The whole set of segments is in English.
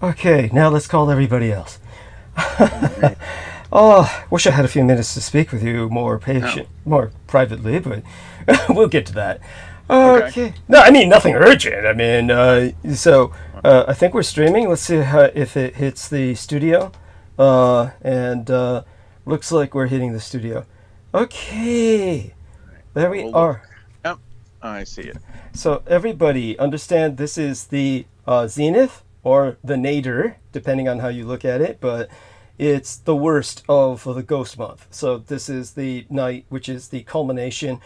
Okay, now let's call everybody else. Oh, wish I had a few minutes to speak with you more more privately, but we'll get to that. Okay. No, I mean nothing urgent. I mean, I think we're streaming. Let's see if it hits the studio. And looks like we're hitting the studio. Okay, there we are. Yep, I see it. So everybody understand this is the zenith or the nadir, depending on how you look at it, but it's the worst of the ghost month. So this is the night, which is the culmination.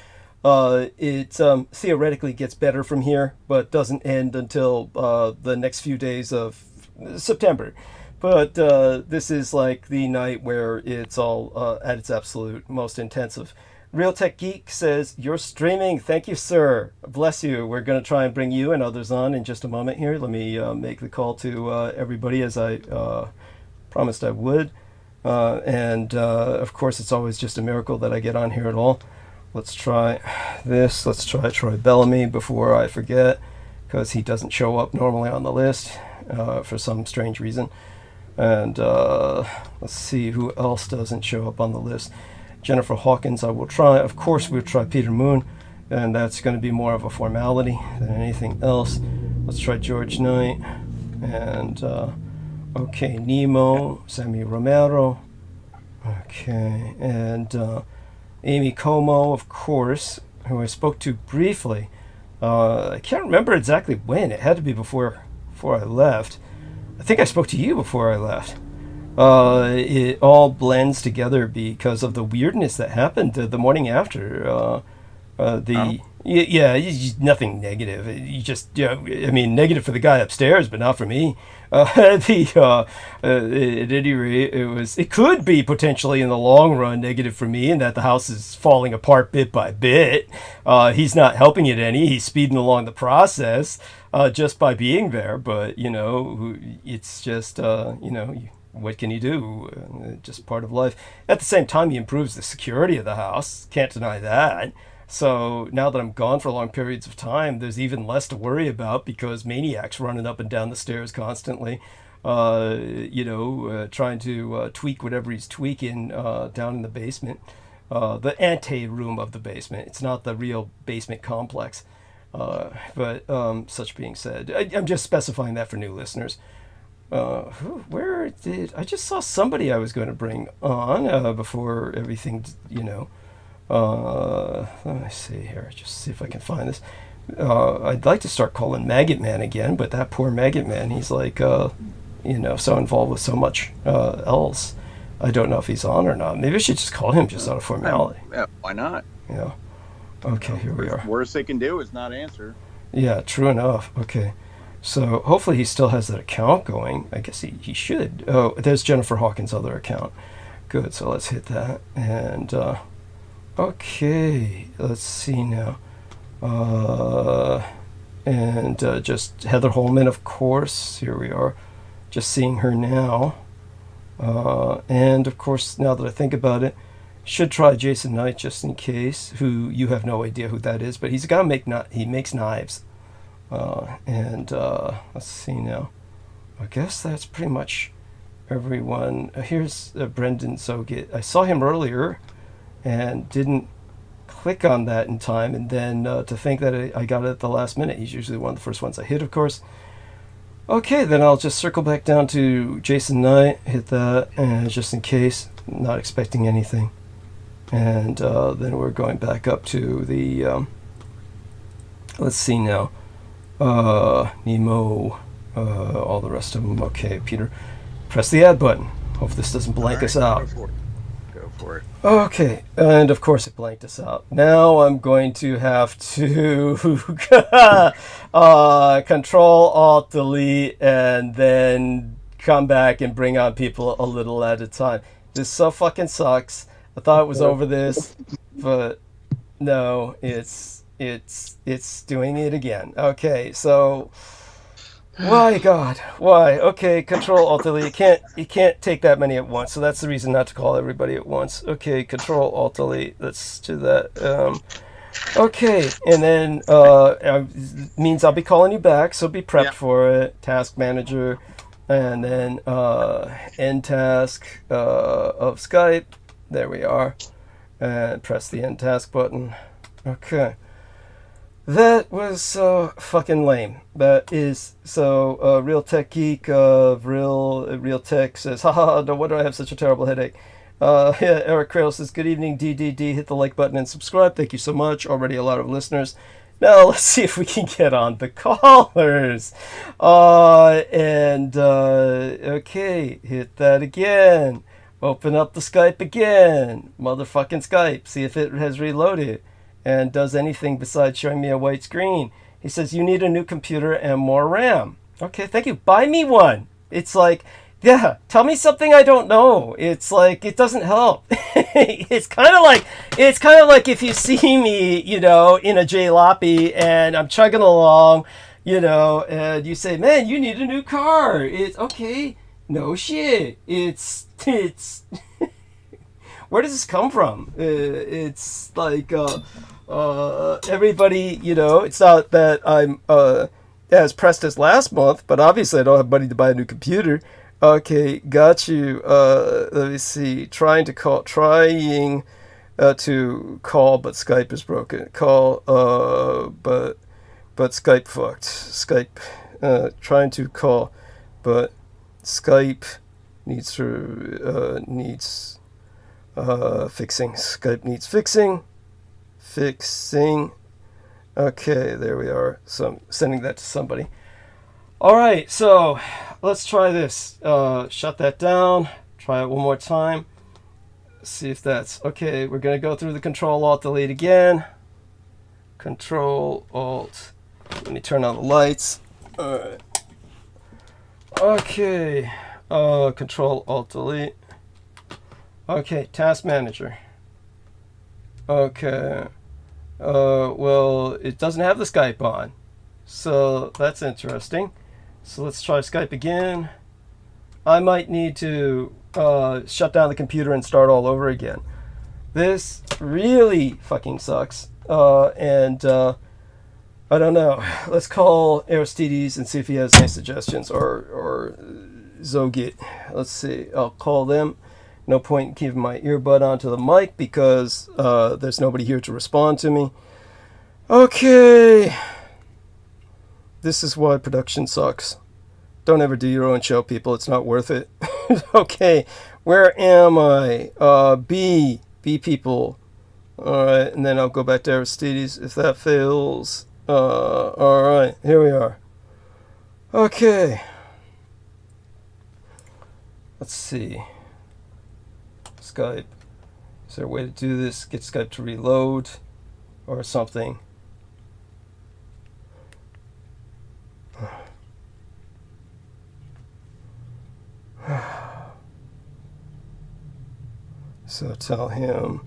It theoretically gets better from here, but doesn't end until the next few days of September. But this is like the night where it's all at its absolute most intensive. Real Tech Geek says, you're streaming. Thank you, sir. Bless you. We're going to try and bring you and others on in just a moment here. Let me make the call to everybody as I promised I would. Of course, it's always just a miracle that I get on here at all. Let's try this. Let's try Troy Bellamy before I forget, because he doesn't show up normally on the list for some strange reason. And let's see who else doesn't show up on the list. Jennifer Hawkins, I will try. Of course, we'll try Peter Moon, and that's going to be more of a formality than anything else. Let's try George Knight. And, okay, Nemo, Sammy Romero. Okay, and Amy Como, of course, who I spoke to briefly. I can't remember exactly when. It had to be before I left. I think I spoke to you before I left. It all blends together because of the weirdness that happened the morning after. Nothing negative. You just, I mean, negative for the guy upstairs, but not for me. At any rate, it could be potentially in the long run negative for me, in that the house is falling apart bit by bit. He's not helping it any. He's speeding along the process just by being there. But it's just what can you do? Just part of life. At the same time, he improves the security of the house. Can't deny that. So now that I'm gone for long periods of time, there's even less to worry about, because maniacs running up and down the stairs constantly, trying to tweak whatever he's tweaking down in the basement, the ante room of the basement. It's not the real basement complex. But such being said, I'm just specifying that for new listeners. I just saw somebody I was going to bring on before everything, let me see here, just see if I can find this. I'd like to start calling Maggot Man again, but that poor Maggot Man, he's like, so involved with so much else. I don't know if he's on or not. Maybe I should just call him just out of formality. Yeah, why not? Yeah. Okay, here we are. Worst they can do is not answer. Yeah, true enough. Okay. So hopefully he still has that account going. I guess he should. Oh, there's Jennifer Hawkins' other account. Good, so let's hit that. And, okay, let's see now. Just Heather Holman, of course. Here we are. Just seeing her now. And, of course, now that I think about it, should try Jason Knight just in case, who you have no idea who that is, but he's a guy he makes knives. Let's see now. I guess that's pretty much everyone. Here's Brendan Zogit. I saw him earlier and didn't click on that in time, and then to think that I got it at the last minute. He's usually one of the first ones I hit, of course. Okay, then I'll just circle back down to Jason Knight, hit that, and just in case, not expecting anything. And then we're going back up to the, let's see now. Nemo, all the rest of them. Okay, Peter, press the add button. Hope this doesn't blank us out. Go for it. Okay, and of course it blanked us out. Now I'm going to have to Control-Alt-Delete and then come back and bring on people a little at a time. This so fucking sucks. I thought it was over this, but no, it's doing it again. Okay, so why, God, why? Okay, Control-Alt-Delete. You can't take that many at once, so that's the reason not to call everybody at once. Okay, Control-Alt-Delete. Let's do that. Okay, and then means I'll be calling you back, so be prepped for it. Task Manager, and then end task of Skype. There we are. And press the end task button. Okay. That was so fucking lame. That is so. Real Tech Geek of Real Tech says, haha, no wonder I have such a terrible headache. Yeah, Eric Crail says, good evening, DDD. Hit the like button and subscribe. Thank you so much. Already a lot of listeners. Now let's see if we can get on the callers. Okay, hit that again. Open up the Skype again. Motherfucking Skype. See if it has reloaded and does anything besides showing me a white screen. He says, you need a new computer and more RAM. Okay, thank you. Buy me one. It's like, yeah, tell me something I don't know. It's like, it doesn't help. It's kind of like if you see me, you know, in a jalopy and I'm chugging along, you know, and you say, man, you need a new car. It's okay. No shit. It's where does this come from? It's like, everybody, you know, it's not that I'm as pressed as last month, but obviously I don't have money to buy a new computer. Okay, got you. Let me see. Trying to call, but Skype is broken. Call, but Skype fucked. Skype, trying to call, but Skype needs fixing. Skype needs fixing. Okay, there we are. So I'm sending that to somebody. All right, so let's try this. Shut that down. Try it one more time. See if that's okay. We're gonna go through the Control-Alt-Delete again. Control-Alt. Let me turn on the lights. All right. Okay. Control-Alt-Delete. Okay, Task Manager. Okay. Well, it doesn't have the Skype on, so that's interesting. So let's try Skype again. I might need to shut down the computer and start all over again. This really fucking sucks. I don't know. Let's call Aristides and see if he has any suggestions, or Zogit. Let's see. I'll call them. No point in keeping my earbud onto the mic because there's nobody here to respond to me. Okay. This is why production sucks. Don't ever do your own show, people. It's not worth it. Okay. Where am I? B people. All right. And then I'll go back to Aristides if that fails. All right. Here we are. Okay. Let's see. Skype. Is there a way to do this? Get Skype to reload or something. So tell him,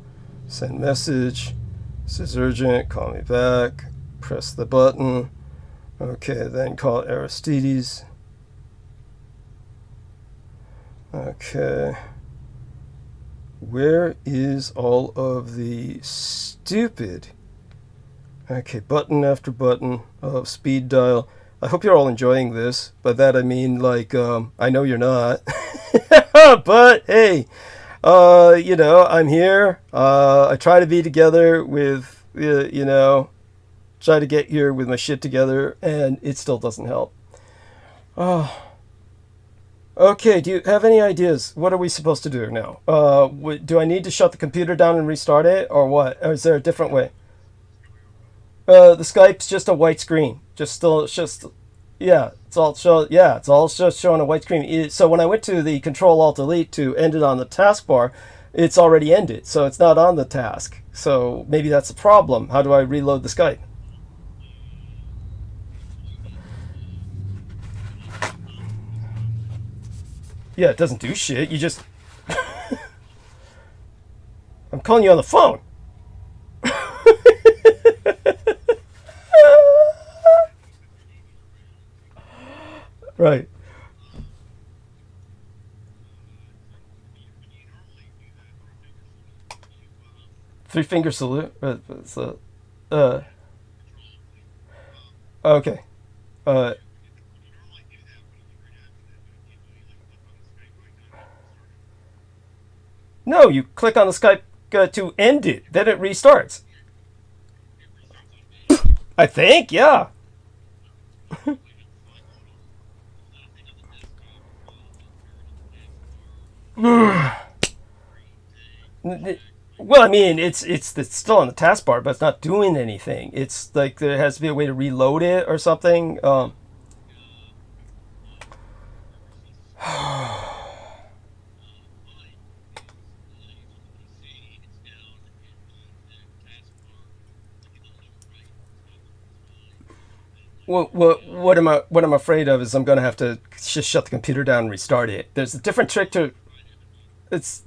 send message. This is urgent. Call me back. Press the button. Okay, then call Aristides. Okay. Where is all of the stupid, okay, button after button of speed dial? I hope you're all enjoying this. By that I mean, like, I know you're not. But hey, you know, I'm here. I try to be together with, you know, try to get here with my shit together, and it still doesn't help. Oh. Okay, do you have any ideas? What are we supposed to do now? Do I need to shut the computer down and restart it, or what? Or is there a different way? The Skype's just a white screen. Yeah, it's all just showing a white screen. So when I went to the Control-Alt-Delete to end it on the taskbar, it's already ended, so it's not on the task. So maybe that's the problem. How do I reload the Skype? Yeah, it doesn't do shit. You just... I'm calling you on the phone. Right. Three-finger salute? Okay. No, you click on the Skype to end it. Then it restarts. I think, yeah. Well, I mean, it's still on the taskbar, but it's not doing anything. It's like there has to be a way to reload it or something. What I'm afraid of is I'm going to have to just shut the computer down and restart it. There's a different trick to it's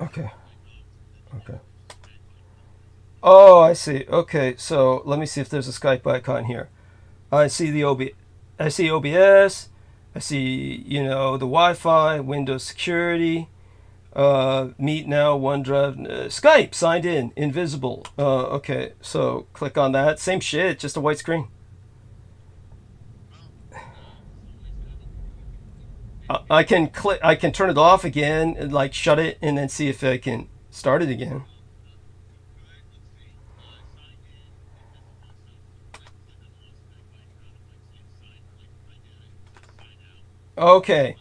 okay. Okay. Oh, I see. Okay, so let me see if there's a Skype icon here. I see the I see OBS. I see, the Wi-Fi, Windows security, Meet Now, OneDrive, Skype, signed in, invisible. Okay, so click on that. Same shit, just a white screen. I can turn it off again, and like shut it, and then see if I can start it again. Okay.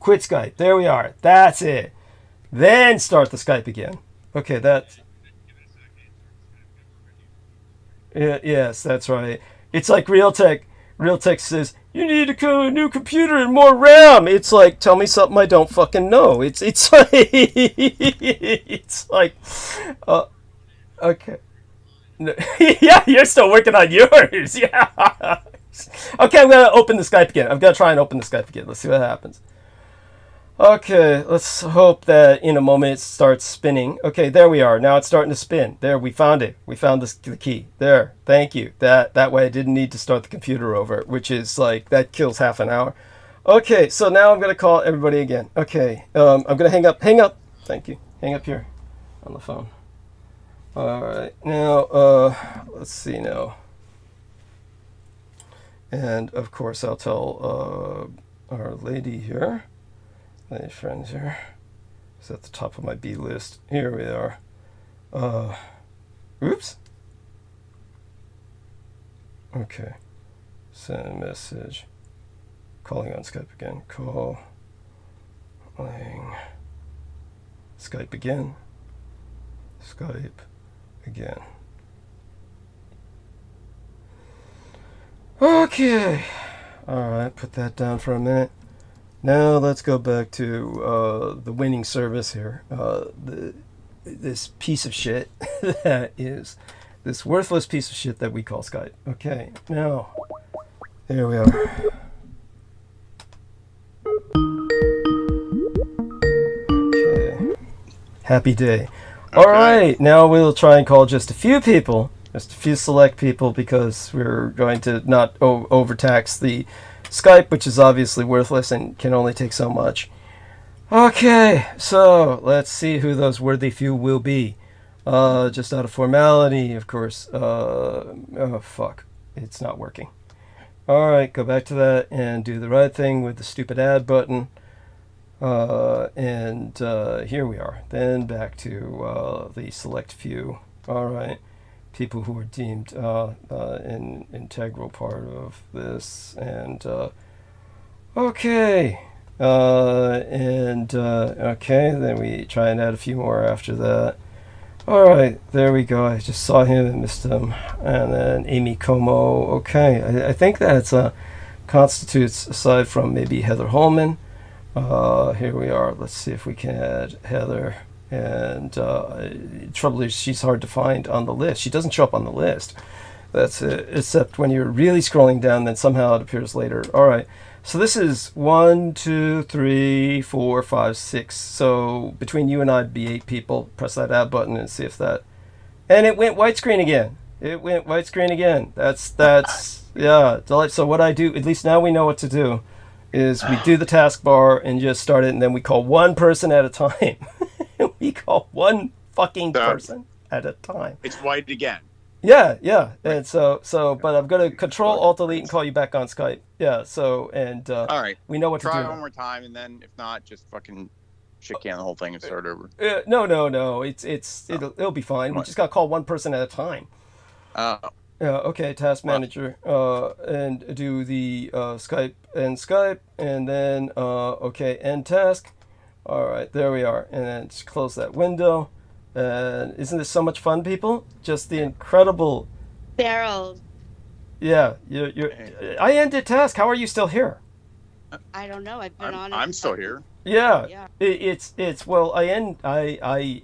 Quit Skype. There we are. That's it. Then start the Skype again. Okay, yes, that's right. It's like Realtek. Realtek says you need a new computer and more RAM. It's like, tell me something I don't fucking know. It's like it's like, okay. No, yeah, you're still working on yours. Yeah. Okay, I'm gonna open the Skype again. I'm gonna try and open the Skype again. Let's see what happens. Okay, let's hope that in a moment it starts spinning. Okay, there we are. Now it's starting to spin. There, we found it. We found the key. There, thank you. That way I didn't need to start the computer over, which is like, that kills half an hour. Okay, so now I'm gonna call everybody again. Okay, I'm gonna hang up. Hang up. Thank you. Hang up here on the phone. All right, now let's see now. And of course I'll tell our lady here. My friends here. It's at the top of my B list. Here we are. Oops. Okay. Send message. Calling on Skype again. Calling Skype again. Skype again. Okay. All right. Put that down for a minute. Now let's go back to the winning service here. This piece of shit that is this worthless piece of shit that we call Skype. Okay, now there we are. Okay, happy day. Okay. All right, now we'll try and call just a few people, just a few select people, because we're going to not overtax the Skype, which is obviously worthless and can only take so much. Okay, so let's see who those worthy few will be. Just out of formality, of course. Oh, fuck. It's not working. Alright, go back to that and do the right thing with the stupid add button. And here we are. Then back to the select few. Alright. People who are deemed an integral part of this, and okay, okay, then we try and add a few more after that. All right, there we go. I just saw him and missed him, and then Amy Como. Okay, I think that's constitutes, aside from maybe Heather Holman. Here we are. Let's see if we can add Heather. And trouble is, she's hard to find on the list. She doesn't show up on the list. That's it. Except when you're really scrolling down, then somehow it appears later. All right. So this is 1, 2, 3, 4, 5, 6. So between you and I'd be 8 people. Press that add button and see if that. And it went widescreen again. It went widescreen again. That's yeah. So what I do, at least now we know what to do, is we do the taskbar and just start it, and then we call one person at a time. we call one fucking So- person at a time. It's white again. Yeah. And but I'm gonna Control Alt Delete and call you back on Skype. Yeah. So All right. we know what to Try do. one more time, and then if not, just fucking shit can the whole thing and start over. No. It'll be fine. We What? just gotta call one person at a time. Okay, task manager, and do the Skype, and then okay, end task. All right, there we are, and then just close that window. And isn't this so much fun, people? Just the incredible. Daryl, Yeah, you're. I ended task. How are you still here? I don't know. I've been on. I'm still here. Yeah, Yeah. It's well. I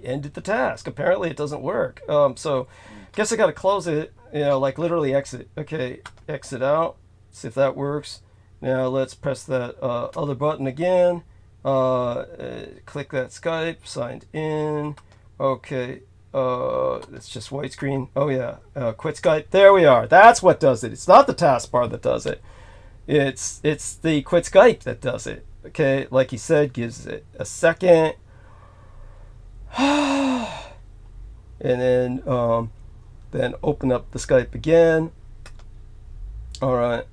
ended the task. Apparently, it doesn't work. So, guess I got to close it. Like literally exit. Okay, exit out. See if that works. Now let's press that other button again. Click that Skype. Signed in. Okay. It's just white screen. Oh yeah. Quit Skype. There we are. That's what does it. It's not the taskbar that does it. It's the quit Skype that does it. Okay, like he said, gives it a second. And then open up the Skype again. All right.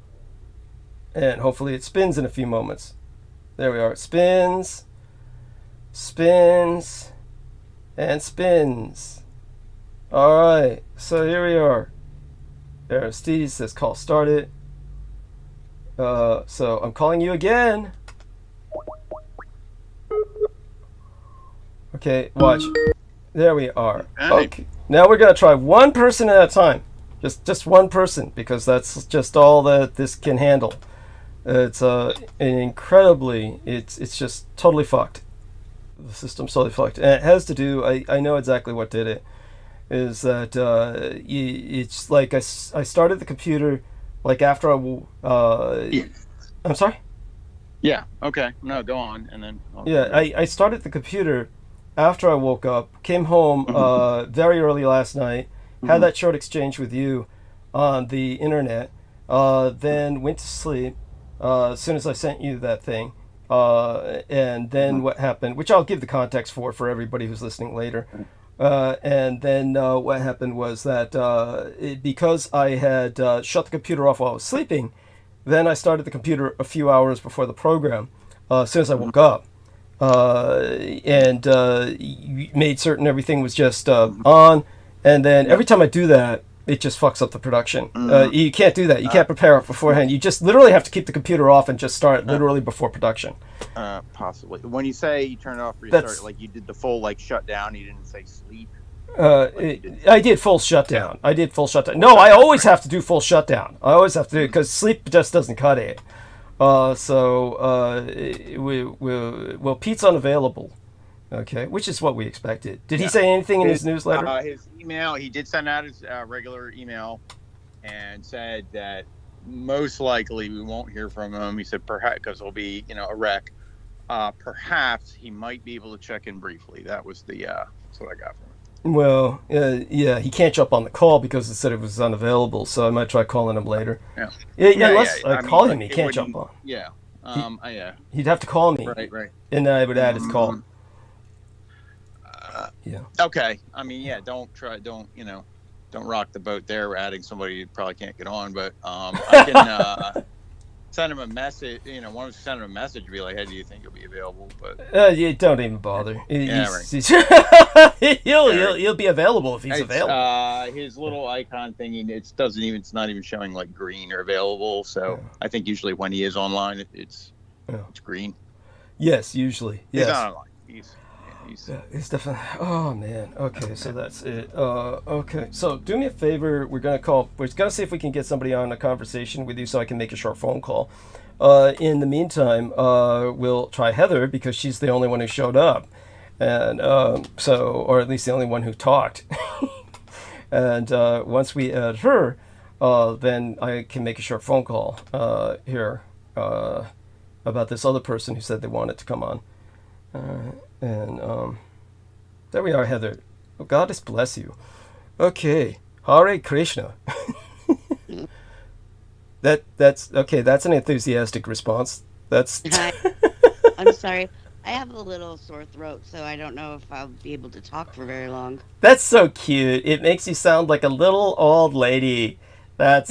And hopefully it spins in a few moments. There we are. It spins, and spins. All right. So here we are. Aristides says call started. So I'm calling you again. Okay, watch. There we are. Okay. Now we're gonna try one person at a time. Just one person, because that's just all that this can handle. It's it's just totally fucked. The system's totally fucked. And it has to do, I know exactly what did it. Is that it's like I started the computer like after I'm sorry? Yeah. Okay. No, go on, and then. I started the computer after I woke up, came home very early last night, had that short exchange with you on the internet, then went to sleep as soon as I sent you that thing. And then what happened, which I'll give the context for everybody who's listening later. And then what happened was that because I had shut the computer off while I was sleeping, then I started the computer a few hours before the program, as soon as I woke up. And made certain everything was just on. And then every time I do that, it just fucks up the production. You can't do that. You can't prepare it beforehand. You just literally have to keep the computer off and just start literally before production. Possibly. When you say you turn it off, restart, like you did the full shutdown. You didn't say sleep. I did full shutdown. No, I always have to do full shutdown. I always have to do it because sleep just doesn't cut it. Well, Pete's unavailable. Okay, which is what we expected. Did he say anything in his newsletter? His email, he did send out his regular email and said that most likely we won't hear from him. He said perhaps because it'll be a wreck. Perhaps he might be able to check in briefly. That was that's what I got from him. Well, yeah, he can't jump on the call because it said it was unavailable. So I might try calling him later. Yeah. Unless I call him, he can't jump on. Yeah. Yeah. He'd have to call me. Right. And then I would add his call. Yeah. Okay. Don't rock the boat there. We're adding somebody you probably can't get on, but I can send him a message. Once you send him a message, be like, "Hey, do you think you'll be available?" But don't even bother. Right. He'll be available if he's available. His little icon thingy, it's not even showing like green or available. So I think usually when he is online, it's green. Yes, usually. Yes. He's not online. He's definitely. Oh man. Okay, so that's it. Okay, so do me a favor. We're gonna see if we can get somebody on a conversation with you, so I can make a short phone call. In the meantime, we'll try Heather because she's the only one who showed up, and or at least the only one who talked. And once we add her, then I can make a short phone call here about this other person who said they wanted to come on. And there we are, Heather. Oh, Goddess bless you. Okay, Hare Krishna. That's okay. That's an enthusiastic response. That's. Hi. I'm sorry. I have a little sore throat, so I don't know if I'll be able to talk for very long. That's so cute. It makes you sound like a little old lady. That's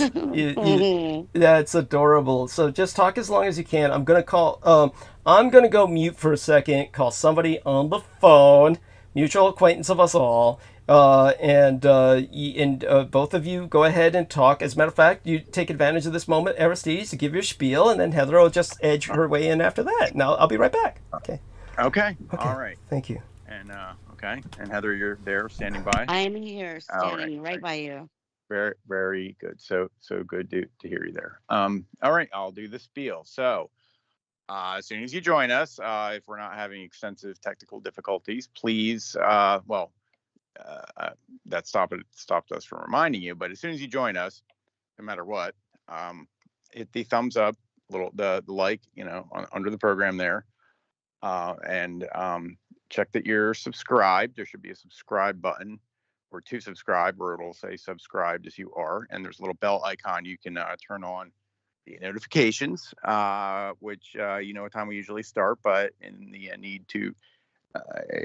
that's adorable. So just talk as long as you can. I'm gonna call. I'm gonna go mute for a second. Call somebody on the phone. Mutual acquaintance of us all. Both of you go ahead and talk. As a matter of fact, you take advantage of this moment, Aristides, to give your spiel, and then Heather will just edge her way in after that. Now I'll be right back. Okay. Okay. Okay. All right. Thank you. And okay. And Heather, you're there standing by. I'm here, All right. standing right by you. Very, very good. So good to hear you there. All right. I'll do the spiel. So, as soon as you join us, if we're not having extensive technical difficulties, please, that stopped us from reminding you. But as soon as you join us, no matter what, hit the thumbs up, the like, under the program there, and check that you're subscribed. There should be a subscribe button or to subscribe, or it'll say subscribed as you are. And there's a little bell icon you can turn on the notifications, which you know what time we usually start, but in the need to,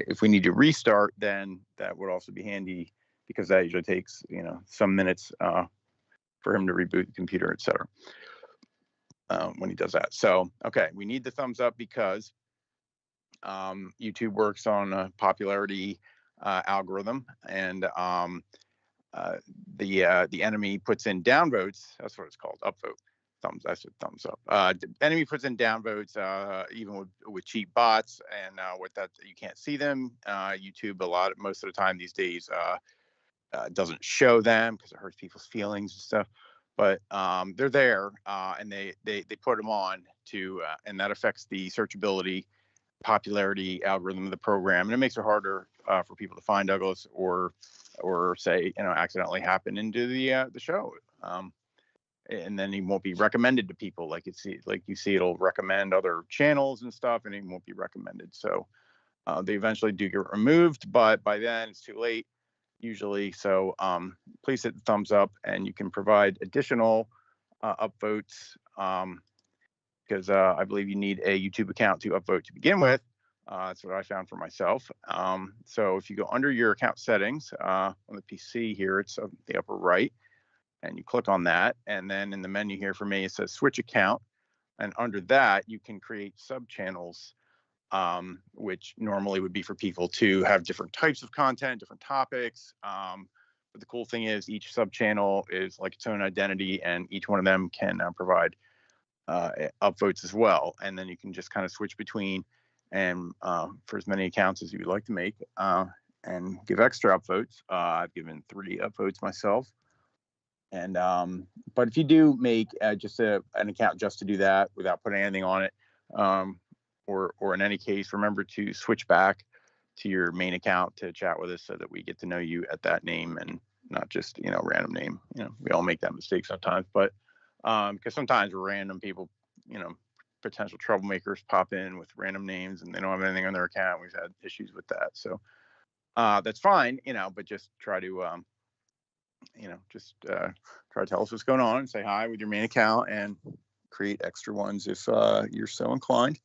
if we need to restart, then that would also be handy, because that usually takes some minutes for him to reboot the computer, etc. When he does that. So okay, we need the thumbs up because YouTube works on a popularity algorithm, and the enemy puts in downvotes. That's what it's called. Upvote. Thumbs. I said thumbs up. The enemy puts in downvotes, even with cheap bots, and with that you can't see them. YouTube most of the time these days doesn't show them because it hurts people's feelings and stuff. But they're there, and they put them on to, and that affects the searchability, popularity algorithm of the program, and it makes it harder for people to find Douglas, or say accidentally happen into the show, and then he won't be recommended to people like you see it'll recommend other channels and stuff, and he won't be recommended. So they eventually do get removed, but by then it's too late usually. So please hit the thumbs up, and you can provide additional upvotes, because I believe you need a YouTube account to upvote to begin with. That's what I found for myself. So if you go under your account settings on the PC here, it's on the upper right, and you click on that, and then in the menu here for me it says switch account, and under that you can create sub channels, which normally would be for people to have different types of content, different topics. But the cool thing is each sub channel is like its own identity, and each one of them can provide upvotes as well, and then you can just kind of switch between, and for as many accounts as you would like to make, and give extra upvotes. I've given 3 upvotes myself, and but if you do make just an account just to do that without putting anything on it, or in any case, remember to switch back to your main account to chat with us, so that we get to know you at that name and not just random name. We all make that mistake sometimes, but because sometimes random people, potential troublemakers pop in with random names and they don't have anything on their account. We've had issues with that. So that's fine, but just try to, try to tell us what's going on and say hi with your main account, and create extra ones if you're so inclined.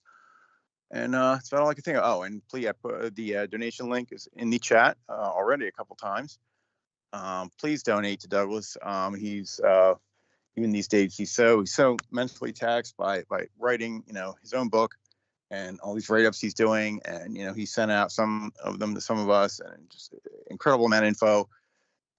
And that's about all I can think of. Oh, and please, I put the donation link is in the chat already a couple times. Please donate to Douglas. He's even these days, he's so mentally taxed by writing, his own book and all these write-ups he's doing, and he sent out some of them to some of us, and just incredible amount of info,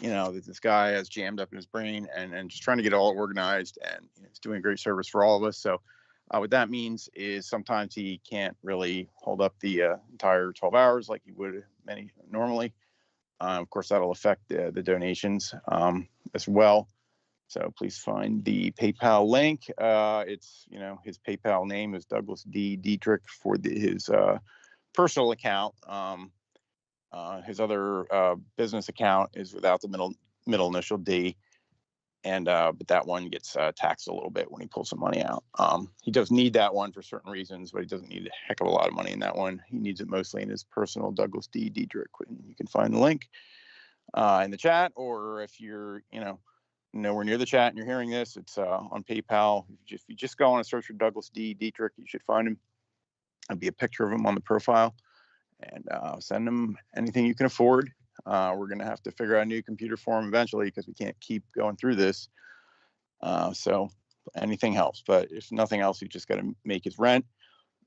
that this guy has jammed up in his brain, and just trying to get it all organized, and he's doing a great service for all of us. So what that means is sometimes he can't really hold up the entire 12 hours like he would many normally. Of course, that'll affect the donations as well. So please find the PayPal link. It's, his PayPal name is Douglas D. Dietrich for his personal account. His other business account is without the middle initial D, and but that one gets taxed a little bit when he pulls some money out. He does need that one for certain reasons, but he doesn't need a heck of a lot of money in that one. He needs it mostly in his personal Douglas D. Dietrich. You can find the link in the chat, or if you're, nowhere near the chat and you're hearing this, it's on PayPal. If you just go on and search for Douglas D. Dietrich, you should find him. be a picture of him on the profile, and send him anything you can afford. We're going to have to figure out a new computer for him eventually because we can't keep going through this. So anything helps. But if nothing else, he's just got to make his rent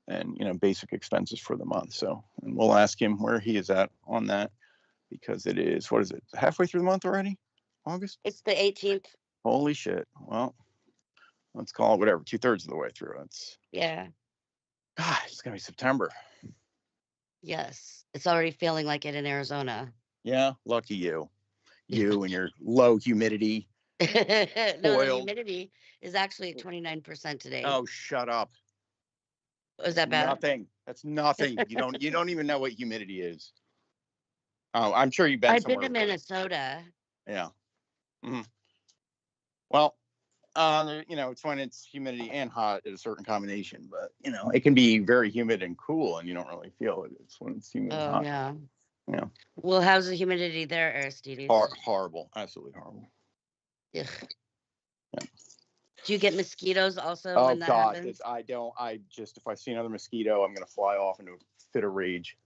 and, basic expenses for the month. So, and we'll ask him where he is at on that, because it is, what is it, halfway through the month already? August? It's the 18th. Holy shit. Well, let's call it whatever, 2/3 of the way through. Yeah. God, it's going to be September. Yes. It's already feeling like it in Arizona. Yeah, lucky you. You and your low humidity. No, the Oil. humidity is actually at 29% today. Oh, shut up. Is that bad? Nothing. That's nothing. You don't even know what humidity is. Oh, I'm sure you've been I've somewhere. been to Minnesota. Yeah. Mm-hmm. Well, it's when it's humidity and hot at a certain combination, but it can be very humid and cool, and you don't really feel it. It's when it's humid and Oh, hot. yeah. Yeah. Well, how's the humidity there, Aristides? Horrible. Absolutely horrible. Ugh. Yeah. Do you get mosquitoes also Oh when that God, happens? if I see another mosquito, I'm gonna fly off into a fit of rage.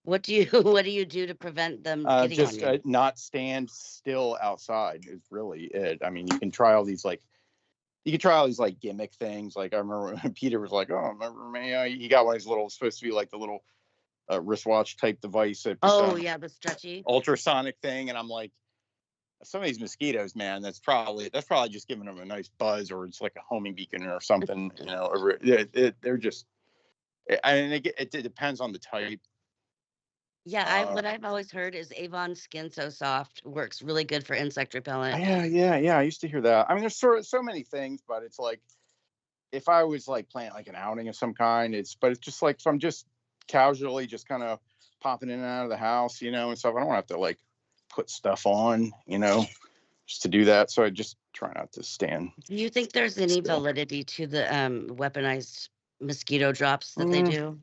What do you do to prevent them getting on you? Not stand still outside is really it. I mean, you can try all these gimmick things. Like I remember when Peter was like, "Oh, remember me?" He got one of these little, supposed to be like the little wristwatch type device. That yeah, the stretchy ultrasonic thing, and I'm like, some of these mosquitoes, man, that's probably just giving them a nice buzz, or it's like a homing beacon or something. They're just. I mean, it depends on the type. Yeah, what I've always heard is Avon Skin So Soft works really good for insect repellent. Yeah. I used to hear that. I mean, there's so many things, but it's like, if I was like planning like an outing of some kind, it's just like, if I'm just casually just kind of popping in and out of the house, and stuff, I don't have to like put stuff on, just to do that. So I just try not to stand. Do you think there's any validity to the weaponized mosquito drops that they do?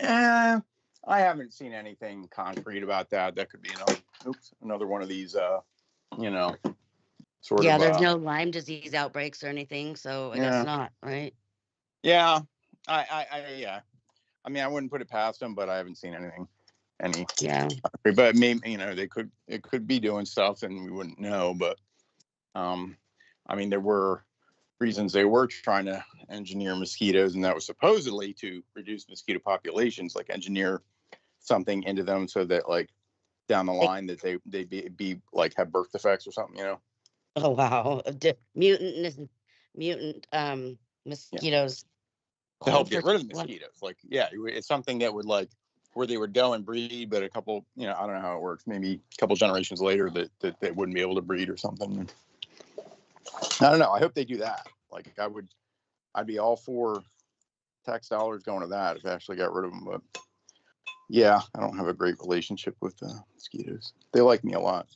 I haven't seen anything concrete about that. That could be another one of these, sort of. Yeah, there's no Lyme disease outbreaks or anything, so I guess not, right? Yeah, I mean, I wouldn't put it past them, but I haven't seen anything. Yeah. But maybe it could be doing stuff and we wouldn't know. But I mean, there were reasons they were trying to engineer mosquitoes, and that was supposedly to reduce mosquito populations, like engineer something into them so that like down the line that they'd be like have birth defects or something, Oh wow, mutant mosquitoes. To help get rid of the mosquitoes. Like, yeah, it's something that would like where they would go and breed, but a couple, I don't know how it works. Maybe a couple generations later that they wouldn't be able to breed or something. I don't know. I hope they do that. Like I'd be all for tax dollars going to that if they actually got rid of them. But yeah, I don't have a great relationship with mosquitoes. They like me a lot.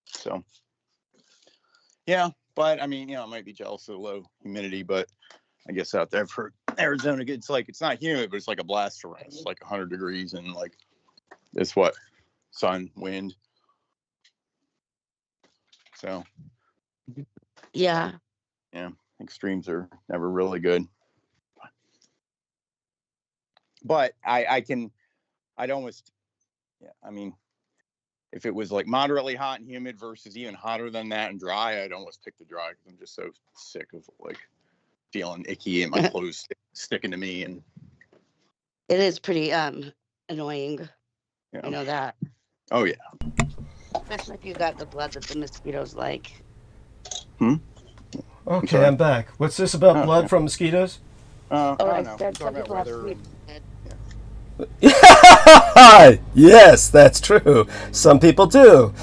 So yeah, but I mean, I might be jealous of the low humidity, but I guess out there for Arizona, it's not humid, but it's like a blast for us. It's like 100 degrees and like it's sun, wind. So yeah, extremes are never really good. But I'd almost, I mean, if it was like moderately hot and humid versus even hotter than that and dry, I'd almost pick the dry because I'm just so sick of like feeling icky and my clothes sticking to me. And it is pretty annoying. You know that. Oh yeah. Especially if you got the blood that the mosquitoes like. Okay, I'm back. What's this about blood from mosquitoes? I don't know. Said some people have sweet blood. Yes, that's true. Some people do.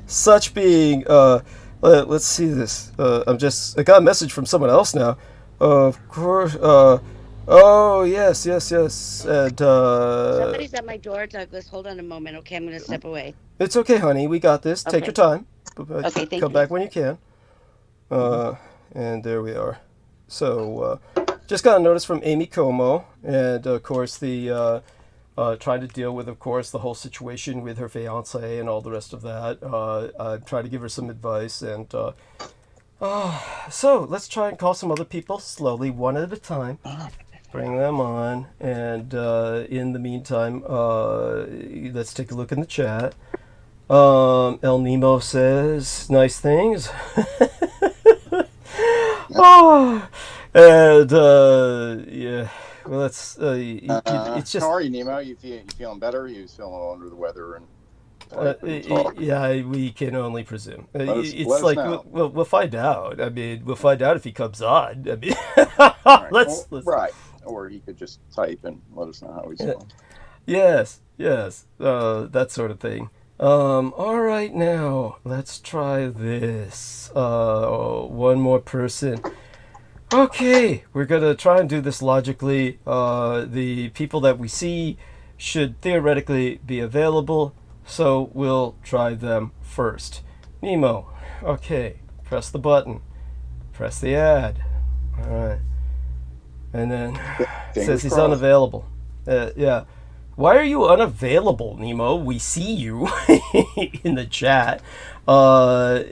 Such being, let's see this. I got a message from someone else now. Of course, oh, yes. And, somebody's at my door, Douglas. Hold on a moment, okay? I'm going to step away. It's okay, honey. We got this. Okay. Take your time. Okay, thank you. Come back when you can. And there we are. So, just got a notice from Amy Como, and of course the trying to deal with, of course, the whole situation with her fiance and all the rest of that. I'm trying to give her some advice, and So let's try and call some other people slowly, one at a time. Bring them on, and in the meantime, let's take a look in the chat. El Nemo says nice things. And yeah, well, that's it's just. How are you, Nemo? You feeling better? You was feeling a little under the weather and. Yeah, we can only presume. Let us know. We'll find out. I mean, we'll find out if he comes on. I mean, Right. let's right. Or he could just type and let us know how he's feeling. Yes, that sort of thing. All right, now let's try this. One more person. Okay, we're gonna try and do this logically. The people that we see should theoretically be available, so we'll try them first. Nemo, okay, press the button. Press the ad. All right. And then says he's unavailable. Yeah. Why are you unavailable, Nemo? We see you in the chat. So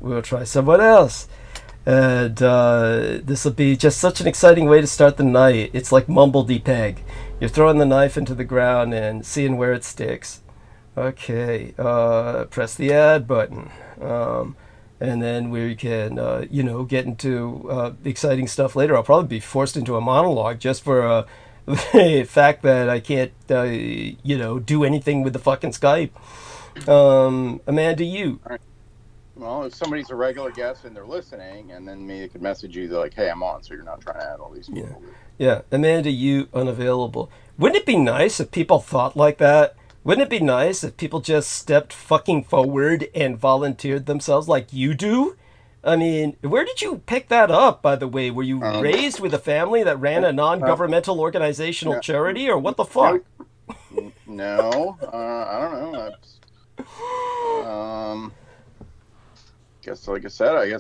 we'll try someone else. And this will be just such an exciting way to start the night. It's like mumble-de-peg. You're throwing the knife into the ground and seeing where it sticks. Okay, press the add button. And then we can, get into exciting stuff later. I'll probably be forced into a monologue just for the fact that I can't, do anything with the fucking Skype. Amanda, you. All right. Well, if somebody's a regular guest and they're listening, and then maybe they could message you, they're like, hey, I'm on, so you're not trying to add all these people. Yeah. Amanda, you, unavailable. Wouldn't it be nice if people thought like that? Wouldn't it be nice if people just stepped fucking forward and volunteered themselves like you do? I mean, where did you pick that up, by the way? Were you raised with a family that ran a non-governmental organizational charity, or what the fuck? No, I don't know. Guess, like I said, I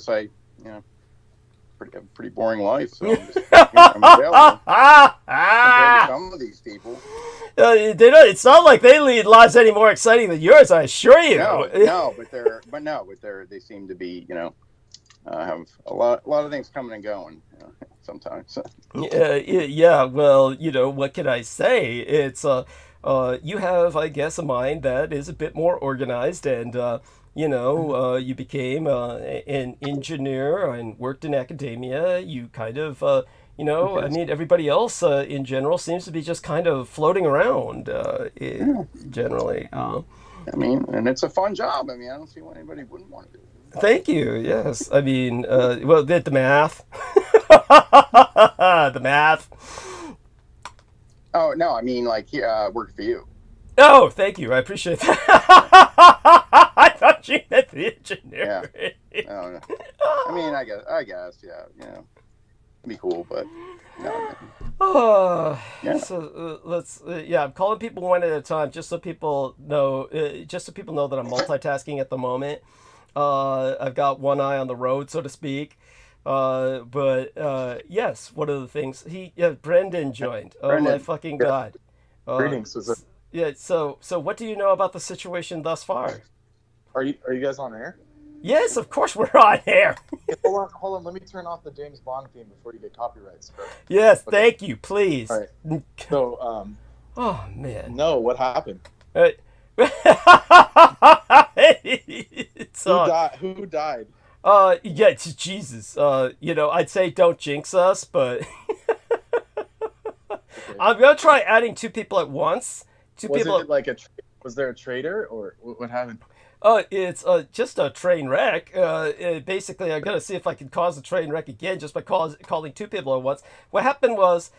pretty boring life, so I'm just, I'm available compared to some of these people. It's not like they lead lives any more exciting than yours, I assure you. No, they seem to be, have a lot of things coming and going, sometimes. Yeah. Well, what can I say? It's you have, I guess, a mind that is a bit more organized, and you became an engineer and worked in academia. You kind of, I mean, everybody else in general seems to be just kind of floating around generally. I mean, and it's a fun job. I mean, I don't see why anybody wouldn't want to do it. Thank you. Yes. I mean, the math. The math. Oh, no, I mean, like, work for you. Oh, thank you. I appreciate that. I thought you meant the engineer. Yeah. No. I mean, I guess, yeah, it'd be cool, but no. Yeah. So let's, I'm calling people one at a time, just so people know that I'm multitasking at the moment. I've got one eye on the road, so to speak. But yes, one of the things Brendan joined. Oh, Brendan. My fucking God. Greetings. Yeah. So what do you know about the situation thus far? Are you guys on air? Yes, of course we're on air. Hold on. Let me turn off the James Bond theme before you get copyright struck. Yes, okay. Thank you, please. All right. So, oh man. No, what happened? Who died? Yeah, Jesus. I'd say don't jinx us, but okay. I'm gonna try adding two people at once. Was there a traitor, or what happened? It's just a train wreck. Basically, I'm gonna see if I can cause a train wreck again just by calling two people at once. What happened was,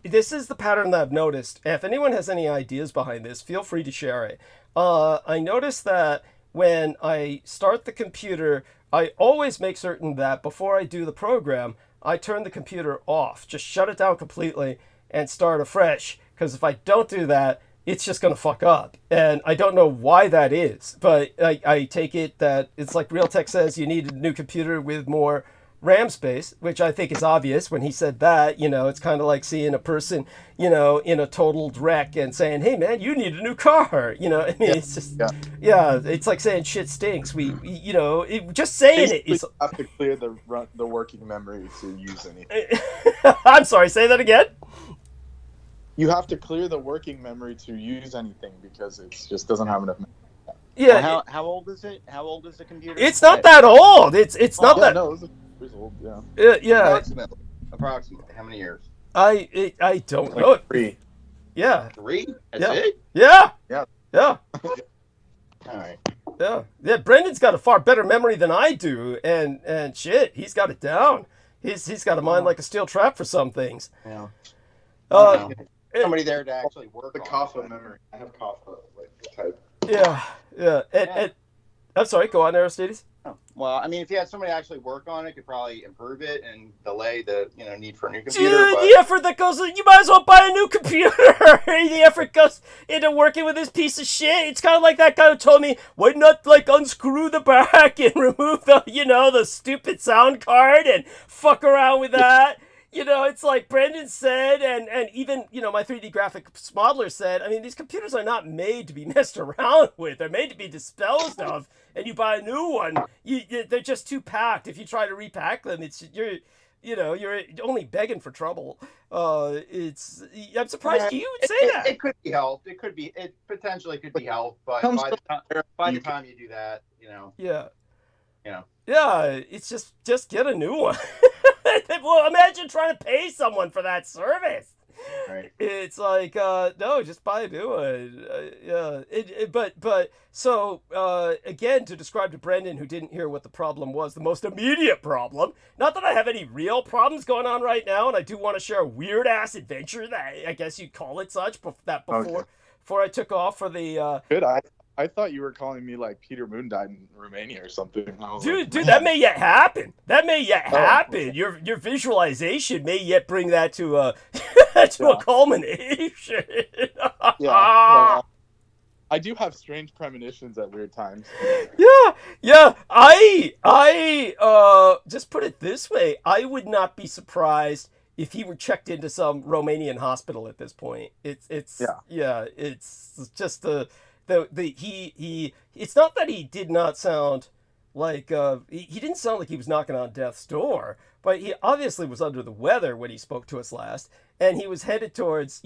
this is the pattern that I've noticed. If anyone has any ideas behind this, feel free to share it. I noticed that when I start the computer, I always make certain that before I do the program, I turn the computer off. Just shut it down completely and start afresh. Because if I don't do that, it's just going to fuck up. And I don't know why that is. But I take it that it's like Realtek says, you need a new computer with more RAM space, which I think is obvious when he said that. You know, it's kind of like seeing a person, you know, in a totaled wreck and saying, "Hey, man, you need a new car." You know, I mean, it's just, it's like saying shit stinks. You know, just saying Basically, it is. you have to clear the working memory to use anything. I'm sorry, say that again. You have to clear the working memory to use anything because it just doesn't have enough memory. Yeah. Well, how old is it? How old is the computer? It's not that old. It's not that. No, it was old. Yeah. Yeah. Approximately. How many years? I don't Like know. 3. Yeah. 3? That's it? Yeah. Yeah. Yeah. All right. Yeah. Brendan's got a far better memory than I do, and shit, he's got it down. He's got a mind like a steel trap for some things. Yeah. Uh, Somebody there to actually work The on Kafka it. memory. I have Kafka like type. yeah. And I'm sorry. Go on, Aristides. Oh, well, I mean, if you had somebody actually work on it, could probably improve it and delay the need for a new computer. Dude, but... the effort that goes, you might as well buy a new computer. The effort goes into working with this piece of shit. It's kind of like that guy who told me, why not like unscrew the back and remove the stupid sound card and fuck around with that. You know, it's like Brendan said, and even, my 3D graphics modeler said, I mean, these computers are not made to be messed around with. They're made to be disposed of, and you buy a new one, they're just too packed. If you try to repack them, you're only begging for trouble. I'm surprised you would say that. It could be helped. It potentially could be helped, but by the time you do that, Yeah. Yeah. Yeah, it's just get a new one. Well, imagine trying to pay someone for that service. Right. It's like, no, just buy a new one. But so, again, to describe to Brendan, who didn't hear what the problem was, the most immediate problem, not that I have any real problems going on right now, and I do want to share a weird-ass adventure, that I guess you'd call it such, before I took off for the... Good. I thought you were calling me like Peter Moon died in Romania or something. Dude, that may yet happen. Happen. Your visualization may yet bring that to a a culmination. Yeah. I do have strange premonitions at weird times. Yeah. I just put it this way. I would not be surprised if he were checked into some Romanian hospital at this point. It's just it's not that he did not sound like he didn't sound like he was knocking on death's door, but he obviously was under the weather when he spoke to us last, and he was headed towards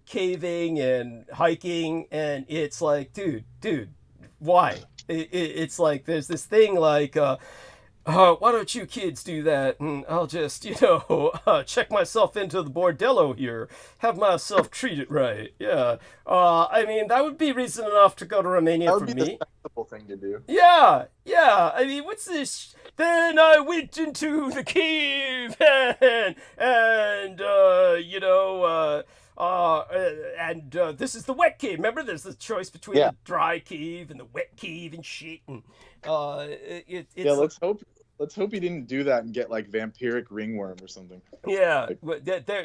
caving and hiking, and it's like, dude, why? It's like there's this thing like why don't you kids do that, and I'll just, check myself into the bordello here, have myself treated right. Yeah. I mean, that would be reason enough to go to Romania for me. That would be the sensible thing to do. Yeah. I mean, what's this? Then I went into the cave, and this is the wet cave. Remember, there's the choice between the dry cave and the wet cave and shit. And let's hope he didn't do that and get like vampiric ringworm or something. Yeah,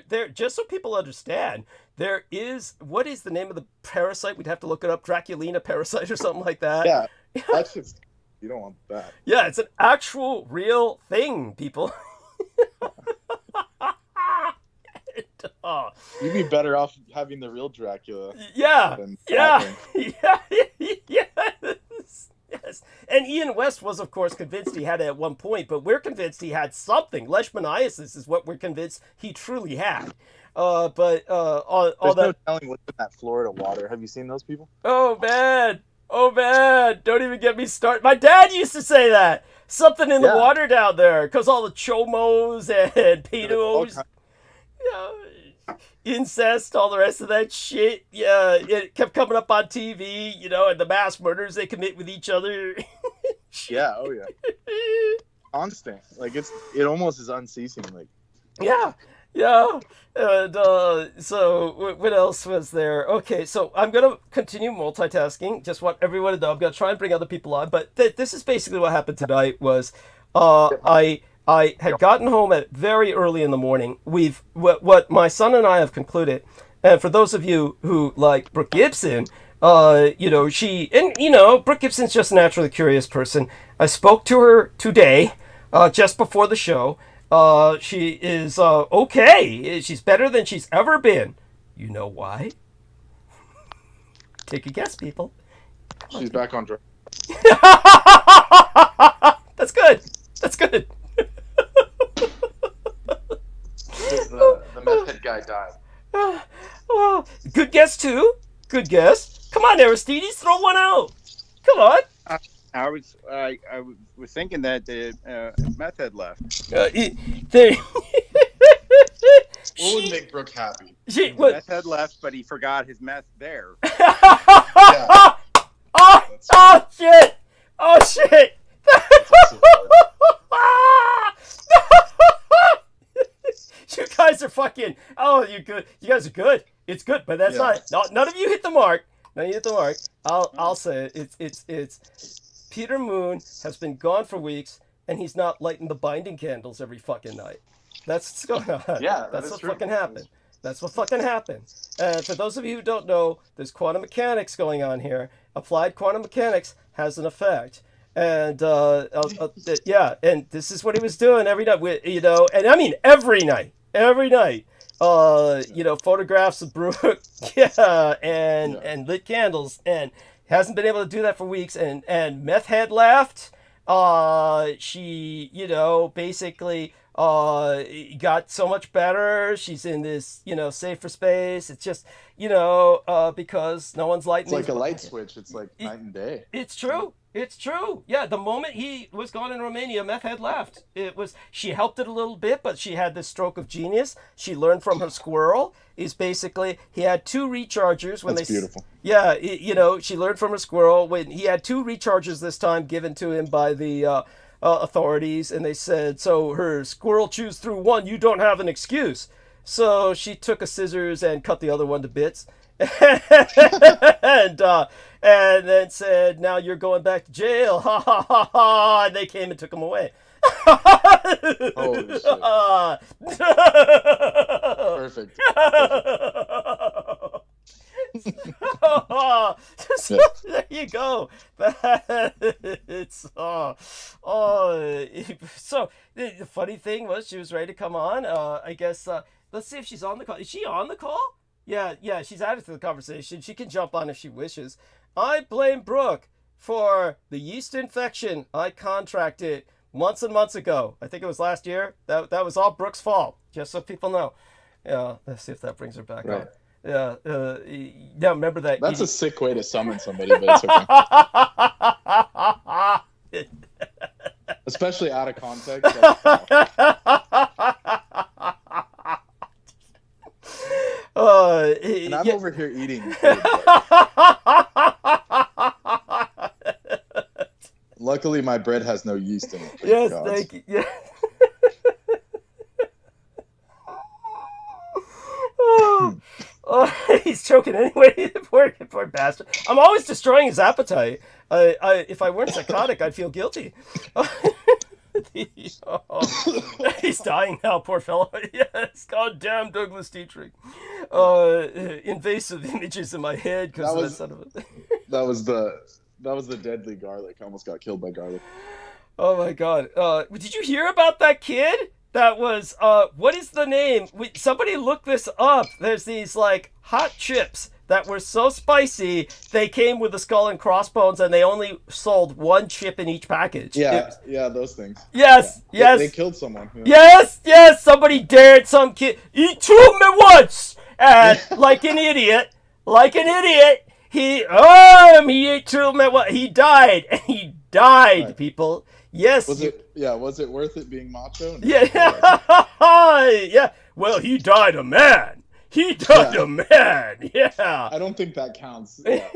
there. Just so people understand, there is, what is the name of the parasite? We'd have to look it up. Draculina parasite or something like that. Yeah, that's just, you don't want that. Yeah, it's an actual real thing, people. You'd be better off having the real Dracula. Yeah. Than Yes. And Ian West was, of course, convinced he had it at one point, but we're convinced he had something. Leishmaniasis is what we're convinced he truly had. There's no telling what's in that Florida water. Have you seen those people? Oh man! Don't even get me started. My dad used to say that. Something in the water down there, because all the chomos and pedos. Incest, all the rest of that shit. Yeah, it kept coming up on TV, and the mass murders they commit with each other. Yeah, oh yeah. Constant. Like it almost is unceasing. Like Yeah. And so what else was there? Okay, so I'm gonna continue multitasking. Just want everyone to know I'm gonna try and bring other people on, but this is basically what happened tonight. Was I had gotten home at very early in the morning. What my son and I have concluded, and for those of you who like Brooke Gibson, Brooke Gibson's just a naturally curious person. I spoke to her today. just before the show. She is okay. She's better than she's ever been. You know why? Take a guess, people. She's back on drugs. That's good. That's good. The meth head guy died. Oh, good guess, too. Good guess. Come on, Aristides, throw one out. Come on. I was thinking that the meth head left. What would make Brooke happy? Meth head left, but he forgot his meth there. Yeah. Oh shit! Oh shit! You guys are fucking. Oh, you're good. You guys are good. It's good, but that's not. None of you hit the mark. None of you hit the mark. I'll say it. It's. Peter Moon has been gone for weeks, and he's not lighting the binding candles every fucking night. That's what's going on. Yeah, that's what true. fucking happened. That's what fucking happened. And for those of you who don't know, there's quantum mechanics going on here. Applied quantum mechanics has an effect. And yeah, and this is what he was doing every night. And I mean every night. Photographs of Brooke, and lit candles, and hasn't been able to do that for weeks. And Meth Head left. She, basically got so much better. She's in this, safer space. It's just, because no one's lighting. It's like a light switch. It's like night and day. It's true. It's true. Yeah, the moment he was gone in Romania, Meth Head left. She helped it a little bit, but she had this stroke of genius. She learned from her squirrel. He had 2 rechargers when That's beautiful. Yeah, she learned from her squirrel when he had 2 rechargers this time given to him by the authorities, and they said, so her squirrel chews through one, you don't have an excuse. So she took a scissors and cut the other one to bits. And then said, now you're going back to jail. Ha ha ha ha. And they came and took him away. Holy shit. Perfect. So, there you go. It's so the funny thing was she was ready to come on. I guess let's see if she's on the call. Is she on the call? Yeah, she's added to the conversation. She can jump on if she wishes. I blame Brooke for the yeast infection I contracted months and months ago. I think it was last year. That was all Brooke's fault, just so people know. Yeah, let's see if that brings her back on. Yeah, remember that. That's a sick way to summon somebody, but it's okay. Especially out of context. And I'm over here eating food, luckily, my bread has no yeast in it. Yes, thank you. Yeah. He's choking anyway. Poor bastard. I'm always destroying his appetite. If I weren't psychotic, I'd feel guilty. He's dying now, poor fellow. Yes, goddamn Douglas Dietrich. Invasive images in my head because of that son of a. That was the deadly garlic. I almost got killed by garlic. Oh my god. Did you hear about that kid? That was what is the name? Somebody look this up. There's these like hot chips that were so spicy they came with a skull and crossbones, and they only sold 1 chip in each package. Yeah, those things. Yes. They killed someone. Yeah. Yes. Somebody dared some kid eat 2 of them at once, and like an idiot, he ate 2 of them at once. He died, right. People. Yes. Was it worth it being macho? No. Yeah. Yeah. Well, he died a man. A man. Yeah. I don't think that counts. Yeah.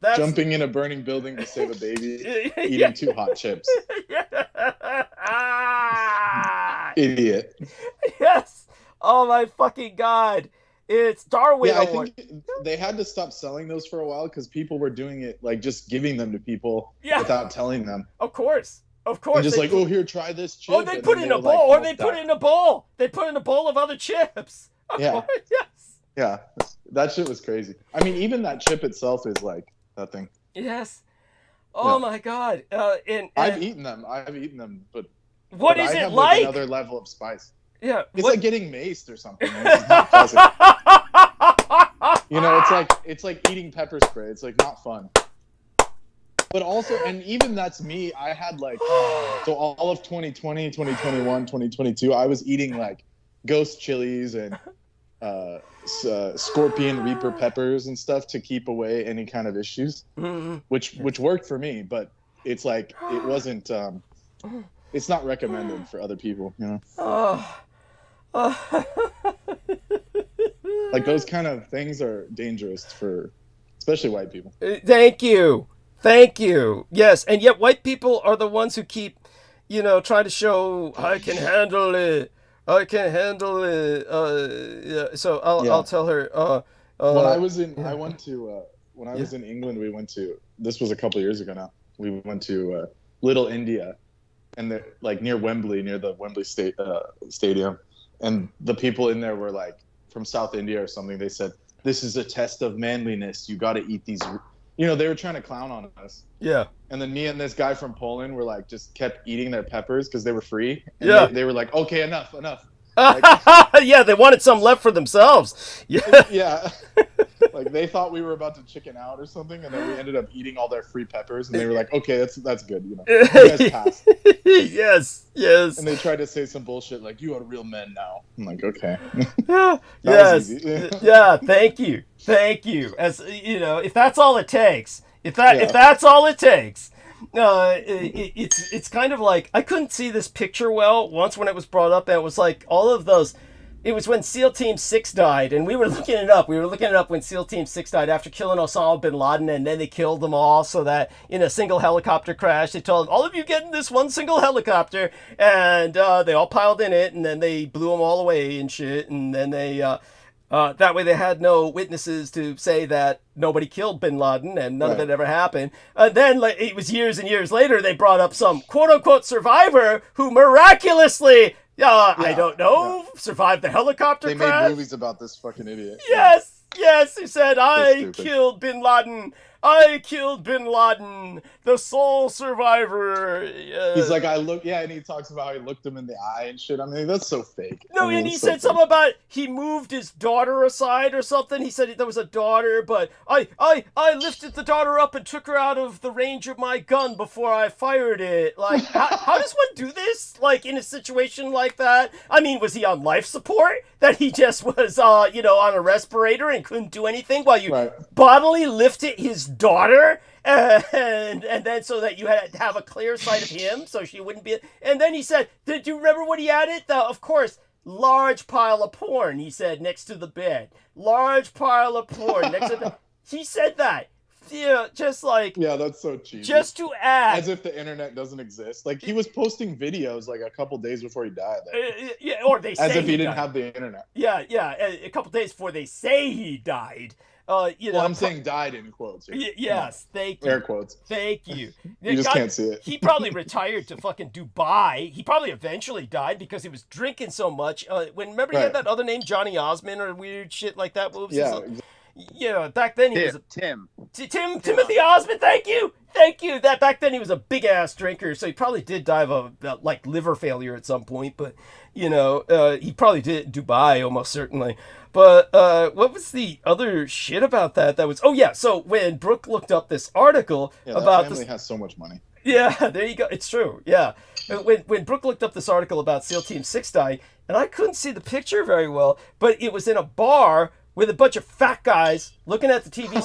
That's jumping in a burning building to save a baby, eating 2 hot chips. Idiot. Yes. Oh my fucking god. It's Darwin. Yeah, I think they had to stop selling those for a while because people were doing it, like just giving them to people without telling them. Of course. And just like, here, try this chip. Oh, they put it in a bowl, They put it in a bowl of other chips. Of course, yes. Yeah, that shit was crazy. I mean, even that chip itself is like that thing. Yes. Oh my God! And I've eaten them, but what is I it have like? Another level of spice. Yeah, it's like getting maced or something. Man. It's not pleasant. You know, it's like eating pepper spray. It's like not fun. But also, and even that's me. I had like so all of 2020, 2021, 2022. I was eating like ghost chilies and scorpion reaper peppers and stuff to keep away any kind of issues, which worked for me. But it's like it wasn't. It's not recommended for other people, you know. Like those kind of things are dangerous for, especially white people. Thank you. Yes, and yet white people are the ones who keep, you know, trying to show I can handle it. Yeah, so I'll tell her. When I was in, when I was in England, we went to. This was a couple years ago now. We went to Little India, and like near Wembley, near the Wembley Stadium, and the people in there were like from South India or something. They said, "This is a test of manliness. You got to eat these." You know, they were trying to clown on us. Yeah. And then me and this guy from Poland were like, just kept eating their peppers because they were free. And they were like, okay, enough. Like, yeah, they wanted some left for themselves. Yeah. Like they thought we were about to chicken out or something, and then we ended up eating all their free peppers, and they were like, okay, that's good, you know. You guys passed. Yes. And they tried to say some bullshit like, you are real men now. I'm like, okay. Yes. Yeah, thank you. As you know, if that's all it takes, if that's all it takes, it's kind of like I couldn't see this picture well once when it was brought up, and it was like all of those. It was when SEAL Team 6 died, and we were looking it up. When SEAL Team 6 died after killing Osama bin Laden, and then they killed them all so that in a single helicopter crash, they told them, all of you get in this one single helicopter, and they all piled in it, and then they blew them all away and shit, and then they... that way they had no witnesses to say that nobody killed bin Laden and none of it ever happened. Then like, it was years and years later, they brought up some quote-unquote survivor who miraculously... I don't know. Survived the helicopter crash. They made movies about this fucking idiot. Yes, he said, I killed bin Laden. The sole survivor. He's like, and he talks about how he looked him in the eye and shit. I mean, that's so fake. No, and he said something about he moved his daughter aside or something. He said there was a daughter, but I lifted the daughter up and took her out of the range of my gun before I fired it. Like, how does one do this? Like, in a situation like that? I mean, was he on life support? That he just was, on a respirator and couldn't do anything while you bodily lifted his daughter? And then so that you had to have a clear sight of him so she wouldn't be... And then he said, did you remember what he added? Of course, large pile of porn, he said, next to the bed. Large pile of porn next to the... He said that. Yeah, just like... Yeah, that's so cheesy. Just to add... As if the internet doesn't exist. Like, he was posting videos like a couple days before he died. Or they say as if he didn't died. have the internet. Yeah, a couple days before they say he died. I'm saying died in quotes. Yes, thank you. Air quotes. Thank you. You just can't see it. He probably retired to fucking Dubai. He probably eventually died because he was drinking so much. Remember he had that other name, Johnny Osmond or weird shit like that? What was his back then he was Timothy Osmond. Thank you. That back then he was a big ass drinker, so he probably did die of like liver failure at some point. But he probably did Dubai almost certainly. But what was the other shit about that? That was so when Brooke looked up this article about that family has so much money. Yeah, there you go. It's true. Yeah, when Brooke looked up this article about SEAL Team 6 dying, and I couldn't see the picture very well, but it was in a bar with a bunch of fat guys looking at the TV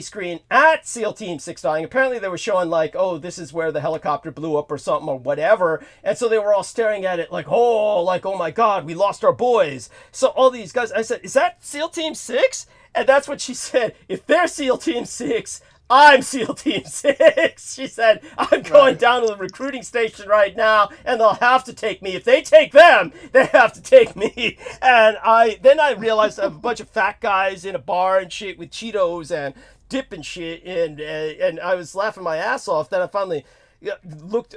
screen, at SEAL Team 6 dying. Apparently they were showing like, oh, this is where the helicopter blew up or something or whatever. And so they were all staring at it like, oh my God, we lost our boys. So all these guys, I said, is that SEAL Team 6? And that's what she said. If they're SEAL Team 6, I'm SEAL Team 6. She said, I'm going down to the recruiting station right now, and they'll have to take me. If they take them, they have to take me. And then I realized a bunch of fat guys in a bar and shit with Cheetos and dip and shit, and I was laughing my ass off. Then I finally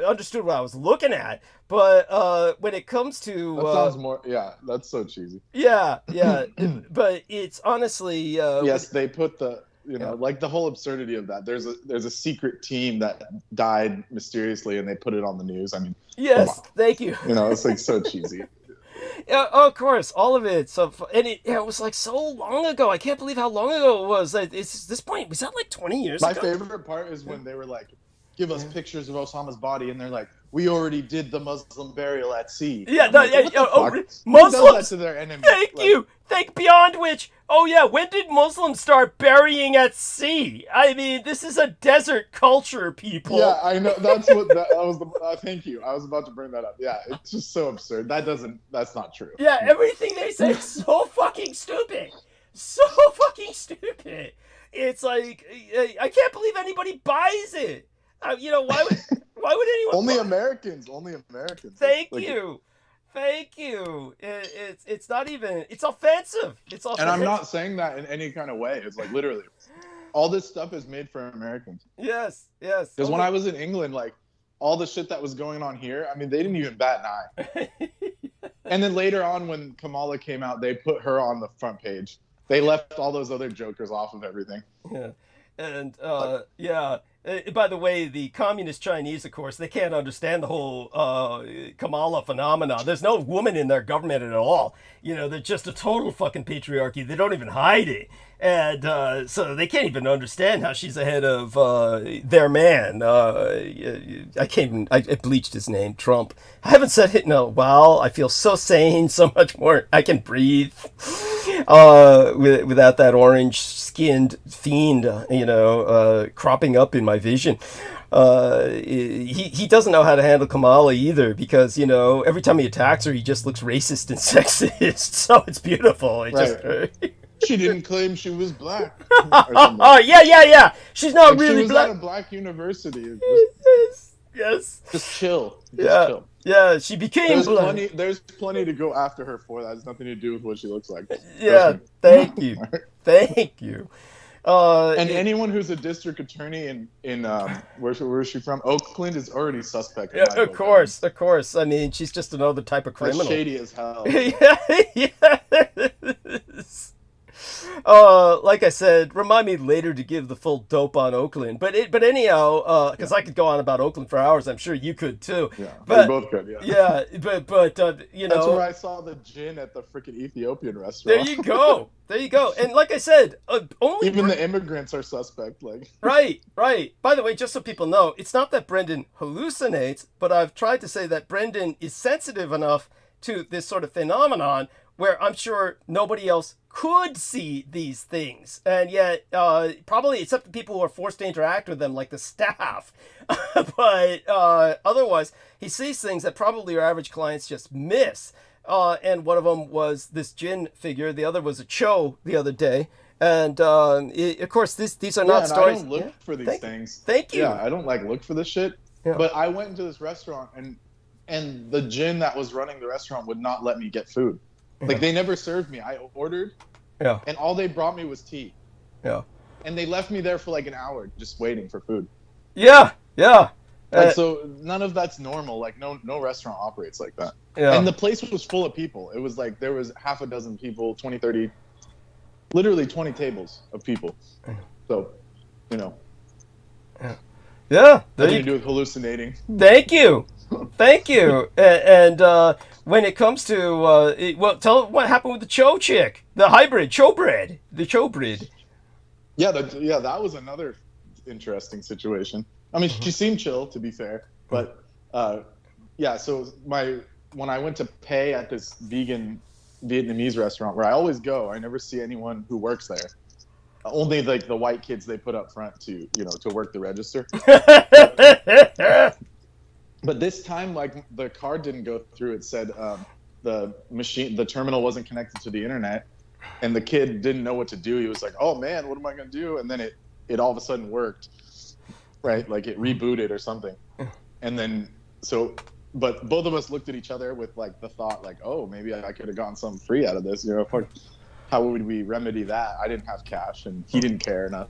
understood what I was looking at. But when it comes to... That sounds more... Yeah, that's so cheesy. Yeah. But it's honestly... yes, they put the... You know, like the whole absurdity of that. There's a secret team that died mysteriously, and they put it on the news. I mean, Yes, thank you. You know, it's like so cheesy. Yeah, of course, all of it. So, and it was like so long ago. I can't believe how long ago it was. It's this point. Was that like 20 years My ago? favorite part is when they were like, "Give us pictures of Osama's body," and they're like, "We already did the Muslim burial at sea." Yeah, I'm like, what the fuck? Who Muslims. does that to their enemy? Thank you. Thank beyond which. Oh yeah, when did Muslims start burying at sea? I mean, this is a desert culture, people. Yeah, I know. That's what that was. Thank you. I was about to bring that up. Yeah, it's just so absurd. That's not true. Yeah, everything they say is so fucking stupid. So fucking stupid. It's like I can't believe anybody buys it. You know, why would anyone? Only Americans. Thank you. It's not even. It's offensive. It's offensive. And I'm not saying that in any kind of way. It's like literally, all this stuff is made for Americans. Yes. Because when I was in England, like all the shit that was going on here, I mean, they didn't even bat an eye. And then later on, when Kamala came out, they put her on the front page. They left all those other jokers off of everything. Yeah, and yeah. By the way, the communist Chinese, of course, they can't understand the whole Kamala phenomenon. There's no woman in their government at all. You know, they're just a total fucking patriarchy. They don't even hide it. And so they can't even understand how she's ahead of their man. I bleached his name, Trump. I haven't said it in a while. I feel so sane, so much more. I can breathe without that orange-skinned fiend, cropping up in my vision. He doesn't know how to handle Kamala either, because every time he attacks her, he just looks racist and sexist. So it's beautiful. She didn't claim she was black. Oh yeah. She's not really black. She was at a black university. Yes. Just chill. Chill. Yeah, she became black. There's plenty to go after her for. That has nothing to do with what she looks like. Yeah, thank you. And anyone who's a district attorney in where's she from? Oakland is already suspect. Yeah, of course. I mean, she's just another type of criminal. That's shady as hell. Yes. Like I said, remind me later to give the full dope on Oakland. But anyhow, because I could go on about Oakland for hours. I'm sure you could too. Yeah, we both could. Yeah. Yeah, but That's where I saw the gin at the freaking Ethiopian restaurant. There you go. And like I said, only even the immigrants are suspect. Like right. By the way, just so people know, it's not that Brendan hallucinates, but I've tried to say that Brendan is sensitive enough to this sort of phenomenon where I'm sure nobody else could see these things, and yet probably except the people who are forced to interact with them, like the staff. But otherwise, he sees things that probably your average clients just miss. And one of them was this Jinn figure. The other was a Cho the other day. And of course, these are not stories. I don't look for these things. Thank you. Yeah, I don't look for this shit. Yeah. But I went into this restaurant, and the Jinn that was running the restaurant would not let me get food. Like, they never served me. I ordered, and all they brought me was tea. Yeah. And they left me there for like an hour just waiting for food. Yeah. So none of that's normal. Like, no restaurant operates like that. Yeah. And the place was full of people. It was like there was half a dozen people, 20, 30, literally 20 tables of people. So, Yeah. Nothing to do with hallucinating. Thank you. And when it comes to tell what happened with the Cho chick, the hybrid Cho breed. Yeah, that was another interesting situation. I mean, she seemed chill, to be fair, but so when I went to pay at this vegan Vietnamese restaurant where I always go, I never see anyone who works there. Only like the white kids they put up front to work the register. But this time, like, the card didn't go through. It said the terminal wasn't connected to the internet, and the kid didn't know what to do. He was like, "Oh man, what am I gonna do?" And then it all of a sudden worked, right? Like it rebooted or something. And then but both of us looked at each other with like the thought, like, "Oh, maybe I could have gotten something free out of this." How would we remedy that? I didn't have cash, and he didn't care enough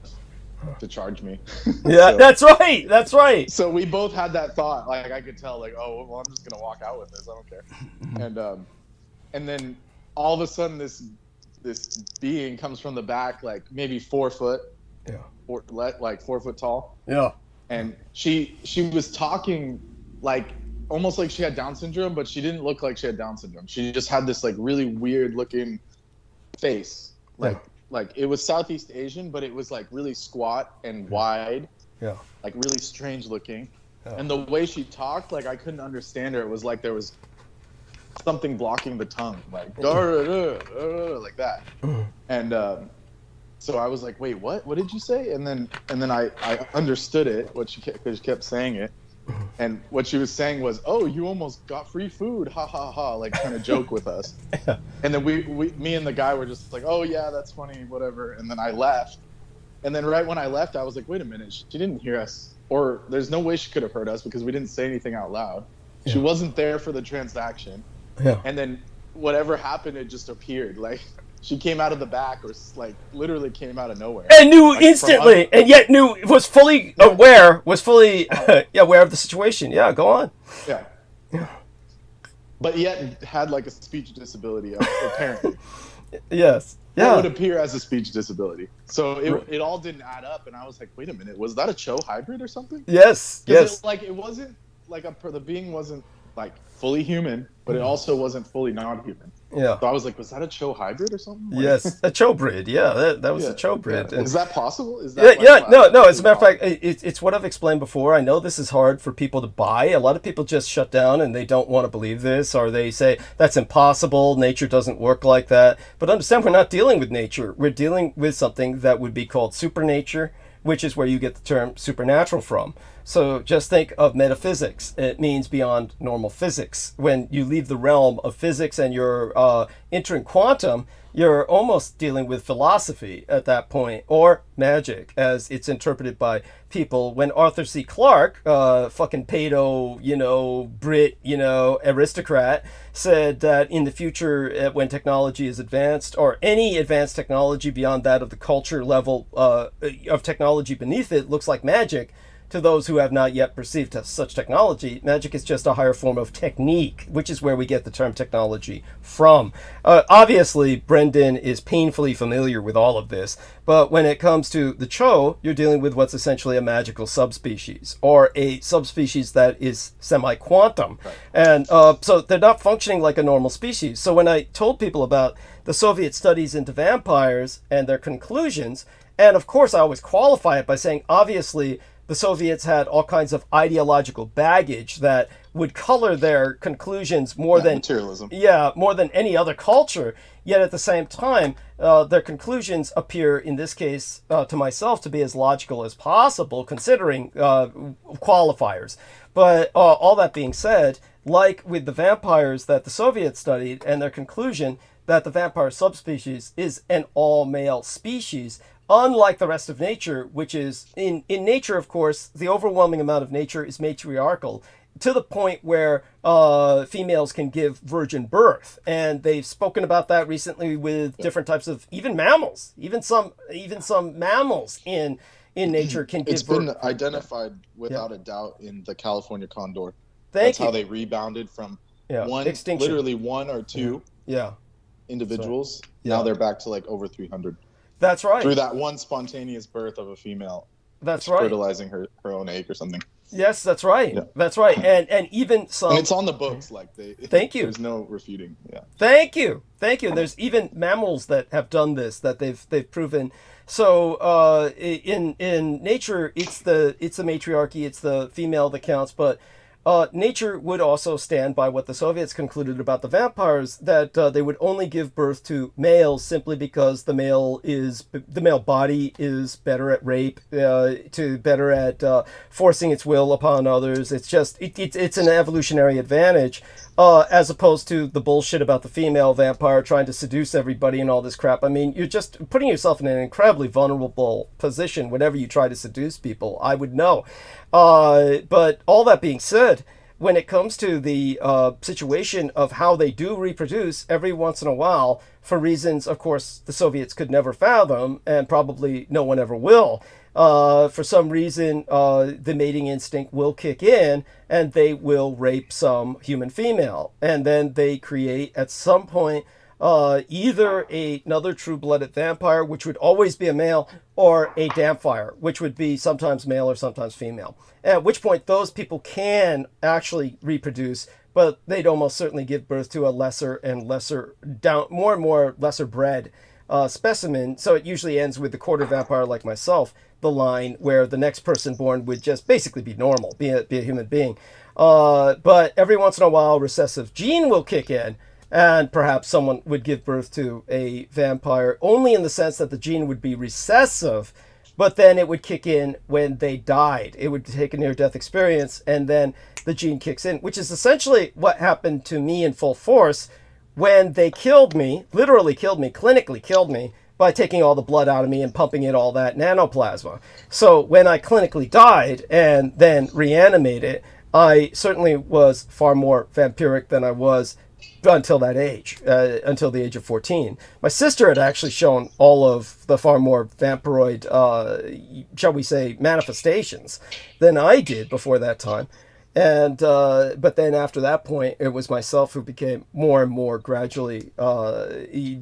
to charge me. Yeah, that's right. So we both had that thought. Like, I could tell, like, oh, well, I'm just gonna walk out with this. I don't care. And then all of a sudden, this being comes from the back, like maybe 4 foot, Yeah. like 4 foot tall. Yeah. And she was talking like almost like she had Down syndrome, but she didn't look like she had Down syndrome. She just had this like really weird looking face. Like it was Southeast Asian, but it was like really squat and wide. Yeah. Like really strange looking. Yeah. And the way she talked, like I couldn't understand her. It was like there was something blocking the tongue, like like that. And so I was like, wait, what did you say? And then I understood it, because she kept saying it. And what she was saying was, oh, you almost got free food, ha ha ha, like trying to joke with us. And then me and the guy were just like, oh yeah, that's funny, whatever. And then I left. And then right when I left, I was like, wait a minute, she didn't hear us, or there's no way she could have heard us because we didn't say anything out loud. She wasn't there for the transaction. Yeah. And then whatever happened, it just appeared. Like she came out of the back, or like literally came out of nowhere. And knew like, instantly, and yet was fully aware of the situation. Yeah, go on. Yeah. But yet had like a speech disability, apparently. Yes. Yeah. That would appear as a speech disability. So it all didn't add up, and I was like, wait a minute, was that a CHO hybrid or something? Yes. Yes. It wasn't like the being wasn't like fully human, but it also wasn't fully non-human. Yeah. So I was like, was that a CHO hybrid or something? Like, yes, a CHO brid. Yeah, that was a CHO brid. Yeah. Is that possible? Is that no. As a matter of fact, it's what I've explained before. I know this is hard for people to buy. A lot of people just shut down and they don't want to believe this, or they say that's impossible. Nature doesn't work like that. But understand, we're not dealing with nature. We're dealing with something that would be called supernature, which is where you get the term supernatural from. So just think of metaphysics. It means beyond normal physics. When you leave the realm of physics and you're entering quantum, you're almost dealing with philosophy at that point, or magic, as it's interpreted by people. When Arthur C. Clarke, fucking pedo, Brit, aristocrat, said that in the future, when technology is advanced, or any advanced technology beyond that of the culture level of technology beneath it, looks like magic. To those who have not yet perceived such technology, magic is just a higher form of technique, which is where we get the term technology from. Obviously, Brendan is painfully familiar with all of this, but when it comes to the CHO, you're dealing with what's essentially a magical subspecies, or a subspecies that is semi-quantum. Right. And so they're not functioning like a normal species. So when I told people about the Soviet studies into vampires and their conclusions, and of course I always qualify it by saying, obviously, the Soviets had all kinds of ideological baggage that would color their conclusions more than materialism. Yeah, more than any other culture. Yet at the same time, their conclusions appear, in this case, to myself, to be as logical as possible, considering qualifiers. But all that being said, like with the vampires that the Soviets studied, and their conclusion that the vampire subspecies is an all-male species, unlike the rest of nature, which is, in nature, of course, the overwhelming amount of nature is matriarchal, to the point where females can give virgin birth. And they've spoken about that recently with different types of, even mammals, even some mammals in nature can give birth. It's been identified without a doubt in the California condor. That's how they rebounded from extinction. Literally one or two individuals. Now they're back to like over 300. That's right. Through that one spontaneous birth of a female. That's right. Fertilizing her own egg or something. Yes, that's right. Yeah. That's right. And even some. And it's on the books. Like Thank you. There's no refuting. Yeah. Thank you. And there's even mammals that have done this, that they've proven. So in nature, it's the matriarchy, it's the female that counts, but. Nature would also stand by what the Soviets concluded about the vampires, that they would only give birth to males simply because the male body is better at rape, better at forcing its will upon others. It's just it's an evolutionary advantage, as opposed to the bullshit about the female vampire trying to seduce everybody and all this crap. I mean, you're just putting yourself in an incredibly vulnerable position whenever you try to seduce people. I would know. But all that being said, when it comes to the situation of how they do reproduce, every once in a while, for reasons, of course, the Soviets could never fathom, and probably no one ever will, for some reason, the mating instinct will kick in, and they will rape some human female. And then they create, at some point, either another true-blooded vampire, which would always be a male, or a dampfire, which would be sometimes male or sometimes female. At which point, those people can actually reproduce, but they'd almost certainly give birth to a lesser and lesser, more and more lesser bred specimen. So it usually ends with the quarter vampire like myself, the line where the next person born would just basically be normal, be a human being. But every once in a while, recessive gene will kick in, and perhaps someone would give birth to a vampire only in the sense that the gene would be recessive, but then it would kick in when they died. It would take a near-death experience, and then the gene kicks in, which is essentially what happened to me in full force when they killed me, literally killed me, clinically killed me, by taking all the blood out of me and pumping in all that nanoplasma. So when I clinically died and then reanimated, I certainly was far more vampiric than I was until that age, until the age of 14. My sister had actually shown all of the far more vampiroid, shall we say, manifestations than I did before that time. And but then after that point, it was myself who became more and more gradually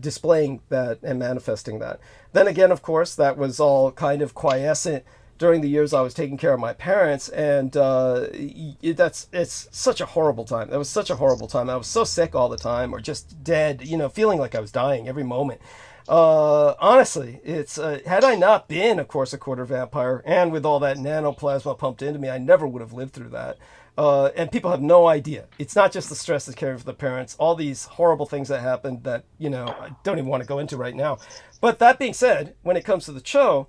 displaying that and manifesting that. Then again, of course, that was all kind of quiescent during the years I was taking care of my parents, and it's such a horrible time. That was such a horrible time. I was so sick all the time, or just dead, feeling like I was dying every moment. Honestly, it's had I not been, of course, a quarter vampire, and with all that nanoplasma pumped into me, I never would have lived through that. And people have no idea. It's not just the stress of caring for the parents, all these horrible things that happened that, I don't even want to go into right now. But that being said, when it comes to the Cho,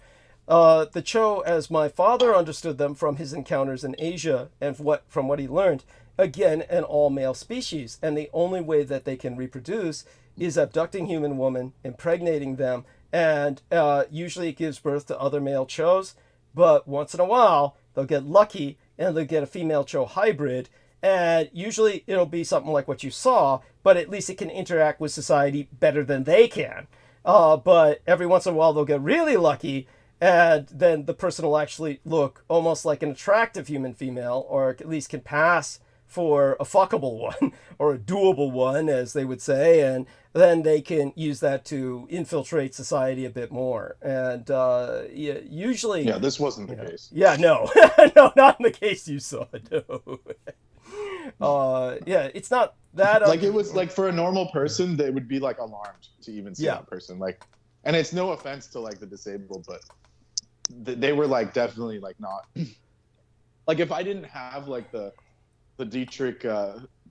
as my father understood them from his encounters in Asia and from what he learned, again, an all-male species. And the only way that they can reproduce is abducting human women, impregnating them, and usually it gives birth to other male Chos. But once in a while, they'll get lucky and they'll get a female Cho hybrid. And usually it'll be something like what you saw, but at least it can interact with society better than they can. But every once in a while, they'll get really lucky, and then the person will actually look almost like an attractive human female, or at least can pass for a fuckable one, or a doable one, as they would say, and then they can use that to infiltrate society a bit more. And usually... Yeah, this wasn't the case. Yeah, no. No, not in the case you saw, no. Yeah, it's not that... Like, it was, like, for a normal person, they would be, like, alarmed to even see that person. Like, and it's no offense to, like, the disabled, but they were, like, definitely, like, not... Like, if I didn't have, like, the Dietrich,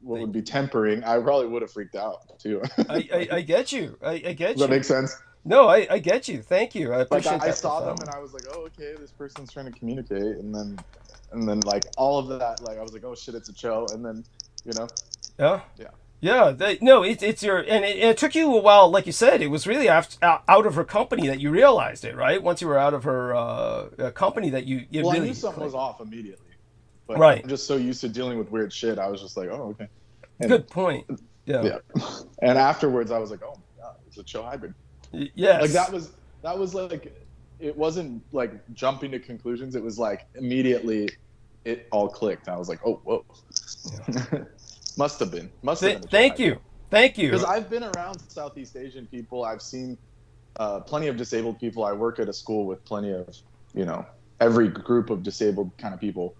what would be tempering, I probably would have freaked out too. I get you. I get you. Does that make sense? No, I get you. Thank you. I appreciate that. I saw them and I was like, oh, okay, this person's trying to communicate, and then like all of that, like I was like, oh shit, it's a Cho, and then Yeah. It's your, and it took you a while, like you said. It was really out of her company that you realized it, right? Once you were out of her company, that you well, really... I knew something was off immediately. But right. I'm just so used to dealing with weird shit. I was just like, oh, okay. And, good point. Yeah. And afterwards, I was like, oh my god, it's a Cho hybrid. Yes. Like that was like, it wasn't like jumping to conclusions. It was like immediately, it all clicked. I was like, oh, whoa. Yeah. Must have been. Thank you. Because I've been around Southeast Asian people. I've seen plenty of disabled people. I work at a school with plenty of, every group of disabled kind of people.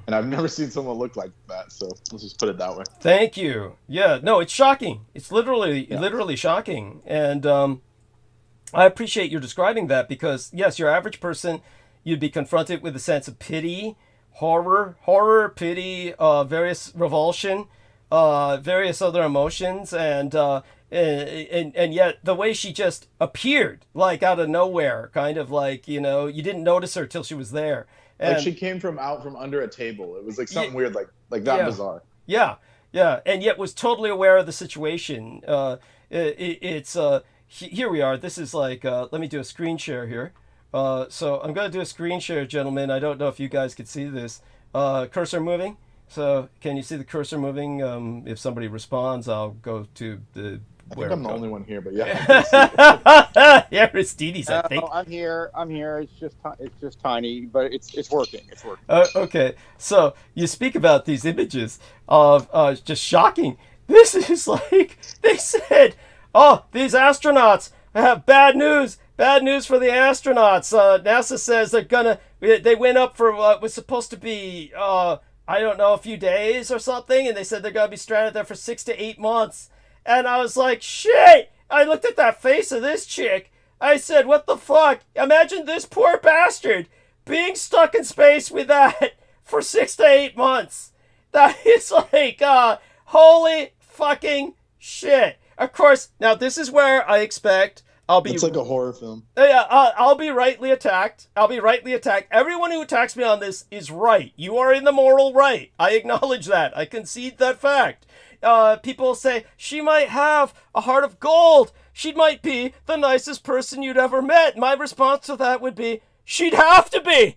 And I've never seen someone look like that, so let's just put it that way. Thank you. Yeah, no, it's shocking. It's literally shocking. And I appreciate you describing that, because, yes, your average person, you'd be confronted with a sense of pity, horror, pity, various revulsion, various other emotions, and yet the way she just appeared, like out of nowhere, kind of like, you didn't notice her till she was there. And, like she came from under a table. It was like something weird, like that bizarre. Yeah, and yet was totally aware of the situation. It's here we are. This is like, let me do a screen share here. So I'm going to do a screen share, gentlemen. I don't know if you guys could see this. Cursor moving. So can you see the cursor moving? If somebody responds, I'll go to the... I think I'm the only one here, but yeah. Yeah, Aristides, I think. I'm here. It's just tiny, but it's working. It's working. Okay, so you speak about these images of just shocking. This is like, they said, oh, these astronauts have bad news. Bad news for the astronauts. NASA says they went up for what was supposed to be, I don't know, a few days or something, and they said they're going to be stranded there for 6 to 8 months. And I was like, shit! I looked at that face of this chick. I said, what the fuck? Imagine this poor bastard being stuck in space with that for 6 to 8 months. That is like, holy fucking shit. Of course, now this is where I expect it's like a horror film. Yeah, I'll be rightly attacked. Everyone who attacks me on this is right. You are in the moral right. I acknowledge that. I concede that fact. People say, she might have a heart of gold. She might be the nicest person you'd ever met. My response to that would be, she'd have to be.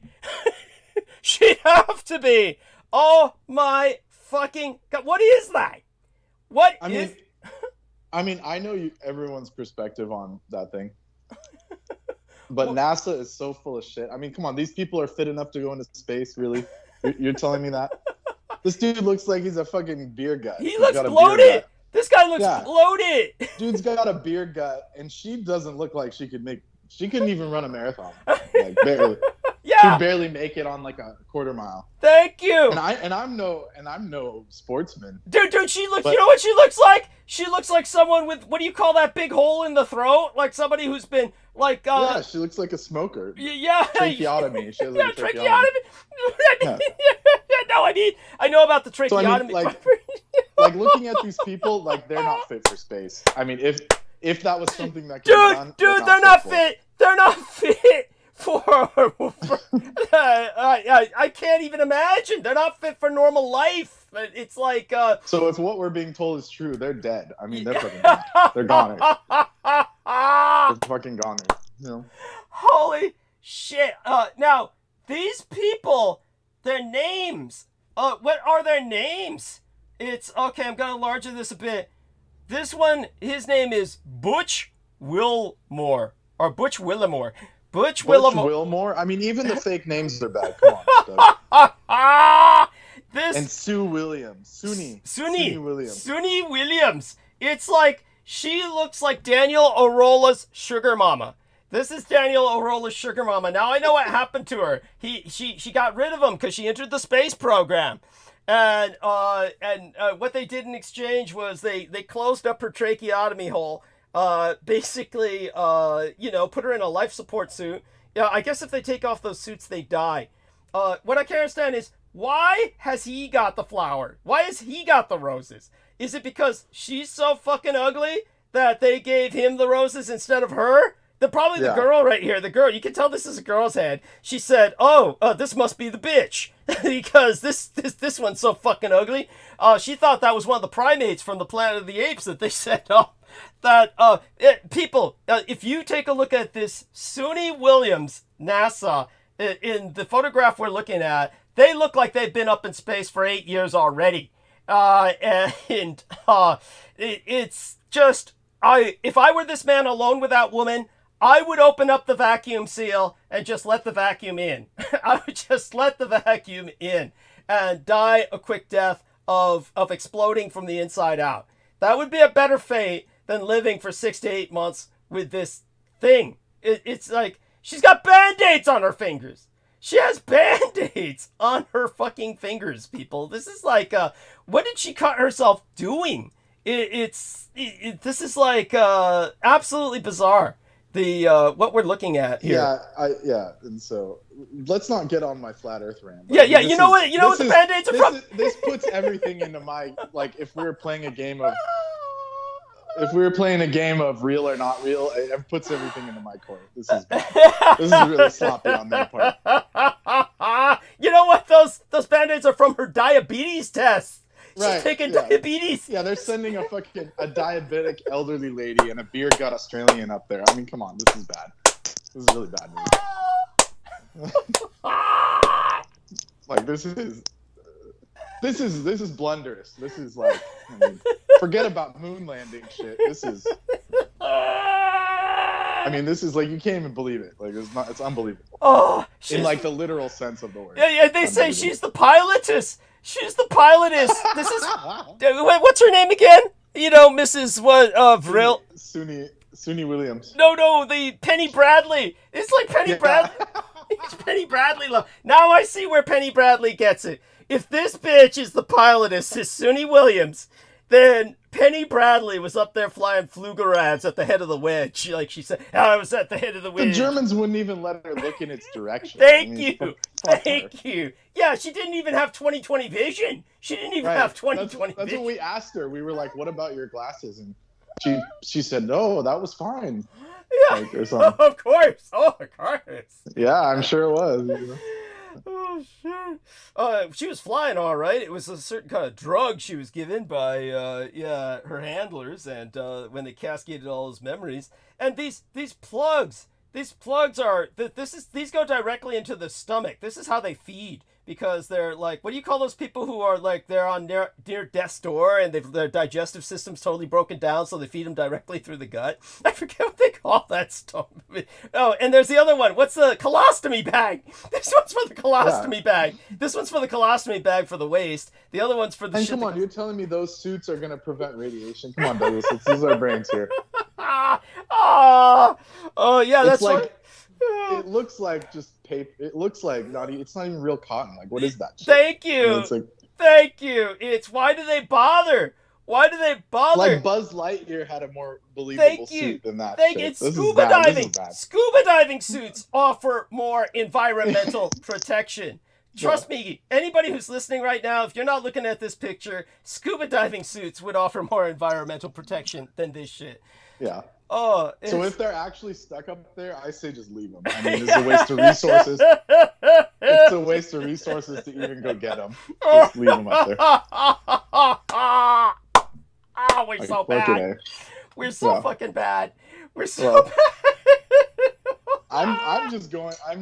She'd have to be. Oh my fucking God. What is that? I mean, I know everyone's perspective on that thing, but NASA is so full of shit. I mean, come on, these people are fit enough to go into space, really? You're telling me that? This dude looks like he's a fucking beer gut. He looks bloated. This guy looks bloated. Dude's got a beer gut, and she doesn't look like she couldn't even run a marathon. Like, barely. Yeah. She'd barely make it on like a quarter mile. Thank you. And I'm no sportsman. Dude, she looks. You know what she looks like? She looks like someone with, what do you call that big hole in the throat? Like somebody who's been like. Yeah, she looks like a smoker. Yeah. Tracheotomy. She has like a tracheotomy. Yeah. No, I know about the tracheotomy. So, I mean, like looking at these people, like they're not fit for space. I mean, if that was something that could be done, dude, they're not fit. They're not fit. I can't even imagine. They're not fit for normal life. It's like So if what we're being told is true, they're dead. I mean, they're fucking gone. They're goners. They're fucking goners. You know? Holy shit. Now these people, their names. What are their names? It's okay. I'm gonna enlarge this a bit. This one, his name is Butch Wilmore or Butch Willimore. Butch Wilmore. I mean, even the fake names are bad. Come on. And Sue Williams. Suni Williams. It's like she looks like Daniel Arola's sugar mama. This is Daniel Arola's sugar mama. Now I know what happened to her. She got rid of him because she entered the space program. And what they did in exchange was they closed up her tracheotomy hole. Basically, put her in a life support suit. Yeah, I guess if they take off those suits, they die. What I can't understand is, why has he got the flower? Why has he got the roses? Is it because she's so fucking ugly that they gave him the roses instead of her? The girl right here, the girl, you can tell this is a girl's head. She said, this must be the bitch because this one's so fucking ugly. She thought that was one of the primates from the Planet of the Apes that they set up. That people, if you take a look at this Suni Williams NASA in the photograph we're looking at, they look like they've been up in space for 8 years already. It's just, if I were this man alone with that woman, I would open up the vacuum seal and just let the vacuum in. I would just let the vacuum in and die a quick death of exploding from the inside out. That would be a better fate than living for 6 to 8 months with this thing. It's like, she's got Band-Aids on her fingers. She has Band-Aids on her fucking fingers, people. This is like, what did she cut herself doing? This is like absolutely bizarre. What we're looking at here. And so let's not get on my flat Earth rant. Yeah. You know what the Band-Aids are from. This puts everything into my, like, if we were playing a game of real or not real, it puts everything into my court. This is bad. This is really sloppy on their part. You know what? Those Band-Aids are from her diabetes test. She's taking diabetes. Yeah, they're sending a diabetic elderly lady and a beer gut Australian up there. I mean, come on, this is bad. This is really bad news. Like, this is blunderous. This is like, forget about moon landing shit. This is like, you can't even believe it. Like, it's unbelievable. Oh, in like the literal sense of the word. Yeah. They say she's the pilotess. She's the pilotess. This is what's her name again? Mrs. Vril. SUNY Williams. No, the Penny Bradley. It's like Penny Bradley. It's Penny Bradley love. Now I see where Penny Bradley gets it. If this bitch is the pilotess, is SUNY Williams, then Penny Bradley was up there flying Flugerads at the head of the wedge. Like she said, I was at the head of the wedge. The Germans wouldn't even let her look in its direction. Thank you. Yeah, she didn't even have 20/20 vision. She didn't even have 20/20 vision. That's what we asked her. We were like, what about your glasses? And she said, no, that was fine. Yeah, like, or something. Of course. Yeah, I'm sure it was. Oh shit! She was flying all right. It was a certain kind of drug she was given by her handlers, and when they cascaded all his memories. And these plugs are these go directly into the stomach. This is how they feed, because they're like, what do you call those people who are like they're on near death's door and their digestive system's totally broken down, so they feed them directly through the gut? I forget what they call that stuff. Oh, and there's the other one. What's the colostomy bag? This one's for the colostomy bag. This one's for the colostomy bag for the waist. The other one's for the. And come on, you're telling me those suits are gonna prevent radiation? Come on, Douglas, let's use our brains here. Oh yeah, that's like. It looks like just paper. It looks like it's not even real cotton. Like, what is that shit? Thank you. Thank you. It's why do they bother? Why do they bother? Like Buzz Lightyear had a more believable suit than that. It's scuba diving. Scuba diving suits offer more environmental protection. Trust me, anybody who's listening right now, if you're not looking at this picture, scuba diving suits would offer more environmental protection than this shit. Yeah. Oh, so if they're actually stuck up there, I say just leave them. I mean, it's a waste of resources. It's a waste of resources to even go get them. Just leave them up there. Oh, we're so bad. We're so fucking bad. We're so bad. I'm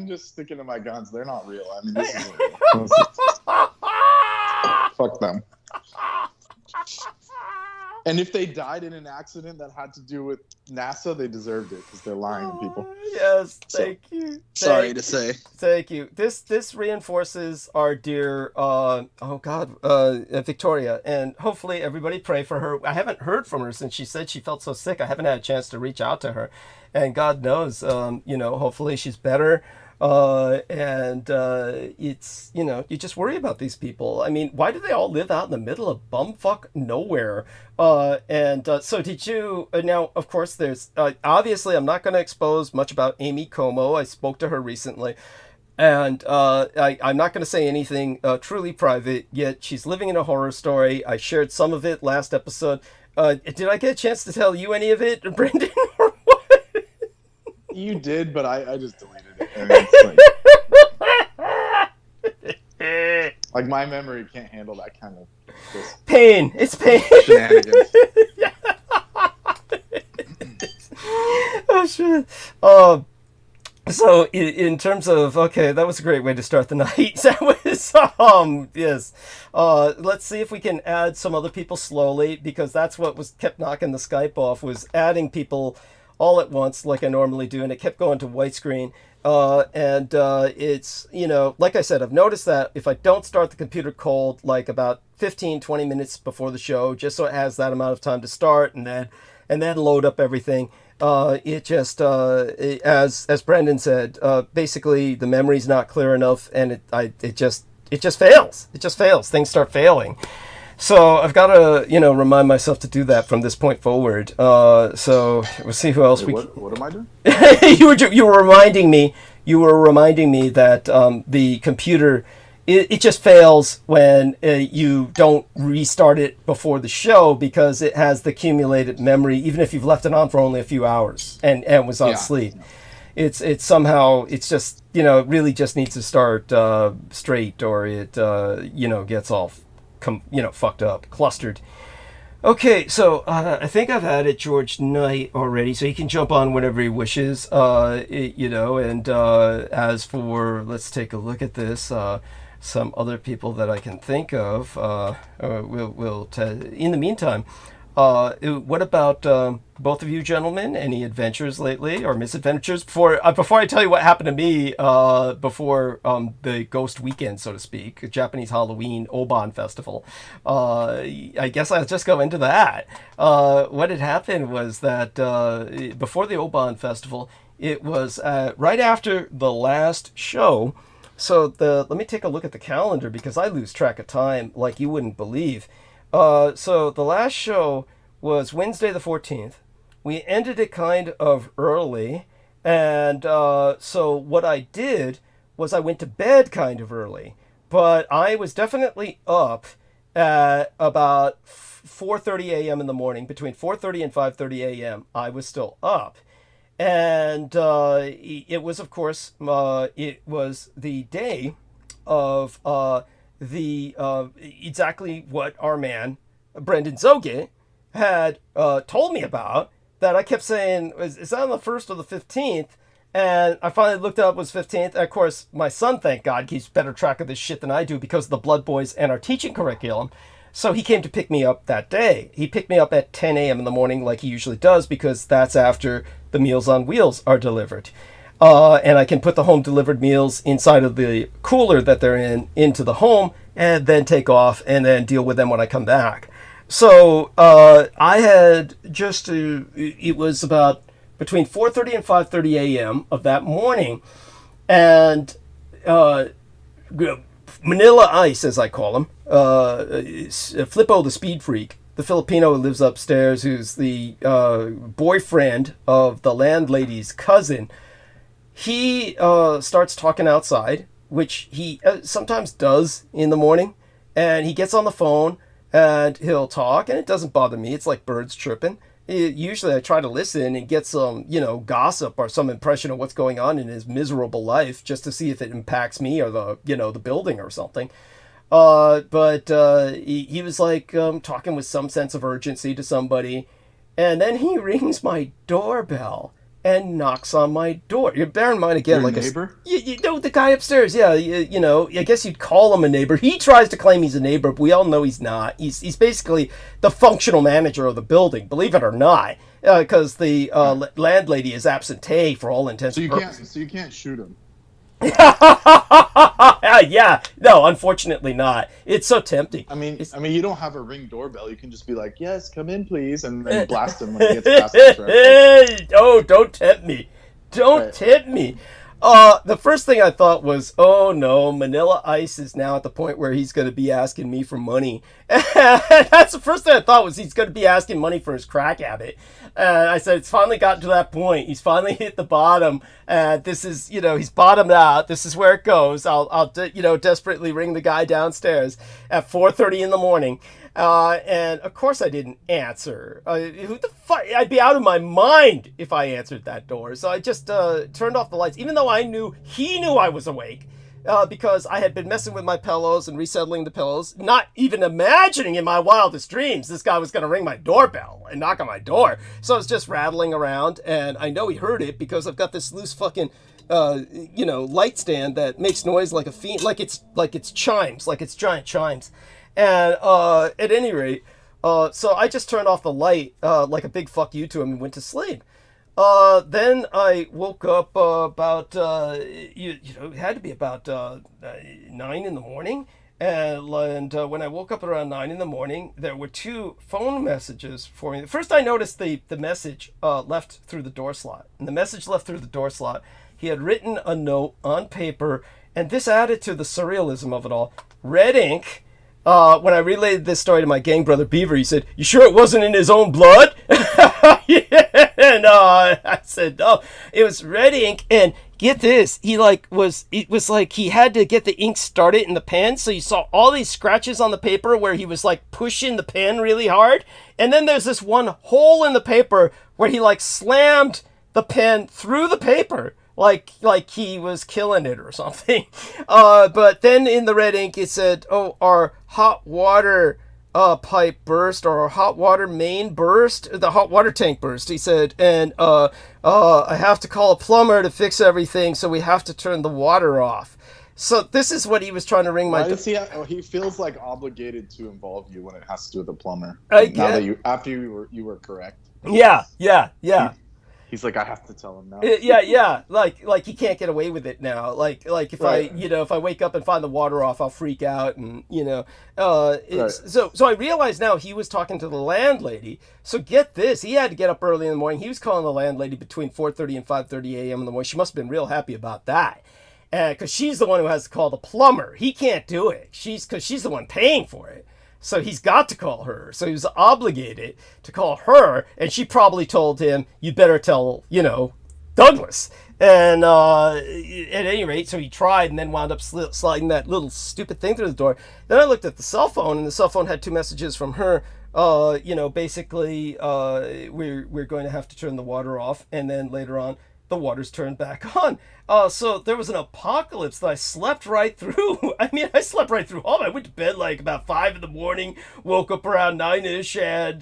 just sticking to my guns. They're not real. I mean, this isn't real. Fuck them. And if they died in an accident that had to do with NASA, they deserved it because they're lying to people. Yes, thank you. Sorry to say. Thank you. This reinforces our dear Victoria, and hopefully everybody pray for her. I haven't heard from her since she said she felt so sick. I haven't had a chance to reach out to her, and God knows, hopefully she's better. It's, you just worry about these people. I mean, why do they all live out in the middle of bumfuck nowhere? So did you, now, of course, there's, obviously, I'm not going to expose much about Amy Como. I spoke to her recently. And I'm not going to say anything truly private, yet she's living in a horror story. I shared some of it last episode. Did I get a chance to tell you any of it, Brendan, or what? You did, but I just deleted it. I mean, it's like my memory can't handle that kind of pain. It's pain. Shenanigans. Oh shit. So in terms of, okay, that was a great way to start the night. That was yes. Let's see if we can add some other people slowly, because that's what kept knocking the Skype off, was adding people all at once like I normally do, and it kept going to white screen. It's, like I said, I've noticed that if I don't start the computer cold, like about 15-20 minutes before the show, just so it has that amount of time to start and then load up everything, it just, as Brendan said, basically the memory's not clear enough, and it just fails. It just fails. Things start failing. So I've got to, remind myself to do that from this point forward. So we'll see who else what am I doing? you were reminding me that the computer, it just fails when you don't restart it before the show, because it has the accumulated memory, even if you've left it on for only a few hours and was on sleep. It's somehow, it's just, it really just needs to start straight, or it, gets all fucked up, clustered. Okay, so I think I've added George Knight already, so he can jump on whenever he wishes, and as for, let's take a look at this, some other people that I can think of, in the meantime, What about both of you gentlemen? Any adventures lately or misadventures? Before I tell you what happened to me before the ghost weekend, so to speak, Japanese Halloween Oban festival, I guess I'll just go into that. What had happened was that before the Oban festival, it was right after the last show. So let me take a look at the calendar because I lose track of time like you wouldn't believe. So the last show was Wednesday the 14th. We ended it kind of early. And so what I did was I went to bed kind of early. But I was definitely up at about 4:30 a.m. in the morning. Between 4:30 and 5:30 a.m. I was still up. And it was, of course, it was the day of exactly what our man Brendan Zoge had told me about. That I kept saying, is that on the 1st or the 15th? And I finally looked up, it was 15th. And of course, my son, thank God, keeps better track of this shit than I do because of the Blood Boys and our teaching curriculum. So he came to pick me up that day. He picked me up at 10 a.m. in the morning like he usually does because that's after the Meals on Wheels are delivered. And I can put the home delivered meals inside of the cooler that they're in into the home and then take off and then deal with them when I come back. So I had it was about between 4:30 and 5:30 a.m. of that morning. And Manila Ice, as I call him, Flippo the Speed Freak, the Filipino who lives upstairs, who's the boyfriend of the landlady's cousin, he starts talking outside, which he sometimes does in the morning, and he gets on the phone and he'll talk, and it doesn't bother me. It's like birds chirping. Usually I try to listen and get some, gossip or some impression of what's going on in his miserable life just to see if it impacts me or the building or something. But he was like talking with some sense of urgency to somebody, and then he rings my doorbell and knocks on my door. You bear in mind again, Your like neighbor? The guy upstairs. Yeah, I guess you'd call him a neighbor. He tries to claim he's a neighbor, but we all know he's not. He's basically the functional manager of the building, believe it or not, because the landlady is absentee for all intents and purposes. So you can't shoot him. Yeah, no, unfortunately not. It's so tempting. I mean, you don't have a Ring doorbell. You can just be like, "Yes, come in, please," and then blast him when he gets past the threshold. Oh, don't tempt me. Don't tempt me. The first thing I thought was, oh no, Manila Ice is now at the point where he's going to be asking me for money. That's the first thing I thought was he's going to be asking money for his crack habit. And I said, it's finally gotten to that point. He's finally hit the bottom. This is, he's bottomed out. This is where it goes. I'll desperately ring the guy downstairs at 4:30 in the morning. And of course I didn't answer. Who the fuck? I'd be out of my mind if I answered that door. So I just turned off the lights, even though I knew he knew I was awake. Because I had been messing with my pillows and resettling the pillows, not even imagining in my wildest dreams this guy was going to ring my doorbell and knock on my door. So I was just rattling around, and I know he heard it because I've got this loose fucking, light stand that makes noise like a fiend, like it's chimes, like it's giant chimes. And at any rate, so I just turned off the light like a big fuck you to him and went to sleep. Then I woke up about, it had to be about 9 in the morning. And when I woke up around 9 in the morning, there were 2 phone messages for me. First, I noticed the message left through the door slot. And the message left through the door slot, he had written a note on paper, and this added to the surrealism of it all. Red ink. When I relayed this story to my gang brother Beaver, he said, "You sure it wasn't in his own blood?" Yeah. And I said, "No, it was red ink." And get this, it was like he had to get the ink started in the pen, so you saw all these scratches on the paper where he was like pushing the pen really hard. And then there's this one hole in the paper where he like slammed the pen through the paper. Like he was killing it or something. But then in the red ink it said, "Oh, our hot water pipe burst, or our hot water main burst, the hot water tank burst," he said, "and I have to call a plumber to fix everything, so we have to turn the water off." So this is what he was trying to ring my. Why does he feels like obligated to involve you when it has to do with the plumber. I Now get- that after you were correct. Yeah. He's like, I have to tell him now. Yeah. Like he can't get away with it now. Like if Right. if I wake up and find the water off, I'll freak out, and Right. so I realize now he was talking to the landlady. So get this, he had to get up early in the morning. He was calling the landlady between 4:30 and 5:30 a.m. in the morning. She must have been real happy about that. Because she's the one who has to call the plumber. He can't do it. Because she's the one paying for it. So he's got to call her. So he was obligated to call her, and she probably told him, "You better tell, Douglas." And at any rate, so he tried, and then wound up sliding that little stupid thing through the door. Then I looked at the cell phone, and the cell phone had 2 messages from her. Basically, we're going to have to turn the water off, and then later on, the water's turned back on. So there was an apocalypse that I slept right through. I mean, I slept right through all of it. I went to bed like about 5 in the morning, woke up around 9-ish, and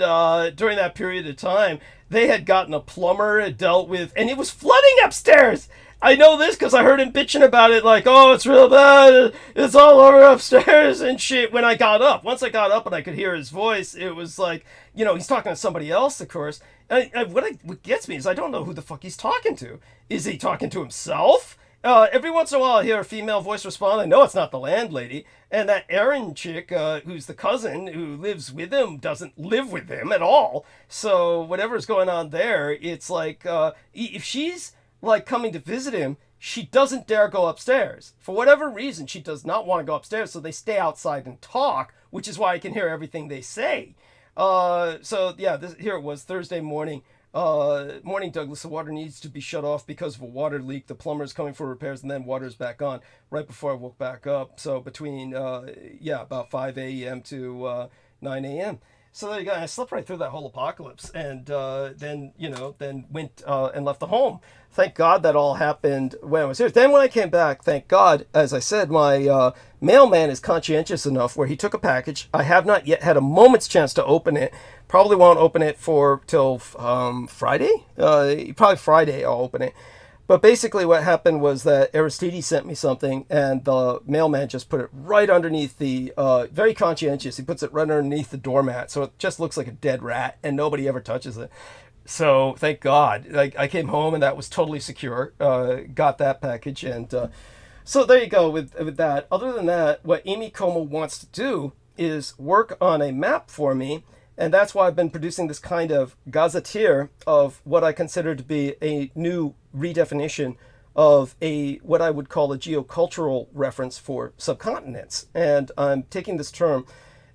during that period of time, they had gotten a plumber, and dealt with, and it was flooding upstairs. I know this because I heard him bitching about it, like, oh, it's real bad, it's all over upstairs and shit. Once I got up and I could hear his voice, it was like, he's talking to somebody else, of course. What gets me is I don't know who the fuck he's talking to. Is he talking to himself? Every once in a while I hear a female voice respond. I know it's not the landlady. And that Erin chick, who's the cousin who lives with him, doesn't live with him at all. So whatever's going on there, it's like, if she's like coming to visit him, she doesn't dare go upstairs. For whatever reason, she does not want to go upstairs, so they stay outside and talk, which is why I can hear everything they say. Here it was, Thursday morning. Morning, Douglas. The water needs to be shut off because of a water leak. The plumber's coming for repairs, and then water's back on right before I woke back up. So between, about 5 a.m. to 9 a.m. So there you go. I slept right through that whole apocalypse, and then went and left the home. Thank God that all happened when I was here. Then when I came back, thank God, as I said, my mailman is conscientious enough where he took a package. I have not yet had a moment's chance to open it. Probably won't open it till Friday. Probably Friday I'll open it. But basically what happened was that Aristides sent me something, and the mailman just put it right underneath the, very conscientious, he puts it right underneath the doormat, so it just looks like a dead rat, and nobody ever touches it. So thank God. Like, I came home and that was totally secure. Got that package, and so there you go with that. Other than that, what Amy Como wants to do is work on a map for me, and that's why I've been producing this kind of gazetteer of what I consider to be a new redefinition of what I would call a geocultural reference for subcontinents. And I'm taking this term,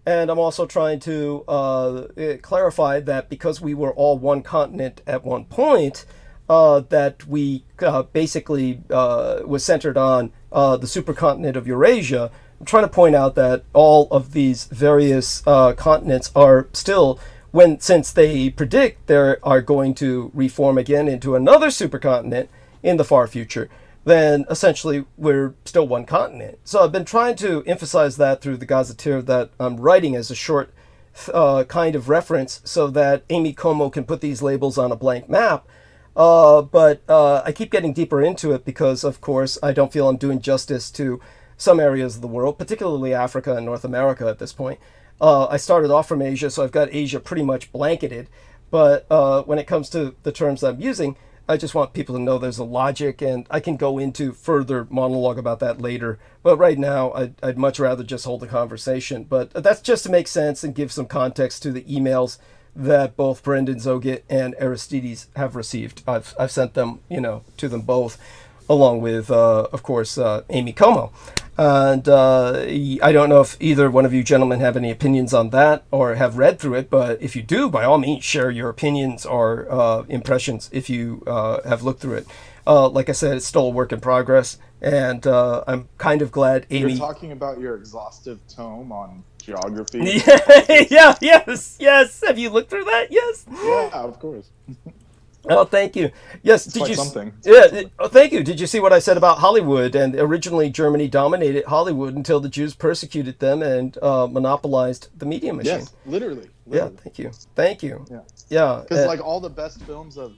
and I'm also trying to clarify that because we were all one continent at one point, that we basically was centered on the supercontinent of Eurasia. I'm trying to point out that all of these various continents are still, since they predict they are going to reform again into another supercontinent in the far future, then essentially we're still one continent. So I've been trying to emphasize that through the gazetteer that I'm writing as a short kind of reference so that Amy Como can put these labels on a blank map. But I keep getting deeper into it because, of course, I don't feel I'm doing justice to some areas of the world, particularly Africa and North America at this point. I started off from Asia, so I've got Asia pretty much blanketed. But when it comes to the terms I'm using, I just want people to know there's a logic, and I can go into further monologue about that later. But right now, I'd much rather just hold a conversation. But that's just to make sense and give some context to the emails that both Brendan Zogit and Aristides have received. I've sent them, to them both, along with, of course, Amy Como. And I don't know if either one of you gentlemen have any opinions on that or have read through it, but if you do, by all means, share your opinions or impressions if you have looked through it. Like I said, it's still a work in progress, and I'm kind of glad Amy... You're talking about your exhaustive tome on geography? Yes. Have you looked through that? Yes. Yeah, of course. Oh, thank you. Yes, It's did quite you? something. Yeah. Oh, thank you. Did you see what I said about Hollywood? And originally, Germany dominated Hollywood until the Jews persecuted them and monopolized the media machine. Yes, literally. Yeah. Thank you. Yeah. Yeah. Because like all the best films of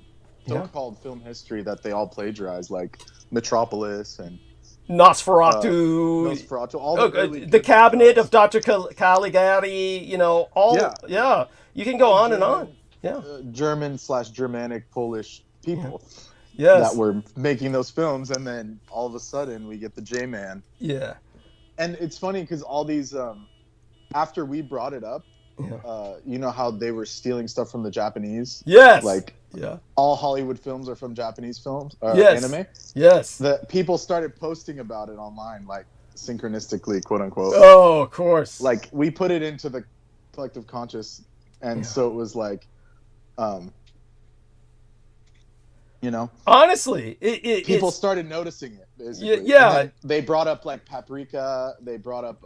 so-called film history that they all plagiarize, like Metropolis and Nosferatu, Nosferatu, all the early the good cabinet stuff. of Dr. Caligari, you know, all, Yeah. you can go on and on. German, Yeah. German/Germanic Polish people that Yes. were making those films, and then all of a sudden we get the J-Man. Yeah. And it's funny because all these, after we brought it up, you know how they were stealing stuff from the Japanese? Yes. Like, yeah. all Hollywood films are from Japanese films, Yes. anime. Yes. The people started posting about it online, like synchronistically, quote unquote. Oh, of course. Like, we put it into the collective conscious, and so it was like, you know, honestly, people started noticing it. Basically. Yeah. And then they brought up like Paprika. They brought up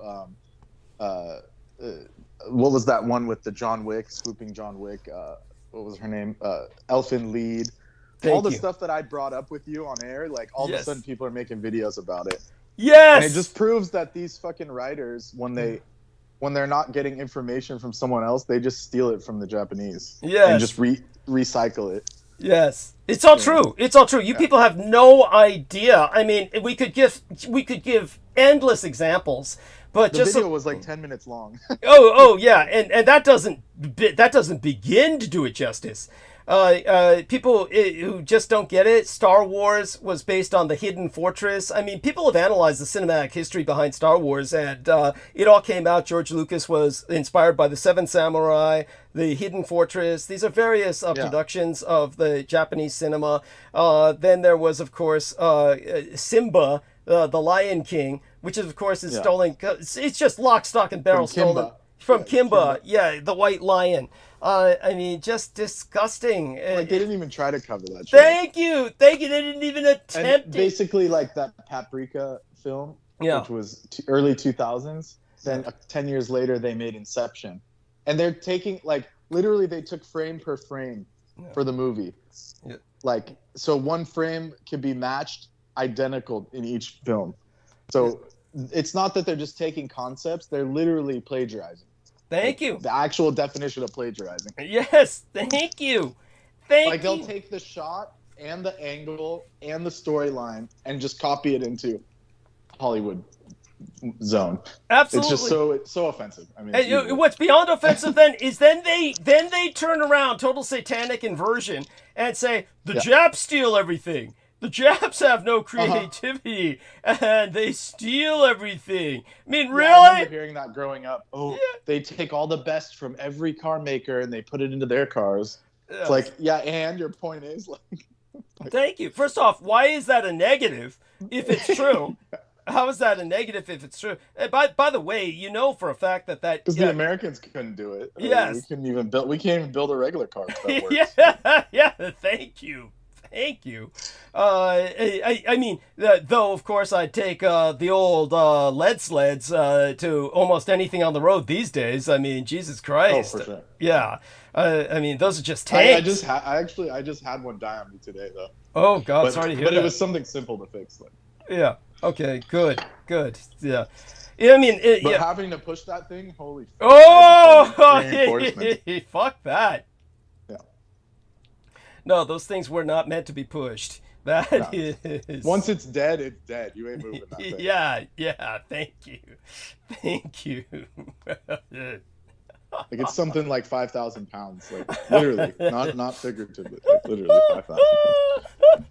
what was that one with the John Wick, swooping John Wick? What was her name? Elfin Lied. All the stuff that I brought up with you on air, like all of a sudden people are making videos about it. Yes. And it just proves that these fucking writers, when they're not getting information from someone else, they just steal it from the Japanese. Yes. And just recycle it. Yes. It's all true. It's all true. You people have no idea. I mean, we could give endless examples, but the video was like 10 minutes long. Yeah, and that doesn't begin to do it justice. People who just don't get it, Star Wars was based on the Hidden Fortress. I mean, people have analyzed the cinematic history behind Star Wars, and it all came out. George Lucas was inspired by the Seven Samurai, the Hidden Fortress. These are various productions of the Japanese cinema. Then there was, of course, Simba, the Lion King, which is, of course, is stolen. It's just lock, stock, and barrel stolen. From Kimba, the White Lion. I mean, just disgusting. Like, they didn't even try to cover that shit. Thank you. They didn't even attempt it. Basically, like that Paprika film, which was early 2000s. Then 10 years later, they made Inception. And they're taking, like, literally they took frame per frame for the movie. Yeah. Like, so one frame could be matched identical in each film. So it's not that they're just taking concepts, they're literally plagiarizing. Thank you. The actual definition of plagiarizing. Yes, thank you. Like, they'll take the shot and the angle and the storyline and just copy it into Hollywood zone. Absolutely. It's so offensive. I mean, what's beyond offensive then is then they turn around, total satanic inversion, and say the Japs steal everything. The Japs have no creativity, and they steal everything. I mean, really? I remember hearing that growing up. They take all the best from every car maker, and they put it into their cars. It's like, and your point is? like Thank you. First off, why is that a negative if it's true? How is that a negative if it's true? By the way, you know for a fact that because the Americans couldn't do it. Yes, we can't even build a regular car that works. Yeah. Thank you. I mean, though, of course, I'd take the old lead sleds to almost anything on the road these days. I mean, Jesus Christ. Oh, for sure. Yeah. I mean, those are just tanks. I just had one die on me today, though. Oh, God, sorry to hear that. But it was something simple to fix. Like. Yeah. Okay, good. Yeah. I mean, having to push that thing, holy fuck. Oh, fuck that. No, those things were not meant to be pushed. That is... Once it's dead, it's dead. You ain't moving that thing. Yeah, thank you. Like, it's something like 5,000 pounds. Like, literally. not figuratively. Like, literally 5,000 pounds.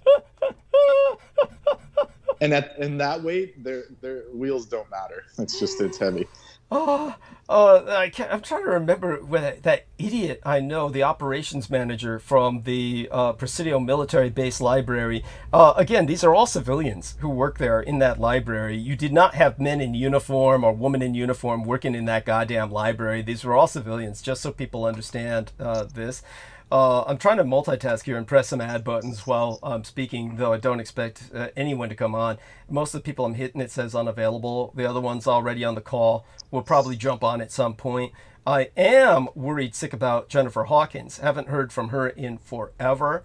And in that weight, their wheels don't matter. It's heavy. I'm trying to remember that idiot I know, the operations manager from the Presidio military base library. Again, these are all civilians who work there in that library. You did not have men in uniform or women in uniform working in that goddamn library. These were all civilians, just so people understand this. I'm trying to multitask here and press some ad buttons while I'm speaking, though I don't expect anyone to come on. Most of the people I'm hitting, it says unavailable. The other one's already on the call. We'll probably jump on at some point. I am worried sick about Jennifer Hawkins. Haven't heard from her in forever.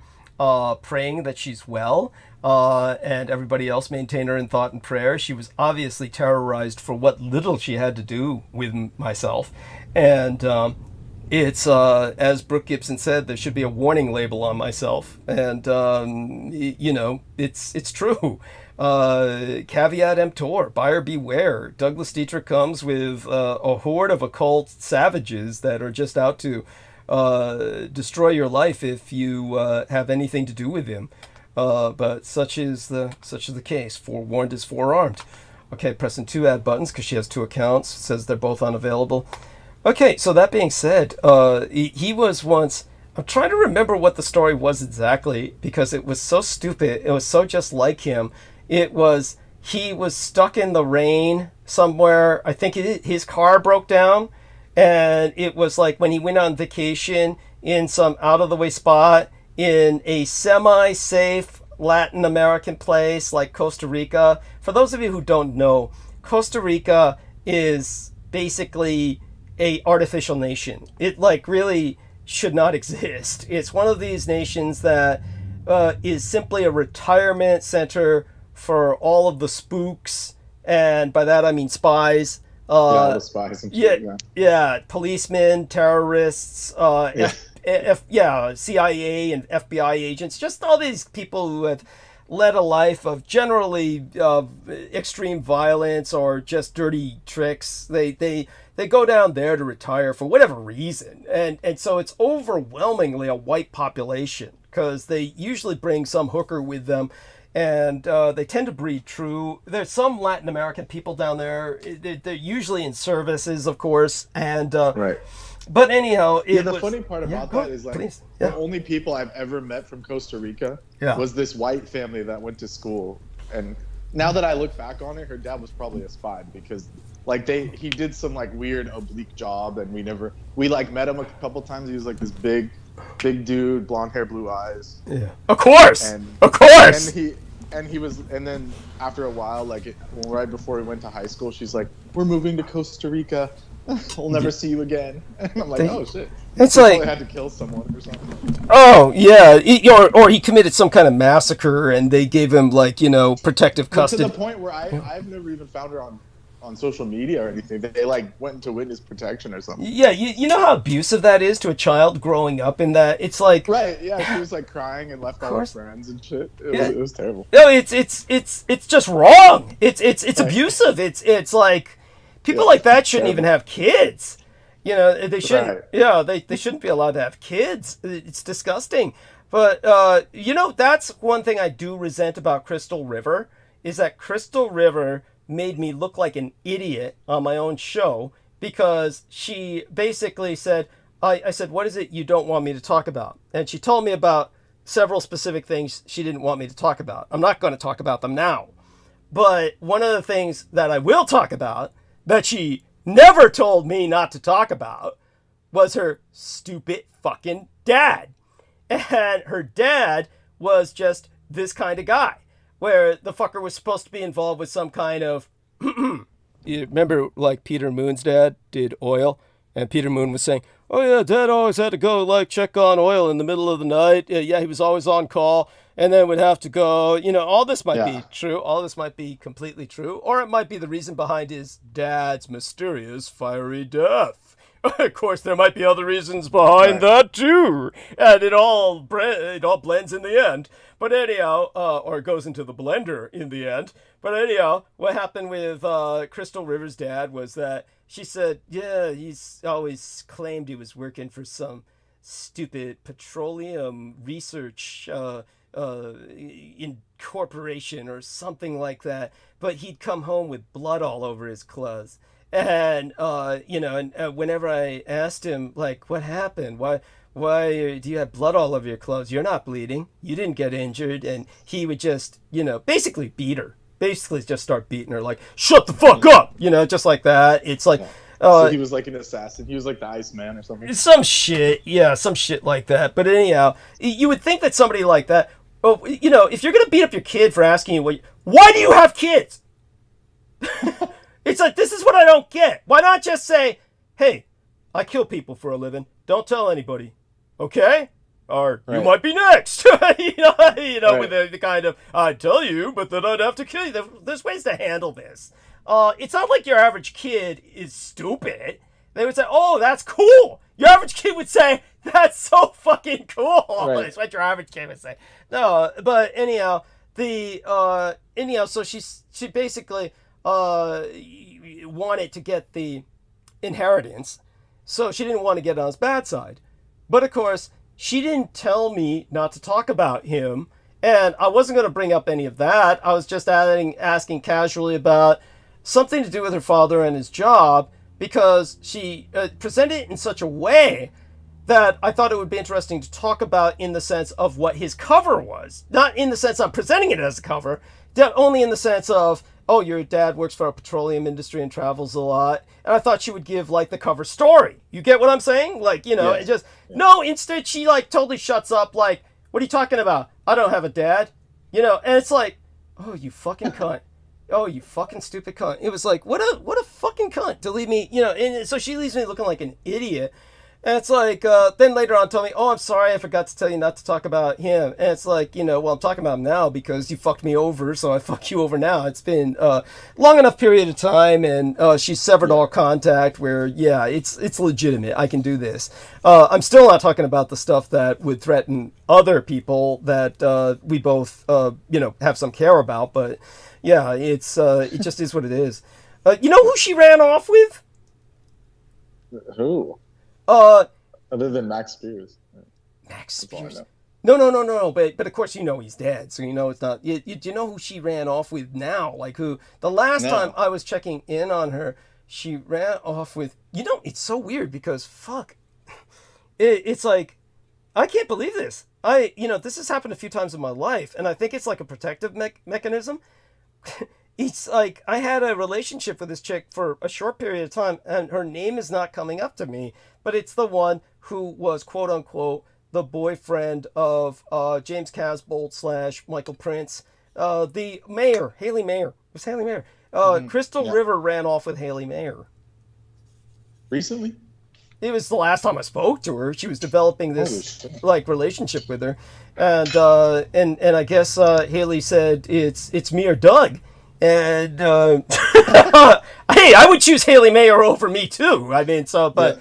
Praying that she's well, and everybody else maintain her in thought and prayer. She was obviously terrorized for what little she had to do with myself. And it's, as Brooke Gibson said, there should be a warning label on myself. And, it's true. Caveat emptor, buyer beware. Douglas Dietrich comes with a horde of occult savages that are just out to destroy your life if you have anything to do with him. But such is the case. Forewarned is forearmed. Okay, pressing 2 add buttons because she has 2 accounts. It says they're both unavailable. Okay, so that being said, he was once... I'm trying to remember what the story was exactly because it was so stupid. It was so just like him. It was, he was stuck in the rain somewhere. I think his car broke down. And it was like when he went on vacation in some out-of-the-way spot in a semi-safe Latin American place like Costa Rica. For those of you who don't know, Costa Rica is basically a artificial nation. It like really should not exist. It's one of these nations that is simply a retirement center for all of the spooks, and by that I mean spies. The spies and shit, yeah, policemen, terrorists, CIA and FBI agents, just all these people who have led a life of generally extreme violence or just dirty tricks. They go down there to retire for whatever reason. And so it's overwhelmingly a white population because they usually bring some hooker with them. And they tend to breed true. There's some Latin American people down there. They're usually in services, of course. And right. But anyhow, the funny part about that is like the only people I've ever met from Costa Rica was this white family that went to school. And now that I look back on it, her dad was probably a spy because like he did some like weird oblique job, and we like met him a couple times. He was like this big dude, blonde hair, blue eyes. Yeah, of course. And he was, and then after a while, like right before we went to high school, she's like, "We're moving to Costa Rica. We'll never see you again." And I'm like, "Oh shit!" It's he like probably had to kill someone or something. Oh yeah, or he committed some kind of massacre, and they gave him like protective custody. To the point where I've never even found her on social media or anything. They like went into witness protection or something. Yeah, you know how abusive that is to a child growing up in that. It's like right, yeah. She was like crying and left all her friends and shit. It was terrible. No, it's just wrong. It's abusive. It's like people like that shouldn't even have kids. They shouldn't. Right. Yeah, they shouldn't be allowed to have kids. It's disgusting. But that's one thing I do resent about Crystal River is that Crystal River made me look like an idiot on my own show because she basically said, I said, "What is it you don't want me to talk about?" And she told me about several specific things she didn't want me to talk about. I'm not going to talk about them now. But one of the things that I will talk about that she never told me not to talk about was her stupid fucking dad. And her dad was just this kind of guy, where the fucker was supposed to be involved with some kind of... You remember, like, Peter Moon's dad did oil? And Peter Moon was saying, "Oh, yeah, Dad always had to go, like, check on oil in the middle of the night. Yeah, he was always on call, and then would have to go." All this might be true. All this might be completely true. Or it might be the reason behind his dad's mysterious fiery death. Of course, there might be other reasons behind that, too. And it all blends in the end. But anyhow, or it goes into the blender in the end. But anyhow, what happened with Crystal River's dad was that she said, yeah, he's always claimed he was working for some stupid petroleum research incorporation or something like that. But he'd come home with blood all over his clothes. And, whenever I asked him, like, what happened? Why do you have blood all over your clothes? You're not bleeding. You didn't get injured. And he would just, basically beat her. Basically just start beating her, like, shut the fuck up! Just like that. It's like... so he was like an assassin. He was like the Iceman or something. Some shit. Yeah, some shit like that. But anyhow, you would think that somebody like that... Well, if you're going to beat up your kid for asking you, why do you have kids? It's like, this is what I don't get. Why not just say, hey, I kill people for a living. Don't tell anybody. Okay? Or you might be next. With the kind of, I'd tell you, but then I'd have to kill you. There's ways to handle this. It's not like your average kid is stupid. They would say, oh, that's cool. Your average kid would say, that's so fucking cool. Right. That's what your average kid would say. No, but anyhow, anyhow, so she basically wanted to get the inheritance, so she didn't want to get on his bad side. But of course, she didn't tell me not to talk about him, and I wasn't going to bring up any of that. I was just asking casually about something to do with her father and his job, because she presented it in such a way that I thought it would be interesting to talk about, in the sense of what his cover was. Not in the sense I'm presenting it as a cover, only in the sense of, oh, your dad works for a petroleum industry and travels a lot. And I thought she would give, like, the cover story. You get what I'm saying? Like, you know, no, instead she, like, totally shuts up, like, what are you talking about? I don't have a dad. You know, and it's like, oh, you fucking cunt. Oh, you fucking stupid cunt. It was like, what a fucking cunt to leave me, you know, and so she leaves me looking like an idiot. And it's like, then later on told me, oh, I'm sorry, I forgot to tell you not to talk about him. And it's like, you know, well, I'm talking about him now because you fucked me over, so I fuck you over now. It's been long enough period of time, and she's severed all contact where, yeah, it's legitimate. I can do this. I'm still not talking about the stuff that would threaten other people that we both, you know, have some care about. But, yeah, it just is what it is. You know who she ran off with? Who? Other than Max Spears. Max Spears. No. But of course, you know he's dead, so you know it's not. Do you know who she ran off with now? Like who? The last time I was checking in on her, she ran off with. You know, it's so weird because fuck, it's like, I can't believe this. You know, this has happened a few times in my life, and I think it's like a protective mechanism. It's like I had a relationship with this chick for a short period of time, and her name is not coming up to me, but it's the one who was, quote unquote, the boyfriend of James Casbolt / Michael Prince, the mayor, Haley Mayer. It was Haley Mayer. Crystal River ran off with Haley Mayer. Recently? It was the last time I spoke to her. She was developing this like relationship with her, and I guess Haley said it's me or Doug. And hey, I would choose Haley Mayer over me too. I mean, so but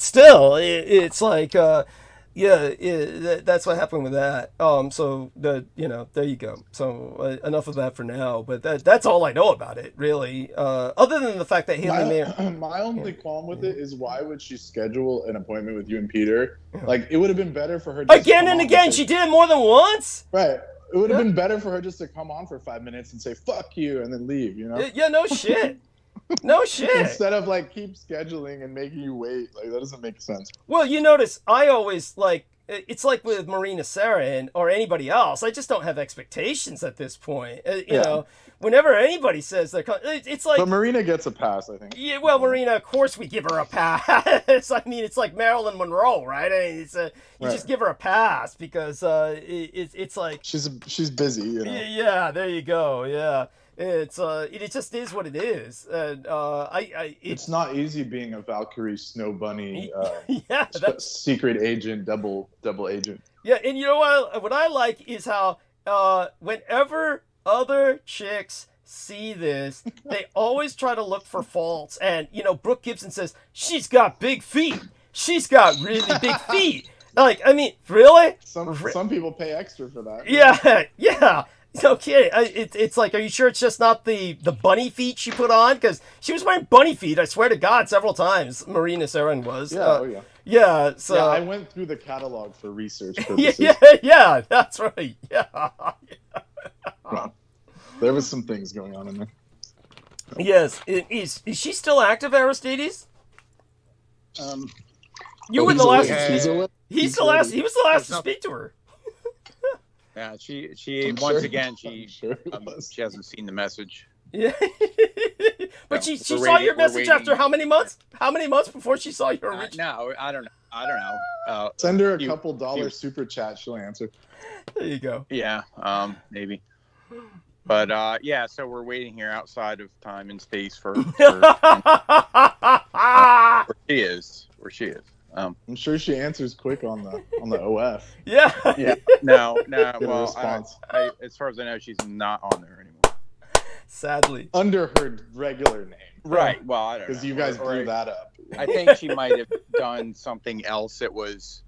still, it's like that's what happened with that. So you know, there you go. So enough of that for now. But that's all I know about it, really. Other than the fact that Haley Mayer. My only qualm with it is, why would she schedule an appointment with you and Peter? Like, it would have been better for her. Again and again, she did it more than once. Right. It would have been better for her just to come on for 5 minutes and say "fuck you" and then leave. You know? Yeah. No shit. No shit. Instead of like keep scheduling and making you wait, like that doesn't make sense. Well, you notice I always like. It's like with Marina Sarin or anybody else. I just don't have expectations at this point. You know, whenever anybody says they're, it's like. But Marina gets a pass, I think. Yeah, well, Marina, of course we give her a pass. I mean, it's like Marilyn Monroe, right? I mean, you just give her a pass because it's like she's busy. You know? Yeah, there you go. Yeah. It just is what it is, and it's not easy being a Valkyrie Snow Bunny, secret agent, double agent. Yeah, and you know what I like is how whenever other chicks see this, they always try to look for faults, and you know, Brooke Gibson says she's got big feet. She's got really big feet. Like, I mean, really? Some people pay extra for that. Yeah. Okay, it's like, are you sure it's just not the bunny feet she put on? Because she was wearing bunny feet, I swear to God, several times. Marina Sarin was. Yeah, Yeah, so... Yeah, I went through the catalog for research purposes. Yeah, that's right. Yeah. Well, there was some things going on in there. Yes. Is she still active, Aristides? You were the last... He was the last to speak to her. Yeah, she once again she hasn't seen the message. Yeah, but she saw your message after how many months? How many months before she saw your original? No, I don't know. Send her a couple dollar super chat, she'll answer. There you go. Yeah, maybe. But yeah, so we're waiting here outside of time and space for where she is. I'm sure she answers quick on the OF. Yeah. No. Well, I, as far as I know, she's not on there anymore. Sadly. Under her regular name. Right. Well, I don't know. Because you guys blew that up. I think she might have done something else that was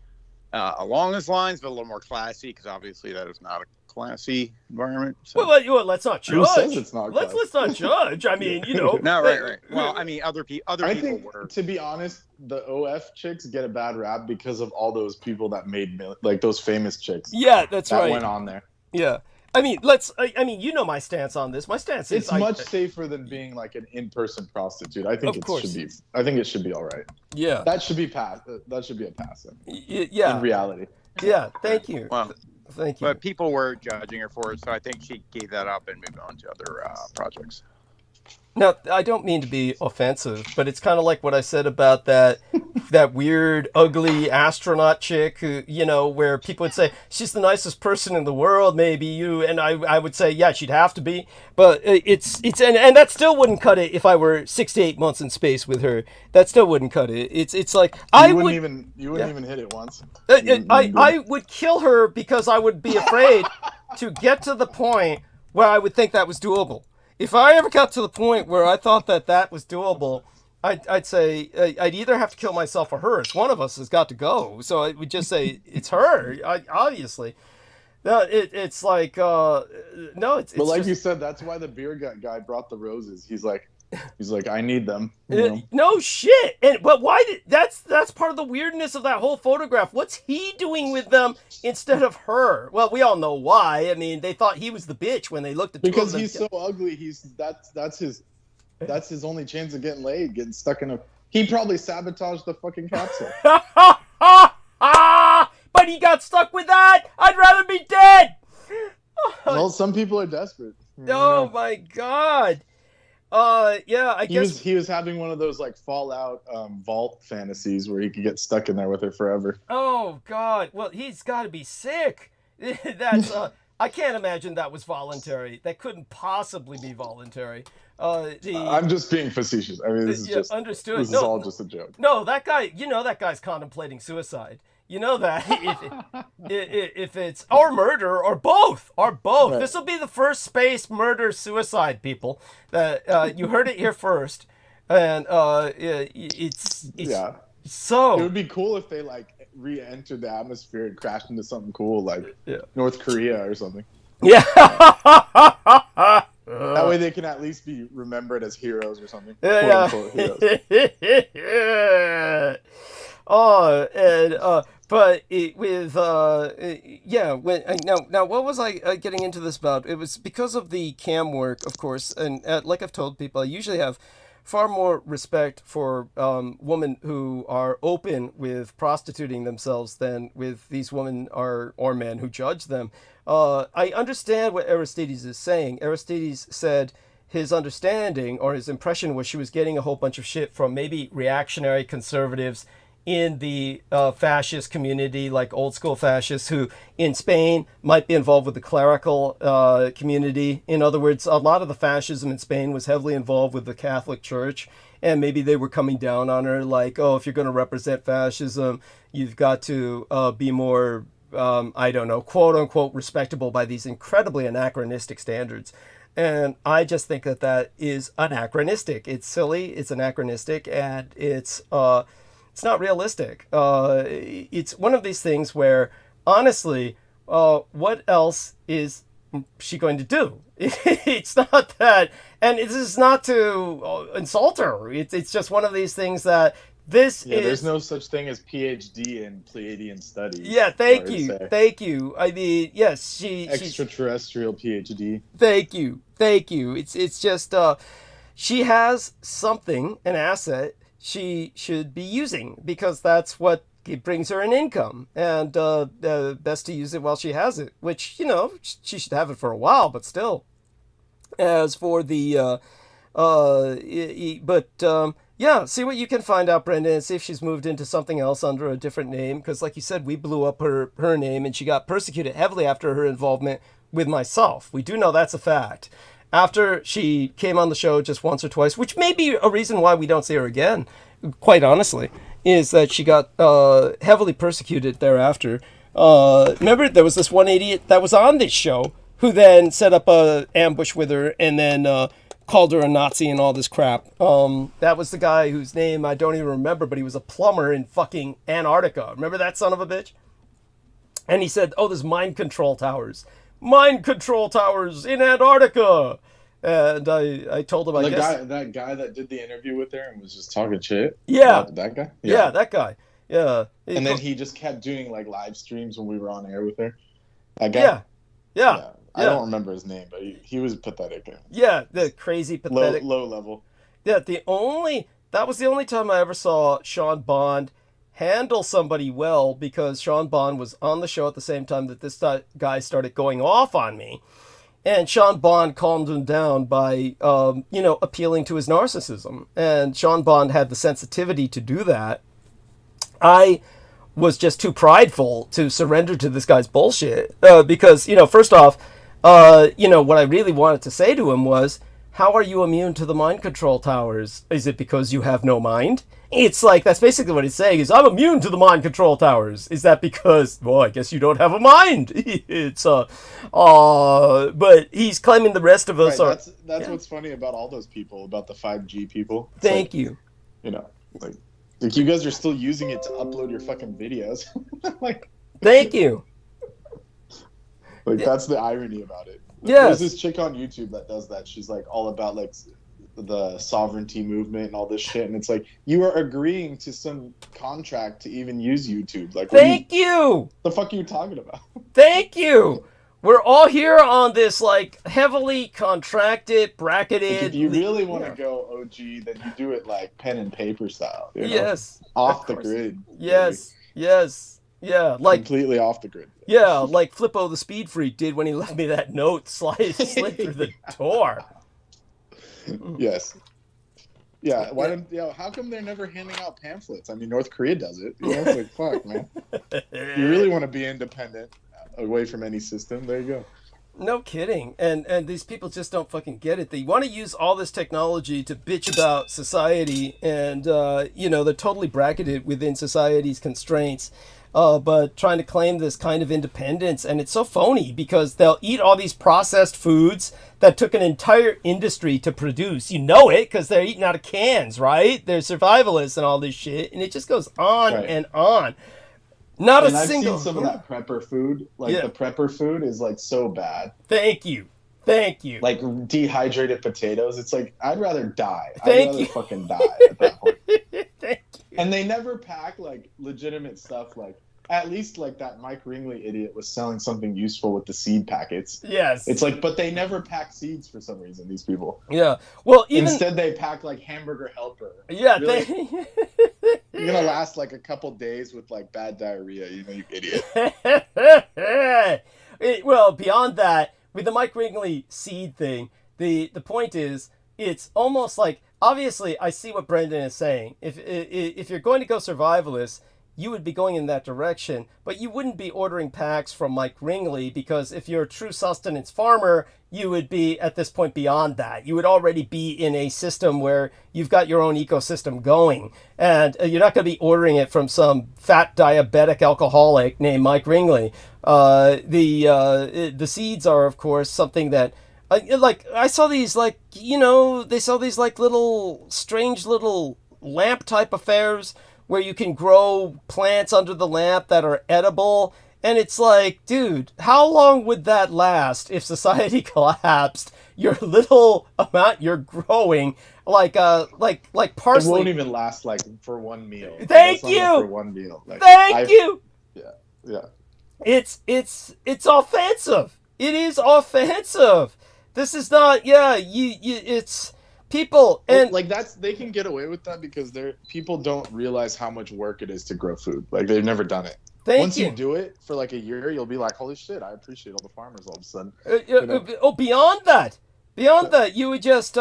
along those lines, but a little more classy, because obviously that is not a classy environment. So. Well, let's not judge. Who says it's not let's classy? not judge. I mean, No, right. Well, I mean, other people were. To be honest, the OF chicks get a bad rap because of all those people that made like those famous chicks. Yeah, that's that right. went on there. Yeah. I mean, you know my stance on this. My stance is it's much safer than being like an in-person prostitute. I think it should be all right. Yeah. That should be passed. That should be a pass. Yeah. In reality. Yeah. Thank you. Well, thank you. But people were judging her for it, so I think she gave that up and moved on to other projects. Now, I don't mean to be offensive, but it's kind of like what I said about that weird, ugly astronaut chick who, where people would say, she's the nicest person in the world, maybe and I would say, yeah, she'd have to be. But and that still wouldn't cut it if I were 6 to 8 months in space with her. That still wouldn't cut it. It's like, you wouldn't even hit it once. I would kill her because I would be afraid to get to the point where I would think that was doable. If I ever got to the point where I thought that was doable, I'd say I'd either have to kill myself or her. It's one of us has got to go. So I would just say it's her, obviously. No, it's like no, it's. But like you said, that's why the beer guy brought the roses. He's like, I need them. No shit. But why? That's part of the weirdness of that whole photograph. What's he doing with them instead of her? Well, we all know why. I mean, they thought he was the bitch when they looked at because he's so ugly. That's his only chance of getting laid. Getting stuck in a. He probably sabotaged the fucking capsule. But he got stuck with that. I'd rather be dead. Well, some people are desperate. Oh my god. Yeah, I guess he was having one of those like Fallout vault fantasies where he could get stuck in there with her forever. Oh god. Well, he's got to be sick. That's I can't imagine that was voluntary. That couldn't possibly be voluntary. I'm just being facetious. I mean, this is just understood. This is all just a joke. No, that guy. That guy's contemplating suicide. You know that if it's or murder or both. Right. This will be the first space murder suicide, people. You heard it here first, and it's so. It would be cool if they like re-entered the atmosphere and crashed into something cool like North Korea or something. Yeah. That way they can at least be remembered as heroes or something. Yeah. Heroes. Oh, and but now what was I getting into this about? It was because of the cam work, of course, and like I've told people, I usually have far more respect for women who are open with prostituting themselves than with these women or men who judge them. I understand what Aristides is saying. Aristides said his understanding or his impression was she was getting a whole bunch of shit from maybe reactionary conservatives in the fascist community, like old school fascists who in Spain might be involved with the clerical community. In other words, a lot of the fascism in Spain was heavily involved with the Catholic Church, and maybe they were coming down on her like, oh, if you're going to represent fascism, you've got to be more, I don't know, quote unquote, respectable by these incredibly anachronistic standards. And I just think that is anachronistic. It's silly, it's anachronistic, and it's not realistic. It's one of these things where, honestly, what else is she going to do? It's not that, and this is not to insult her. It's just one of these things that there's no such thing as PhD in Pleiadian studies. Yeah, thank you. I mean, yes, extraterrestrial PhD. Thank you. It's just she has something, an asset she should be using, because that's what brings her an income, and best to use it while she has it, which, she should have it for a while, but still. As for the see what you can find out, Brenda, and see if she's moved into something else under a different name, because like you said, we blew up her name, and she got persecuted heavily after her involvement with myself. We do know that's a fact. After she came on the show just once or twice, which may be a reason why we don't see her again, quite honestly, is that she got heavily persecuted thereafter. Remember, there was this one idiot that was on this show who then set up a ambush with her and then called her a Nazi and all this crap. That was the guy whose name I don't even remember, but he was a plumber in fucking Antarctica. Remember that son of a bitch? And he said, "Oh, there's mind control towers. Mind control towers in Antarctica." And I told him, that guy that did the interview with her and was just talking shit. Yeah. About that guy. Yeah, that guy. Yeah. And then he just kept doing like live streams when we were on air with her. That guy. Yeah. I don't remember his name, but he was pathetic. Yeah, the crazy pathetic. Low level. Yeah, that was the only time I ever saw Sean Bond handle somebody well, because Sean Bond was on the show at the same time that this guy started going off on me. And Sean Bond calmed him down by, appealing to his narcissism. And Sean Bond had the sensitivity to do that. I was just too prideful to surrender to this guy's bullshit. Because, first off, what I really wanted to say to him was, how are you immune to the mind control towers? Is it because you have no mind? It's like, that's basically what he's saying, is I'm immune to the mind control towers. Is that because, well, I guess you don't have a mind? But he's claiming the rest of us are... That's what's funny about all those people, about the 5G people. Thank you. Like you guys are still using it to upload your fucking videos. Thank you. That's the irony about it. Yeah. There's this chick on YouTube that does that. She's like all about like the sovereignty movement and all this shit, and it's like, you are agreeing to some contract to even use YouTube. Like, thank you. The fuck are you talking about? Thank you. We're all here on this like heavily contracted, bracketed. Like, if you really want to go OG, then you do it like pen and paper style. Yes. Off the grid. Yes. Really. Yes. Yeah. Like completely off the grid. Yeah, like Flippo the Speed Freak did when he left me that note slid through the door. Yes. Yeah. How come they're never handing out pamphlets? I mean, North Korea does it. It's like, fuck, man. You really want to be independent, away from any system? There you go. No kidding. And these people just don't fucking get it. They want to use all this technology to bitch about society, and they're totally bracketed within society's constraints. But trying to claim this kind of independence, and it's so phony because they'll eat all these processed foods that took an entire industry to produce. You know it because they're eating out of cans, right? They're survivalists and all this shit, and it just goes on and on. I've seen some of that prepper food. The prepper food is like so bad. Thank you. Like dehydrated potatoes. It's like, I'd rather die. I'd rather fucking die at that point. Thank you. And they never pack like legitimate stuff. Like, at least like that Mike Ringley idiot was selling something useful with the seed packets. Yes. It's like, but they never pack seeds for some reason, these people. Yeah. Well, instead they pack like Hamburger Helper. Yeah. Really? You're gonna last like a couple days with like bad diarrhea, you idiot. Well, beyond that, with the Mike Ringley seed thing, the point is, it's almost like, obviously I see what Brendan is saying. If you're going to go survivalist, you would be going in that direction, but you wouldn't be ordering packs from Mike Ringley, because if you're a true sustenance farmer, you would be at this point beyond that. You would already be in a system where you've got your own ecosystem going, and you're not going to be ordering it from some fat diabetic alcoholic named Mike Ringley. The seeds are, of course, something that I saw these they sell these like little strange little lamp type affairs where you can grow plants under the lamp that are edible. And it's like, dude, how long would that last if society collapsed? Your little amount you're growing, like parsley. It won't even last like for one meal. Thank you. For one meal. Thank you. Yeah. It's offensive. It is offensive. This is not. It's people, and they can get away with that because people don't realize how much work it is to grow food. Like, they've never done it. Once you do it for like a year, you'll be like, holy shit, I appreciate all the farmers all of a sudden. Beyond that, you would just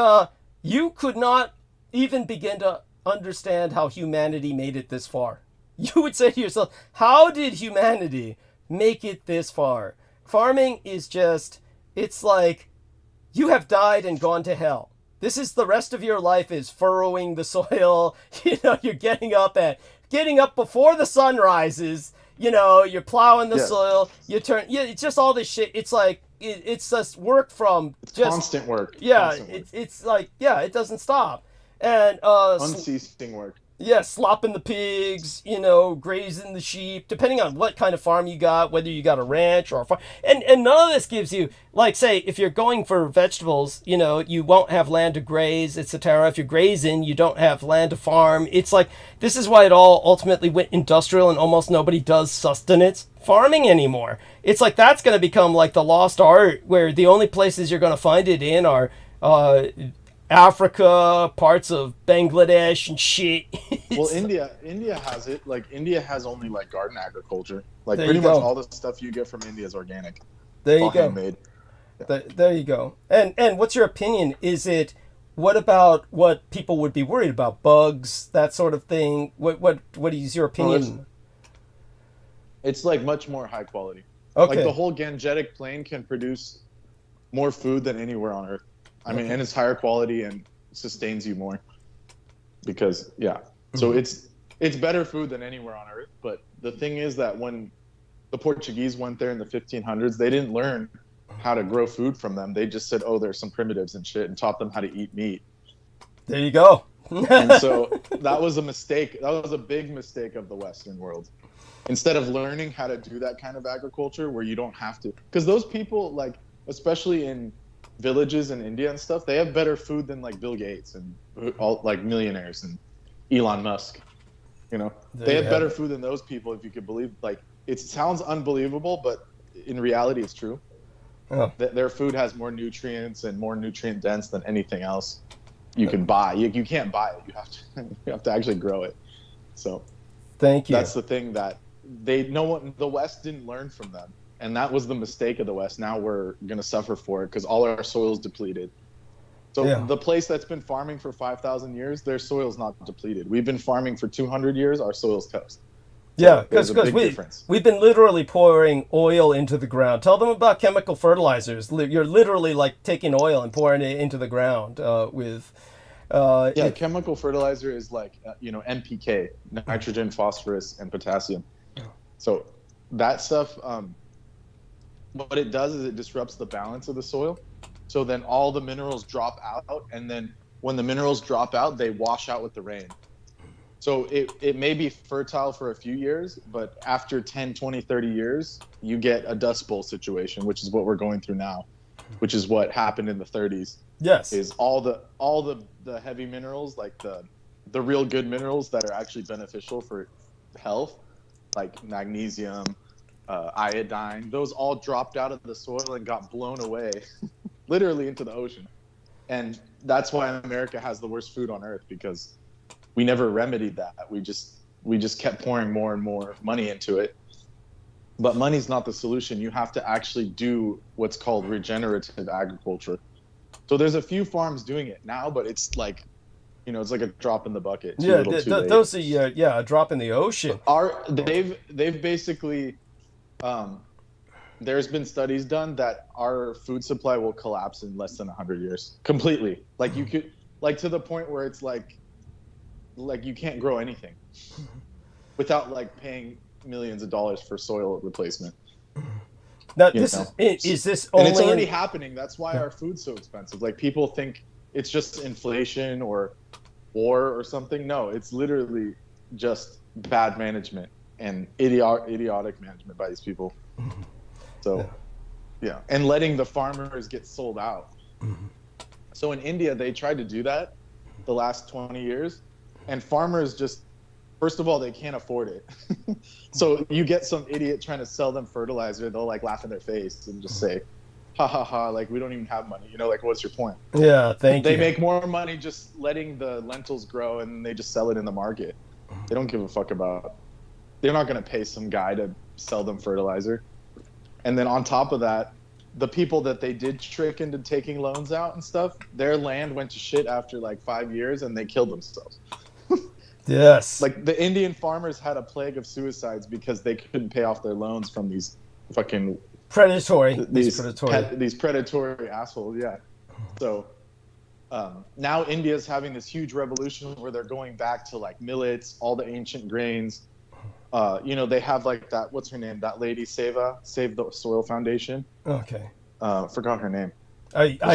you could not even begin to understand how humanity made it this far. You would say to yourself, how did humanity make it this far? Farming is just, it's like you have died and gone to hell. This is the rest of your life is furrowing the soil. You're getting up before the sun rises. You're plowing the soil. It's just all this shit. It's like, it's just work from just constant work. Yeah. Constant work. It's like, it doesn't stop. And unceasing work. Yeah, slopping the pigs, you know, grazing the sheep, depending on what kind of farm you got, whether you got a ranch or a farm. And none of this gives you, like, say, if you're going for vegetables, you know, you won't have land to graze, etc. If you're grazing, you don't have land to farm. It's like, this is why it all ultimately went industrial and almost nobody does sustenance farming anymore. It's like that's going to become like the lost art where the only places you're going to find it in are Africa, parts of Bangladesh and shit. Well, India has it. Like India has only like garden agriculture. Like There pretty you much go. all the stuff you get from India is organic. There you All go. handmade. There you go. And what's your opinion? Is it, what about what people would be worried about? Bugs, that sort of thing? What is your opinion? It's like much more high quality. Okay. Like the whole Gangetic Plain can produce more food than anywhere on Earth. I mean, and it's higher quality and sustains you more. Because so it's better food than anywhere on Earth. But the thing is that when the Portuguese went there in the 1500s, they didn't learn how to grow food from them. They just said, oh, there's some primitives and shit, and taught them how to eat meat. There you go. And so that was a mistake. That was a big mistake of the Western world. Instead of learning how to do that kind of agriculture where you don't have to, because those people, like, especially in villages in India and stuff, they have better food than like Bill Gates and all like millionaires and Elon Musk. You know, they have better food than those people, if you could believe. Like, it sounds unbelievable, but in reality, it's true. Oh. Their food has more nutrients and more nutrient dense than anything else you can buy. You can't buy it. You have to actually grow it. So Thank you. that's the thing that the West didn't learn from them. And that was the mistake of the West. Now we're going to suffer for it because all our soil's depleted. So the place that's been farming for 5,000 years, their soil's not depleted. We've been farming for 200 years, our soil's toast. Yeah, there's because a big difference. we've been literally pouring oil into the ground. Tell them about chemical fertilizers. You're literally like taking oil and pouring it into the ground with... chemical fertilizer is like, NPK, nitrogen, phosphorus, and potassium. So that stuff... what it does is it disrupts the balance of the soil. So then all the minerals drop out, and then when the minerals drop out, they wash out with the rain. So it may be fertile for a few years, but after 10, 20, 30 years, you get a dust bowl situation, which is what we're going through now, which is what happened in the 30s. Yes. Is all the heavy minerals, like the real good minerals that are actually beneficial for health, like magnesium, iodine, those all dropped out of the soil and got blown away literally into the ocean. And that's why America has the worst food on Earth, because we never remedied that. We just kept pouring more and more money into it. But money's not the solution. You have to actually do what's called regenerative agriculture. So there's a few farms doing it now, but it's like, it's like a drop in the bucket. Those are a drop in the ocean. They've basically there's been studies done that our food supply will collapse in less than 100 years completely. Like you could, like to the point where it's like you can't grow anything without like paying millions of dollars for soil replacement. Now, is this only... And it's already happening. That's why our food's so expensive. Like, people think it's just inflation or war or something. No, it's literally just bad management and idiotic management by these people. So, and letting the farmers get sold out. So in India, they tried to do that the last 20 years, and farmers just, first of all, they can't afford it. So you get some idiot trying to sell them fertilizer, they'll like laugh in their face and just say, ha ha ha, like, we don't even have money. Like, what's your point? Yeah, thank you. They make more money just letting the lentils grow, and they just sell it in the market. They don't give a fuck about, they're not going to pay some guy to sell them fertilizer. And then on top of that, the people that they did trick into taking loans out and stuff, their land went to shit after like 5 years, and they killed themselves. Yes. Like, the Indian farmers had a plague of suicides because they couldn't pay off their loans from these fucking these predatory assholes. Yeah. So now India's having this huge revolution where they're going back to like millets, all the ancient grains. They have like that, what's her name? That lady, Save the Soil Foundation. Okay. Forgot her name.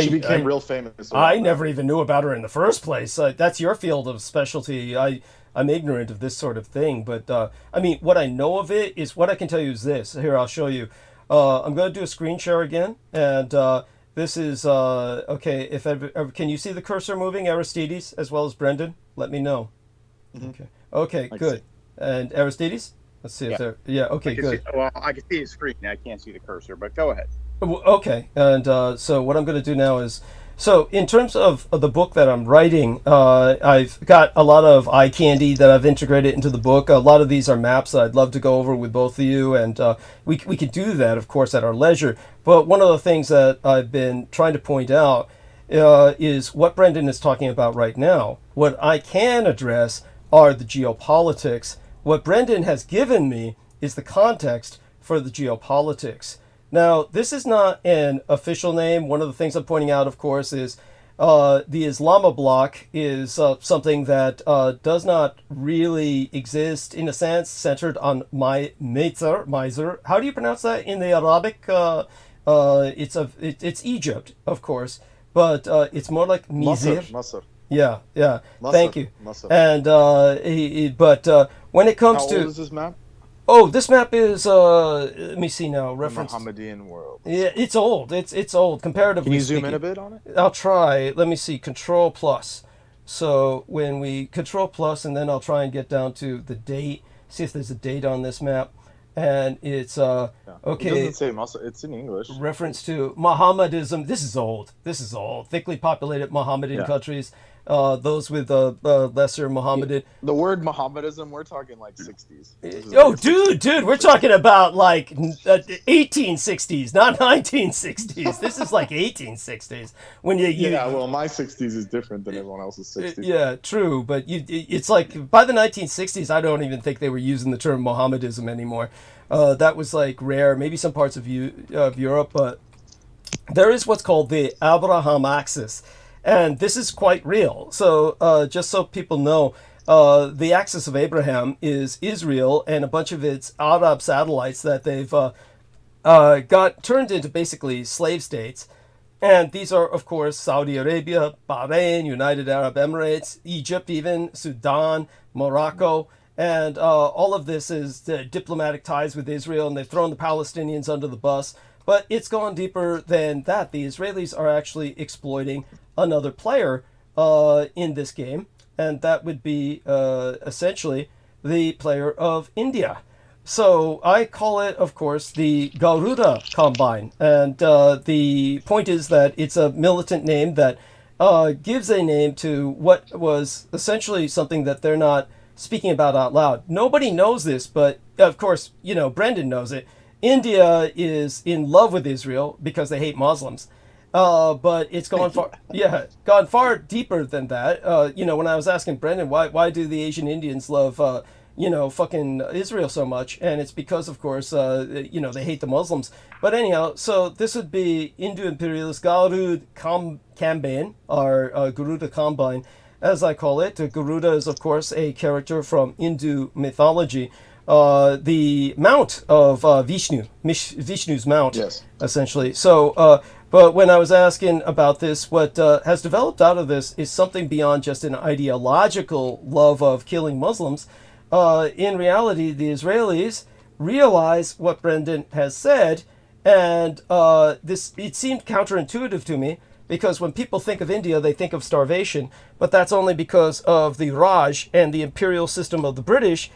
She became real famous. I never even knew about her in the first place. That's your field of specialty. I'm ignorant of this sort of thing. But I mean, what I know of it is, what I can tell you is this. Here, I'll show you. I'm going to do a screen share again, and this is okay. If ever, can you see the cursor moving, Aristides, as well as Brendan? Let me know. Mm-hmm. Okay, good. And Aristides, let's see if they're okay, good. I can see the screen. I can't see the cursor, but go ahead. Okay, and so what I'm going to do now is, so in terms of the book that I'm writing, I've got a lot of eye candy that I've integrated into the book. A lot of these are maps that I'd love to go over with both of you, and we could do that, of course, at our leisure. But one of the things that I've been trying to point out is what Brendan is talking about right now. What I can address are the geopolitics. What Brendan has given me is the context for the geopolitics. Now, this is not an official name. One of the things I'm pointing out, of course, is the Islama bloc is something that does not really exist, in a sense, centered on Mizer. How do you pronounce that in the Arabic? It's Egypt, of course, but it's more like Mizir. Masr. Yeah. Masr. Thank you. Masr. And but when it comes How to old is this map? Oh, this map is let me see now. Reference. The Mohammedan world. Yeah, it's old. It's old comparatively. Can you zoom speaking. in a bit on it? I'll try. Let me see. Control plus. So when we Control plus, and then I'll try and get down to the date. See if there's a date on this map, and it's okay. It doesn't say Masr. It's in English. Reference to Mohammedism. This is old. Thickly populated Mohammedan countries. Those with lesser Mohammedan. The word Mohammedism, we're talking like 60s. Oh, dude, we're talking about like 1860s, not 1960s. This is like 1860s. When yeah, well, my 60s is different than everyone else's 60s. Yeah, true, but it's like by the 1960s, I don't even think they were using the term Mohammedism anymore. That was like rare, maybe some parts of Europe, but there is what's called the Abraham axis. And this is quite real. So just so people know, the axis of Abraham is Israel and a bunch of its Arab satellites that they've got turned into basically slave states. And these are, of course, Saudi Arabia, Bahrain, United Arab Emirates, Egypt even, Sudan, Morocco. And all of this is diplomatic ties with Israel, and they've thrown the Palestinians under the bus. But it's gone deeper than that. The Israelis are actually exploiting another player in this game, and that would be essentially the player of India. So I call it, of course, the Garuda Combine, and the point is that it's a militant name that gives a name to what was essentially something that they're not speaking about out loud. Nobody knows this, but of course, Brendan knows it. India is in love with Israel because they hate Muslims. But it's gone far deeper than that. When I was asking Brendan, why do the Asian Indians love, fucking Israel so much? And it's because, of course, they hate the Muslims. But anyhow, so this would be Hindu imperialist Garuda Combine, or Garuda Combine, as I call it. Garuda is, of course, a character from Hindu mythology. The mount of Vishnu, Vishnu's mount, essentially. So, but when I was asking about this, what has developed out of this is something beyond just an ideological love of killing Muslims. In reality, the Israelis realize what Brendan has said, and it seemed counterintuitive to me, because when people think of India, they think of starvation, but that's only because of the Raj and the imperial system of the British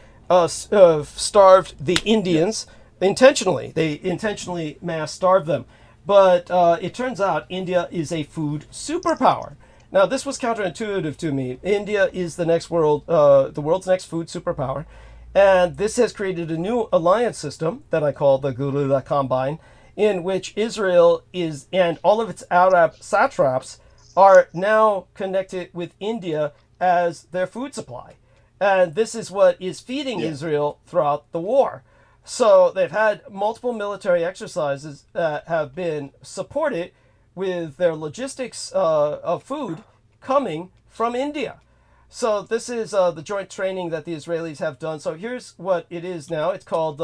starved the Indians intentionally. They intentionally mass starved them. But it turns out India is a food superpower. Now, this was counterintuitive to me. India is the world's next food superpower. And this has created a new alliance system that I call the Garuda Combine, in which Israel is, and all of its Arab satraps are now connected with India as their food supply. And this is what is feeding Israel throughout the war. So they've had multiple military exercises that have been supported with their logistics of food coming from India. So this is the joint training that the Israelis have done. So here's what it is now. It's called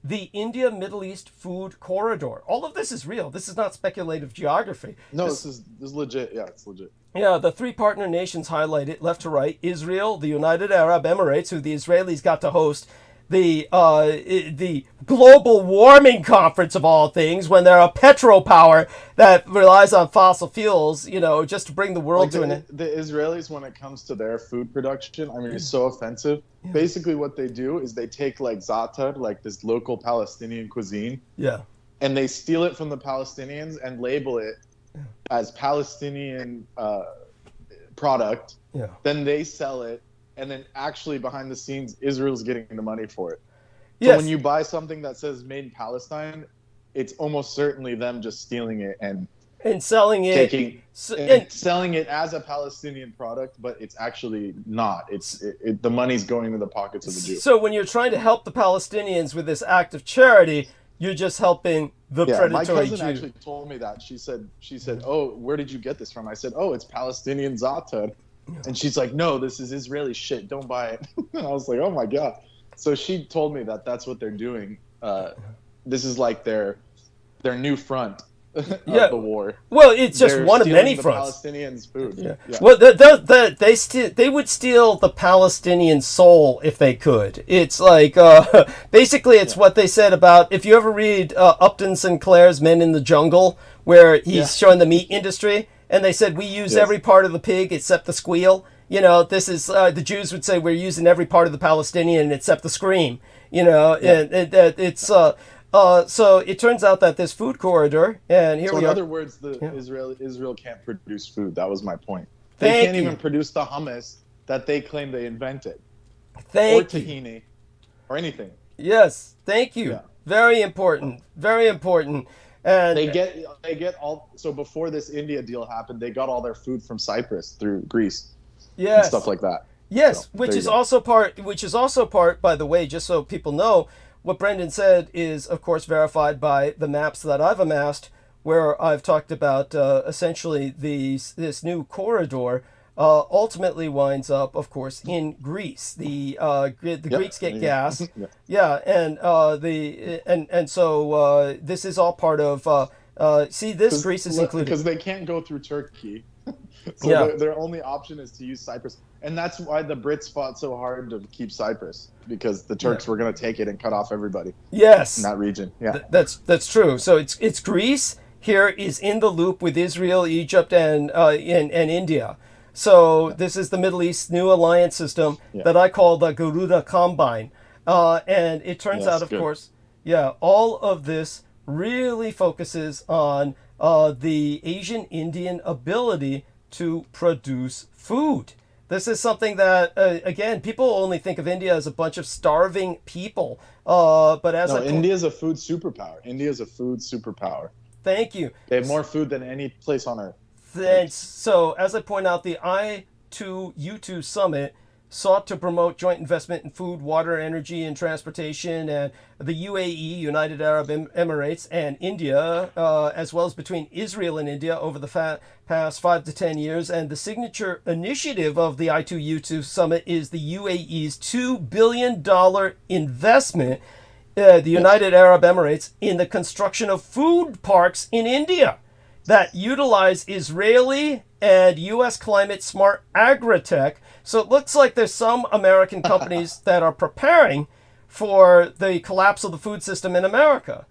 the India Middle East food corridor. All of this is real. This is not speculative geography. No, this is legit. Yeah, it's legit. Yeah, the three partner nations highlighted left to right: Israel, the United Arab Emirates, who the Israelis got to host, the global warming conference of all things, when they're a petropower that relies on fossil fuels, just to bring the world to an end. The Israelis, when it comes to their food production, I mean, it's so offensive. Yeah. Basically, what they do is they take like za'atar, like this local Palestinian cuisine, and they steal it from the Palestinians and label it as Palestinian product. Yeah. Then they sell it. And then actually behind the scenes, Israel's getting the money for it. So when you buy something that says made in Palestine, it's almost certainly them just stealing it and selling it, selling it as a Palestinian product, but it's actually not. The money's going to the pockets of the Jews. So when you're trying to help the Palestinians with this act of charity, you're just helping the predatory my cousin Jew. Actually told me that. She said, "Oh, where did you get this from?" I said, "Oh, it's Palestinian za'atar." And she's like, "No, this is Israeli shit. Don't buy it." And I was like, "Oh my god!" So she told me that that's what they're doing. This is like their new front of the war. Well, it's just one of many fronts. Palestinians' food. Yeah. Well, they would steal the Palestinian soul if they could. It's like basically it's what they said about, if you ever read Upton Sinclair's Men in the Jungle, where he's showing the meat industry. And they said, we use every part of the pig except the squeal. This is, the Jews would say, we're using every part of the Palestinian except the scream. And it's, so it turns out that this food corridor, and here we are. In other words, Israel can't produce food. That was my point. They can't even produce the hummus that they claim they invented. Or tahini, or anything. Yes, thank you. Yeah. Very important. Very important. And they get all, so before this India deal happened, they got all their food from Cyprus through Greece. And stuff like that. Yes, so, which is also part, by the way, just so people know, what Brendan said is, of course, verified by the maps that I've amassed, where I've talked about essentially this new corridor ultimately winds up, of course, in Greece. The Greeks get gas, and so this is all part of. Greece is included because they can't go through Turkey, so their only option is to use Cyprus, and that's why the Brits fought so hard to keep Cyprus, because the Turks were going to take it and cut off everybody. Yes, in that region. Yeah, that's true. So it's Greece here is in the loop with Israel, Egypt, and India. So this is the Middle East new alliance system that I call the Garuda Combine. And it turns out, of course, all of this really focuses on the Asian Indian ability to produce food. This is something that, again, people only think of India as a bunch of starving people. But India is a food superpower. India is a food superpower. Thank you. They have more food than any place on earth. So, as I point out, the I2U2 summit sought to promote joint investment in food, water, energy, and transportation, and the UAE, United Arab Emirates, and India, as well as between Israel and India over the past 5 to 10 years. And the signature initiative of the I2U2 summit is the UAE's $2 billion investment, the United Arab Emirates, in the construction of food parks in India that utilize Israeli and U.S. climate smart agri-tech. So it looks like there's some American companies that are preparing for the collapse of the food system in America.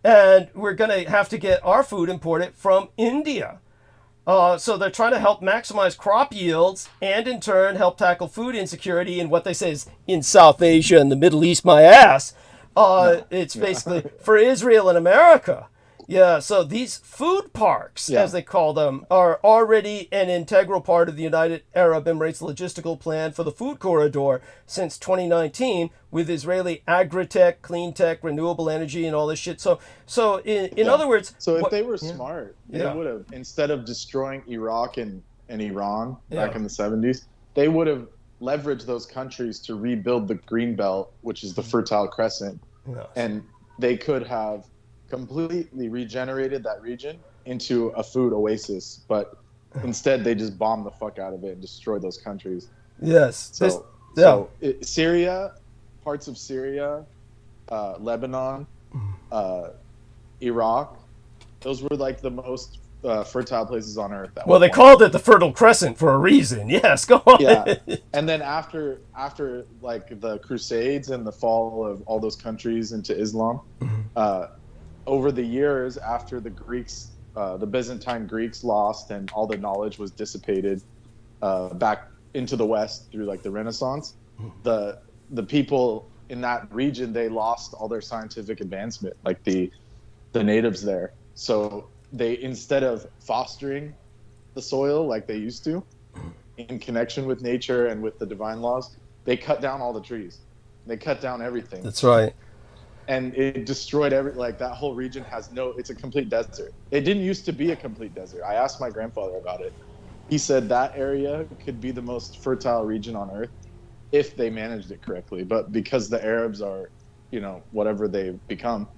And we're going to have to get our food imported from India. So they're trying to help maximize crop yields and in turn help tackle food insecurity in what they say is in South Asia and the Middle East, my ass. It's basically for Israel and America. Yeah, so these food parks, as they call them, are already an integral part of the United Arab Emirates logistical plan for the food corridor since 2019 with Israeli agri-tech, clean tech, renewable energy, and all this shit. So in other words... So if they were smart, they would have, instead of destroying Iraq and Iran back in the 70s, they would have leveraged those countries to rebuild the Green Belt, which is the Fertile Crescent. Yes. And they could have completely regenerated that region into a food oasis, but instead they just bombed the fuck out of it and destroyed those countries. Yes. Syria, parts of Syria, Lebanon, Iraq. Those were like the most fertile places on earth. Well, they called it the Fertile Crescent for a reason. Yes, go on. Yeah, and then after like the Crusades and the fall of all those countries into Islam, over the years after the Greeks, the Byzantine Greeks lost and all the knowledge was dissipated back into the West through like the Renaissance, the people in that region, they lost all their scientific advancement, like the natives there. So they, instead of fostering the soil like they used to in connection with nature and with the divine laws, they cut down all the trees. They cut down everything. That's right. And it destroyed like that whole region it's a complete desert. It didn't used to be a complete desert. I asked my grandfather about it. He said that area could be the most fertile region on earth if they managed it correctly. But because the Arabs are, whatever they become,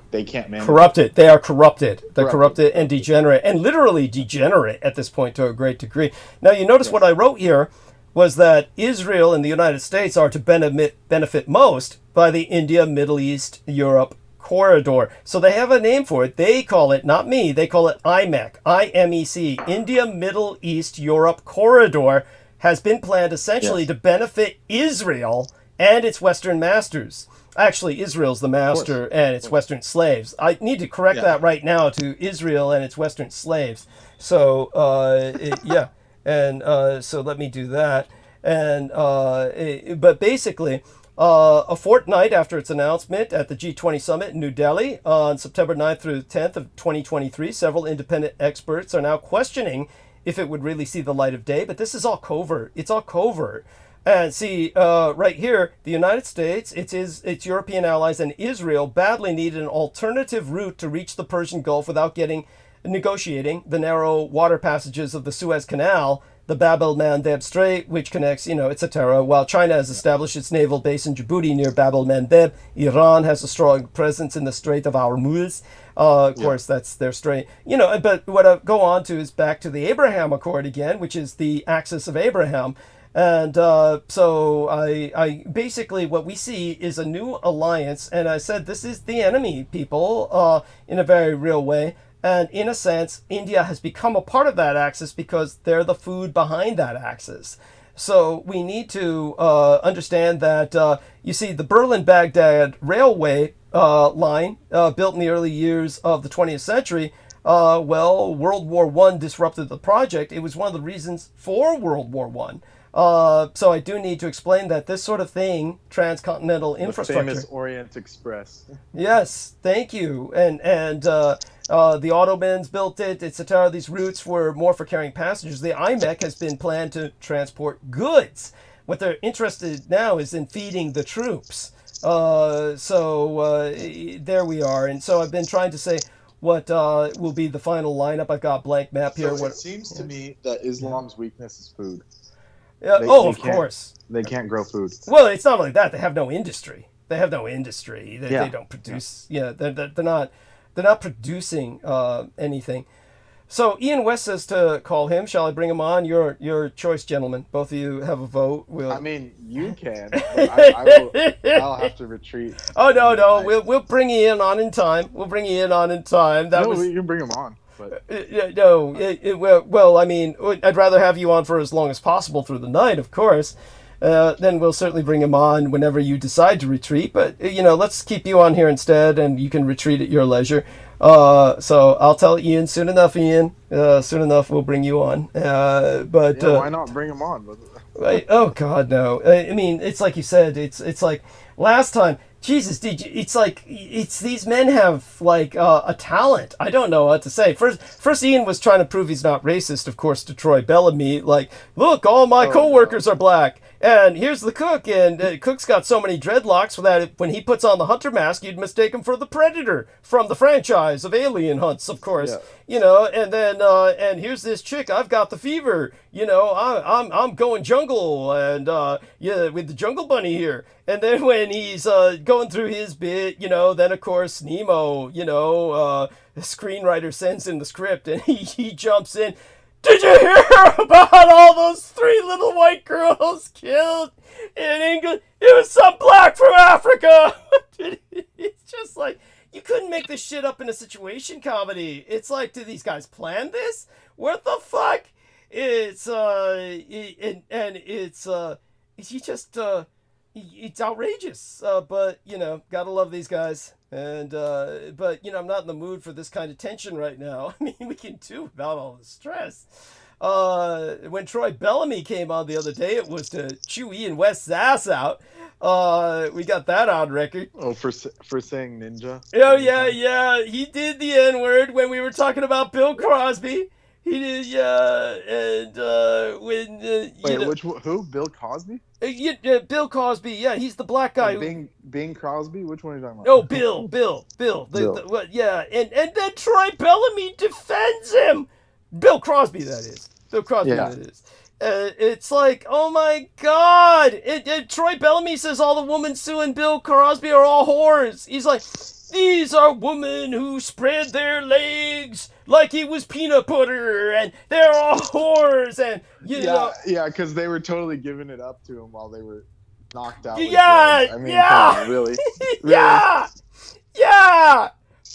they can't manage corrupted. They are corrupted. They're corrupted and degenerate, and literally degenerate at this point to a great degree. Now, you notice what I wrote here was that Israel and the United States are to benefit most by the India, Middle East, Europe corridor. So they have a name for it. They call it, not me, they call it IMEC, IMEC, India, Middle East, Europe corridor, has been planned essentially to benefit Israel and its Western masters. Actually, Israel's the master and its Western slaves. I need to correct that right now to Israel and its Western slaves. So, so let me do that. And but basically, a fortnight after its announcement at the G20 summit in New Delhi on September 9th through 10th of 2023, several independent experts are now questioning if it would really see the light of day. But this is all covert. It's all covert. And see, right here, the United States, its European allies, and Israel badly needed an alternative route to reach the Persian Gulf without negotiating the narrow water passages of the Suez Canal, the Bab el-Mandeb Strait, which connects, etc. While China has established its naval base in Djibouti near Bab el-Mandeb, Iran has a strong presence in the Strait of Hormuz. Of course, that's their strait. But what I go on to is back to the Abraham Accord again, which is the axis of Abraham. And so I basically what we see is a new alliance, and I said this is the enemy, people, in a very real way. And in a sense, India has become a part of that axis because they're the food behind that axis. So we need to understand that, you see, the Berlin-Baghdad railway line built in the early years of the 20th century, World War I disrupted the project. It was one of the reasons for World War I. So I do need to explain that this sort of thing, transcontinental infrastructure. The famous Orient Express. Yes, thank you. And the Ottomans built it, etc. These routes were more for carrying passengers. The IMEC has been planned to transport goods. What they're interested now is in feeding the troops. So there we are. And so I've been trying to say what will be the final lineup. I've got a blank map here. So it seems to me that Islam's weakness is food. Of course. They can't grow food. Well, it's not only that; they have no industry. They don't produce. They're not producing anything. So Ian West says to call him. Shall I bring him on? Your choice, gentlemen. Both of you have a vote. I mean, you can. I'll have to retreat. Oh no! We'll bring Ian on in time. You can bring him on. But well, I mean, I'd rather have you on for as long as possible through the night, of course. Then we'll certainly bring him on whenever you decide to retreat. But, let's keep you on here instead, and you can retreat at your leisure. So I'll tell Ian soon enough, Ian. Soon enough, we'll bring you on. Why not bring him on? Right? Oh, God, no. I mean, it's like you said. It's like last time. Jesus, it's these men have like a talent. I don't know what to say. First Ian was trying to prove he's not racist, of course, to Troy Bellamy. Like, look, all my coworkers are black. And here's the cook, and Cook's got so many dreadlocks that when he puts on the hunter mask, you'd mistake him for the Predator from the franchise of Alien Hunts, of course. Yeah. And then and here's this chick, I've got the fever. I'm going jungle, and with the Jungle Bunny here. And then when he's going through his bit, then of course Nemo, the screenwriter sends in the script, and he jumps in. Did you hear about all those 3 little white girls killed in England? It was some black from Africa. It's just like, you couldn't make this shit up in a situation comedy. It's like, did these guys plan this? What the fuck? It's it's outrageous. But you know, gotta love these guys. And but you know, I'm not in the mood for this kind of tension right now. I mean, we can do without all the stress. When Troy Bellamy came on the other day, it was to chew Ian West's ass out. We got that on record. Oh, for saying ninja. Oh yeah, he did the N-word when we were talking about Bill Crosby. He did, yeah, and when Wait, who? Bill Cosby? Bill Cosby, yeah, he's the black guy. Bing Crosby? Which one are you talking about? Oh, Bill. Yeah, and then Troy Bellamy defends him. Bill Crosby, that is. Bill Crosby, Yeah. that is. It's like, oh my God. Troy Bellamy says all the women suing Bill Crosby are all whores. He's like, these are women who spread their legs like it was peanut butter, and they're all whores, and you know. Yeah, because they were totally giving it up to him while they were knocked out. with Yeah, drugs. I mean, yeah. come on, really? Yeah.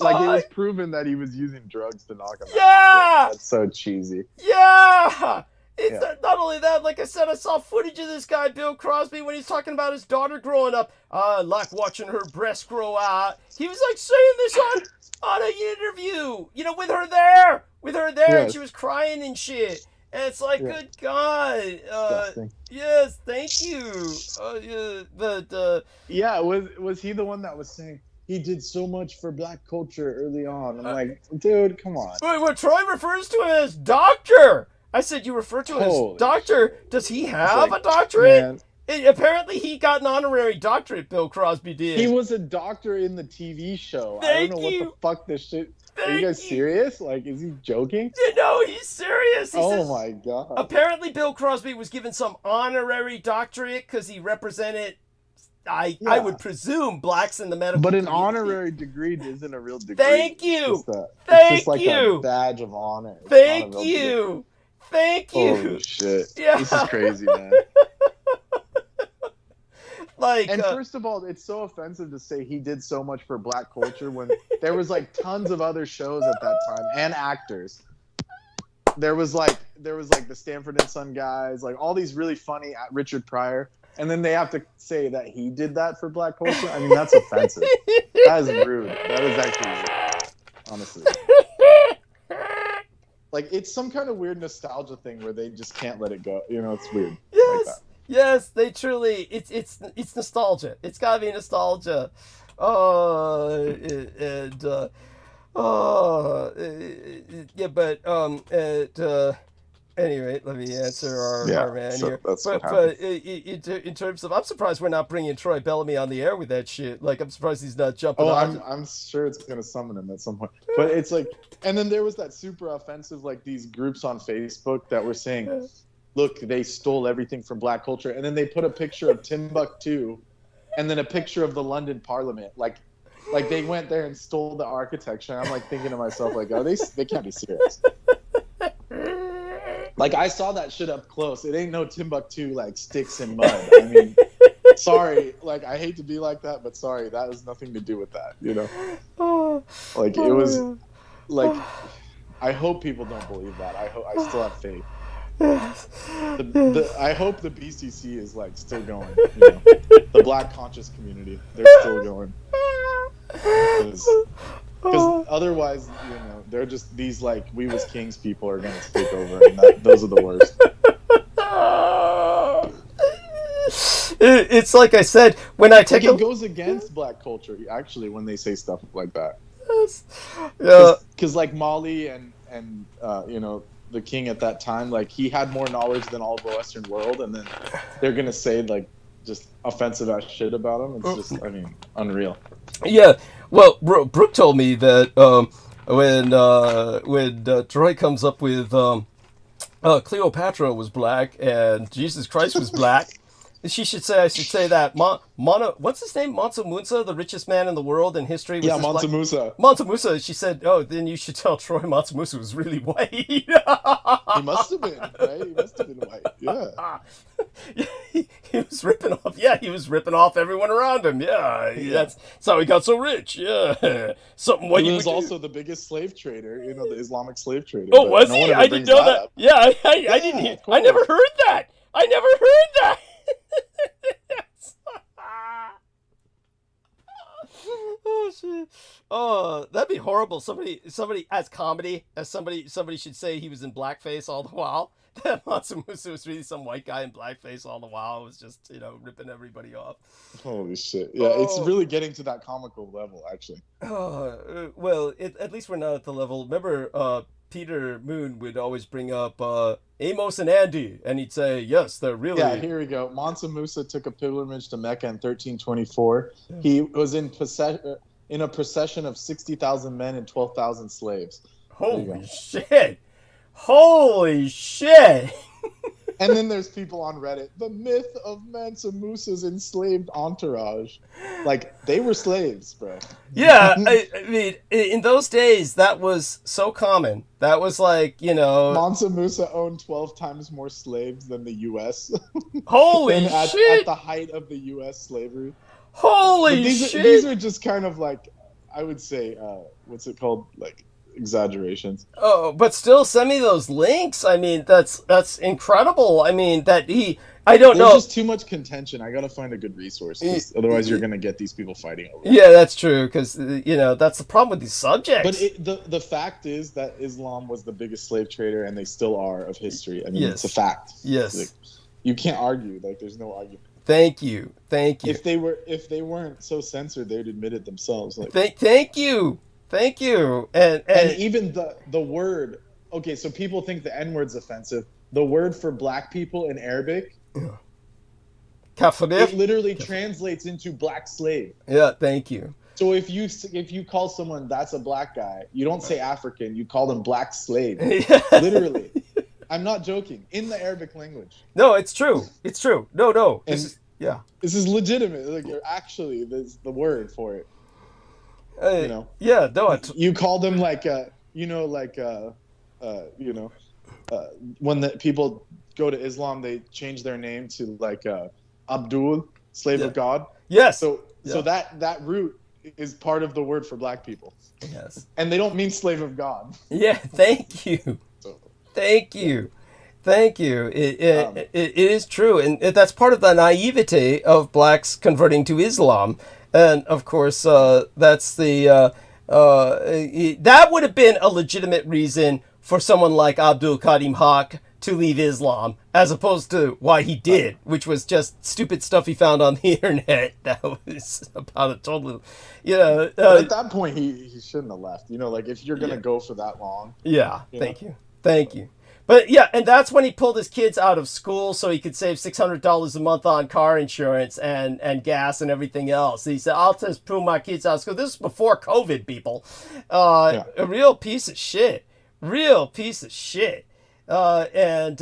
Like, it was proven that he was using drugs to knock him out. Yeah. That's so cheesy. Yeah. It's not only that, like I said, I saw footage of this guy, Bill Crosby, when he's talking about his daughter growing up. I like watching her breasts grow out. He was like saying this on an interview, you know, with her there, and Yes. she was crying and shit. And it's like, Yeah. good God. Disgusting. Yes, thank you. Yeah, was he the one that was saying he did so much for black culture early on? I'm like, dude, come on. Wait, well, Troy refers to him as doctor. I said, you refer to him Holy as doctor. shit. Does he have like, a doctorate? Man, Apparently, he got an honorary doctorate, Bill Crosby did. he was a doctor in the TV show. Thank I don't know you. what the fuck this shit. Are Thank you guys serious? Like, is he joking? No, he's serious. He Oh says, my god. apparently, Bill Crosby was given some honorary doctorate because he represented, I would presume, blacks in the medical But an community. honorary degree isn't a real degree. Thank you. It's just like you. a badge of honor. It's Thank not a real degree. you. Thank you. Holy shit. Yeah. This is crazy, man. Like, And first of all, it's so offensive to say he did so much for black culture when there was like tons of other shows at that time and actors. There was like the Stanford and Son guys, like all these really funny Richard Pryor, and then they have to say that he did that for black culture. I mean, that's offensive. That is rude. That is actually rude, honestly. Like, it's some kind of weird nostalgia thing where they just can't let it go. You know, it's weird. yes. Like that. Yes, they truly. It's nostalgia. It's gotta be nostalgia. Yeah, but anyway, let me answer our man so here. that's what But in terms of, I'm surprised we're not bringing Troy Bellamy on the air with that shit. Like, I'm surprised he's not jumping Oh, on. I'm sure it's gonna summon him at some point. But it's like, and then there was that super offensive, like these groups on Facebook that were saying, look, they stole everything from black culture, and then they put a picture of Timbuktu, and then a picture of the London Parliament, like they went there and stole the architecture. And I'm like thinking to myself, like, they can't be serious. Like, I saw that shit up close. It ain't no Timbuktu like sticks in mud. I mean, sorry, like, I hate to be like that, but sorry, that has nothing to do with that, you know? Like, it was like, I hope people don't believe that. I still have faith. I hope the BCC is like still going. You know? The black conscious community, they're still going. Because otherwise, you know, they're just these like we was kings people are gonna take over, and those are the worst. It's like I said, when I take It goes against black culture actually when they say stuff like that. Yeah. Because like Mali and you know, the king at that time, like he had more knowledge than all the Western world, and then they're gonna say like just offensive ass shit about him. It's just, I mean, unreal. Yeah, well, Brooke told me that when Troy comes up with Cleopatra was black and Jesus Christ was black, She should say, I should say that. What's his name? Mansa Musa, the richest man in the world in history. Was Yeah, this Mansa Musa. Mansa Musa. She said, oh, then you should tell Troy Mansa Musa was really white. He must have been, right? He must have been white. Yeah. He was ripping off. Yeah, he was ripping off everyone around him. Yeah, that's how he got so rich. Yeah, something white. He you was would also the biggest slave trader, you know, the Islamic slave trader. Oh, but was no he? one ever I didn't brings know that. up. Yeah, I didn't hear. of I never course. heard that. I never heard that. Oh shit! Oh, that'd be horrible. Somebody as comedy, as somebody should say he was in blackface all the while. That Mansa Musa was really some white guy in blackface all the while. It was just ripping everybody off. Holy shit! Yeah, it's really getting to that comical level, actually. Well, at least we're not at the level. Remember, Peter Moon would always bring up Amos and Andy, and he'd say, "Yes, they're really." Yeah, here we go. Mansa Musa took a pilgrimage to Mecca in 1324. Yeah. He was in a procession of 60,000 men and 12,000 slaves. Holy shit! Holy shit! And then there's people on Reddit. The myth of Mansa Musa's enslaved entourage. Like, they were slaves, bro. Yeah, I mean, in those days, that was so common. That was like, Mansa Musa owned 12 times more slaves than the U.S. Holy shit! At the height of the U.S. slavery. Holy shit! These are just kind of like, I would say, what's it called? Like, exaggerations. Oh, but still, send me those links. I mean, that's incredible. I mean, I don't know. There's just too much contention. I gotta find a good resource, otherwise you're gonna get these people fighting over it. Yeah, that's true, because that's the problem with these subjects. But the fact is that Islam was the biggest slave trader, and they still are, of history. I mean, It's a fact. Yes. Like, you can't argue. Like, there's no argument. Thank you. If they weren't so censored, they'd admit it themselves. Like, thank you. And even the word. Okay, so people think the N-word's offensive. The word for black people in Arabic, Kafir, it literally translates into black slave. Yeah, thank you. So if you call someone that's a black guy, you don't say African, you call them black slave. Literally. I'm not joking. In the Arabic language. No, it's true. It's true. No. This is legitimate. Like, there's the word for it. Yeah, no. You call them like when the people go to Islam, they change their name to like Abdul, slave of God. Yes. So that root is part of the word for black people. Yes. And they don't mean slave of God. Yeah. Thank you. Thank you. It is true, and that's part of the naivety of blacks converting to Islam. And of course, that's that would have been a legitimate reason for someone like Abdul Karim Haq to leave Islam, as opposed to why he did, which was just stupid stuff he found on the internet. That was about a total, But at that point, he shouldn't have left. Like, if you're gonna go for that long. Yeah. Thank you. But yeah, and that's when he pulled his kids out of school so he could save $600 a month on car insurance and gas and everything else. He said, I'll just pull my kids out of school. This is before COVID, people. A real piece of shit. And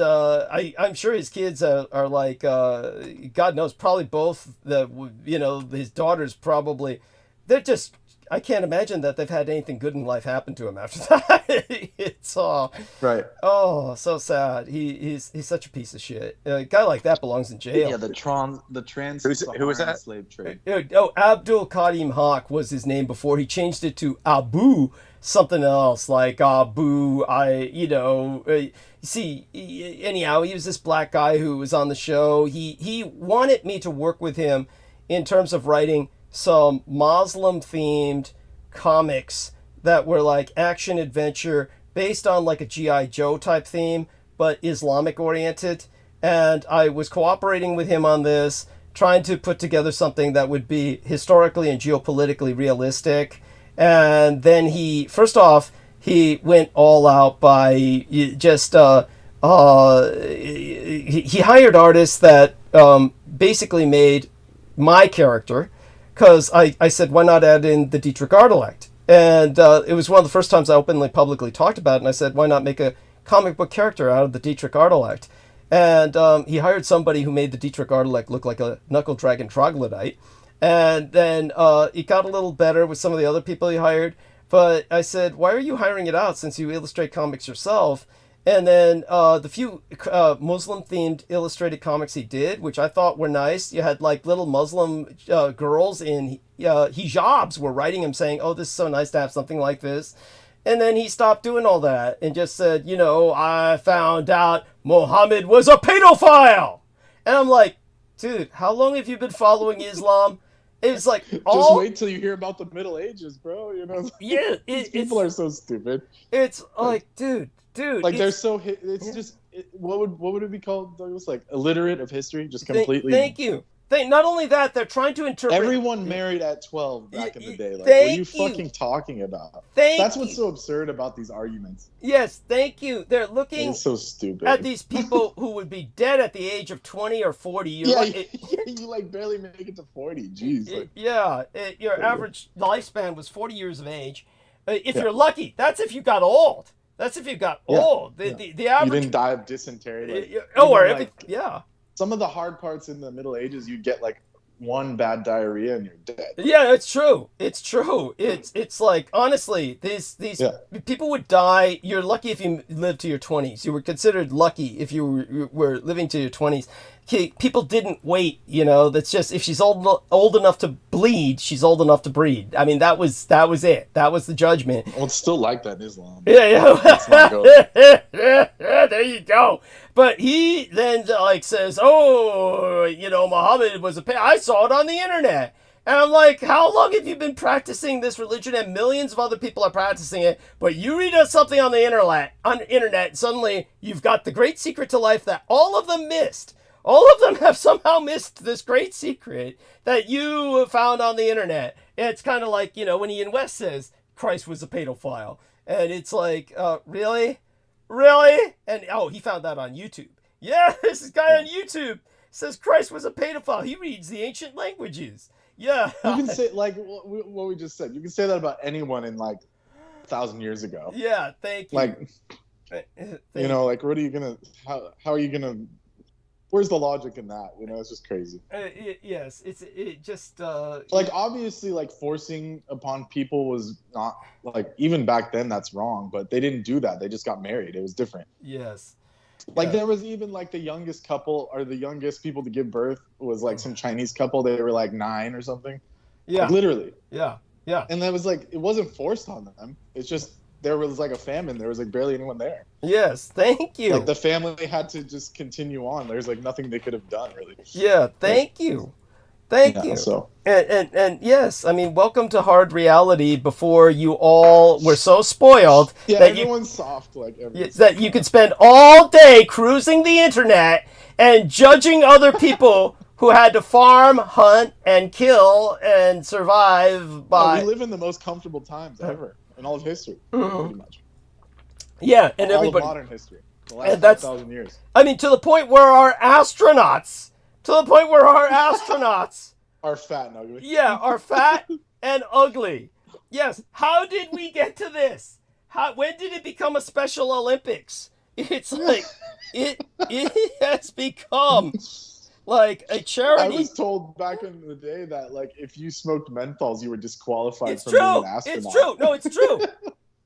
I'm sure his kids are like, God knows, probably both, his daughters probably, they're just, I can't imagine that they've had anything good in life happen to him after that. It's right. Oh, so sad. He's such a piece of shit. A guy like that belongs in jail. Yeah, the trans who was that? Slave trade. Abdul Karim Haq was his name before. He changed it to Abu something else, like Abu. See, anyhow, he was this black guy who was on the show. He wanted me to work with him in terms of writing some Muslim-themed comics that were like action adventure based on like a G.I. Joe type theme, but Islamic-oriented. And I was cooperating with him on this, trying to put together something that would be historically and geopolitically realistic. And then he went all out by just he hired artists that basically made my character, because I said, why not add in the Dietrich Artelect? And it was one of the first times I openly publicly talked about it, and I said, why not make a comic book character out of the Dietrich Artelect? And he hired somebody who made the Dietrich Artelek look like a knuckle dragon troglodyte. And then it got a little better with some of the other people he hired. But I said, why are you hiring it out since you illustrate comics yourself? And then the few Muslim-themed illustrated comics he did, which I thought were nice, you had like little Muslim girls in hijabs were writing him saying, oh, this is so nice to have something like this. And then he stopped doing all that and just said, you know, I found out Muhammad was a pedophile. And I'm like, dude, how long have you been following Islam? It's like Just wait till you hear about the Middle Ages, bro. You know, yeah, these people are so stupid. It's like, dude, like they're so. It's just what would it be called, Douglas? Like illiterate of history, just completely. Thank you. Not only that, they're trying to interpret. Everyone married at 12 back in the day. Like, what are you fucking talking about? That's what's so absurd about these arguments. Yes, thank you. They're looking it's so stupid at these people who would be dead at the age of 20 or 40. You like barely make it to 40. Jeez. Your average lifespan was 40 years of age. If you're lucky, that's if you got old. That's if you got old. The average. You didn't die of dysentery. Some of the hard parts in the Middle Ages, you get like one bad diarrhea and you're dead. Yeah, it's true. It's like, honestly, these people would die. You're lucky if you lived to your 20s. You were considered lucky if you were living to your 20s. People didn't wait, you know. That's just, if she's old enough to bleed, she's old enough to breed. I mean, that was it. That was the judgment. Well, it's still like that in Islam. There you go. But he then like says, oh, you know, Muhammad was I saw it on the internet. And I'm like, how long have you been practicing this religion? And millions of other people are practicing it. But you read something on the internet, and suddenly you've got the great secret to life that all of them missed. All of them have somehow missed this great secret that you found on the internet. It's kind of like, you know, when Ian West says Christ was a pedophile. And it's like, really? Really? And, he found that on YouTube. Yeah, this guy on YouTube says Christ was a pedophile. He reads the ancient languages. Yeah. You can say, like, what we just said. You can say that about anyone in, like, 1,000 years ago. Yeah, thank you. Like, you know, like, what are you going to, how are you going to, where's the logic in that? You know, it's just crazy. Yes, it just like, obviously, like, forcing upon people was not, like, even back then that's wrong, but they didn't do that. They just got married. It was different. Yes. Like, there was even, like, the youngest couple, or the youngest people to give birth was, like, some Chinese couple. They were, like, 9 or something. Yeah. Like, literally. Yeah. And that was, like, it wasn't forced on them. It's just, there was, like, a famine. There was, like, barely anyone there. Yes, thank you. Like, the family had to just continue on. There's, like, nothing they could have done, really. Yeah, thank you. Thank you. So. And yes, I mean, welcome to hard reality before you all were so spoiled that everyone's soft, like that you could spend all day cruising the internet and judging other people who had to farm, hunt, and kill and survive by. We live in the most comfortable times ever in all of history, pretty much. Yeah, and all everybody. Of modern history, the last 5,000 years. I mean, to the point where our astronauts. Are fat and ugly. Yeah, are fat and ugly. Yes. How did we get to this? When did it become a Special Olympics? It's like it has become like a charity. I was told back in the day that, like, if you smoked menthols, you were disqualified from being an astronaut. It's true. No, it's true.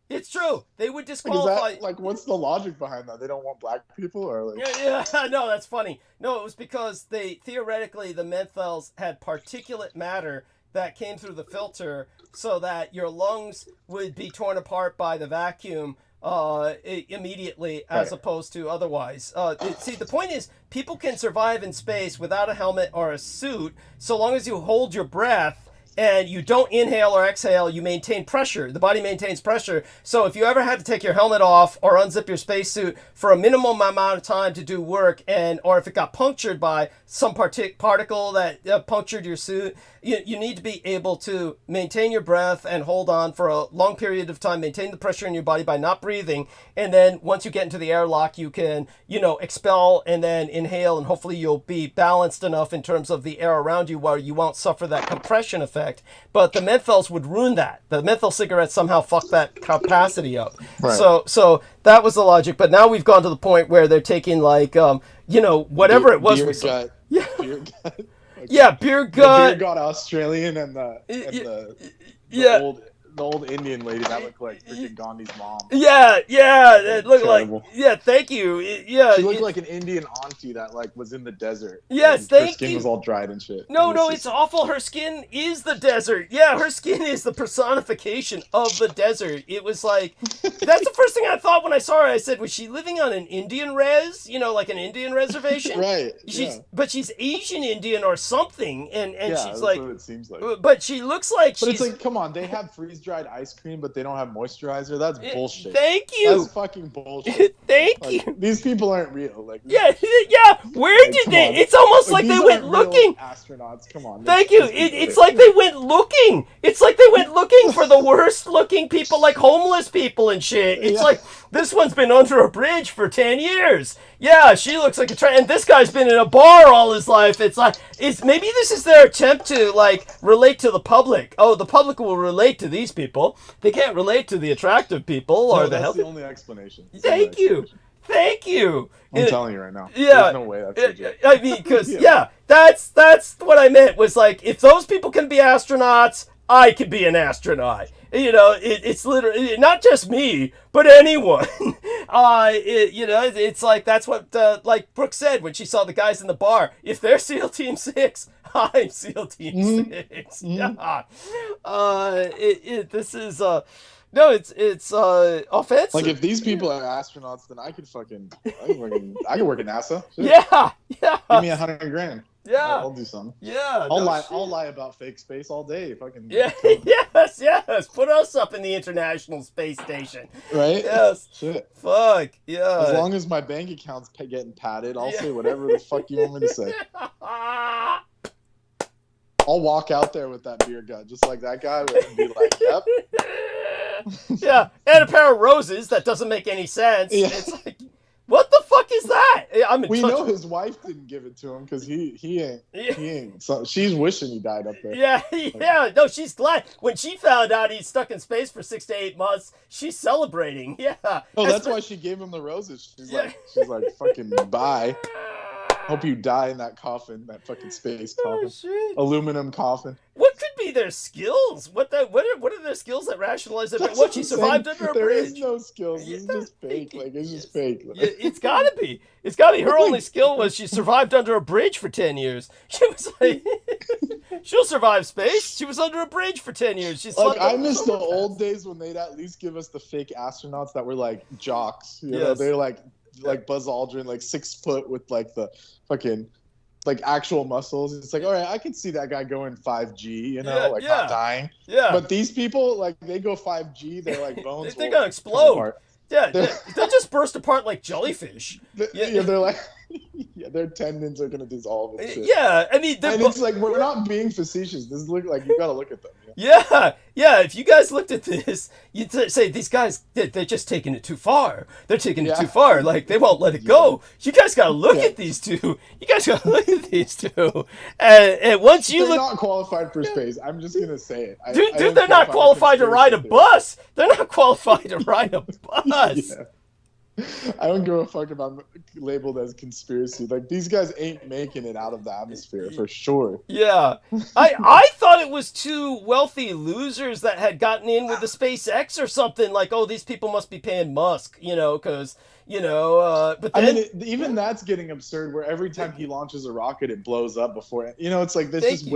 It's true. They would disqualify. Like, what's the logic behind that? They don't want black people, or like? Yeah. No, that's funny. No, it was because theoretically the menthols had particulate matter that came through the filter, so that your lungs would be torn apart by the vacuum immediately, as opposed to otherwise. See, the point is, people can survive in space without a helmet or a suit, so long as you hold your breath. And you don't inhale or exhale, you maintain pressure. The body maintains pressure. So if you ever had to take your helmet off or unzip your spacesuit for a minimum amount of time to do work, or if it got punctured by some particle that punctured your suit, you need to be able to maintain your breath and hold on for a long period of time, maintain the pressure in your body by not breathing. And then once you get into the airlock, you can, expel and then inhale, and hopefully you'll be balanced enough in terms of the air around you where you won't suffer that compression effect. effect, but the menthals would ruin that. The menthol cigarettes somehow fuck that capacity up. Right. So that was the logic. But now we've gone to the point where they're taking like, whatever it was. Beer we saw. gut. Yeah. Beer gut. Yeah, beer The gut. beer gut Australian and the Yeah. the old Indian lady that looked like freaking Gandhi's mom. Yeah, it looked Terrible. like. Yeah, thank you. She looked like an Indian auntie that like was in the desert. Yes, and thank her skin you. was all dried and shit. No, It was it's awful. Her skin is the desert. Yeah, her skin is the personification of the desert. It was like, that's the first thing I thought when I saw her. I said, was she living on an Indian res? Like an Indian reservation? Right. But she's Asian Indian or something, and Yeah, she's that's like, what it seems like. but she looks like But she's. it's like, come on, they have freeze-dried ice cream, but they don't have moisturizer. That's bullshit. Thank you. That's fucking bullshit. Thank Like, you. these people aren't real. Like, Yeah. Where Like, did come they? on. It's almost like they these went aren't real looking. astronauts. Come on. Thank you. It's like they went looking. It's like they went looking for the worst looking people, like homeless people and shit. It's Yeah. like, this one's been under a bridge for 10 years. Yeah, she looks like a and this guy's been in a bar all his life. It's like, maybe this is their attempt to like relate to the public. Oh, the public will relate to these people. They can't relate to the attractive people or the that's healthy. the only explanation. It's the only Thank you. Thank you. I'm telling you right now. Yeah. There's no way that's legit. I mean, because Yeah. that's what I meant was like, if those people can be astronauts, I could be an astronaut. It's literally not just me, but anyone. It's like that's what like Brooke said when she saw the guys in the bar. If they're SEAL Team 6, I'm SEAL Team 6. Yeah. This is no, it's offensive. Like if these people are astronauts, then I could work at NASA. Shit. Yeah. Give me $100,000. Yeah. I'll do something. Yeah. I'll no lie. shit. I'll lie about fake space all day. Fucking Yeah. Yes. Put us up in the International Space Station. right. Yes. Shit. Fuck. Yeah. As long as my bank account's getting padded, I'll say whatever the fuck you want me to say. I'll walk out there with that beer gut, just like that guy, and be like, "Yep." Yeah, and a pair of roses that doesn't make any sense. Yeah. It's like, what the fuck is that? I'm in We touch know with- his wife didn't give it to him because he ain't. So she's wishing he died up there. Yeah. No, she's glad when she found out he's stuck in space for 6 to 8 months. She's celebrating. Yeah. Oh, that's why she gave him the roses. She's like, fucking bye. Hope you die in that coffin, that fucking space coffin, shit. aluminum coffin. What could be their skills? What are their skills that rationalize it? What she survived under a There bridge? is no skills. This is just fake. Like it's just fake. Yeah, it's gotta be. Her only skill was she survived under a bridge for 10 years. She was like, she'll survive space. She was under a bridge for 10 years. She Like slept I on miss the solar old panels. days when they'd at least give us the fake astronauts that were like jocks. You know, Yes. they're like Buzz Aldrin, like 6 foot with like the fucking like actual muscles. It's like, all right, I can see that guy going 5G, you know, not dying. Yeah. But these people, like, they go 5G, they're like bones. They're will gonna come explode. apart. Yeah, they just burst apart like jellyfish. Yeah, they're like, their tendons are gonna dissolve and shit. Yeah, I mean, And it's like we're not being facetious. This is you gotta look at them. yeah. If you guys looked at this, you'd say these guys they're just taking it too far. They're taking it too far. Like they won't let it go. You guys gotta look at these two. You guys gotta look at these two. And once you They're look, not qualified for space. I'm just gonna say it. dude, they're not qualified to ride a bus. They're not qualified to ride a bus. Yeah. I don't give a fuck about labeled as conspiracy. Like these guys ain't making it out of the atmosphere for sure. Yeah, I thought it was two wealthy losers that had gotten in with the SpaceX or something. Like, oh, these people must be paying Musk, because But then, I mean, even that's getting absurd. Where every time he launches a rocket, it blows up before it. It's like this is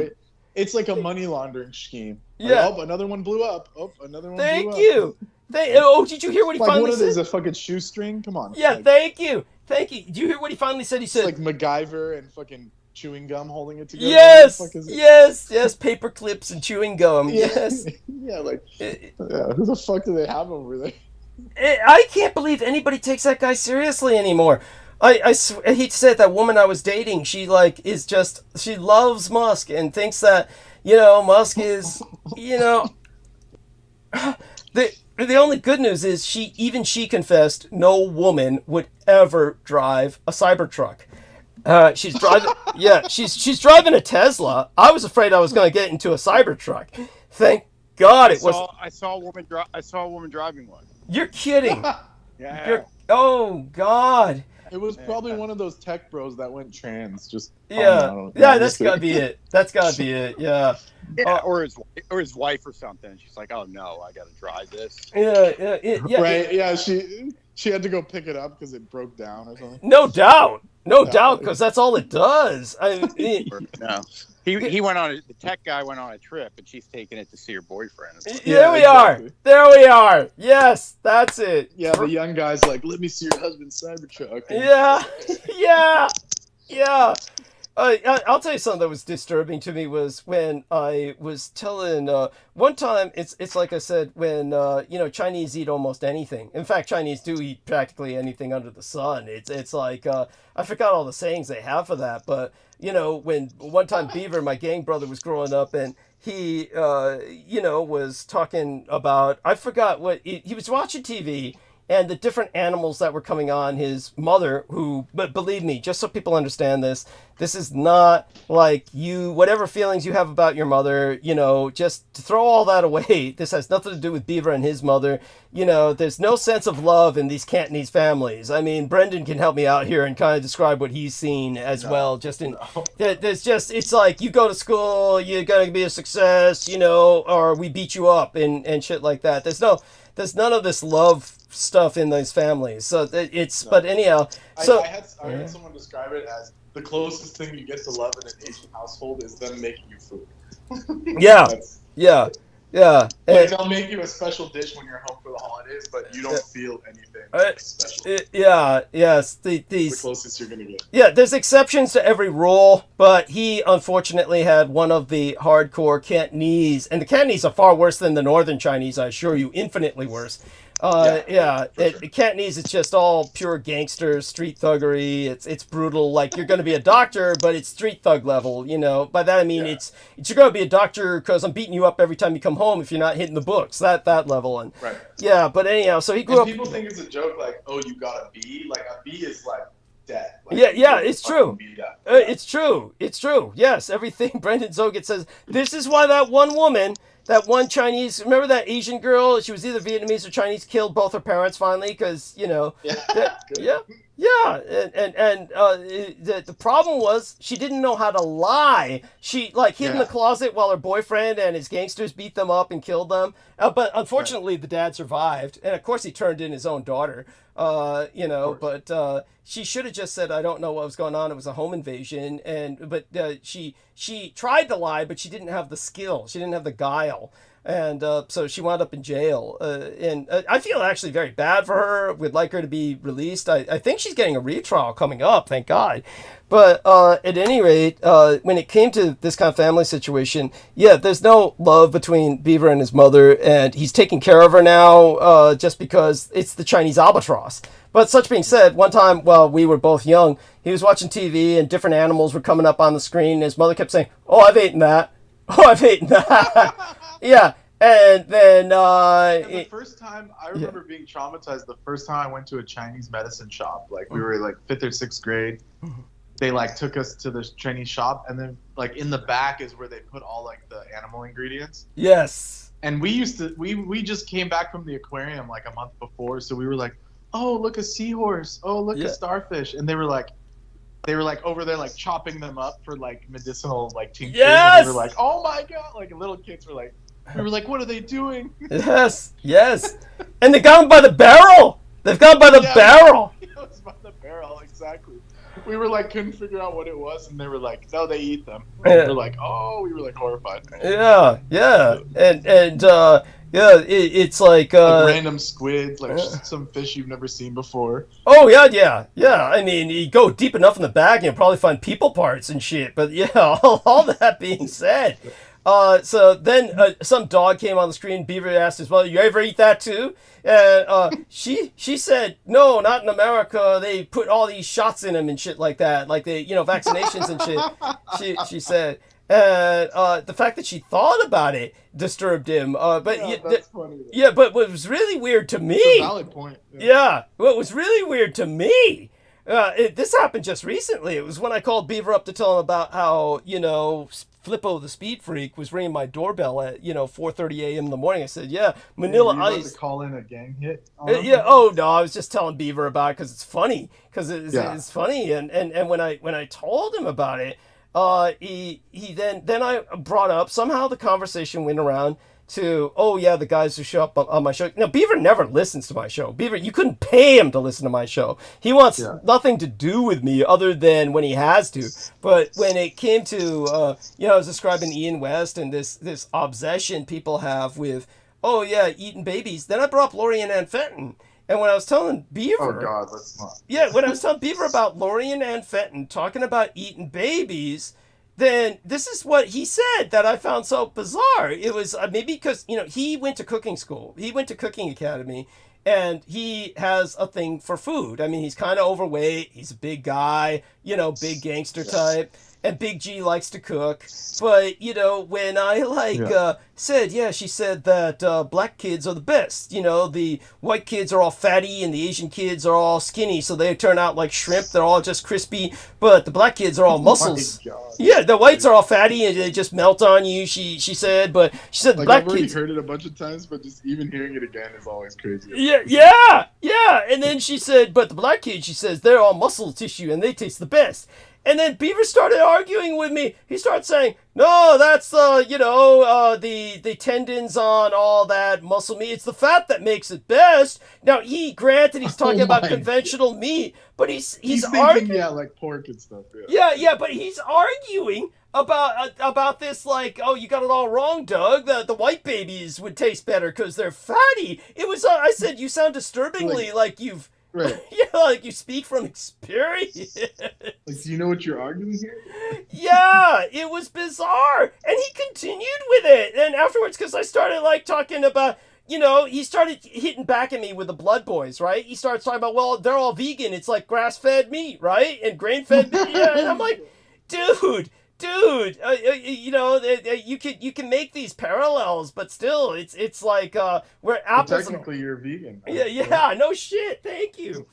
it's like a money laundering scheme. Yeah. Like, oh, another one blew up. Oh, another one blew up. Thank you. Did you hear what he Like, finally what said? is a fucking shoestring? Come on. Yeah, Like, thank you. Did you hear what he finally said? He it's said, like MacGyver and fucking chewing gum holding it together. yes, What the fuck is it? yes, paper clips and chewing gum. Yeah. Yes. Yeah, like, who the fuck do they have over there? I can't believe anybody takes that guy seriously anymore. He said that woman I was dating, she loves Musk and thinks that, Musk is, the only good news is she confessed no woman would ever drive a Cybertruck. She's driving. Yeah, she's driving a Tesla. I was afraid I was going to get into a Cybertruck. Thank God it was. I saw a woman driving one. You're kidding. Yeah. Oh God. It was probably one of those tech bros that went trans. Just Yeah. Yeah, that's gotta be it. That's gotta be it. Yeah. Yeah, or his wife or something. She's like, "Oh no, I gotta drive this." Yeah. Right? Yeah. She had to go pick it up because it broke down or something. No doubt. No doubt, because that's all it does. No. He went on the tech guy went on a trip, and she's taking it to see her boyfriend. There we are. There we are. Yes, that's it. Yeah, the young guy's like, "Let me see your husband's Cybertruck." Yeah. I'll tell you something that was disturbing to me was when I was telling one time. It's like I said, when Chinese eat almost anything. In fact, Chinese do eat practically anything under the sun. It's like I forgot all the sayings they have for that, but when one time Beaver, my gang brother, was growing up, and he was talking about, I forgot what he was watching TV. And the different animals that were coming on his mother, but believe me, just so people understand this is not like whatever feelings you have about your mother, just throw all that away. This has nothing to do with Beaver and his mother. There's no sense of love in these Cantonese families. I mean, Brendan can help me out here and kind of describe what he's seen as well. It's like you go to school, you're going to be a success, or we beat you up and shit like that. There's none of this love stuff in those families. So but anyhow. So I heard someone describe it as the closest thing you get to love in an Asian household is them making you food. Yeah. Like they'll make you a special dish when you're home for the holidays, but you don't feel anything special. Yes. The closest you're gonna get. Yeah, there's exceptions to every rule, but he unfortunately had one of the hardcore Cantonese, and the Cantonese are far worse than the Northern Chinese, I assure you, infinitely worse. Cantonese is just all pure gangsters, street thuggery. It's brutal. Like, you're going to be a doctor, but it's street thug level. By that I mean it's you're going to be a doctor because I'm beating you up every time you come home if you're not hitting the books. That level. And right. Yeah, but anyhow, so he grew up. People think it's a joke, like, oh, you got a B. Like a B is like dead. Like, it's true. It's true. It's true. Yes, everything Brendan Zoget says. This is why that one woman. That one Chinese, remember that Asian girl? She was either Vietnamese or Chinese. Killed both her parents finally because the problem was she didn't know how to lie. She hid in the closet while her boyfriend and his gangsters beat them up and killed them. But unfortunately, the dad survived, and of course he turned in his own daughter. But she should have just said, "I don't know what was going on. It was a home invasion." But she tried to lie, but she didn't have the skill. She didn't have the guile. And so she wound up in jail. And I feel actually very bad for her. Would like her to be released. I think she's getting a retrial coming up, thank God. But at any rate, when it came to this kind of family situation, there's no love between Beaver and his mother. And he's taking care of her now just because it's the Chinese albatross. But such being said, one time while we were both young, he was watching TV and different animals were coming up on the screen. And his mother kept saying, "Oh, I've eaten that. Oh, I've eaten that." Yeah, and then the first time I remember being traumatized. The first time I went to a Chinese medicine shop, like we were like 5th or 6th grade. They took us to the Chinese shop, and then in the back is where they put all the animal ingredients. Yes. And we just came back from the aquarium a month before, so we were like, "Oh, look, a seahorse! Oh, look, a starfish!" And they were over there chopping them up for medicinal tinctures. Yes. And we were like, "Oh my god!" Little kids were we were like, "What are they doing?" Yes. And they got them by the barrel. They've got them by the barrel. It was by the barrel, exactly. We were couldn't figure out what it was, and they were like, "No, they eat them." And we were like, "Oh," we were horrified. Yeah, and it's random squids, some fish you've never seen before. Oh yeah. I mean, you go deep enough in the bag, and you'll probably find people parts and shit. But all that being said, so then some dog came on the screen. Beaver asked his mother, "You ever eat that too?" And she said, "No, not in America. They put all these shots in them and shit like that, vaccinations and shit." She said, and the fact that she thought about it disturbed him. That's funny. Yeah, but what was really weird to me. It's a valid point. Yeah, what was really weird to me This happened just recently. It was when I called Beaver up to tell him about how, Flippo the Speed Freak was ringing my doorbell at, 4:30 a.m. in the morning. I said, yeah, Manila Were you about Ice. to call in a gang hit on him? Yeah. Oh no, I was just telling Beaver about it because it's funny. Because it's funny, and when I told him about it, he then I brought up, somehow the conversation went around to, oh yeah, the guys who show up on my show. Now Beaver never listens to my show. Beaver, you couldn't pay him to listen to my show. He wants nothing to do with me other than when he has to. But when it came to I was describing Ian West and this obsession people have with, oh yeah, eating babies. Then I brought up Laurie and Ann Fenton. And when I was telling Beaver, oh God, let's not. Yeah, when I was telling Beaver about Laurie and Ann Fenton talking about eating babies, then this is what he said that I found so bizarre. It was maybe because, he went to cooking school. He went to cooking academy, and he has a thing for food. I mean, he's kind of overweight. He's a big guy, big gangster type. And Big G likes to cook. But, when I said, she said that black kids are the best. The white kids are all fatty and the Asian kids are all skinny. So they turn out like shrimp. They're all just crispy. But the black kids are all muscles. Yeah, the whites are all fatty and they just melt on you, she said. But she said the black I've already kids... heard it a bunch of times, but just even hearing it again is always crazy. Yeah. And then she said, but the black kids, she says, they're all muscle tissue and they taste the best. And then Beaver started arguing with me. He started saying, no, that's the tendons on all that muscle meat. It's the fat that makes it best. Now, granted, he's talking about conventional meat, but he's thinking, like pork and stuff. Yeah, but he's arguing about this, like, oh, you got it all wrong, Doug. The white babies would taste better because they're fatty. It was, I said, you sound disturbingly like you've... Right. Like you speak from experience. Like, do you know what you're arguing here? Yeah, it was bizarre. And he continued with it. And afterwards, because I started talking about, he started hitting back at me with the Blood Boys, right? He starts talking about, well, they're all vegan. It's like grass-fed meat, right? And grain-fed meat. Yeah. And I'm like, dude, you can make these parallels, but still, it's like we're apples. Well, technically, you're vegan. Right? Yeah, no shit. Thank you.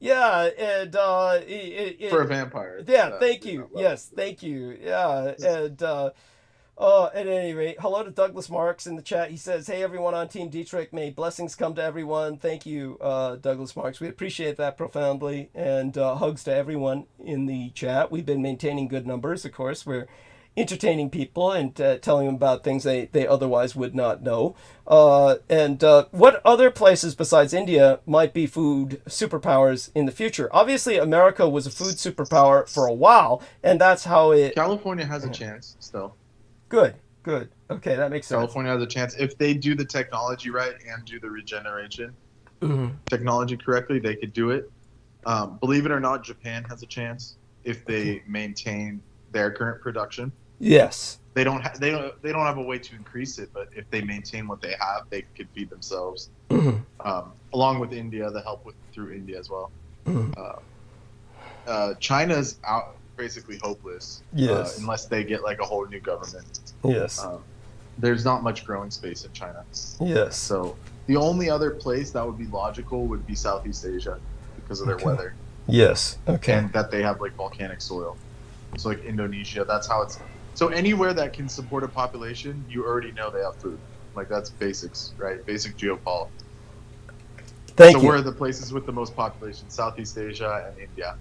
Yeah, and for a vampire. Yeah, thank you. Yes, thank you. Yeah, and at any rate, hello to Douglas Marks in the chat. He says, hey, everyone on Team Dietrich, may blessings come to everyone. Thank you, Douglas Marks. We appreciate that profoundly. And hugs to everyone in the chat. We've been maintaining good numbers, of course. We're entertaining people and telling them about things they otherwise would not know. And what other places besides India might be food superpowers in the future? Obviously, America was a food superpower for a while, and that's how it... California has a chance still. Good. Okay, that makes sense. California has a chance. If they do the technology right and do the regeneration technology correctly, they could do it. Believe it or not, Japan has a chance if they maintain their current production. Yes. They don't have a way to increase it, but if they maintain what they have, they could feed themselves. Along with India, the help through India as well. China's out. Basically hopeless. Yes. Unless they get like a whole new government. Yes. There's not much growing space in China. Yes. So the only other place that would be logical would be Southeast Asia because of their weather. Yes. Okay. And that they have like volcanic soil. So like Indonesia, that's how it's. So anywhere that can support a population, you already know they have food. Like that's basics, right? Basic geopolitics. Thank you. So where are the places with the most population? Southeast Asia and India.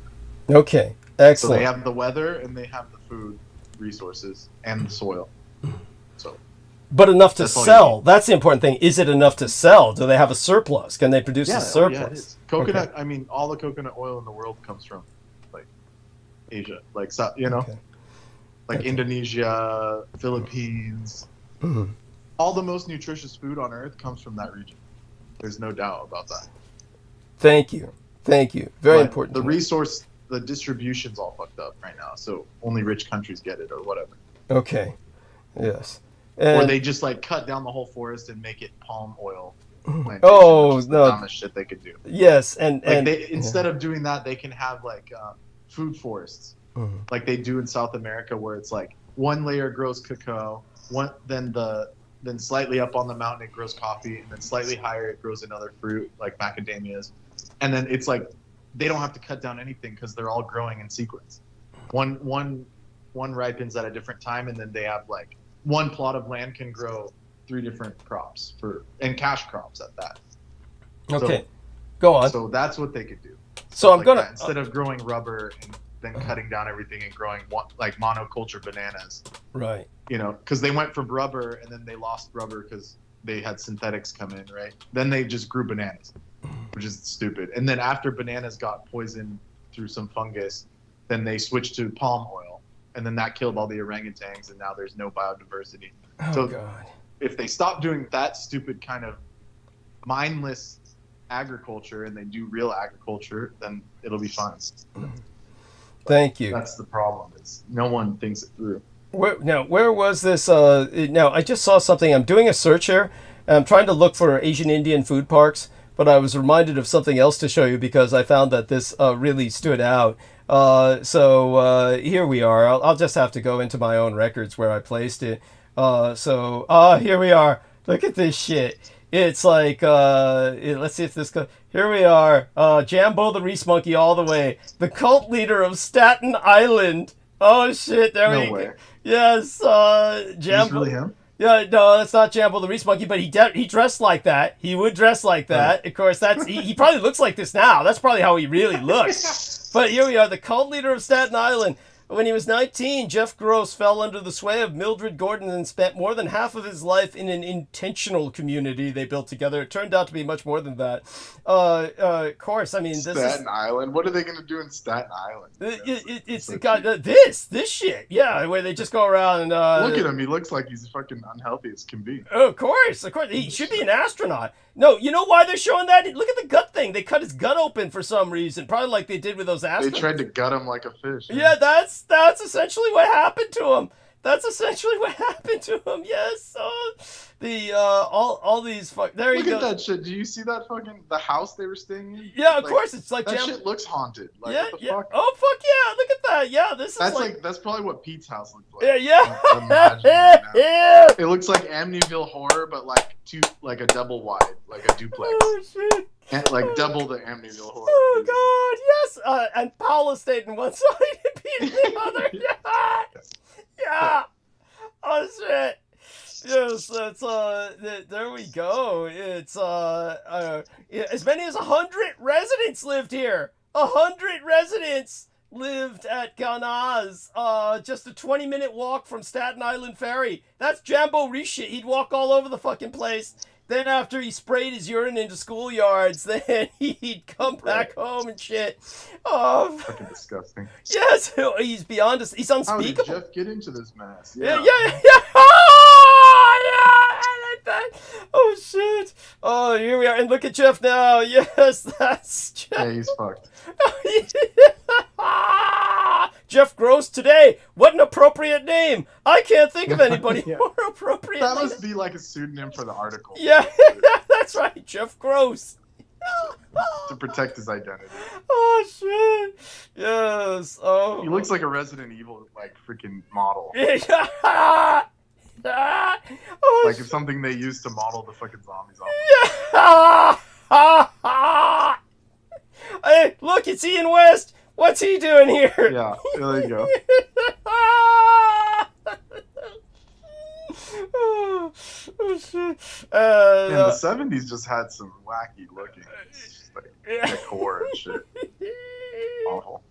Okay. Excellent. So they have the weather and they have the food resources and the soil. So, but enough to sell. That's the important thing. Is it enough to sell? Do they have a surplus? Can they produce a surplus? Yeah, it is. Coconut. Okay. I mean, all the coconut oil in the world comes from like Asia, like like Indonesia, Philippines. All the most nutritious food on earth comes from that region. There's no doubt about that. Thank you. Very important. The resource. The distribution's all fucked up right now, so only rich countries get it or whatever. Okay. Yes. Or they just like cut down the whole forest and make it palm oil. Oh, no. The dumbest shit they could do. Yes, and instead of doing that, they can have like food forests, like they do in South America, where it's like one layer grows cacao, then slightly up on the mountain it grows coffee, and then slightly higher it grows another fruit like macadamias, and then it's like they don't have to cut down anything because they're all growing in sequence. One ripens at a different time, and then they have like one plot of land can grow 3 different crops and cash crops at that. Okay, So, go on. So that's what they could do. So I'm like gonna that. Instead of growing rubber and then cutting down everything and growing like monoculture bananas, right. you know, because they went from rubber and then they lost rubber because they had synthetics come in, right? Then they just grew bananas, which is stupid. And then after bananas got poisoned through some fungus, then they switched to palm oil, and then that killed all the orangutans, and now there's no biodiversity. Oh So God. if they stop doing that stupid kind of mindless agriculture and they do real agriculture, then it'll be fine. Thank you. That's the problem, is no one thinks it through. Where was this? Now, I just saw something. I'm doing a search here. And I'm trying to look for Asian Indian food parks, but I was reminded of something else to show you because I found that this really stood out. So here we are. I'll just have to go into my own records where I placed it. Here we are. Look at this shit. It's like, let's see if this goes. Here we are. Jambo the Reese Monkey all the way. The cult leader of Staten Island. Oh shit, there we go. Yes, Jambo. Is this really him? Yeah, no, that's not Jambo the Reese Monkey, but he dressed like that. He would dress like that. Of course, that's he probably looks like this now. That's probably how he really looks. But here we are, the cult leader of Staten Island. When he was 19, Jeff Gross fell under the sway of Mildred Gordon and spent more than half of his life in an intentional community they built together. It turned out to be much more than that. Of course, I mean, this Staten Island. What are they going to do in Staten Island? It's so got this shit. Yeah, where they just go around and look at him. He looks like he's fucking unhealthy as can be. Oh, of course. He should be an astronaut. No, you know why they're showing that? Look at the gut thing. They cut his gut open for some reason, probably like they did with those astronauts. They tried to gut him like a fish. Yeah, that's essentially what happened to him. That's essentially what happened to him. Yes. All these there you go. Look at that shit. Do you see that fucking the house they were staying in? Yeah, of course. It's like that shit looks haunted. Like, yeah, what the yeah. fuck? Oh fuck yeah! Look at that. Yeah, this That's is like that's probably what Pete's house looks like. Yeah, yeah. I'm imagining it now. Yeah. It looks like Amityville Horror, but like a double wide, like a duplex. Oh shit. And like double the Amityville Horror. Oh god, yes. And Paula stayed in one side and Pete in the other. Yeah. Yeah. Oh shit. Yes, that's there we go. It's as many as 100 residents lived here. 100 residents lived at Ganaz. Just a 20-minute walk from Staten Island Ferry. That's Jambo Reese shit. He'd walk all over the fucking place. Then after he sprayed his urine into schoolyards, then he'd come back home and shit. Oh, fucking disgusting. Yes, he's beyond us. He's unspeakable. How did Jeff get into this mess? Yeah. Oh, yeah, I like that. Oh shit. Oh, here we are, and look at Jeff now. Yes, that's Jeff. Yeah, he's fucked. Jeff Gross today. What an appropriate name. I can't think of anybody Yeah. more appropriate. That must be like a pseudonym for the article. Yeah, that's right. Jeff Gross. To protect his identity. Oh shit. Yes. Oh. He looks like a Resident Evil like freaking model. Oh, Like it's something they use to model the fucking zombies off. Yeah. Hey, look, it's Ian West. What's he doing here? Yeah, there you go. Oh shit. And the 70s just had some wacky looking just like decor and shit. Awful.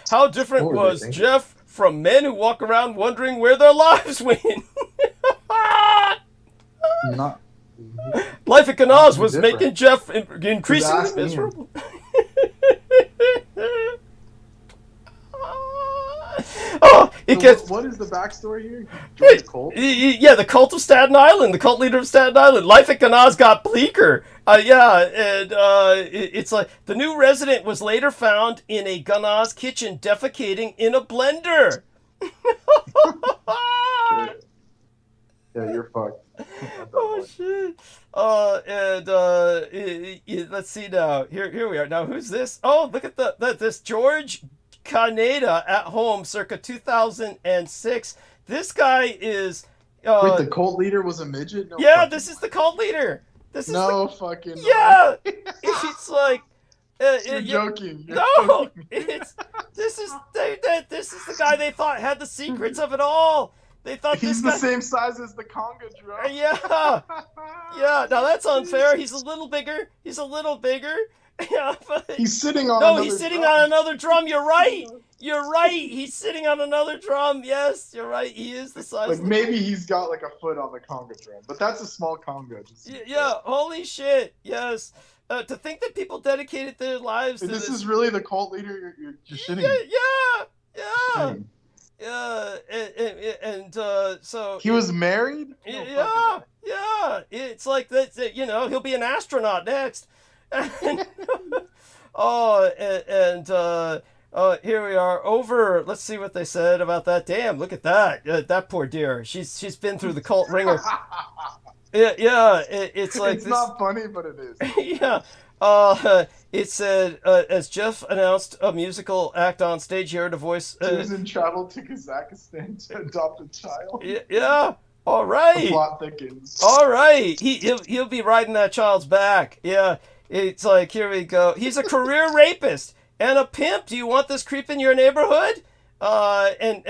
How different What were they was thinking? Jeff from men who walk around wondering where their lives went? Not. Life at Ganaz was different. making Jeff increasingly Ask Ian. miserable. Oh, it So gets. what is the backstory here? Joined the cult? Yeah, the cult of Staten Island, the cult leader of Staten Island. Life at Ganaz got bleaker. It's like the new resident was later found in a Ganaz kitchen defecating in a blender. Yeah, you're fucked. Oh shit! Let's see now. Here we are. Now who's this? Oh, look at this George Canada at home, circa 2006. This guy is. Wait, the cult leader was a midget? No Yeah, fucking this is the cult leader. This is No fucking. Yeah, it's like You're joking. You're No, joking. this is the guy they thought had the secrets of it all. They thought He's this the guy. same size as the conga drum. Yeah, yeah. Now that's unfair. He's a little bigger. Yeah, but He's sitting on. no, another he's sitting drum. on another drum. You're right. You're right. He's sitting on another drum. Yes, you're right. He is the size. Like of the maybe he's got like a foot on the conga drum, but that's a small conga. Yeah, holy shit. Yes. To think that people dedicated their lives to This is really the cult leader you're shitting. Yeah. Shitting. And so He was married? No fucking way. yeah. It's like that. He'll be an astronaut next. Here we are over. Let's see what they said about that. Damn, look at that. That poor dear. She's been through the cult ringer. Yeah. It's like it's not funny, but it is. Yeah. It said, as Jeff announced a musical act on stage here to voice. Susan traveled to Kazakhstan to adopt a child. Yeah. All right. The plot thickens. All right. He'll be riding that child's back. Yeah. It's like, here we go. He's a career rapist and a pimp. Do you want this creep in your neighborhood? And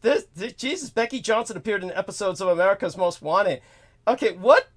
this Jesus, Becky Johnson appeared in episodes of America's Most Wanted. Okay, what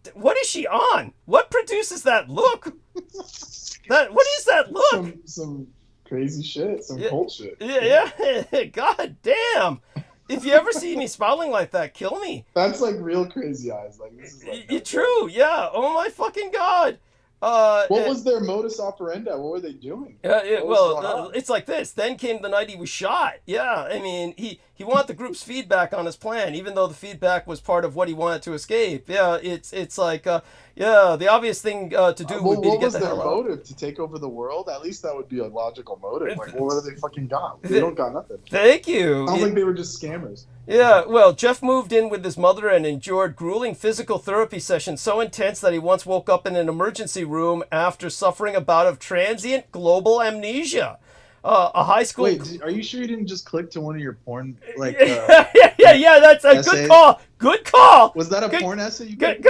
is she on? What produces that look? What is that look? Some crazy shit, some cult shit. Yeah. God damn. If you ever see me smiling like that, kill me. That's like real crazy eyes. Like this is like true. Yeah. Oh my fucking God. What was their modus operandi? What were they doing? It's like this. Then came the night he was shot. Yeah, I mean, he wanted the group's feedback on his plan, even though the feedback was part of what he wanted to escape. Yeah, it's like, the obvious thing to do would be to get the hell out. What was their motive? To take over the world? At least that would be a logical motive. Like, what were they fucking got? They don't got nothing. Thank you. Sounds like they were just scammers. Yeah, well, Jeff moved in with his mother and endured grueling physical therapy sessions so intense that he once woke up in an emergency room after suffering a bout of transient global amnesia. A high school... Wait, are you sure you didn't just click to one of your porn, like... yeah, that's a good call. Good call. Was that a porn essay? Good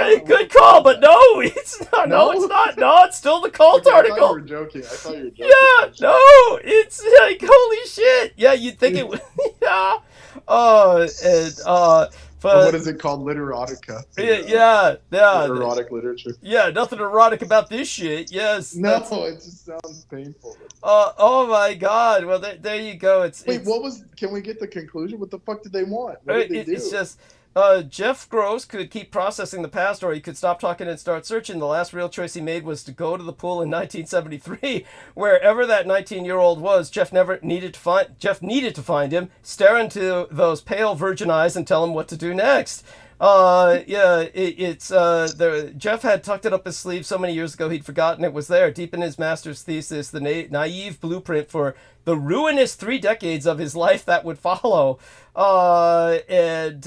call, but no, it's not. No, it's not. No, it's still the cult article. I thought you were joking. Yeah, no, it's like, holy shit. Yeah, you'd think it was... Yeah. But what is it called? Literotica. Yeah. Erotic literature. Yeah, nothing erotic about this shit. Yes. No, it just sounds painful. Oh my God. Well, there you go. Can we get the conclusion? What the fuck did they want? What did they do? It's just... Jeff Gross could keep processing the past, or he could stop talking and start searching. The last real choice he made was to go to the pool in 1973. Wherever that 19-year-old was, Jeff needed to find him, stare into those pale virgin eyes, and tell him what to do next. Jeff had tucked it up his sleeve so many years ago he'd forgotten it was there, deep in his master's thesis, the naive blueprint for the ruinous 3 decades of his life that would follow. It's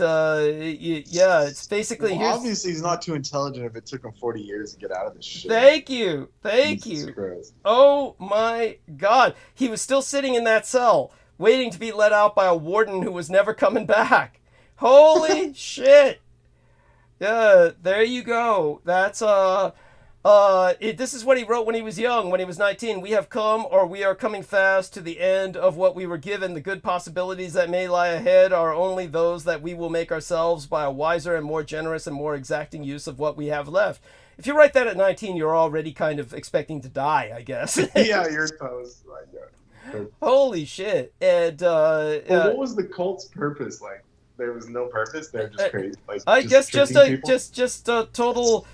basically... Well, obviously he's not too intelligent if it took him 40 years to get out of this shit. Thank you. Christ. Oh my God. He was still sitting in that cell, waiting to be let out by a warden who was never coming back. Holy shit. Yeah, there you go. That's this is what he wrote when he was young, when he was 19. We have come, or we are coming fast to the end of what we were given. The good possibilities that may lie ahead are only those that we will make ourselves by a wiser and more generous and more exacting use of what we have left. If you write that at 19, you're already kind of expecting to die, I guess. Yeah, you're toast. Holy shit. And what was the cult's purpose? Like, there was no purpose. They're just crazy. Like, I guess just a total.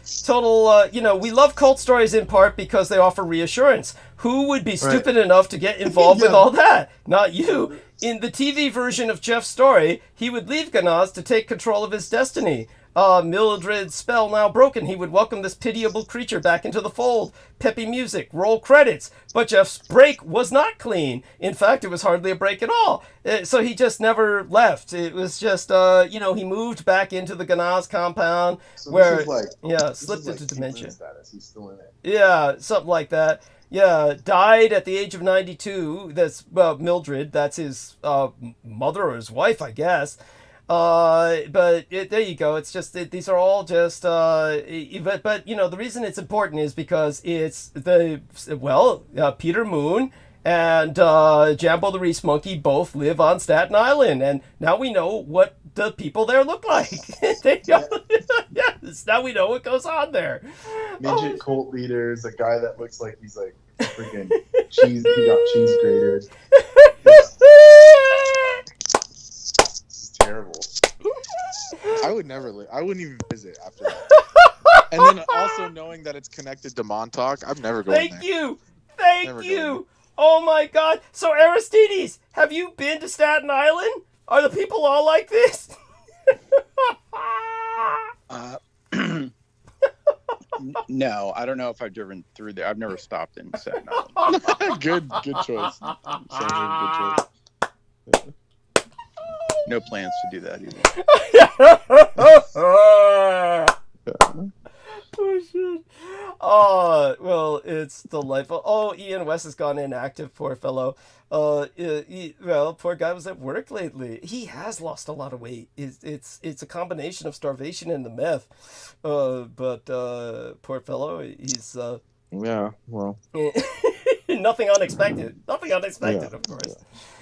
We love cult stories in part because they offer reassurance. Who would be stupid enough to get involved with all that? Not you. In the TV version of Jeff's story, he would leave Ganaz to take control of his destiny. Mildred's spell now broken, he would welcome this pitiable creature back into the fold. Peppy music, roll credits. But Jeff's break was not clean. In fact, it was hardly a break at all. So he just never left. It was just, he moved back into the Ganaz compound slipped into dementia. He's still in it. Yeah, something like that. Yeah, died at the age of 92. That's Mildred. That's his mother or his wife, I guess. There you go. It's just these are all just. But the reason it's important is because it's Peter Moon and Jambo the Reese Monkey both live on Staten Island, and now we know what the people there look like. Yes, now we know what goes on there. Midget cult leaders, a guy that looks like he's like freaking cheese. He got cheese grated. This is terrible. I would never live. I wouldn't even visit after that. And then also knowing that it's connected to Montauk, I'm never going there. Thank Never you. going. Oh my God. So Aristides, have you been to Staten Island? Are the people all like this? No, I don't know if I've driven through there. I've never stopped in Staten Island. Good choice. Good choice. No plans to do that either. Oh shit. Oh, well, it's delightful. Oh, Ian West has gone inactive, poor fellow. Poor guy was at work lately. He has lost a lot of weight. It's a combination of starvation and the meth. But poor fellow, he's Yeah, well. nothing unexpected. Nothing unexpected, of course. Yeah.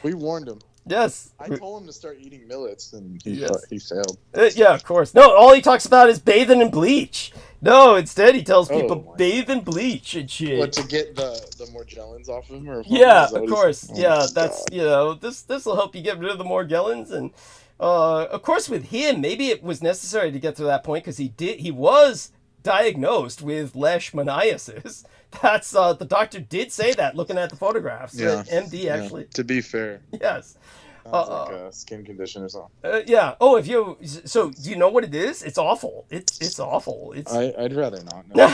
We warned him. Yes. I told him to start eating millets, and he failed. Yeah, of course. No, all he talks about is bathing in bleach. No, instead he tells people bathe in bleach and shit. What, to get the Morgellons off of him? Or yeah, of course. Oh, that's this will help you get rid of the Morgellons, and of course with him maybe it was necessary to get to that point because he was diagnosed with leishmaniasis. That's the doctor did say that looking at the photographs. Yeah. MD actually. Yeah. To be fair. Yes. Sounds like a skin condition or something. Yeah. Oh, do you know what it is? It's awful. It's awful. I'd rather not know.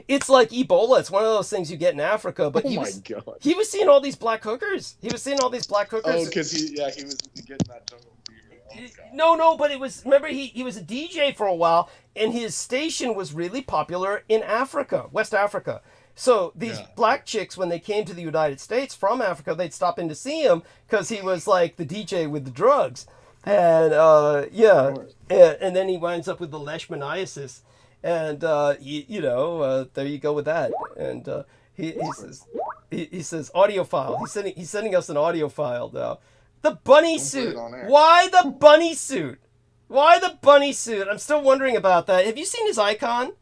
It's like Ebola. It's one of those things you get in Africa. But God. He was seeing all these black hookers. Oh, because he was getting that jungle fever. No, but it was, remember, he was a DJ for a while, and his station was really popular in Africa, West Africa. So these black chicks, when they came to the United States from Africa, they'd stop in to see him because he was like the DJ with the drugs. And and then he winds up with the leishmaniasis. And, there you go with that. And he says audio file. He's sending us an audio file now. The bunny suit. Why the bunny suit? Why the bunny suit? I'm still wondering about that. Have you seen his icon?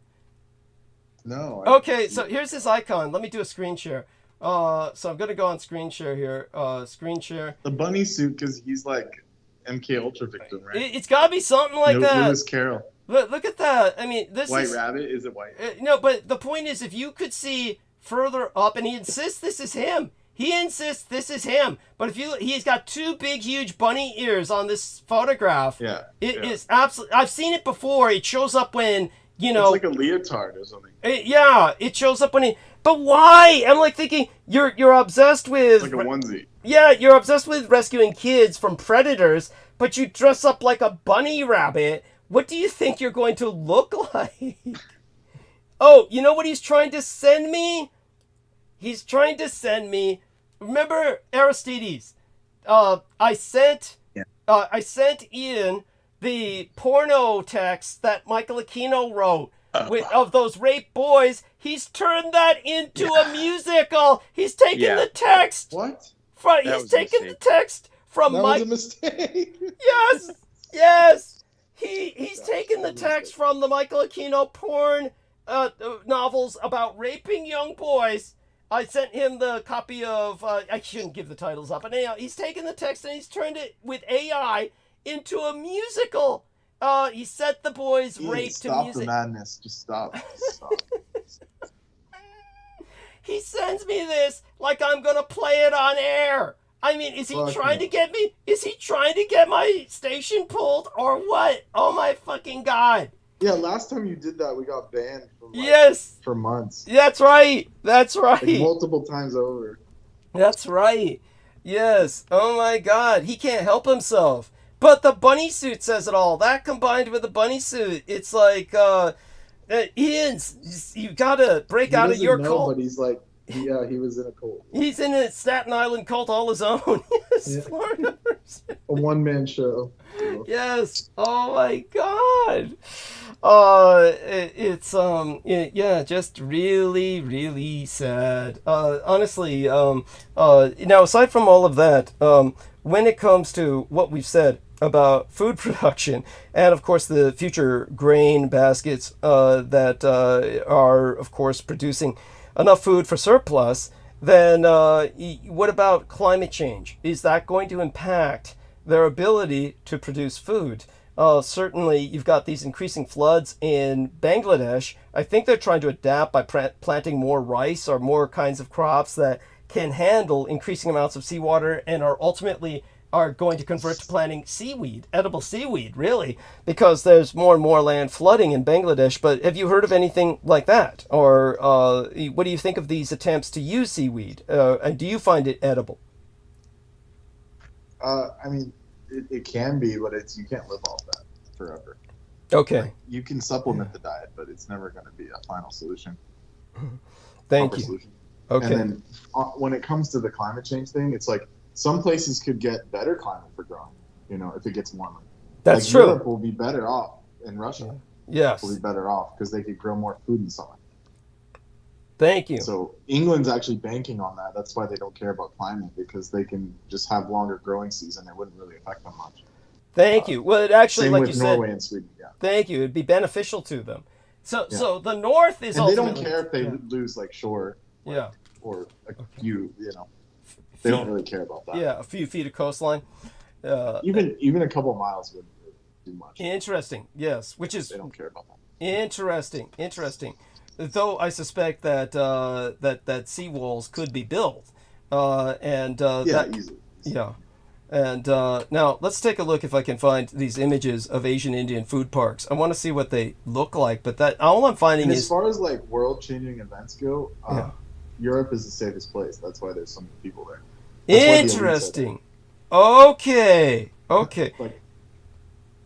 No. Okay, so here's his icon. Let me do a screen share. So I'm going to go on screen share here. Screen share. The bunny suit, because he's like MK Ultra victim, right? It's got to be something like that. Lewis Carroll. Look at that. I mean, this White is... Rabbit? Is it white? No, but the point is, if you could see further up, and he insists this is him. He insists this is him. But if he's got two big, huge bunny ears on this photograph. Yeah. It is absolutely... I've seen it before. It shows up when, It's like a leotard or something. It shows up when he... But why? I'm like thinking, you're obsessed with... It's like a onesie. Yeah, you're obsessed with rescuing kids from predators, but you dress up like a bunny rabbit. What do you think you're going to look like? Oh, you know what he's trying to send me? He's trying to send me... Remember Aristides? I sent Ian the porno text that Michael Aquino wrote of those rape boys. He's turned that into a musical. He's taken the text. What? He's taken the text from That was a mistake. Yes. He's taken the text from the Michael Aquino porn novels about raping young boys. I sent him the copy of, I shouldn't give the titles up, but anyhow, he's taken the text and he's turned it with AI into a musical. He set the boys' rape to music. Stop the madness. Just stop. He sends me this like I'm going to play it on air. I mean, is he trying to get me? Is he trying to get my station pulled or what? Oh my fucking God. Yeah, last time you did that, we got banned for months. That's right. Like multiple times over. That's right. Yes. Oh my God. He can't help himself. But the bunny suit says it all. That combined with the bunny suit, it's like, Ian's, you gotta break out of your cult. But he's like Yeah, he was in a cult. He's in a Staten Island cult all his own. Yes, Yeah. Florida. A one-man show. So. Yes. Oh my God. Yeah, just really, really sad. Honestly, now aside from all of that, when it comes to what we've said about food production and of course the future grain baskets that are of course producing enough food for surplus, then what about climate change? Is that going to impact their ability to produce food? Certainly, you've got these increasing floods in Bangladesh. I think they're trying to adapt by planting more rice or more kinds of crops that can handle increasing amounts of seawater and are going to convert to planting seaweed, edible seaweed, really, because there's more and more land flooding in Bangladesh. But have you heard of anything like that? Or what do you think of these attempts to use seaweed? And do you find it edible? I mean, it can be, but you can't live off that forever. Okay. Like, you can supplement the diet, but it's never going to be a final solution. Thank you. Solution. Okay. And then when it comes to the climate change thing, it's like some places could get better climate for growing, if it gets warmer. That's like true. Europe will be better off, and Russia Yes. will be better off because they could grow more food in summer. Thank you. So England's actually banking on that. That's why they don't care about climate, because they can just have longer growing season. It wouldn't really affect them much. Thank you. Well, it actually, Same like with you Norway said, and Sweden. Yeah. thank you. It'd be beneficial to them. So the North is And they ultimately... don't care if they lose like shore. Yeah. Or a few, They don't really care about that. Yeah, a few feet of coastline. Even a couple miles would do much. Interesting. Yes, which is They don't care about that. interesting. Though I suspect that that seawalls could be built, Easily. Yeah. And now let's take a look if I can find these images of Asian Indian food parks. I want to see what they look like, but all I'm finding And is as far as like world-changing events go, Europe is the safest place. That's why there's so many people there. interesting. Okay.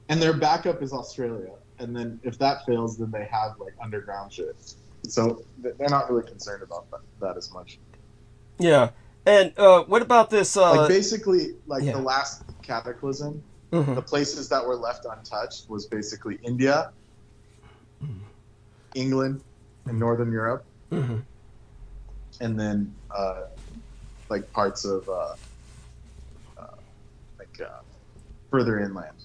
And their backup is Australia. And then if that fails, then they have like underground shit. So they're not really concerned about that as much. Yeah. And what about this? Like basically, the last cataclysm, Mhm. the places that were left untouched was basically India, England, and Northern Europe, Mhm. and then like parts of further inland,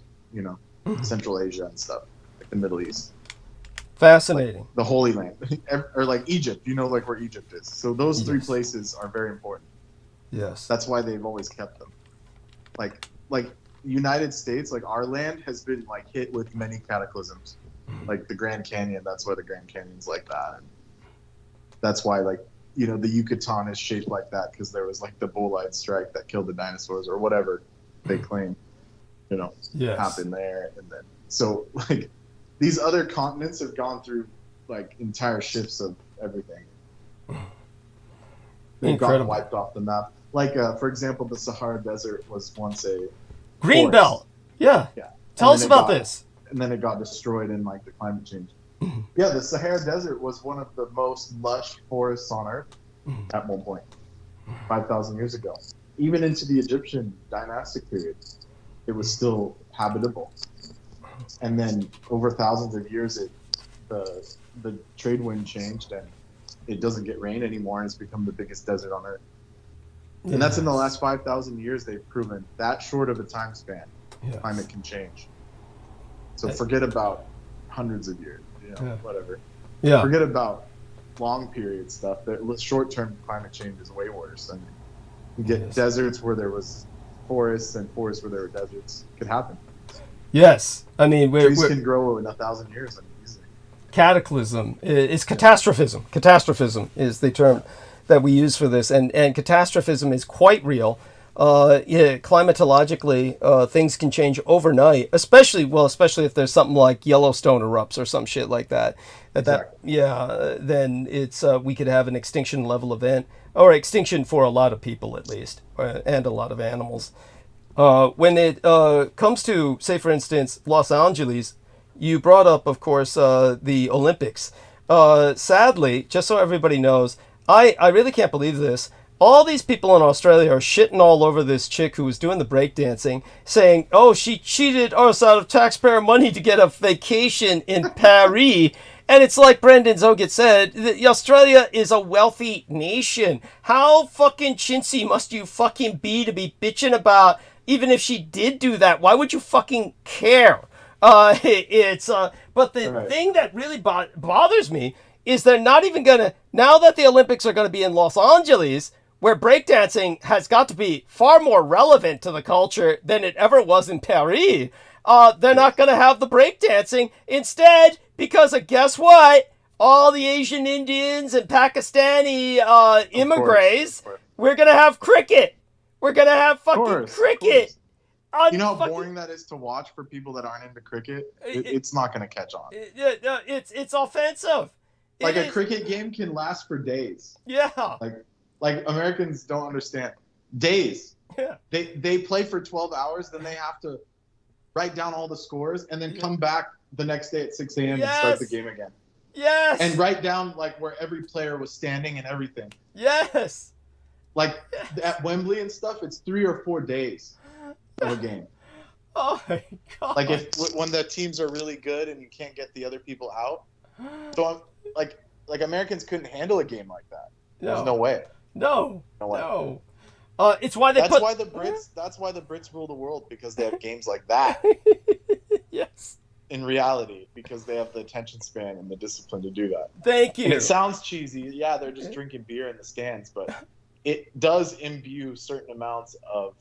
Central Asia and stuff, like the Middle East. Fascinating. The Holy Land, or like Egypt, like where Egypt is. So those three places are very important. Yes. That's why they've always kept them. Like United States, like our land has been like hit with many cataclysms. Like the Grand Canyon, that's why the Grand Canyon's like that. And that's why the Yucatan is shaped like that, because there was like the bolide strike that killed the dinosaurs or whatever they claim, happened there. And then so like these other continents have gone through like entire shifts of everything. They've gotten wiped off the map. Like, for example, the Sahara Desert was once a green forest. belt. Yeah. Tell us about this. And then it got destroyed in like the climate change. Yeah, the Sahara Desert was one of the most lush forests on Earth at one point, 5,000 years ago. Even into the Egyptian dynastic period, it was still habitable. And then over thousands of years, the trade wind changed and it doesn't get rain anymore, and it's become the biggest desert on Earth. Yes. And that's in the last 5,000 years they've proven that short of a time span, climate can change. So forget about hundreds of years, whatever. Yeah. Forget about long period stuff. Short-term climate change is way worse. And you get deserts where there was forests and forests where there were deserts. It could happen. Yes. I mean, trees can grow in 1,000 years. Easily. Cataclysm is catastrophism. Catastrophism is the term that we use for this, and catastrophism is quite real. Climatologically, things can change overnight, especially if there's something like Yellowstone erupts or some shit like that. Exactly. Then it's we could have an extinction level event, or extinction for a lot of people at least, and a lot of animals. When it comes to, say, for instance, Los Angeles, you brought up, of course, the Olympics. Sadly, just so everybody knows, I really can't believe this. All these people in Australia are shitting all over this chick who was doing the breakdancing, saying, oh, she cheated us out of taxpayer money to get a vacation in Paris. And it's like Brendan Zoget said, Australia is a wealthy nation. How fucking chintzy must you fucking be to be bitching about, even if she did do that? Why would you fucking care? But the thing that really bothers me is they're not even gonna, now that the Olympics are gonna be in Los Angeles, where breakdancing has got to be far more relevant to the culture than it ever was in Paris, they're not going to have the breakdancing. Instead, because of guess what? All the Asian Indians and Pakistani immigrants, we're going to have cricket. We're going to have fucking cricket. You know how boring that is to watch for people that aren't into cricket? It's not going to catch on. It's offensive. Like a cricket game can last for days. Yeah. Like Americans don't understand. Days. Yeah. They play for 12 hours, then they have to write down all the scores and then come back the next day at 6 a.m. and start the game again. Yes. And write down like where every player was standing and everything. Yes. Like at Wembley and stuff, it's 3 or 4 days of a game. Oh my God. Like when the teams are really good and you can't get the other people out. So like Americans couldn't handle a game like that. There's no way. No. It's why that's why the Brits rule the world, because they have games like that. Yes. In reality, because they have the attention span and the discipline to do that. Thank you. And it sounds cheesy. Yeah, they're just drinking beer in the stands, but it does imbue certain amounts of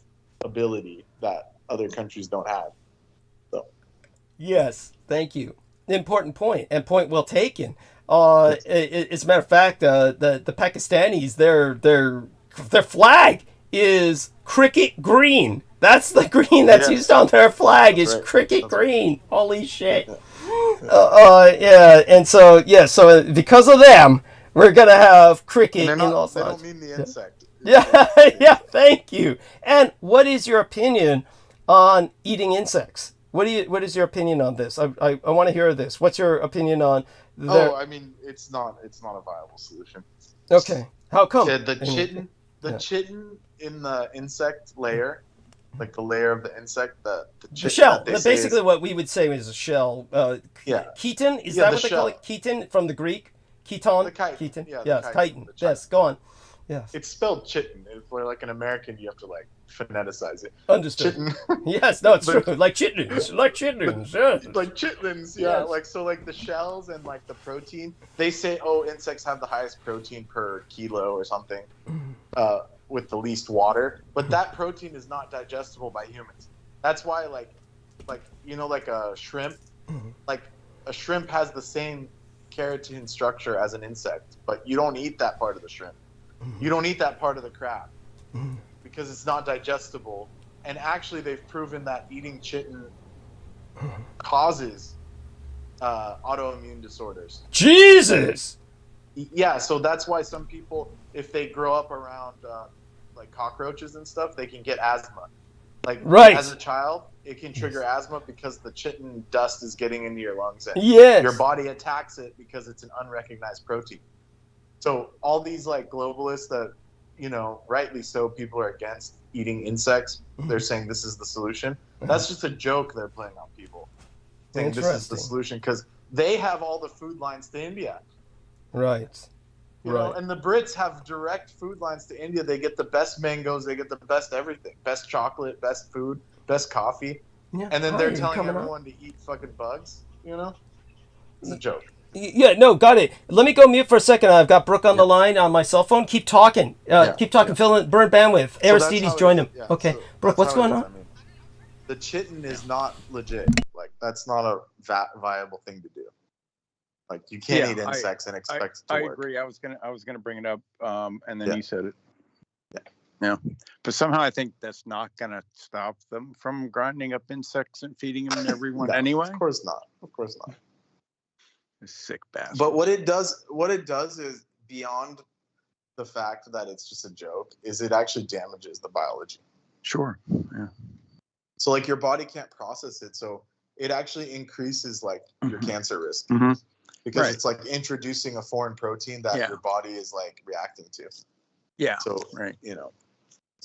ability that other countries don't have. So. Yes, thank you. Important point, and point well taken. As a matter of fact, the Pakistanis, their flag is cricket green. That's the green that's used on their flag is cricket green. Holy shit. Yeah, and so because of them, we're gonna have cricket in Los Angeles. They don't mean the insect. Yeah, thank you. And what is your opinion on eating insects? What is your opinion on this? I want to hear this. What's your opinion on I mean, it's not a viable solution. Okay. How come? The chitin in the insect layer, like the layer of the insect, the shell. Basically, what we would say is a shell. Chitin, is that what they call it? Chitin from the Greek? Chiton? Chitin. Yes, chitin. Yes, go on. Yes. It's spelled chitin. For like an American, you have to like phoneticize it. Understood. Chitin. Yes, no, it's true. Like chitlins. Yes. Like chitlins, yeah. Yes. Like so, like the shells and like the protein. They say, insects have the highest protein per kilo or something, with the least water. But that protein is not digestible by humans. That's why, like a shrimp, like a shrimp has the same keratin structure as an insect, but you don't eat that part of the shrimp. You don't eat that part of the crab because it's not digestible. And actually, they've proven that eating chitin causes autoimmune disorders. Jesus! Yeah, so that's why some people, if they grow up around like cockroaches and stuff, they can get asthma. Like as a child, it can trigger asthma because the chitin dust is getting into your lungs and your body attacks it because it's an unrecognized protein. So all these like globalists that, rightly so, people are against eating insects. They're saying this is the solution. That's just a joke they're playing on people. Saying this is the solution because they have all the food lines to India. Right. You know, and the Brits have direct food lines to India. They get the best mangoes. They get the best everything. Best chocolate, best food, best coffee. Yeah, and then they're telling everyone to eat fucking bugs. It's a joke. Yeah, no, got it. Let me go mute for a second. I've got Brooke on the line on my cell phone. Keep talking. Keep talking. Burn bandwidth. Aristides joined him. Okay. Brooke, what's going on? I mean, the chitin is not legit. Like, that's not a viable thing to do. Like, you can't eat insects and expect it to work. I agree. I was gonna bring it up, and then you said it. Yeah. But somehow I think that's not gonna stop them from grinding up insects and feeding them to everyone anyway. Of course not. Sick bastard. But what it does is, beyond the fact that it's just a joke, is it actually damages the biology. Sure. Yeah. So like your body can't process it, so it actually increases like your cancer risk. because Right. it's like introducing a foreign protein that Yeah. your body is like reacting to. Yeah. So Right. you know,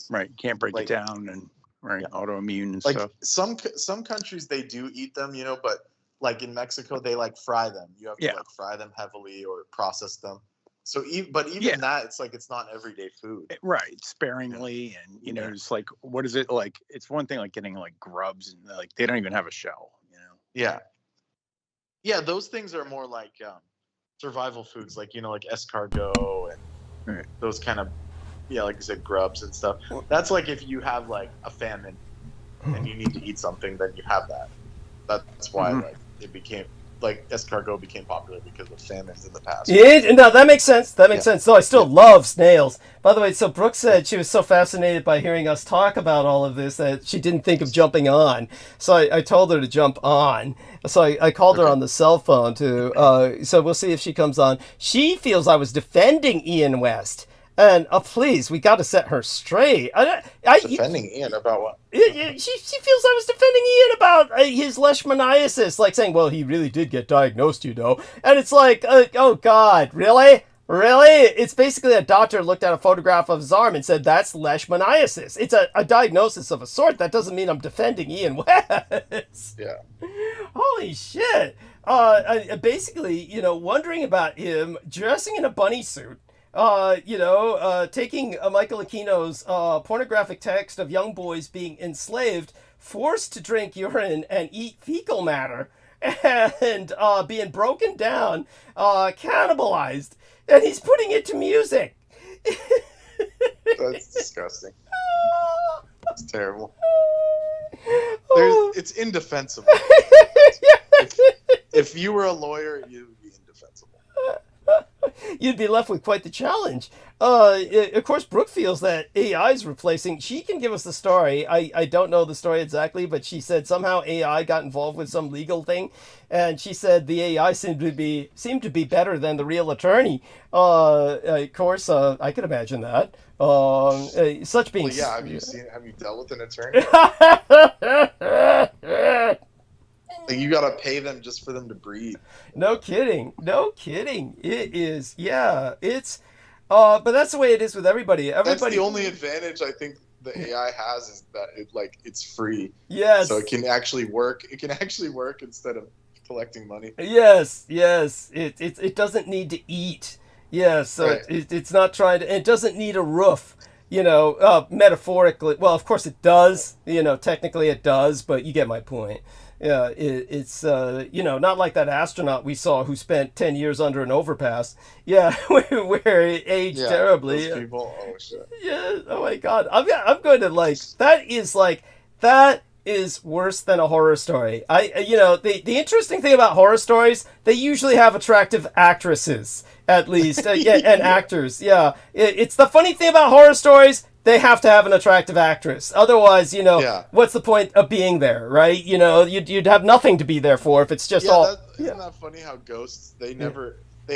Right. You can't break like- it down and Yeah. autoimmune and like stuff. some countries they do eat them, you know, but like in Mexico they like fry them. You have to Yeah. like fry them heavily or process them. So but even Yeah. that, it's like it's not everyday food. Right, sparingly, and Yeah. it's like, what is it like? It's one thing like getting like grubs, and like they don't even have a shell. Yeah. Yeah, those things are more like survival foods, like like escargot and Right. those kind of like you said, grubs and stuff. That's like if you have like a famine and you need to eat something, then you have that. That's why Mhm. like it became like escargot became popular because of famines in the past. Yeah, no, that makes sense. That makes sense. Though I still love snails. By the way, so Brooke said she was so fascinated by hearing us talk about all of this that she didn't think of jumping on. So I told her to jump on. So I called her on the cell phone too. So we'll see if she comes on. She feels I was defending Ian West. And please, we got to set her straight. Defending Ian about what? She feels I was defending Ian about his leishmaniasis, like saying, well, he really did get diagnosed, And it's like, oh, God, really? Really? It's basically a doctor looked at a photograph of his arm and said, that's leishmaniasis. It's a diagnosis of a sort. That doesn't mean I'm defending Ian West. Yeah. Holy shit. Basically, wondering about him dressing in a bunny suit. Taking Michael Aquino's pornographic text of young boys being enslaved, forced to drink urine and eat fecal matter, and being broken down, cannibalized, and he's putting it to music. That's disgusting. It's terrible. Oh. It's indefensible. If you were a lawyer, you would be indefensible. You'd be left with quite the challenge. Of course, Brooke feels that AI is replacing. She can give us the story. I don't know the story exactly, but she said somehow AI got involved with some legal thing, and she said the AI seemed to be better than the real attorney. Of course, I could imagine that. Such being. Well, yeah. Have you dealt with an attorney? Like you gotta pay them just for them to breathe. No kidding. It is. Yeah. It's. But that's the way it is with everybody. That's the only advantage I think the AI has is that it's free. Yes. So it can actually work. It can actually work instead of collecting money. Yes. It doesn't need to eat. Yes. So Right. it's not trying to. It doesn't need a roof. Metaphorically. Well, of course it does. Technically it does, but you get my point. Yeah, it's not like that astronaut we saw who spent 10 years under an overpass. Yeah, where it aged terribly. Those people. Oh shit. Yeah. Oh my God. I'm going to that is worse than a horror story. The interesting thing about horror stories, they usually have attractive actresses, at least, and actors. Yeah. It's the funny thing about horror stories. They have to have an attractive actress. Otherwise, what's the point of being there, right? You'd have nothing to be there for if it's just all. Isn't that funny how ghosts, they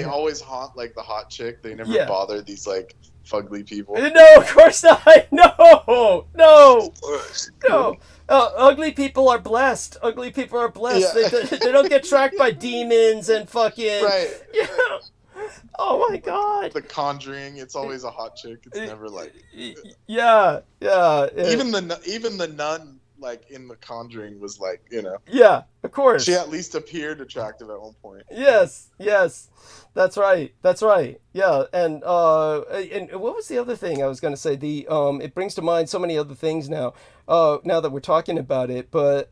always haunt like the hot chick. They never Yeah. bother these like fugly people. No, of course not. No. Ugly people are blessed. Ugly people are blessed. Yeah. They don't get tracked by demons and fucking. Right. Yeah. Oh my God. The Conjuring, it's always a hot chick. It's never like. Yeah. Even the nun, like in the Conjuring, was like Yeah, of course. she at least appeared attractive at one point. Yes, that's right. Yeah, and what was the other thing I was going to say? It brings to mind so many other things now. Now that we're talking about it, but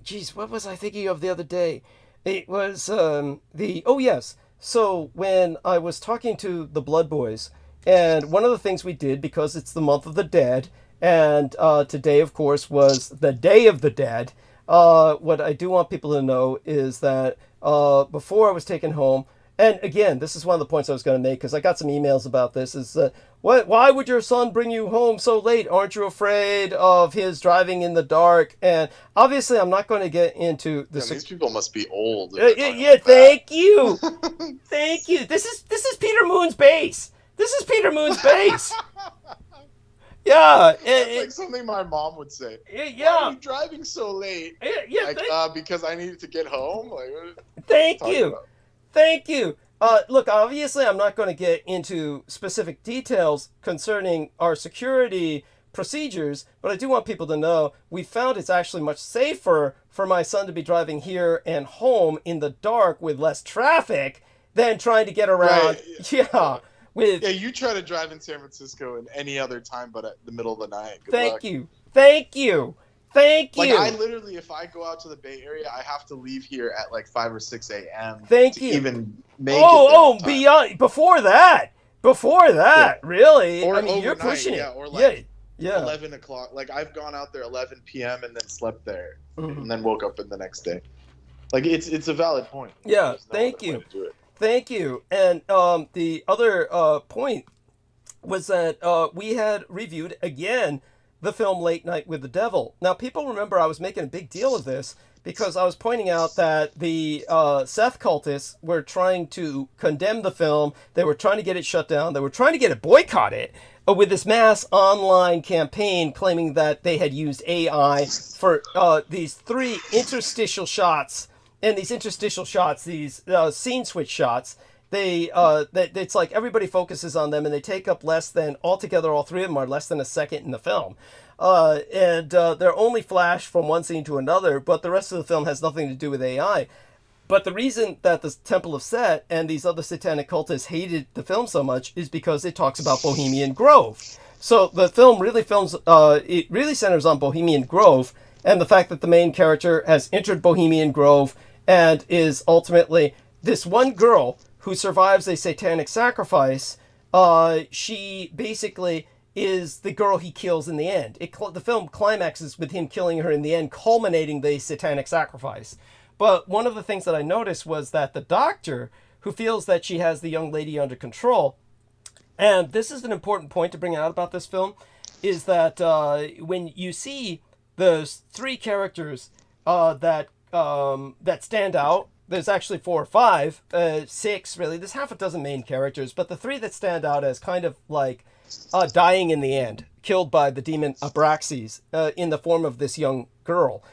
geez, what was I thinking of the other day? It was yes. So when I was talking to the Blood Boys, and one of the things we did, because it's the month of the dead, and today, of course, was the Day of the Dead. What I do want people to know is that before I was taken home, and again, this is one of the points I was going to make, because I got some emails about this, is why would your son bring you home so late? Aren't you afraid of his driving in the dark? And obviously, I'm not going to get into the... These people must be old. Thank you. Thank you. This is Peter Moon's base. Yeah, That's like something my mom would say. Why are yeah, you driving so late? yeah. Like, because I needed to get home. Like, what are you Thank talking you. about? Thank you. Look, obviously, I'm not going to get into specific details concerning our security procedures, but I do want people to know we found it's actually much safer for my son to be driving here and home in the dark with less traffic than trying to get around. Right. Yeah, with. Yeah, you try to drive in San Francisco in any other time but at the middle of the night. Good Thank luck. you. Thank you. Thank Like, you. I literally, if I go out to the Bay Area, I have to leave here at like 5 or 6 a.m. Thank to you. even make it. Oh, beyond before that. Really. Or I mean, you're overnight, pushing it. yeah, or like yeah. 11 o'clock. Like, I've gone out there 11 p.m. and then slept there, Mhm. and then woke up in the next day. Like, it's a valid point. Yeah, There's no thank other way you. to do it. Thank you. And the other point was that we had reviewed again the film Late Night with the Devil. Now, people remember I was making a big deal of this because I was pointing out that the Seth cultists were trying to condemn the film. They were trying to get it shut down. They were trying to get it boycotted with this mass online campaign claiming that they had used AI for these 3 interstitial shots. And these interstitial shots, these scene switch shots, it's like everybody focuses on them and they take up less than, altogether all 3 of them are less than a second in the film. And they're only flash from one scene to another, but the rest of the film has nothing to do with AI. But the reason that the Temple of Set and these other satanic cultists hated the film so much is because it talks about Bohemian Grove. So the film really it really centers on Bohemian Grove and the fact that the main character has entered Bohemian Grove and is ultimately this one girl who survives a satanic sacrifice. She basically is the girl he kills in the end. The film climaxes with him killing her in the end, culminating the satanic sacrifice. But one of the things that I noticed was that the doctor, who feels that she has the young lady under control, and this is an important point to bring out about this film, is that when you see those 3 characters that stand out, there's actually 4 or 5, 6 really. There's half a dozen main characters, but the 3 that stand out as kind of like dying in the end, killed by the demon Abraxas in the form of this young girl.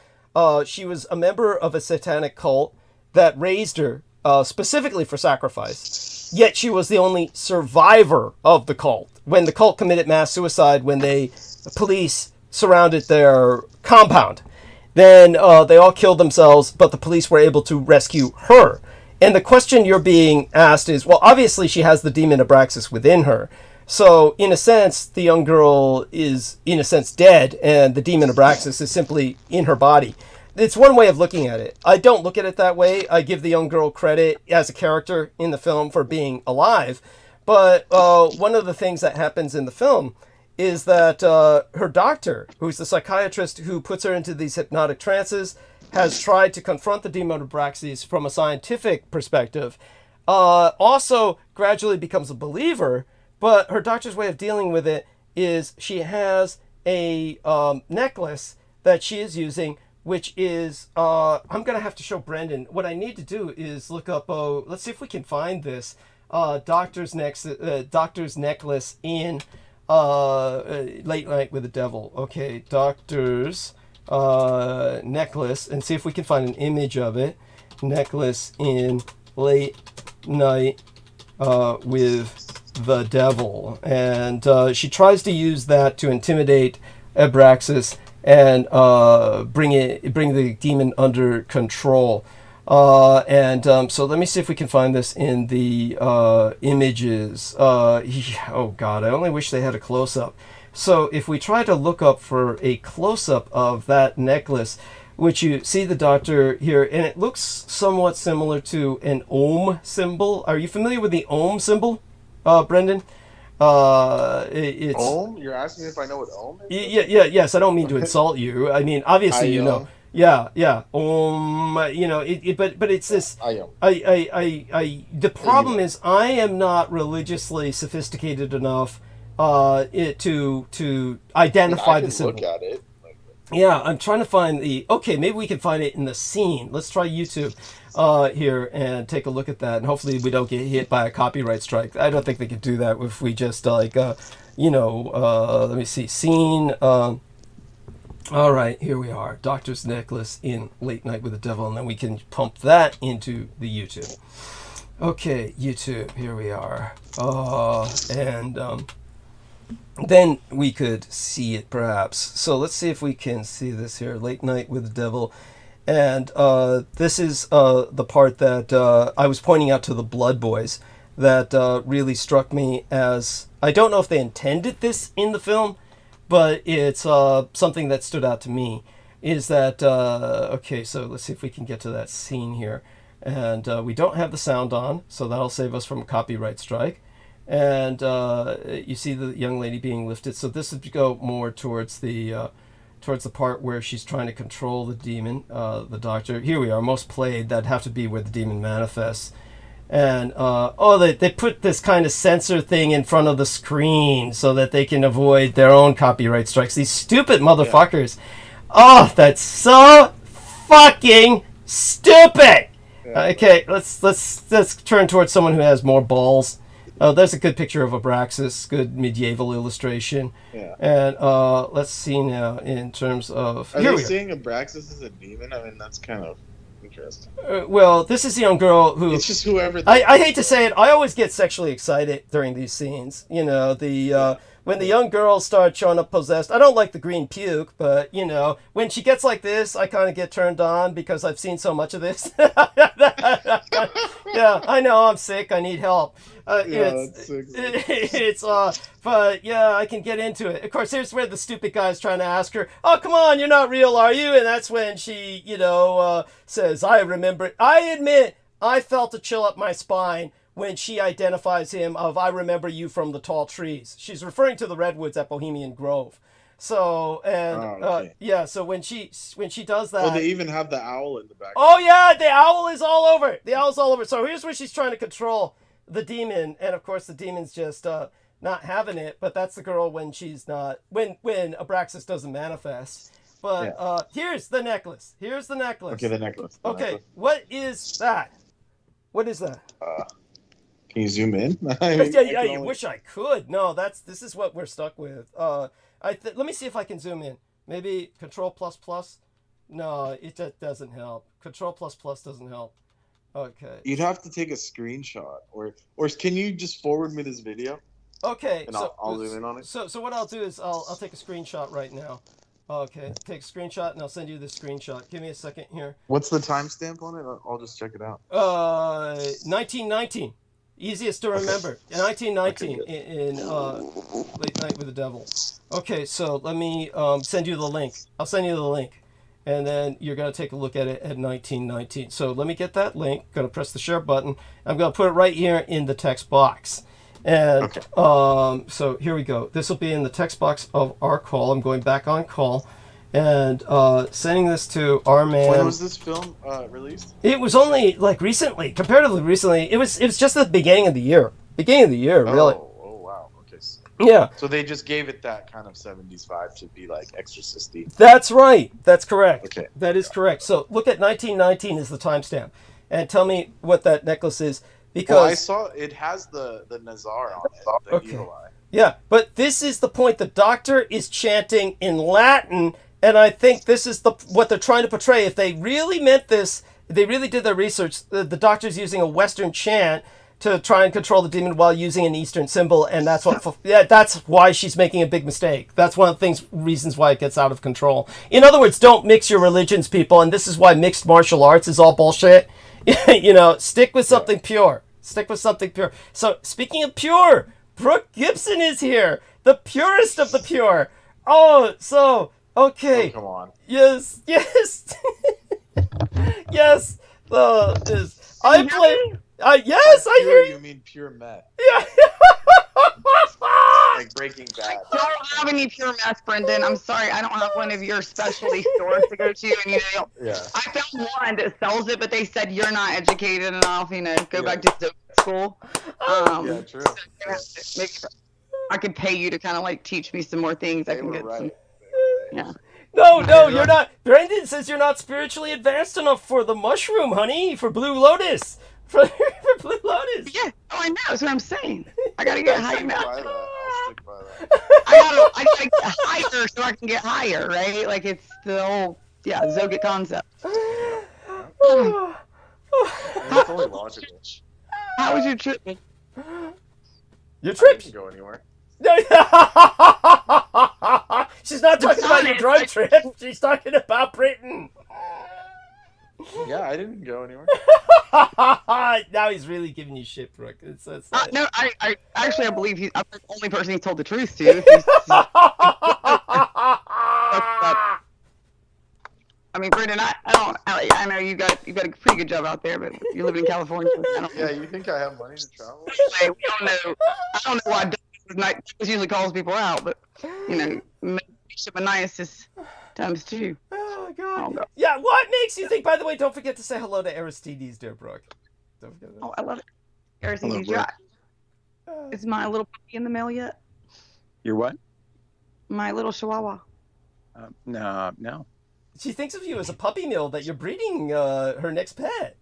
She was a member of a satanic cult that raised her specifically for sacrifice. Yet she was the only survivor of the cult. When the cult committed mass suicide, when the police surrounded their compound, then they all killed themselves, but the police were able to rescue her. And the question you're being asked is, well, obviously she has the demon Abraxas within her. So, in a sense, the young girl is, in a sense, dead, and the demon Abraxas is simply in her body. It's one way of looking at it. I don't look at it that way. I give the young girl credit as a character in the film for being alive. But one of the things that happens in the film is that her doctor, who's the psychiatrist who puts her into these hypnotic trances, has tried to confront the demon Abraxas from a scientific perspective, also gradually becomes a believer. But her doctor's way of dealing with it is she has a necklace that she is using, which is, I'm going to have to show Brendan. What I need to do is look up, let's see if we can find this, doctor's necklace in Late Night with the Devil. Okay, doctor's necklace, and see if we can find an image of it. Necklace in Late Night with the Devil. And she tries to use that to intimidate Abraxas and bring the demon under control. So let me see if we can find this in the images. Oh God, I only wish they had a close-up. So if we try to look up for a close-up of that necklace, which you see the doctor here, and it looks somewhat similar to an Om symbol. Are you familiar with the Om symbol, Brendan? It's Om? You're asking me if I know what Om is? Yes. I don't mean to insult you. I mean, obviously you know. Yeah. You know, but it's this. The problem is I am not religiously sophisticated enough to identify the symbol. Look at it. Yeah, I'm trying to find the. Okay, maybe we can find it in the scene. Let's try YouTube. here and take a look at that, and hopefully we don't get hit by a copyright strike. I don't think they could do that if we just let me see, scene. All right, here we are, Doctor's Necklace in Late Night with the Devil, and then we can pump that into the YouTube. Okay, YouTube, here we are. And then we could see it perhaps. So let's see if we can see this here, Late Night with the Devil. And this is the part that I was pointing out to the Blood Boys that really struck me as, I don't know if they intended this in the film, but it's something that stood out to me, is that, okay, so let's see if we can get to that scene here. And we don't have the sound on, so that'll save us from a copyright strike. And you see the young lady being lifted. So this would go more towards the part where she's trying to control the demon, the doctor. Here we are, most played. That'd have to be where the demon manifests. And they put this kind of censor thing in front of the screen so that they can avoid their own copyright strikes. These stupid motherfuckers. Yeah. Oh, that's so fucking stupid. Yeah. Okay, let's turn towards someone who has more balls. There's a good picture of Abraxas, good medieval illustration. Yeah. And let's see now in terms of... Are they seeing Abraxas as a demon? I mean, that's kind of interesting. Well, this is a young girl who... It's just whoever... I hate to say it, I always get sexually excited during these scenes. You know, when the young girls start showing up possessed, I don't like the green puke, but, you know, when she gets like this, I kind of get turned on because I've seen so much of this. Yeah, I know, I'm sick, I need help. But yeah, I can get into it. Of course, here's where the stupid guy's trying to ask her, "Oh, come on, you're not real, are you?" And that's when she, says, "I remember it." I admit, I felt a chill up my spine when she identifies him of, "I remember you from the tall trees." She's referring to the redwoods at Bohemian Grove. So, and so when she does that, well, they even have the owl in the back. Oh yeah, the owl is all over. The owl's all over. So here's where she's trying to control the demon, and of course the demon's just not having it. But that's the girl when she's not, when Abraxas doesn't manifest. But here's the necklace. Here's the necklace. Okay, the necklace. What is that? What is that? Can you zoom in? I wish I could. No, this is what we're stuck with. Let me see if I can zoom in. Maybe Control++. No, it doesn't help. Control++ doesn't help. Okay. You'd have to take a screenshot, or can you just forward me this video? Okay. And I'll zoom in on it. So what I'll do is I'll take a screenshot right now. Okay, take a screenshot and I'll send you the screenshot. Give me a second here. What's the timestamp on it? I'll just check it out. 1919. Easiest to remember. 1919 in Late Night with the Devil. Okay, so let me send you the link. I'll send you the link. And then you're going to take a look at it at 1919. So let me get that link. Going to press the share button. I'm going to put it right here in the text box. And so here we go. This will be in the text box of our call. I'm going back on call. And sending this to our man. When was this film released? It was only like recently, comparatively recently. It was just at the beginning of the year. Really. Oh wow. Okay. Yeah. So they just gave it that kind of 70s vibe to be like exorcisty. That's right. That's correct. Okay. That is correct. So look at 1919 is the timestamp, and tell me what that necklace is. Because I saw it has the Nazar on it. The evil eye. Yeah, but this is the point. The doctor is chanting in Latin. And I think this is what they're trying to portray. If they really meant this, they really did their research, the doctor's using a Western chant to try and control the demon while using an Eastern symbol, and that's why she's making a big mistake. That's one of the reasons why it gets out of control. In other words, don't mix your religions, people, and this is why mixed martial arts is all bullshit. Stick with something pure. Stick with something pure. So, speaking of pure, Brooke Gibson is here, the purest of the pure. Okay. Oh, come on. Yes. Yes. I play. Yes, I hear you. You mean pure meth? Yeah. Like Breaking Bad. I don't have any pure meth, Brendan. I'm sorry. I don't have one of your specialty stores to go to. And I found one that sells it, but they said you're not educated enough. Go back to school. Yeah, true. So I could pay you to kind of like teach me some more things. I can get some. Yeah. No, you're not. Brendan says you're not spiritually advanced enough for the mushroom, honey. For Blue Lotus. For Blue Lotus. Yeah, I know. That's what I'm saying. I gotta get higher now. I'll stick by that. I gotta get higher so I can get higher, right? Like it's the whole Zogic concept. It's only logical. How was your trip? Your trip? I didn't go anywhere. She's not talking about your drug trip. She's talking about Britain. Yeah, I didn't go anywhere. Now he's really giving you shit, Brooke. No, I actually I believe I'm the only person he told the truth to. I mean, Brendan, I know you got a pretty good job out there, but you're living in California. Yeah, you think I have money to travel? Anyway, I don't know why Douglas usually calls people out, but Bishop Maniasis times 2. Oh God. Yeah, what makes you think? By the way, don't forget to say hello to Aristides, dear Brooke. Don't forget that. Oh, I love it. Aristides, is my little puppy in the mail yet? Your what? My little Chihuahua. No. She thinks of you as a puppy mill that you're breeding her next pet.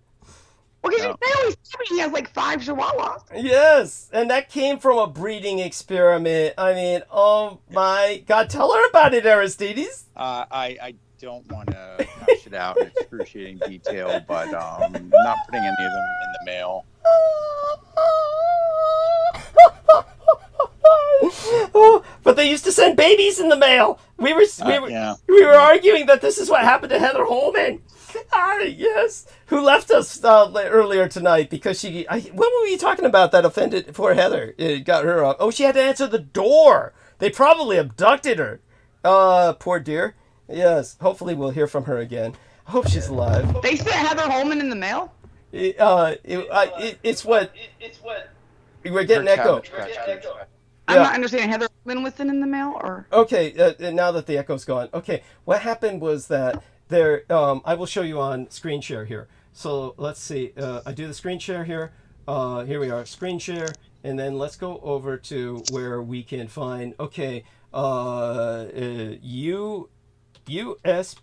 Well, because you always tell me he has like 5 Chihuahuas. Yes, and that came from a breeding experiment. I mean, oh my God, tell her about it, Aristides. I don't want to hash it out in excruciating detail, but not putting any of them in the mail. Oh, but they used to send babies in the mail. We were arguing that this is what happened to Heather Holman. Yes, who left us earlier tonight because what were we talking about that offended poor Heather? It got her up. Oh, she had to answer the door. They probably abducted her. Poor dear. Yes, hopefully we'll hear from her again. I hope she's alive. They sent Heather Holman in the mail? It's what we're getting echo. I'm not understanding. Heather Holman was sent in the mail, or okay. Now that the echo's gone, okay. What happened was that there. I will show you on screen share here. So let's see. I do the screen share here. Here we are, screen share, and then let's go over to where we can find. Okay. USPS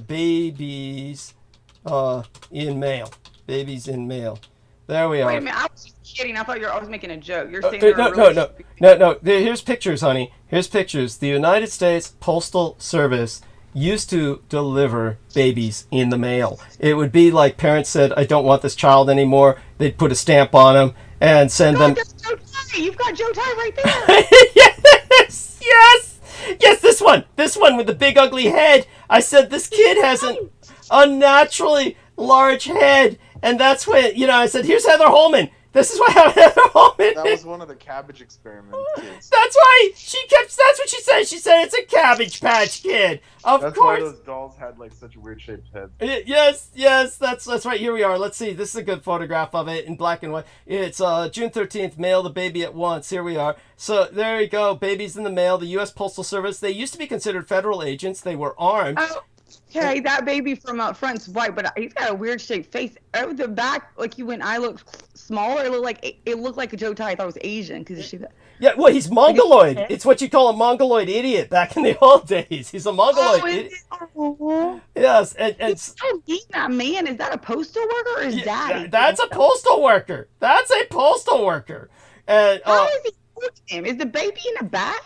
babies in mail. Babies in mail. There we are. Wait a minute, I was just kidding. I thought I was making a joke. You're saying no. Here's pictures, honey. Here's pictures. The United States Postal Service used to deliver babies in the mail. It would be like parents said, I don't want this child anymore. They'd put a stamp on them and send them. That's Joe Ty. You've got Joe Ty right there. Yes, this one with the big ugly head. I said, this kid has an unnaturally large head. And that's when, I said, here's Heather Holman. This is what Heather Holman. That was one of the cabbage experiment kids. That's right. That's what she said. She said it's a Cabbage Patch Kid. That's course. Why those dolls had like such weird shaped heads. Yes. That's right. Here we are. Let's see. This is a good photograph of it in black and white. It's June 13th. Mail the baby at once. Here we are. So there you go. Babies in the mail. The U.S. Postal Service. They used to be considered federal agents. They were armed. Okay, that baby from up front's white, but he's got a weird shaped face. Over the back, like when I looked smaller, it looked like a Joe Ty. I thought it was Asian because she. Yeah, well, he's Mongoloid. It's what you call a Mongoloid idiot back in the old days. He's a Mongoloid idiot. Yes, and so mean, that man. Is that a postal worker or is that? That's a postal worker. That's a postal worker. And how is he? Is the baby in a bag?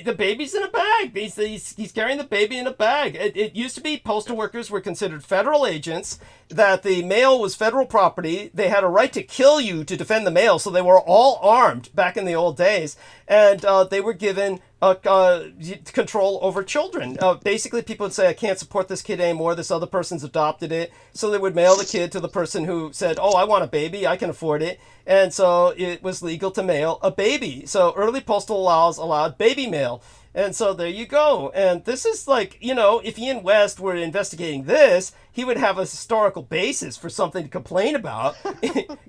The baby's in a bag. He's carrying the baby in a bag. It used to be postal workers were considered federal agents, that the mail was federal property. They had a right to kill you to defend the mail, so they were all armed back in the old days. And they were given control over children. Basically, people would say, I can't support this kid anymore. This other person's adopted it. So they would mail the kid to the person who said, oh, I want a baby. I can afford it. And so it was legal to mail a baby. So early postal laws allowed baby mail. And so there you go. And this is like, if Ian West were investigating this, he would have a historical basis for something to complain about.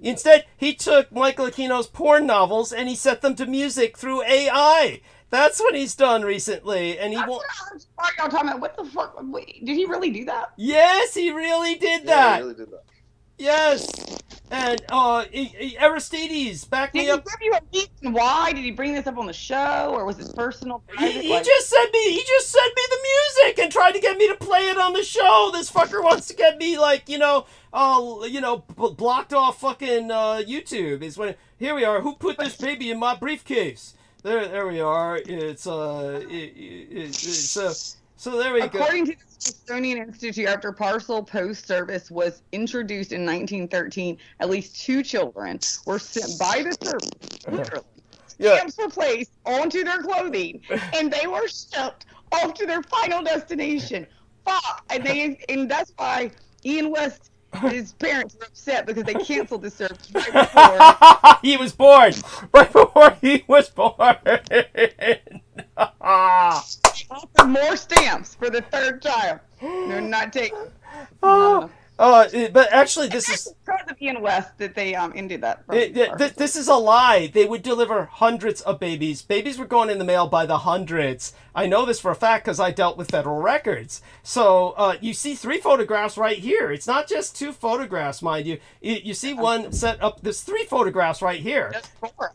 Instead, he took Michael Aquino's porn novels and he set them to music through AI. That's what he's done recently. And he won't. Why are y'all talking about? What the fuck? Wait, did he really do that? Yes, he really did that. Yeah, he really did that. Yes. And Aristides, back Did me he up. give you a reason why? Did he bring this up on the show, or was it personal? Private? He Like- just sent me the music and tried to get me to play it on the show. This fucker wants to get me like, blocked off fucking YouTube. Is when here we are. Who put this baby in my briefcase? There we are. It's so there we go. According to the Smithsonian Institute, after parcel post service was introduced in 1913, at least 2 children were sent by the service. Literally, stamps were placed onto their clothing, and they were shipped off to their final destination. Fuck, and that's why Ian West. His parents were upset because they canceled the service right before he was born. Right before he was born. offered more stamps for the 3rd child. They're not taking. But actually, this is because of Ian West that they ended that. this is a lie. They would deliver hundreds of babies. Babies were going in the mail by the hundreds. I know this for a fact because I dealt with federal records. So you see 3 photographs right here. It's not just 2 photographs, mind you. You see one set up. There's 3 photographs right here. There's 4.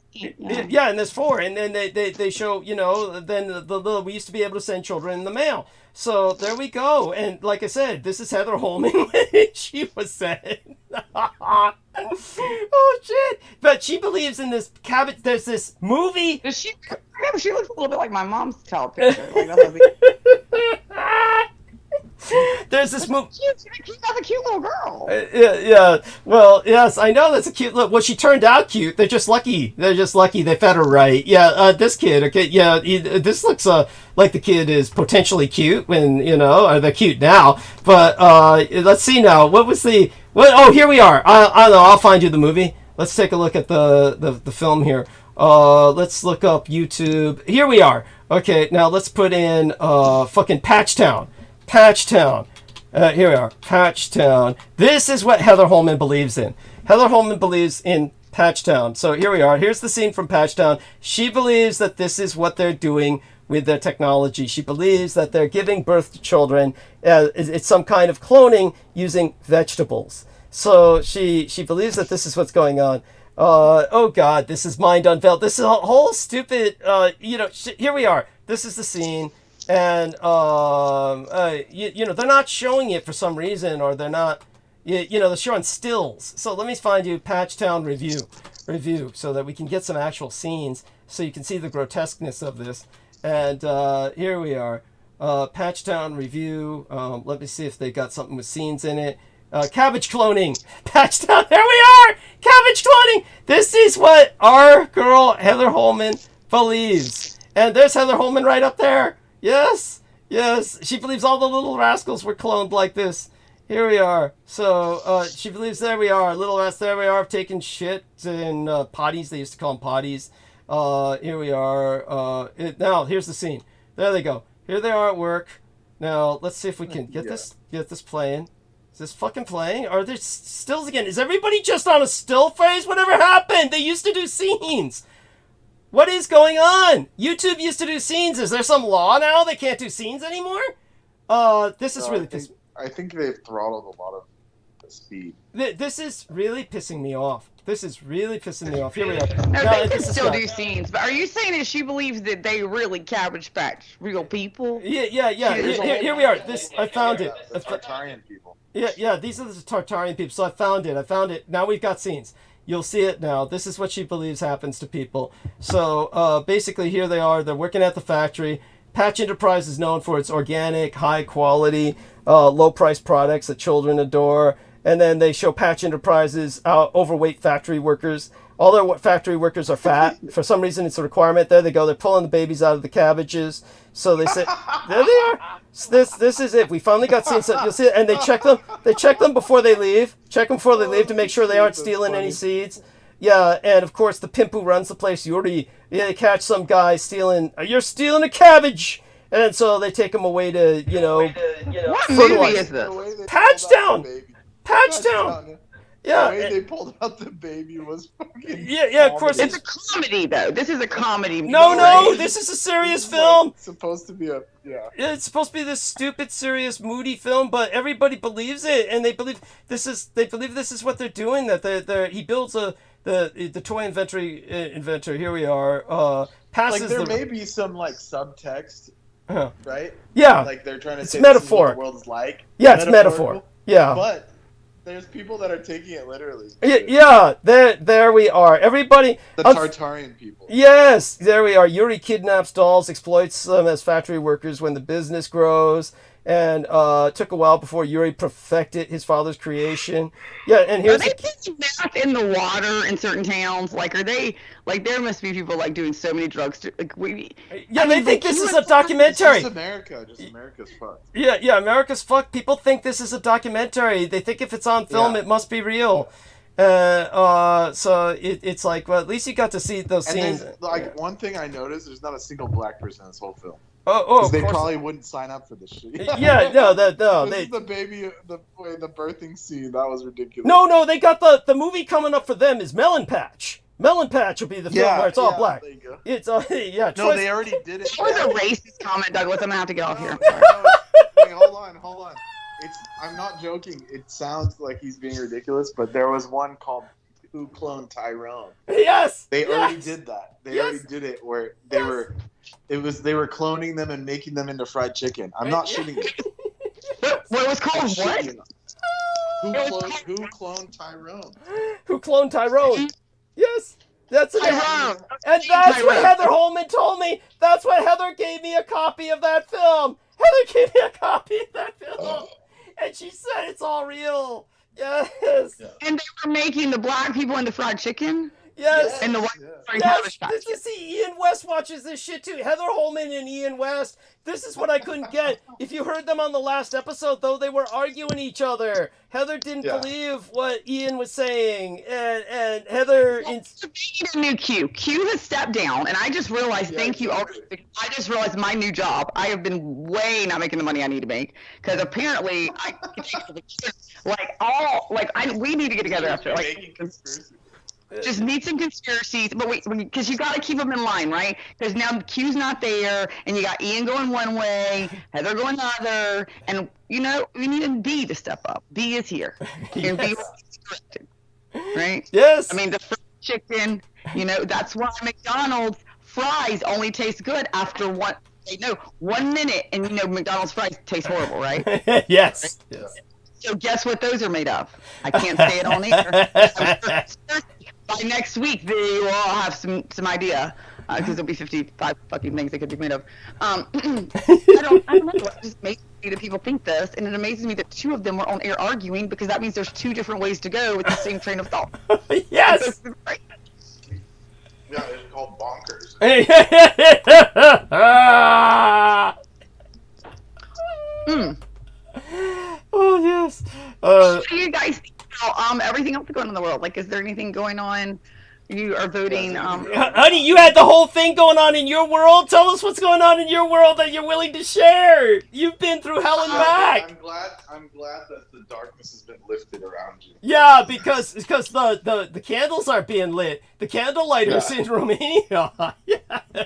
Yeah, and there's 4, and then they show, then the we used to be able to send children in the mail. So there we go, and like I said, this is Heather Holman when she was said. Oh shit! But she believes in this cabbage. There's this movie. Does she? She looks a little bit like my mom's child picture. There's this movie. That's a cute little girl. Yeah. Well, yes, I know that's a cute look. Well, she turned out cute. They're just lucky. They fed her right. Yeah. This kid. Okay. Yeah. This looks like the kid is potentially cute when or they're cute now. But let's see now. What was the? What? Oh, here we are. I don't know. I'll find you the movie. Let's take a look at the film here. Let's look up YouTube. Here we are. Okay. Now let's put in fucking Patchtown. Here we are. Patchtown. This is what Heather Holman believes in. Heather Holman believes in Patchtown. So here we are. Here's the scene from Patchtown. She believes that this is what they're doing with their technology. She believes that they're giving birth to children. It's some kind of cloning using vegetables. So she believes that this is what's going on. Oh God, this is mind unveiled. This is a whole stupid. Here we are. This is the scene. And they're not showing it for some reason, or they're not, they're showing stills. So let me find you Patchtown review, so that we can get some actual scenes, so you can see the grotesqueness of this. And here we are, Patchtown review. Let me see if they got something with scenes in it. Cabbage cloning, Patchtown. There we are, cabbage cloning. This is what our girl Heather Holman believes, and there's Heather Holman right up there. Yes. She believes all the little rascals were cloned like this. Here we are. So she believes there we are. Little rascals, there we are, taking shit in potties. They used to call them potties. Here we are. Now, here's the scene. There they go. Here they are at work. Now, let's see if we can get this playing. Is this fucking playing? Are there stills again? Is everybody just on a still phase? Whatever happened? They used to do scenes. What is going on? YouTube used to do scenes. Is there some law now they can't do scenes anymore? This is really pissing. I think they've throttled a lot of the speed. This is really pissing me off. Here we are. No, Now, they can still do scenes. But are you saying that she believes that they really cabbage patch real people? Yeah. Here we are. I found it. The Tartarian people. Yeah. These are the Tartarian people. So I found it. Now we've got scenes. You'll see it now. This is what she believes happens to people. So basically, here they are. They're working at the factory. Patch Enterprise is known for its organic, high-quality, low-price products that children adore. And then they show Patch Enterprise's overweight factory workers. All their factory workers are fat. For some reason, it's a requirement. There they go. They're pulling the babies out of the cabbages. So they say, there they are. This is it. We finally got scenes. So you'll see it. And they check them. They check them before they leave. Check them before they leave to make sure they aren't stealing any seeds. Yeah, and of course, the pimp who runs the place, Yuri, they catch some guy stealing. You're stealing a cabbage. And so they take him away to, What movie is this? Patchtown. Yeah. The way they pulled out the baby was fucking. Yeah, of course. It's a comedy, though. This is a comedy. No, right? this is a serious It's film. like supposed to be a It's supposed to be this stupid, serious, moody film, but everybody believes it, and they believe this is what they're doing. That he builds the toy inventor. Here we are. Passes like there may be some like subtext, right? Yeah, like they're trying to it's say metaphor. This is what the world is like. Yeah, it's metaphor. Yeah, but there's people that are taking it literally. Yeah. There we are. Everybody. The Tartarian people. Yes, there we are. Yuri kidnaps dolls, exploits them as factory workers when the business grows, and took a while before Yuri perfected his father's creation. Yeah, and here's. Are they taking math in the water in certain towns? Like, are they like? There must be people like doing so many drugs. They think this is a documentary. Just America's fucked. Yeah, America's fucked. People think this is a documentary. They think if it's on film, it must be real. So it's like, well, at least you got to see those scenes. Like one thing I noticed, there's not a single black person in this whole film. Oh, they probably wouldn't sign up for this shit. Yeah, no. This is the baby, the birthing scene. That was ridiculous. No, they got the movie coming up for them is Melon Patch. Melon Patch will be the film where it's all black. There you go. It's No, they already did it. That was a racist comment, Douglas. I'm gonna have to get off here. Wait, hold on. I'm not joking. It sounds like he's being ridiculous, but there was one called Who Cloned Tyrone. Yes. They already did that. They already did it where they were cloning them and making them into fried chicken. I'm not shitting you. What was called what? Who cloned Tyrone? Who cloned Tyrone? Yes. That's it. Tyrone. And that's what Heather Holman told me. That's what Heather gave me a copy of that film. Heather gave me a copy of that film. And she said it's all real. Yes. And they were making the black people into fried chicken? Yes. And the white Yes, Ian West watches this shit too. Heather Holman and Ian West. This is what I couldn't get. If you heard them on the last episode, though, they were arguing each other. Heather didn't believe what Ian was saying, and Heather. We need a new Q. Q has stepped down, and I just realized. Thank you. I just realized my new job. I have been way not making the money I need to make because apparently we need to get together after just need some conspiracies, but wait, because you got to keep them in line, right? Because now Q's not there, and you got Ian going one way, Heather going the other, and we need a D to step up. D is here, and B is corrected, right? Yes. I mean the fried chicken, that's why McDonald's fries only taste good after 1 minute, and McDonald's fries taste horrible, right? Yes. Right? Yes. So guess what those are made of? I can't say it on air. By next week, they will all have some idea, because there'll be 55 fucking things they could be made of. I don't know. It just amazes me that people think this, and it amazes me that two of them were on air arguing, because that means there's two different ways to go with the same train of thought. Yes! Yeah, it's called bonkers. Oh, yes. What do you guys think about everything else going on in the world? Like, is there anything going on? You are voting. Honey, you had the whole thing going on in your world. Tell us what's going on in your world that you're willing to share. You've been through hell and back. I'm glad that the darkness has been lifted around you. Yeah, because the candles aren't being lit. The candle lighters in Romania.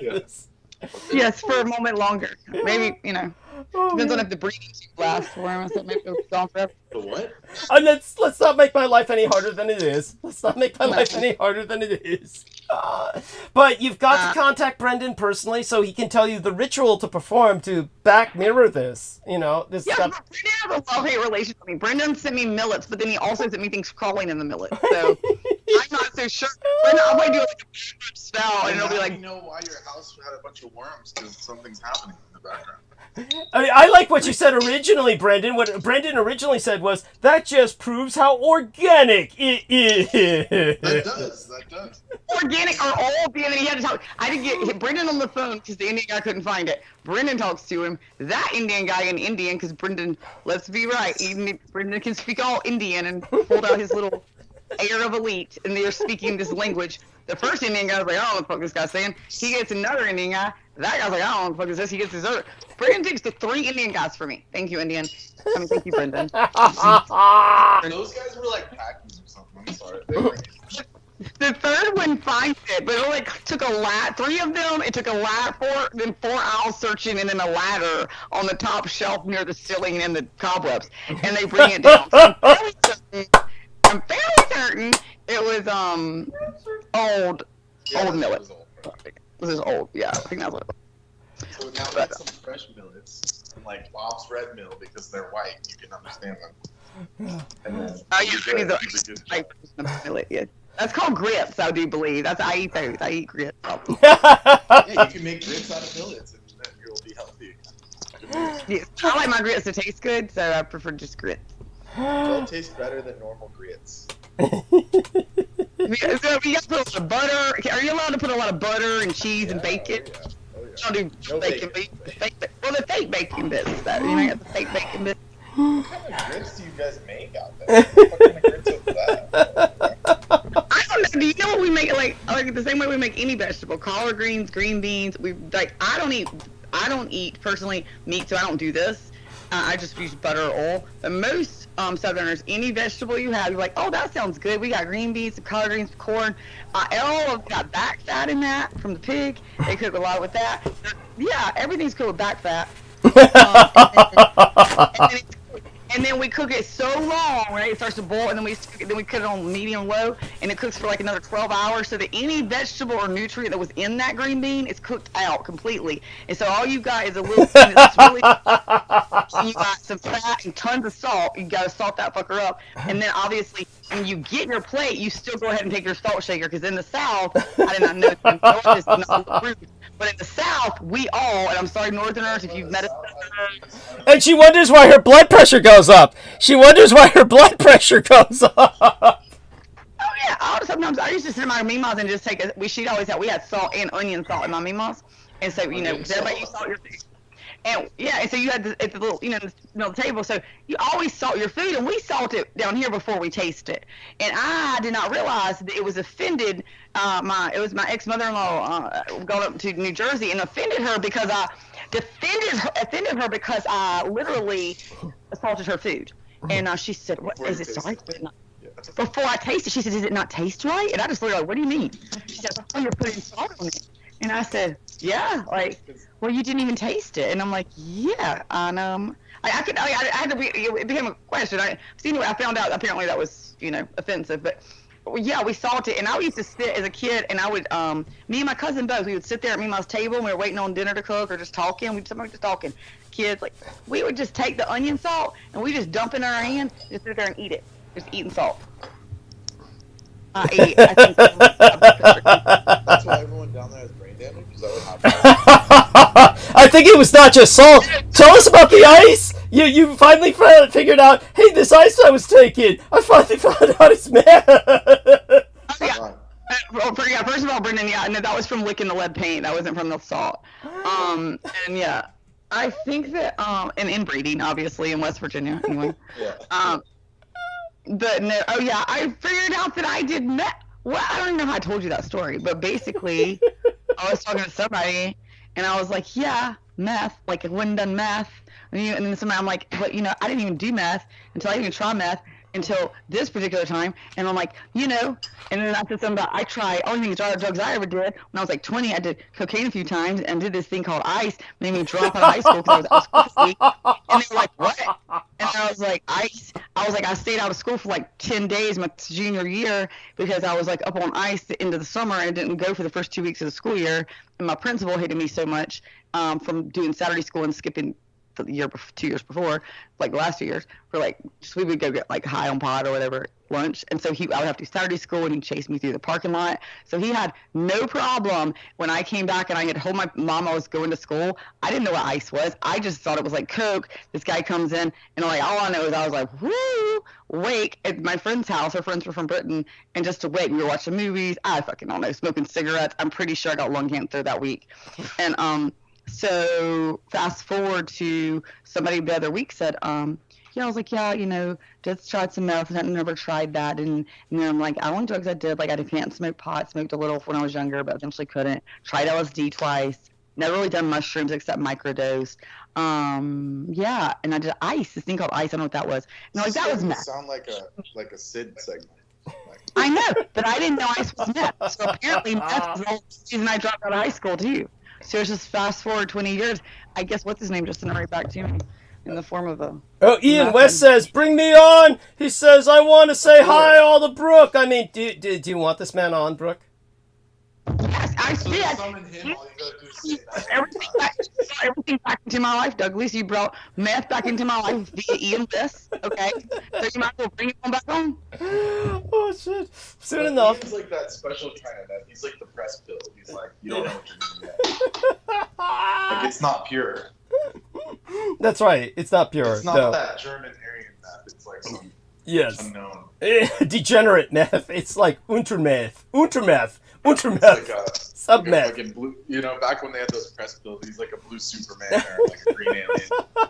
Yes. Yes, for a moment longer. Maybe, depends on if the breathing lasts for him. So maybe it'll be gone forever. The what? And let's not make my life any harder than it is. Let's not make my life any harder than it is. But you've got to contact Brendan personally so he can tell you the ritual to perform to back mirror this. This stuff. Brendan has a love-hate relationship with me. Brendan sent me millets, but then he also sent me things crawling in the millet. So I'm not so sure. Brendan, I'm going to do like a spell, and it'll be like... You know why your house had a bunch of worms, because something's happening in the background. I mean, I like what you said originally, Brendan. What Brendan originally said was, that just proves how organic it is. That does. Organic are all organic. He had to talk. I didn't get Brendan on the phone because the Indian guy couldn't find it. Brendan talks to him. That Indian guy in Indian, because Brendan, let's be right, Brendan can speak all Indian and hold out his little air of elite, and they're speaking this language. The first Indian guy was like, I don't know what the fuck this guy's saying. He gets another Indian guy. That guy's like, I don't know what the fuck is this. He gets his other. Brendan takes the 3 Indian guys for me. Thank you, Indian. Thank you, Brendan. Those guys were like packies or something. part. They were The third one finds it, but it only took a ladder. 3 of them, it took a ladder, then 4 owls searching, and then a ladder on the top shelf near the ceiling and the cobwebs. And they bring it down. So I'm fairly certain it was old millet. Was old. This is old, yeah. I think that's what it was. So now we have some fresh millets, like Bob's Red Mill, because they're white. You can understand them. And then I usually millet, yeah. That's called grits, I do believe. I eat those. I eat grits. Yeah, you can make grits out of millets, and then you'll be healthy. Yeah, I like my grits to taste good, so I prefer just grits. They'll taste better than normal grits. So you got to put a lot of butter. Are you allowed to put a lot of butter and cheese and bacon? Oh, yeah. I don't do No bacon. Well, the fake bacon bits. That, got the fake bacon bits. What kind of grits do you guys make out there? What kind of grits is that? I don't know. Do you know what we make? Like the same way we make any vegetable, collard greens, green beans. I don't eat personally meat, so I don't do this. I just use butter or oil. But most Southerners, any vegetable you have, you're like, oh, that sounds good. We got green beans, collard greens, corn. All of got back fat in that from the pig. They cook a lot with that. Yeah, everything's cooked with back fat. And then we cook it so long, right? It starts to boil, and then we cook it on medium low, and it cooks for like another 12 hours, so that any vegetable or nutrient that was in that green bean is cooked out completely. And so all you got is a little thing that's really, and you got some fat and tons of salt. You got to salt that fucker up, and then obviously when you get your plate, you still go ahead and take your salt shaker, because in the South, I did not know this is not rude, but in the South, we all, and I'm sorry, Northerners, if you've met us. And she wonders why her blood pressure goes up. She'd up. Oh yeah, sometimes I used to sit in my meatballs and just take she'd always have, we had salt and onion salt in my meatballs, and so everybody you salt your food, and yeah, and so you had the little in the middle of the table, so you always salt your food, and we salt it down here before we taste it, and I did not realize that it was offended. It was my ex-mother-in-law going up to New Jersey and offended her because I offended her because I literally salted her food. And she said, "What is it? Sorry." Before I tasted, she said, "Does it not taste right?" And I just looked like, "What do you mean?" She said, "Oh, you're putting salt on it." And I said, "Yeah, well, you didn't even taste it." And I'm like, "Yeah." And I had to. It became a question. I found out apparently that was offensive, but. Yeah, we salt it, and I used to sit as a kid, and I would, me and my cousin both, we would sit there at Mima's table, and we were waiting on dinner to cook, or just talking, just talking. Kids, we would just take the onion salt, and we just dump it in our hands, just sit there and eat it, just eating salt. I think That's why everyone down there has brain damage? Is that what happened? I think it was not just salt. Tell us about the ice. You finally figured out, hey, this ice I was taking, I finally found out it's meth. First of all, Brendan, no, that was from licking the lead paint. That wasn't from the salt. And yeah, I think that, and inbreeding, obviously, in West Virginia, anyway. Yeah. But no, I figured out that I did meth. Well, I don't even know how I told you that story, but basically, I was talking to somebody, and I was like, yeah, meth, like I wouldn't done meth. And then somebody, I'm like, but I didn't even do meth until I didn't even try meth until this particular time. And I'm like, and then I said something about I tried, only drugs I ever did when I was like 20, I did cocaine a few times and did this thing called ice, made me drop out of high school because I was out of school. And they were like, what? And I was like, ice. I was like, I stayed out of school for like 10 days my junior year because I was like up on ice the end of the summer and didn't go for the first 2 weeks of the school year. And my principal hated me so much from doing Saturday school and skipping the 2 years before, like the last 2 years, for we would go get like high on pot or whatever lunch, and so I would have to do Saturday school and he'd chase me through the parking lot. So he had no problem when I came back and I had told my mom I was going to school. I didn't know what ice was. I just thought it was like Coke. This guy comes in and all I know is I was like, woo, wake at my friend's house. Her friends were from Britain, and just to wake, we were watching movies. I fucking don't know, smoking cigarettes. I'm pretty sure I got lung cancer that week, and so fast forward to somebody the other week said, I was like, just tried some meth. I never tried that. And then I'm like, I don't drugs I did. Like, I can't smoke pot. Smoked a little when I was younger, but eventually couldn't. Tried LSD twice. Never really done mushrooms except microdose. Yeah, and I did ice, this thing called ice. I don't know what that was. And that was meth. Sound like a Sid segment. I know, but I didn't know ice was meth. So apparently meth was the whole reason I dropped out of high school too. So it's just fast forward 20 years. I guess what's his name just sent it right back to me in the form of a. Oh, Ian meth West says, "Bring me on." He says, "I want to say hi all to Brooke." I mean, do you want this man on, Brooke? Yes, I So did. summon him, all you gotta do is say that. Everything back into my life, Douglas. You brought meth back into my life via Ian West. Okay, so you might as well bring it on back on. Oh shit! Soon But enough. Ian's like that special kind of meth. He's like the press pill. He's like, you don't know what you're doing yet. Like, it's not pure. That's right. It's not pure. It's not no. that German Aryan meth. It's like some Yes. unknown. Degenerate meth. It's like Untermeth. Untermeth. It's Untermeth. like a Submeth. fucking blue. You know, back when they had those press pills, he's like a blue Superman or like a green alien.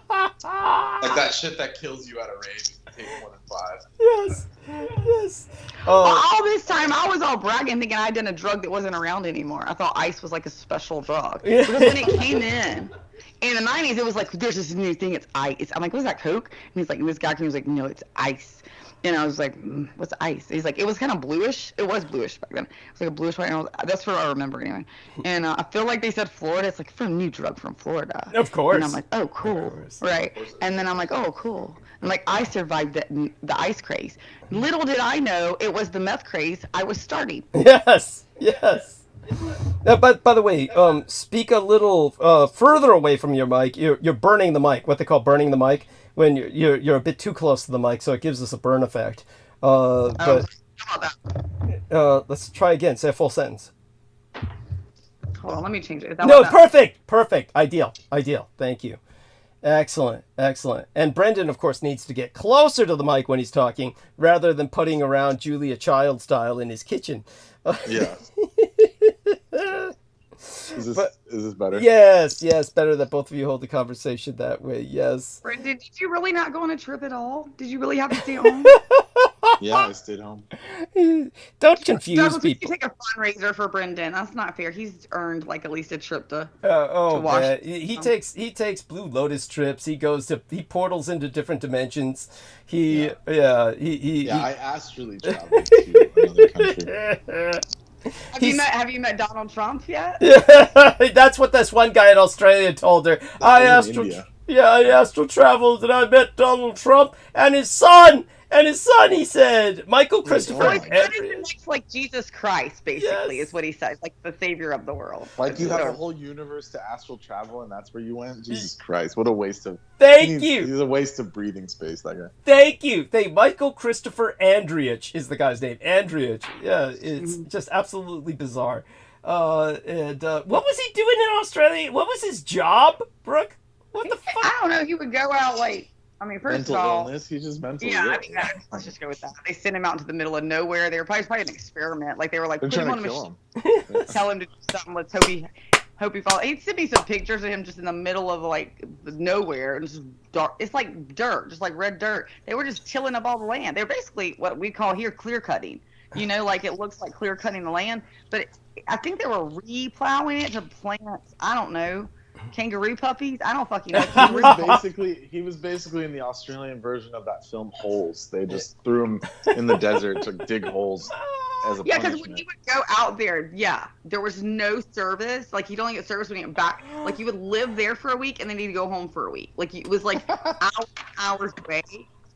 Like that shit that kills you at a rave if you take more than 5. Yes. Yes. All this time, I was all bragging, thinking I'd done a drug that wasn't around anymore. I thought ice was like a special drug. Yeah. Because when it came in the 90s, it was like, there's this new thing, it's ice. I'm like, what's that, Coke? And he's like, and this guy came, he was like, no, it's ice. And I was like, what's ice? He's like, it was kind of bluish. It was bluish back then. It was like a bluish white. And that's what I remember anyway. And I feel like they said Florida. It's like, for a new drug from Florida. Of course. And I'm like, oh, cool. course. Right. And then I'm like, oh, cool. And like, I survived the ice craze. Little did I know it was the meth craze I was starting. Yes. Yes. But by the way, speak a little further away from your mic. You're burning the mic. What they call burning the mic, when you're a bit too close to the mic, so it gives us a burn effect. But How about that? let's try again. Say a full sentence. Hold on, let me change it. Is that No, what that- perfect. Ideal. Thank you. Excellent. And Brendan, of course, needs to get closer to the mic when he's talking, rather than putting around Julia Child style in his kitchen. Yeah. Is this better? Yes, better that both of you hold the conversation that way. Yes. Brendan, did you really not go on a trip at all? Did you really have to stay at home? Yeah, I stayed home. Don't confuse Douglas, you people. take a fundraiser for Brendan. That's not fair. He's earned like at least a trip to. Oh, to watch. man. He takes Blue Lotus trips. He portals into different dimensions. Yeah, I astrally traveled to another country. Have you met Donald Trump yet? That's what this one guy in Australia told her. I astral traveled and I met Donald Trump and his son. He said, Michael Christopher. So he's kind of next, like Jesus Christ, basically, Yes. is what he says, like the savior of the world. Like you have So- a whole universe to astral travel, and that's where you went. Jesus Christ, what a waste of. Thank you. He's a waste of breathing space. That guy. Thank you. Michael Christopher Andriich is the guy's name. Andriich. Yeah, it's just absolutely bizarre. What was he doing in Australia? What was his job, Brooke? What the fuck? I don't know. He would go out first Mental of all. illness. He's just mentally Yeah, ill. I mean, let's just go with that. They sent him out into the middle of nowhere. They were probably an experiment. Like they were like, They're put him trying on to a kill machine, him. tell him to do something. Let's hope he follows. He sent me some pictures of him just in the middle of like nowhere and just dark. It's like dirt, just like red dirt. They were just tilling up all the land. They were basically what we call here clear cutting. You know, like it looks like clear cutting the land, but I think they were re-plowing it to plant. I don't know. Kangaroo puppies? I don't fucking know. He was basically in the Australian version of that film Holes. They just threw him in the desert to dig holes as a Yeah, because punishment. when you would go out there, there was no service. Like you'd only get service when you get back. Like you would live there for a week and then you'd go home for a week. Like it was like hours away.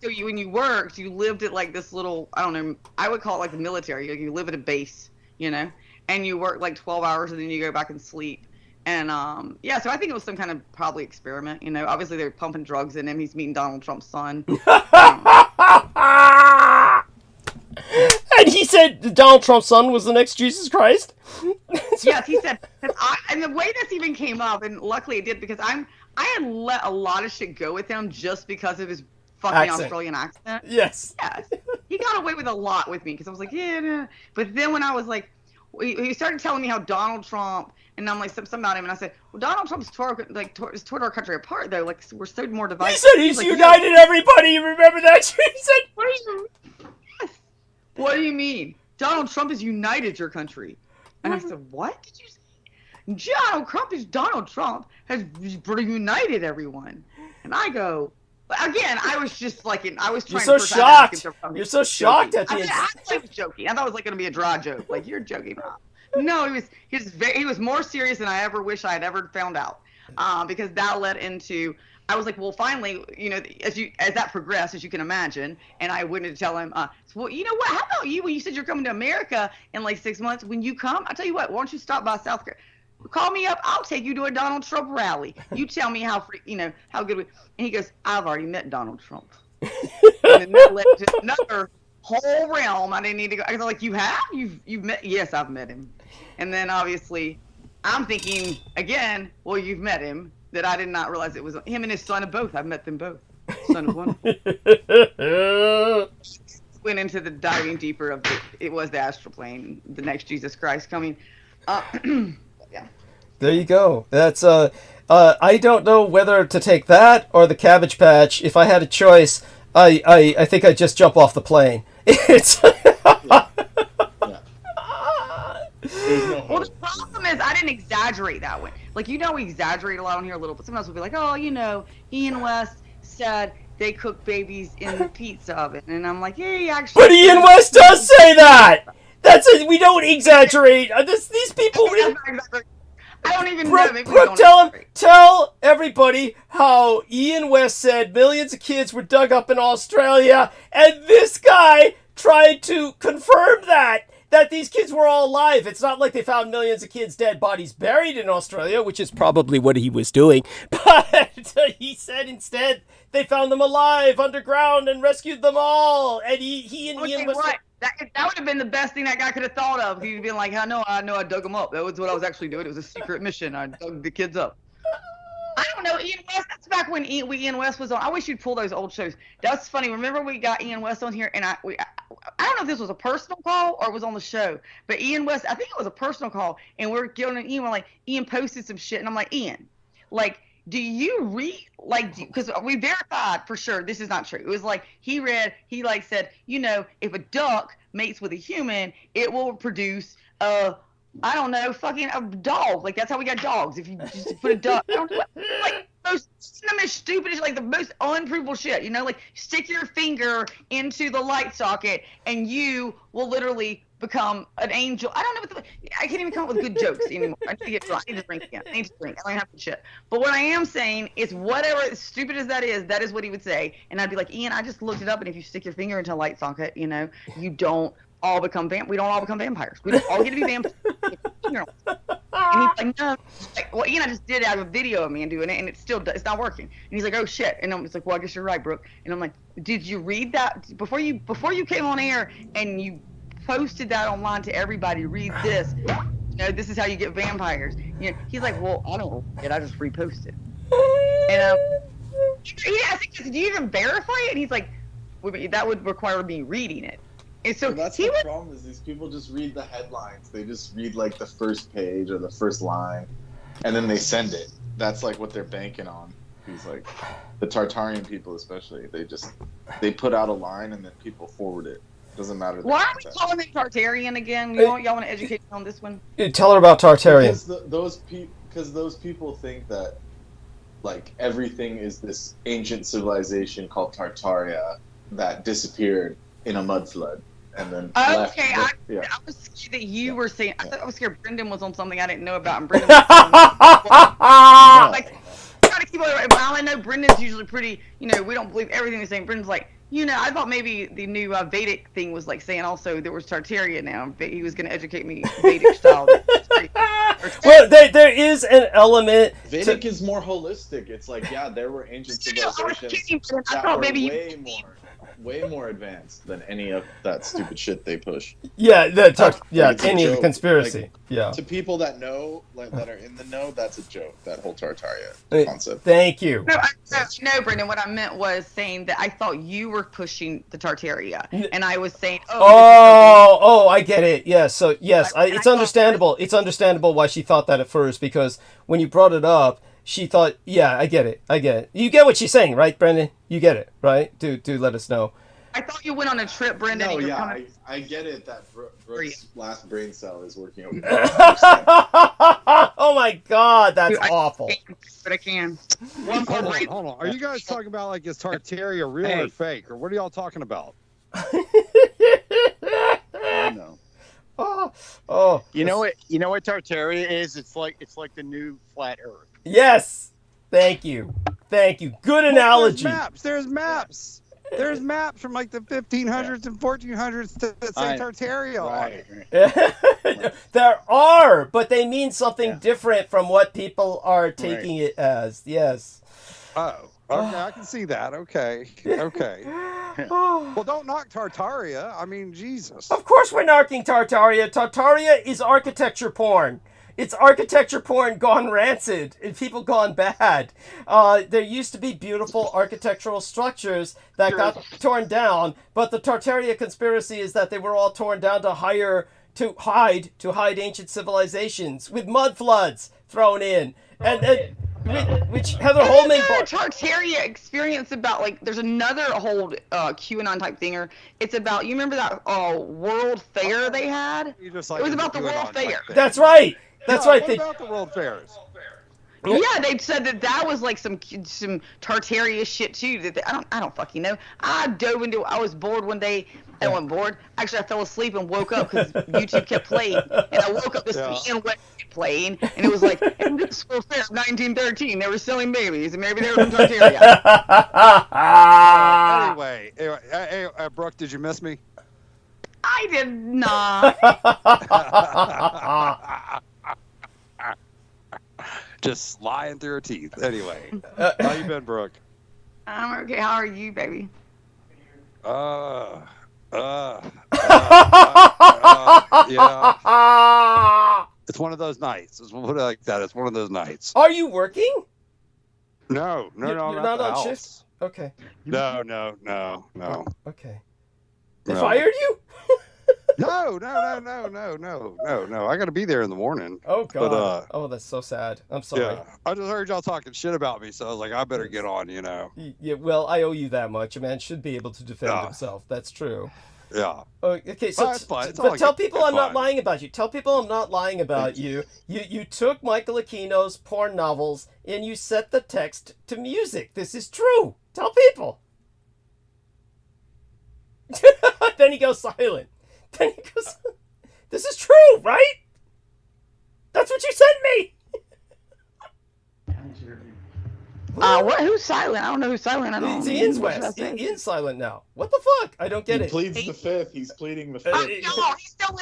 So when you worked, you lived at like this little, I don't know, I would call it like the military. Like you live at a base, you know, and you work like 12 hours and then you go back and sleep. And so I think it was some kind of probably experiment. You know, obviously they're pumping drugs in him. He's meeting Donald Trump's son. And he said Donald Trump's son was the next Jesus Christ? Yes, he said. And the way this even came up, and luckily it did, because I had let a lot of shit go with him just because of his fucking Accent. Australian accent. Yes. Yes, he got away with a lot with me because I was like, yeah. But then when I was like, he started telling me how Donald Trump. And I'm like, something about him, and I said, well, Donald Trump's tore our country apart, though. Like, we're so more divided. He said he's like, united everybody. You remember that? He said, What do you mean? Yes. What do you mean? Donald Trump has united your country. And I said, what did you say? Donald Trump has united everyone. And I go, Again, I was just like, I was You're trying so to first ask him shocked. something. You're so shocked at the I thought he was joking. I thought it was like going to be a dry joke. Like, you're joking. No, he was more serious than I ever wish I had ever found out. Because that led into, I was like, well, finally, you know, as that progressed, as you can imagine, and I went to tell him, well, you know what? How about you when you said you're coming to America in like 6 months? When you come, I'll tell you what. Why don't you stop by South Carolina? Call me up. I'll take you to a Donald Trump rally. You tell me how how good. And he goes, I've already met Donald Trump. And then that led to another whole realm. I didn't need to go. I was like, you have? You've met? Yes, I've met him. And then obviously, I'm thinking again. Well, you've met him. That I did not realize it was him and his son of both. I've met them both. Son of one. Went into the diving deeper of it was the astral plane, the next Jesus Christ coming. Yeah. There you go. That's I don't know whether to take that or the Cabbage Patch. If I had a choice, I think I'd just jump off the plane. It's Well, the problem is I didn't exaggerate that way. Like, you know, we exaggerate a lot on here a little, but sometimes we'll be like, oh, you know, Ian West said they cook babies in the pizza oven, and I'm like, yeah, actually. But Ian West does say that. That's it. We don't exaggerate. These people. I don't even Brooke, know. Maybe Brooke, tell everybody how Ian West said millions of kids were dug up in Australia, and this guy tried to confirm that these kids were all alive. It's not like they found millions of kids' dead bodies buried in Australia, which is probably what he was doing. But he said instead they found them alive underground and rescued them all. And he and Ian West. That would have been the best thing that guy could have thought of. He'd been like, I know, I dug them up. That was what I was actually doing. It was a secret mission. I dug the kids up. I don't know, Ian West. That's back when Ian West was on. I wish you'd pull those old shows. That's funny. Remember we got Ian West on here, and I don't know if this was a personal call or it was on the show, but Ian West, I think it was a personal call, and we're getting an email like Ian posted some shit, and I'm like, Ian, like, do you read, like, because we verified for sure this is not true. It was like he said, you know, if a duck mates with a human, it will produce I don't know, fucking a dog. Like, that's how we got dogs. If you just put a duck, I don't know, like, most stupidest, like the most unprovable shit. You know, like, stick your finger into the light socket and you will literally become an angel. I don't know I can't even come up with good jokes anymore. I need to get drunk. I need to drink again. I need to drink. I don't have to shit. But what I am saying is, whatever, as stupid as that is what he would say. And I'd be like, Ian, I just looked it up, and if you stick your finger into a light socket, you know, you don't all become we don't all become vampires. We don't all get to be vampires. And he's like, no. Like, well, Ian, I just did have a video of me and doing it, and it's not working. And he's like, oh shit. And I'm just like, well, I guess you're right, Brooke. And I'm like, did you read that before you came on air and you posted that online to everybody? Read this. You know, this is how you get vampires. You know, he's like, well, I don't read it. I just repost it. And I think, do you even verify it? And he's like, that would require me reading it. And so that's the problem, is these people just read the headlines. They just read like the first page or the first line, and then they send it. That's like what they're banking on. He's like, the Tartarian people especially, they put out a line and then people forward it. Doesn't matter. Why are we calling them Tartarian again? Y'all want to educate me on this one? Tell her about Tartarian. Because those people think that like everything is this ancient civilization called Tartaria that disappeared in a mud flood. And then okay, I was scared that you were saying. I was scared Brendan was on something I didn't know about, and Brendan was like, gotta keep it. But I know Brendan's usually pretty. You know, we don't believe everything he's saying. Brendan's like, you know, I thought maybe the new Vedic thing was like saying also there was Tartaria now. He was going to educate me Vedic style. Well, there is an element. Vedic is more holistic. It's like, yeah, there were ancient civilizations that were way more advanced than any of that stupid shit they push. Yeah, any of the conspiracy. Like, yeah. To people that know, like that are in the know, that's a joke. That whole Tartaria concept. Thank you. No, Brendan. What I meant was saying that I thought you were pushing the Tartaria, and I was saying, I get it. Yeah. So yes, it's understandable. It's understandable why she thought that at first, because when you brought it up, she thought, yeah, I get it. You get what she's saying, right, Brendan? You get it, right? Do let us know. I thought you went on a trip, Brendan. No, yeah, I get it that Brooke's last brain cell is working over. Oh my God, that's awful. but I can. One Hold more. on, hold on. Are you guys talking about like is Tartaria real or fake, or what are y'all talking about? I know. Oh. You know what Tartaria is? It's like the new flat Earth. Yes. Thank you. Good analogy. There's maps. There's maps from like the 1500s and 1400s that say Tartaria on it. There are, but they mean something different from what people are taking it as. Yes. Oh, okay, I can see that. Okay. Well, don't knock Tartaria. I mean, Jesus. Of course we're knocking Tartaria. Tartaria is architecture porn. It's architecture porn gone rancid and people gone bad. There used to be beautiful architectural structures that got torn down, but the Tartaria conspiracy is that they were all torn down to hide ancient civilizations with mud floods thrown in, and which Heather Holman brought. Tartaria experience about like there's another whole QAnon type thinger. It's about, you remember that World Fair they had? It was about the World Fair. That's right. That's right. What about the World Fairs? Yeah, they said that was like some Tartaria shit too. That I don't fucking know. I was bored one day. I wasn't bored. Actually, I fell asleep and woke up because YouTube kept playing, and I woke up this piano kept playing, and it was like, in this World Fair of 1913, they were selling babies, and maybe they were from Tartaria. Anyway, hey, Brooke, did you miss me? I did not. Just lying through her teeth. Anyway, how you been, Brooke? I'm okay. How are you, baby? Yeah. It's one of those nights. It's like that. It's one of those nights. Are you working? No. You're not on shift? Okay. No. Okay. They fired you? No. I got to be there in the morning. Oh, God. But, that's so sad. I'm sorry. Yeah. I just heard y'all talking shit about me, so I was like, I better get on, Yeah, well, I owe you that much. A man should be able to defend himself. That's true. Yeah. Okay, so but tell people I'm not lying about you. Tell people I'm not lying about you. You took Michael Aquino's porn novels and you set the text to music. This is true. Tell people. Then he goes silent. This is true, right? That's what you sent me. What? Who's silent? I don't know who's silent. I don't know. Ian's silent now. What the fuck? I don't get it. He pleads the fifth. He's pleading the fifth. No, he's still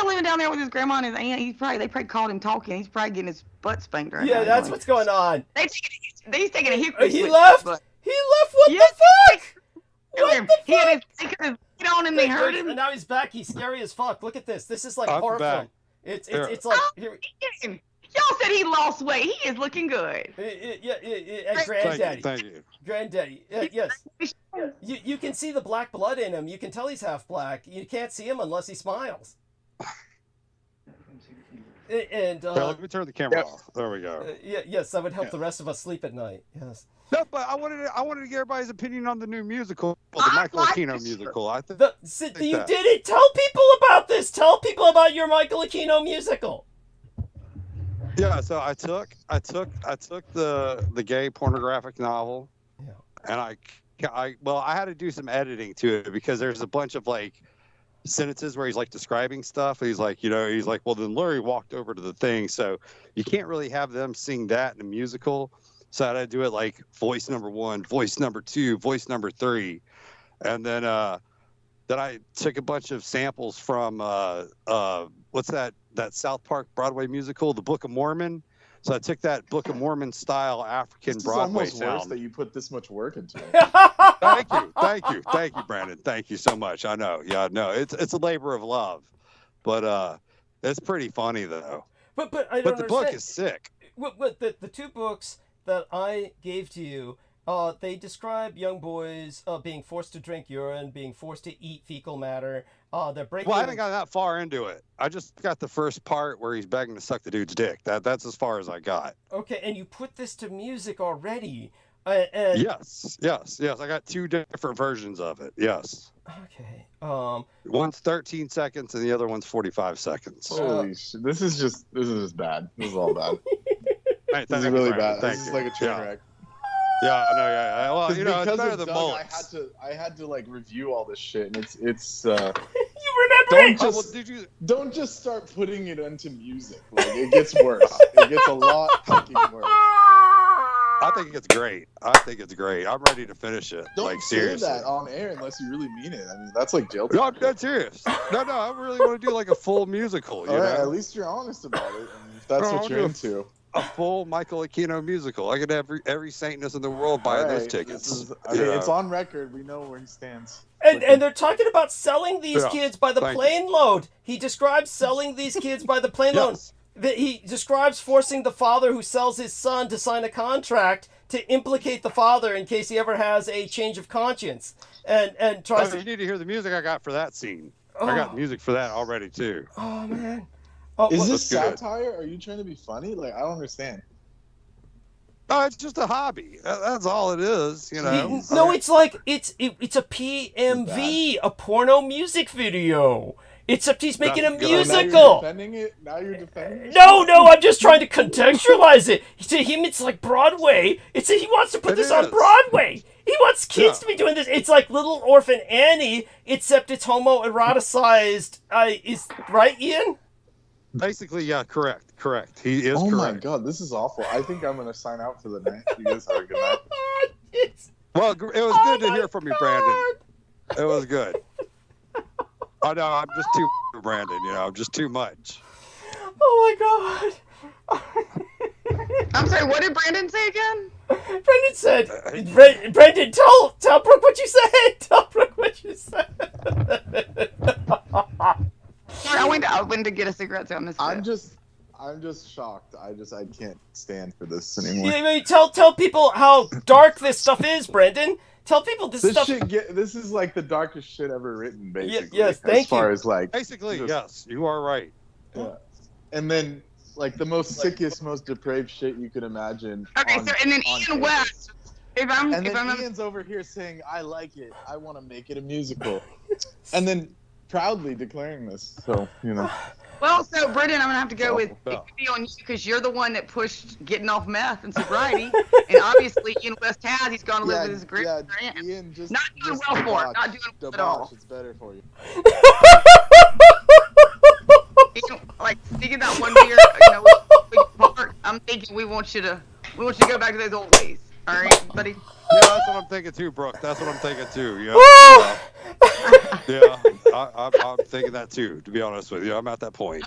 living down there with his grandma and his aunt. They probably called him talking. He's probably getting his butt spanked right now. Yeah, that's what's going on. He's taking a hickory. He left. What the fuck? What the he had his feet on and they hurt him. And now he's back. He's scary as fuck. Look at this. This is like I'm horror back. film. It's like here. Y'all said he lost weight. He is looking good. Granddaddy. Thank you. Granddaddy. Yes. You can see the black blood in him. You can tell he's half black. You can't see him unless he smiles. And let me turn the camera off. There we go. Yes, that would help the rest of us sleep at night. Yes. No, but I wanted to get everybody's opinion on the new musical, the Michael Aquino musical. You did it. Tell people about this. Tell people about your Michael Aquino musical. Yeah, so I took the gay pornographic novel, and I had to do some editing to it because there's a bunch of like sentences where he's like describing stuff. He's like, well, then Larry walked over to the thing, so you can't really have them sing that in a musical. So I had to do it like voice number 1, voice number 2, voice number 3, and then I took a bunch of samples from what's that South Park Broadway musical, The Book of Mormon. So I took that Book of Mormon style African Broadway sound. It's almost worse that you put this much work into it. Thank you, Brandon. Thank you so much. I know. Yeah, no, it's a labor of love, but it's pretty funny though. But the book is sick. What the two books that I gave to you, they describe young boys being forced to drink urine, being forced to eat fecal matter. They're breaking. Well, I haven't got that far into it. I just got the first part where he's begging to suck the dude's dick. That's as far as I got. Okay, and you put this to music already. Yes. I got 2 different versions of it. Yes. Okay. One's 13 seconds and the other one's 45 seconds. Holy shit! This is just bad. This is all bad. Hey, This is thank really you, bad. Brandon. This is Thank like a you. train Yeah. wreck. Yeah, I know. Yeah. Well, Because you know, it's because better of than Doug, mullets. I had to like review all this shit, and it's You remember don't it? Oh, well, just did you? don't just start putting it into music. Like it gets worse. It gets a lot fucking worse. I think it's great. I think it's great. I'm ready to finish it. Don't like say seriously. that on air unless you really mean it. I mean, that's like jail No, I'm time. dead serious. No, I really want to do like a full musical. You All right, know, at least you're honest about it. And if that's No, what I'll you're do into. a full Michael Aquino musical. I could have every Satanist in the world buying All those right, tickets. I mean, Yeah. it's on record. We know where he stands. And they're talking about selling these Yeah, kids by the thank you. plane load. He describes selling these kids by the plane load. Yes. He describes forcing the father who sells his son to sign a contract to implicate the father in case he ever has a change of conscience. And tries Oh, you to... need to hear the music I got for that scene. I got music for that already too. Oh, man. Oh, Is well, this That's good. satire? Are you trying to be funny? Like I don't understand. Oh, it's just a hobby. That's all it is. You know. No, it's like it's a PMV, a porno music video. Except he's making a That's good. Now you're musical. defending it. Now you're defending it. No, I'm just trying to contextualize it. To him, it's like Broadway. He wants to put It this on is. Broadway. He wants kids Yeah. to be doing this. It's like Little Orphan Annie, except it's homoeroticized. Is right, Ian? Basically, yeah, correct. He is Oh my correct. god, this is awful. I think I'm gonna sign out for the night. You guys have a good night. Well, it was good to hear from you, Brandon. It was good. I know I'm just too Brandon. You know, I'm just too much. Oh my god. I'm sorry, what did Brandon say again? Brendan said, Brendan, tell Brooke what you said. Tell Brooke what you said. Sorry, I went to get a cigarette, so I missed I'm it. just shocked. I can't stand for this anymore. Yeah, I mean, tell people how dark this stuff is, Brendan. Tell people this stuff. This is like the darkest shit ever written, basically. yes, thank as far you. as like Basically, just- yes, you are right. Yeah. And then like the most sickest, most depraved shit you could imagine. Okay, on- so and then on Ian campus. West. If I'm And if then I'm Ian's over here saying, "I like it. I want to make it a musical," and then proudly declaring this. So you know. well, so Brendan, I'm gonna have to go with Yeah. it could be on you because you're the one that pushed getting off meth and sobriety, and obviously Ian West has. He's gone to live with his grandparents. Ian, just Not doing just well for it. debauch. Not doing well at Debauch. all. It's better for you. Like sticking that one beer, you know, apart, I'm thinking we want you to go back to those old ways. All right, buddy. Yeah, that's what I'm thinking too, Brooke. That's what I'm thinking too. Yeah. Yeah, I'm thinking that too. To be honest with you, I'm at that point.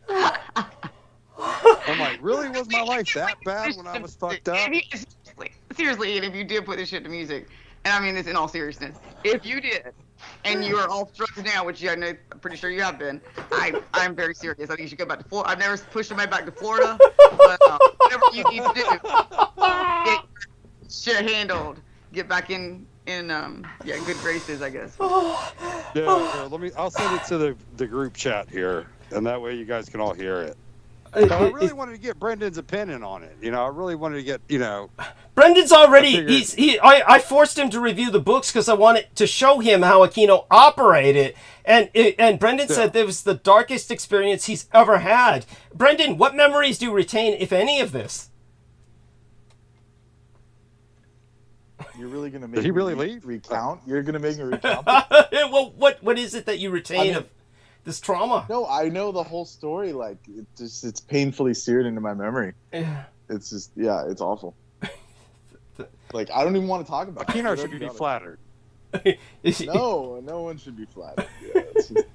I'm like, really? Was my life that bad when I was fucked up? Seriously, Ian, if you did put this shit to music, and I mean this in all seriousness, if you did, and you are off drugs now, which I know, I'm pretty sure you have been, I'm very serious. I think you should go back to Florida. I've never pushed anybody back to Florida, but whatever you need to do, get your shit handled, get back in good graces, I guess. Yeah, here, I'll send it to the group chat here, and that way you guys can all hear it. I really wanted to get Brendan's opinion on it. You know, I really wanted to get, you know. Brendan's already. I figured- I forced him to review the books because I wanted to show him how Aquino operated, and Brendan said that was the darkest experience he's ever had. Brendan, what memories do you retain, if any, of this? You're really gonna make Did he me really leave? recount? You're gonna make me recount? Well, what is it that you retain of this trauma? No, I know the whole story. Like it's painfully seared into my memory. Yeah. It's just it's awful. Like I don't even want to talk about it. Aquino should be flattered. No one should be flattered. Yeah, it's just-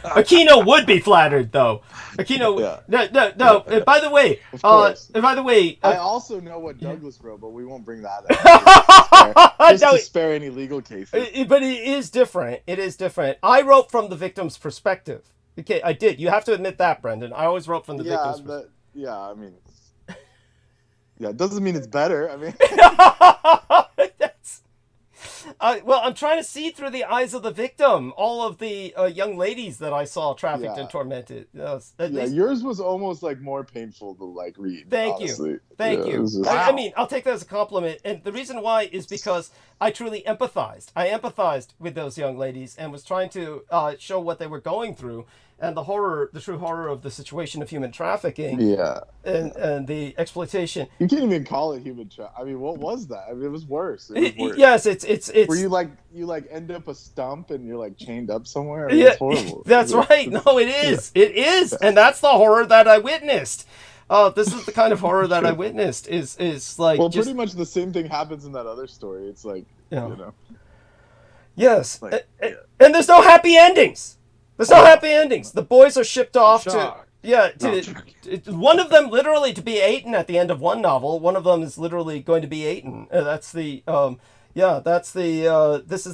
Aquino would be flattered, though. Aquino, Yeah. no. By the way, Of course. I also know what Douglas wrote, but we won't bring that up. Just to spare any legal cases. But it is different. It is different. I wrote from the victim's perspective. Okay, I did. You have to admit that, Brendan. I always wrote from the victim's perspective. I mean, it doesn't mean it's better. I mean, That's, well, I'm trying to see through the eyes of the victim. All of the young ladies that I saw trafficked and tormented. yours was almost like more painful to like read. Thank honestly. you. Thank you. Just... I mean, I'll take that as a compliment. And the reason why is because I truly empathized. I empathized with those young ladies and was trying to show what they were going through. and the true horror of the situation of human trafficking, Yeah. and the exploitation. You can't even call it human trafficking. I mean, what was that? I mean, it was worse. It was worse. Yes, it's where you end up a stump and you're like chained up somewhere. I mean, yeah, it's horrible. That's right. No, it is. Yeah. It is, and that's the horror that I witnessed. This is the kind of horror that I witnessed. Is like, well, pretty much the same thing happens in that other story. It's like, you know. Yes, and there's no happy endings. There's no happy endings. The boys are shipped off one of them literally to be eaten at the end of one novel. One of them is literally going to be eaten. This is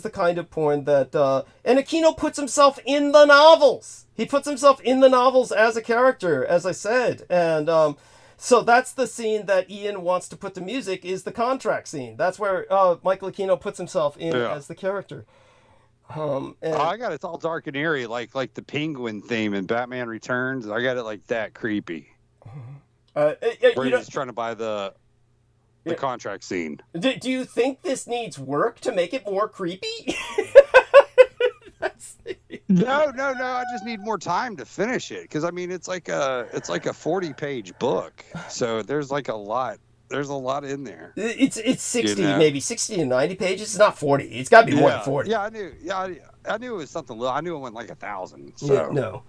the kind of porn that, and Aquino puts himself in the novels. He puts himself in the novels as a character, as I said. And, so that's the scene that Ian wants to put to music, is the contract scene. That's where Michael Aquino puts himself in as the character. And I got it's all dark and eerie, like the penguin theme in Batman Returns. I got it like that creepy. Where he's trying to buy the contract scene. Do you think this needs work to make it more creepy? No. I just need more time to finish it, because I mean it's like a 40-page book, so there's like a lot. There's a lot in there. It's 60, maybe 60 to 90 pages. It's not 40. It's got to be more than 40. Yeah, I knew. Yeah, I knew it was something little. I knew it went like 1,000. So. Yeah, no.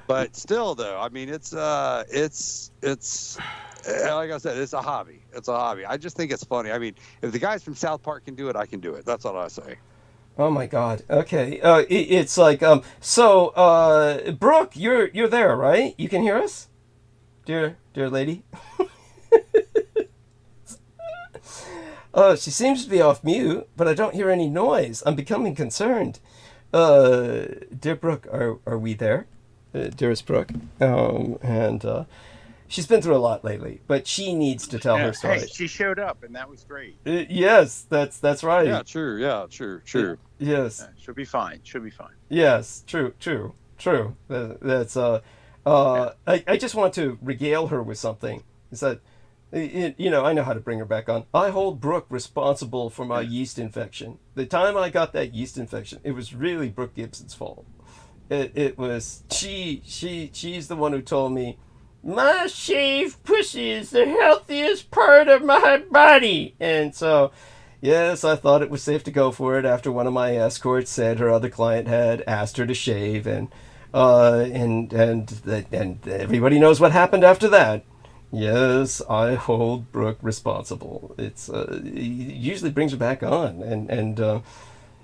But still, though, I mean, it's like I said, it's a hobby. It's a hobby. I just think it's funny. I mean, if the guys from South Park can do it, I can do it. That's all I say. Oh my God. Okay. It's like Brooke, you're there, right? You can hear us, dear lady. She seems to be off mute, but I don't hear any noise. I'm becoming concerned. Dear Brooke, are we there? Dearest Brooke. And she's been through a lot lately, but she needs to tell her story. Hey, she showed up, and that was great. Yes, that's right. Yeah, true. Yeah, true. Yes. Yeah, she'll be fine. Yes, true. That's I just want to regale her with something. Is that, I know how to bring her back on. I hold Brooke responsible for my yeast infection. The time I got that yeast infection, it was really Brooke Gibson's fault. It was she's the one who told me, my shaved pussy is the healthiest part of my body. And so, yes, I thought it was safe to go for it after one of my escorts said her other client had asked her to shave, and everybody knows what happened after that. Yes, I hold Brooke responsible. It's it usually brings her back on,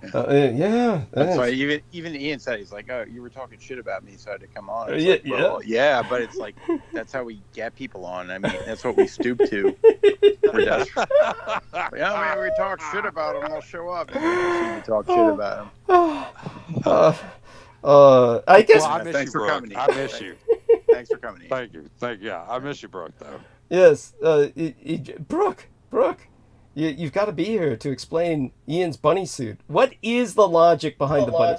yeah. That's why even Ian said, he's like, "Oh, you were talking shit about me, so I had to come on." Yeah. But it's like that's how we get people on. I mean, that's what we stoop to. We're desperate. Yeah, we talk shit about them, they'll show up. And we talk shit about them. I guess. Well, I miss you, Brooke. I miss you. Thanks for coming. Thank you. Yeah, I miss you, Brooke, though. Yes, Brooke, you've got to be here to explain Ian's bunny suit. What is the logic behind the bunny?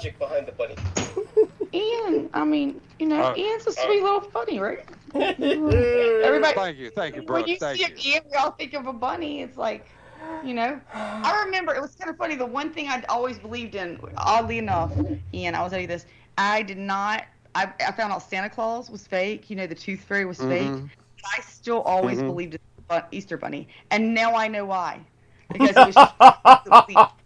Ian, I mean, Ian's a sweet little bunny, right? Everybody. Thank you, Brooke. When you see Ian, we all think of a bunny. It's like, I remember it was kind of funny. The one thing I'd always believed in, oddly enough, Ian, I will tell you this: I found out Santa Claus was fake. The Tooth Fairy was fake. I still always believed in the Easter Bunny, and now I know why. Because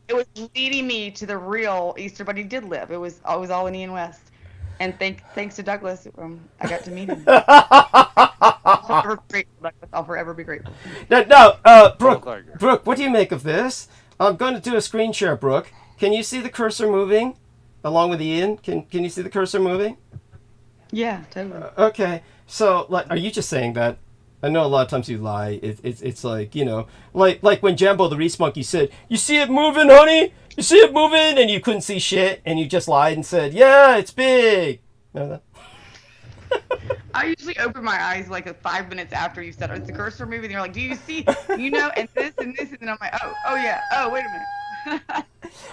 it was leading me to the real Easter Bunny did live. It was all in Ian West, and thanks to Douglas, I got to meet him. I'll forever be grateful. No, Brooke, what do you make of this? I'm going to do a screen share, Brooke. Can you see the cursor moving, along with Ian? Can you see the cursor moving? Yeah, totally. Okay, so are you just saying that? I know a lot of times you lie. It's like, like when Jambo the Reese Monkey said, "You see it moving, honey? You see it moving?" And you couldn't see shit, and you just lied and said, "Yeah, it's big." Remember that? I usually open my eyes like 5 minutes after you said, "Is the cursor moving?" And you're like, "Do you see?" And this and this, and then I'm like, "Oh yeah. Oh, wait a minute."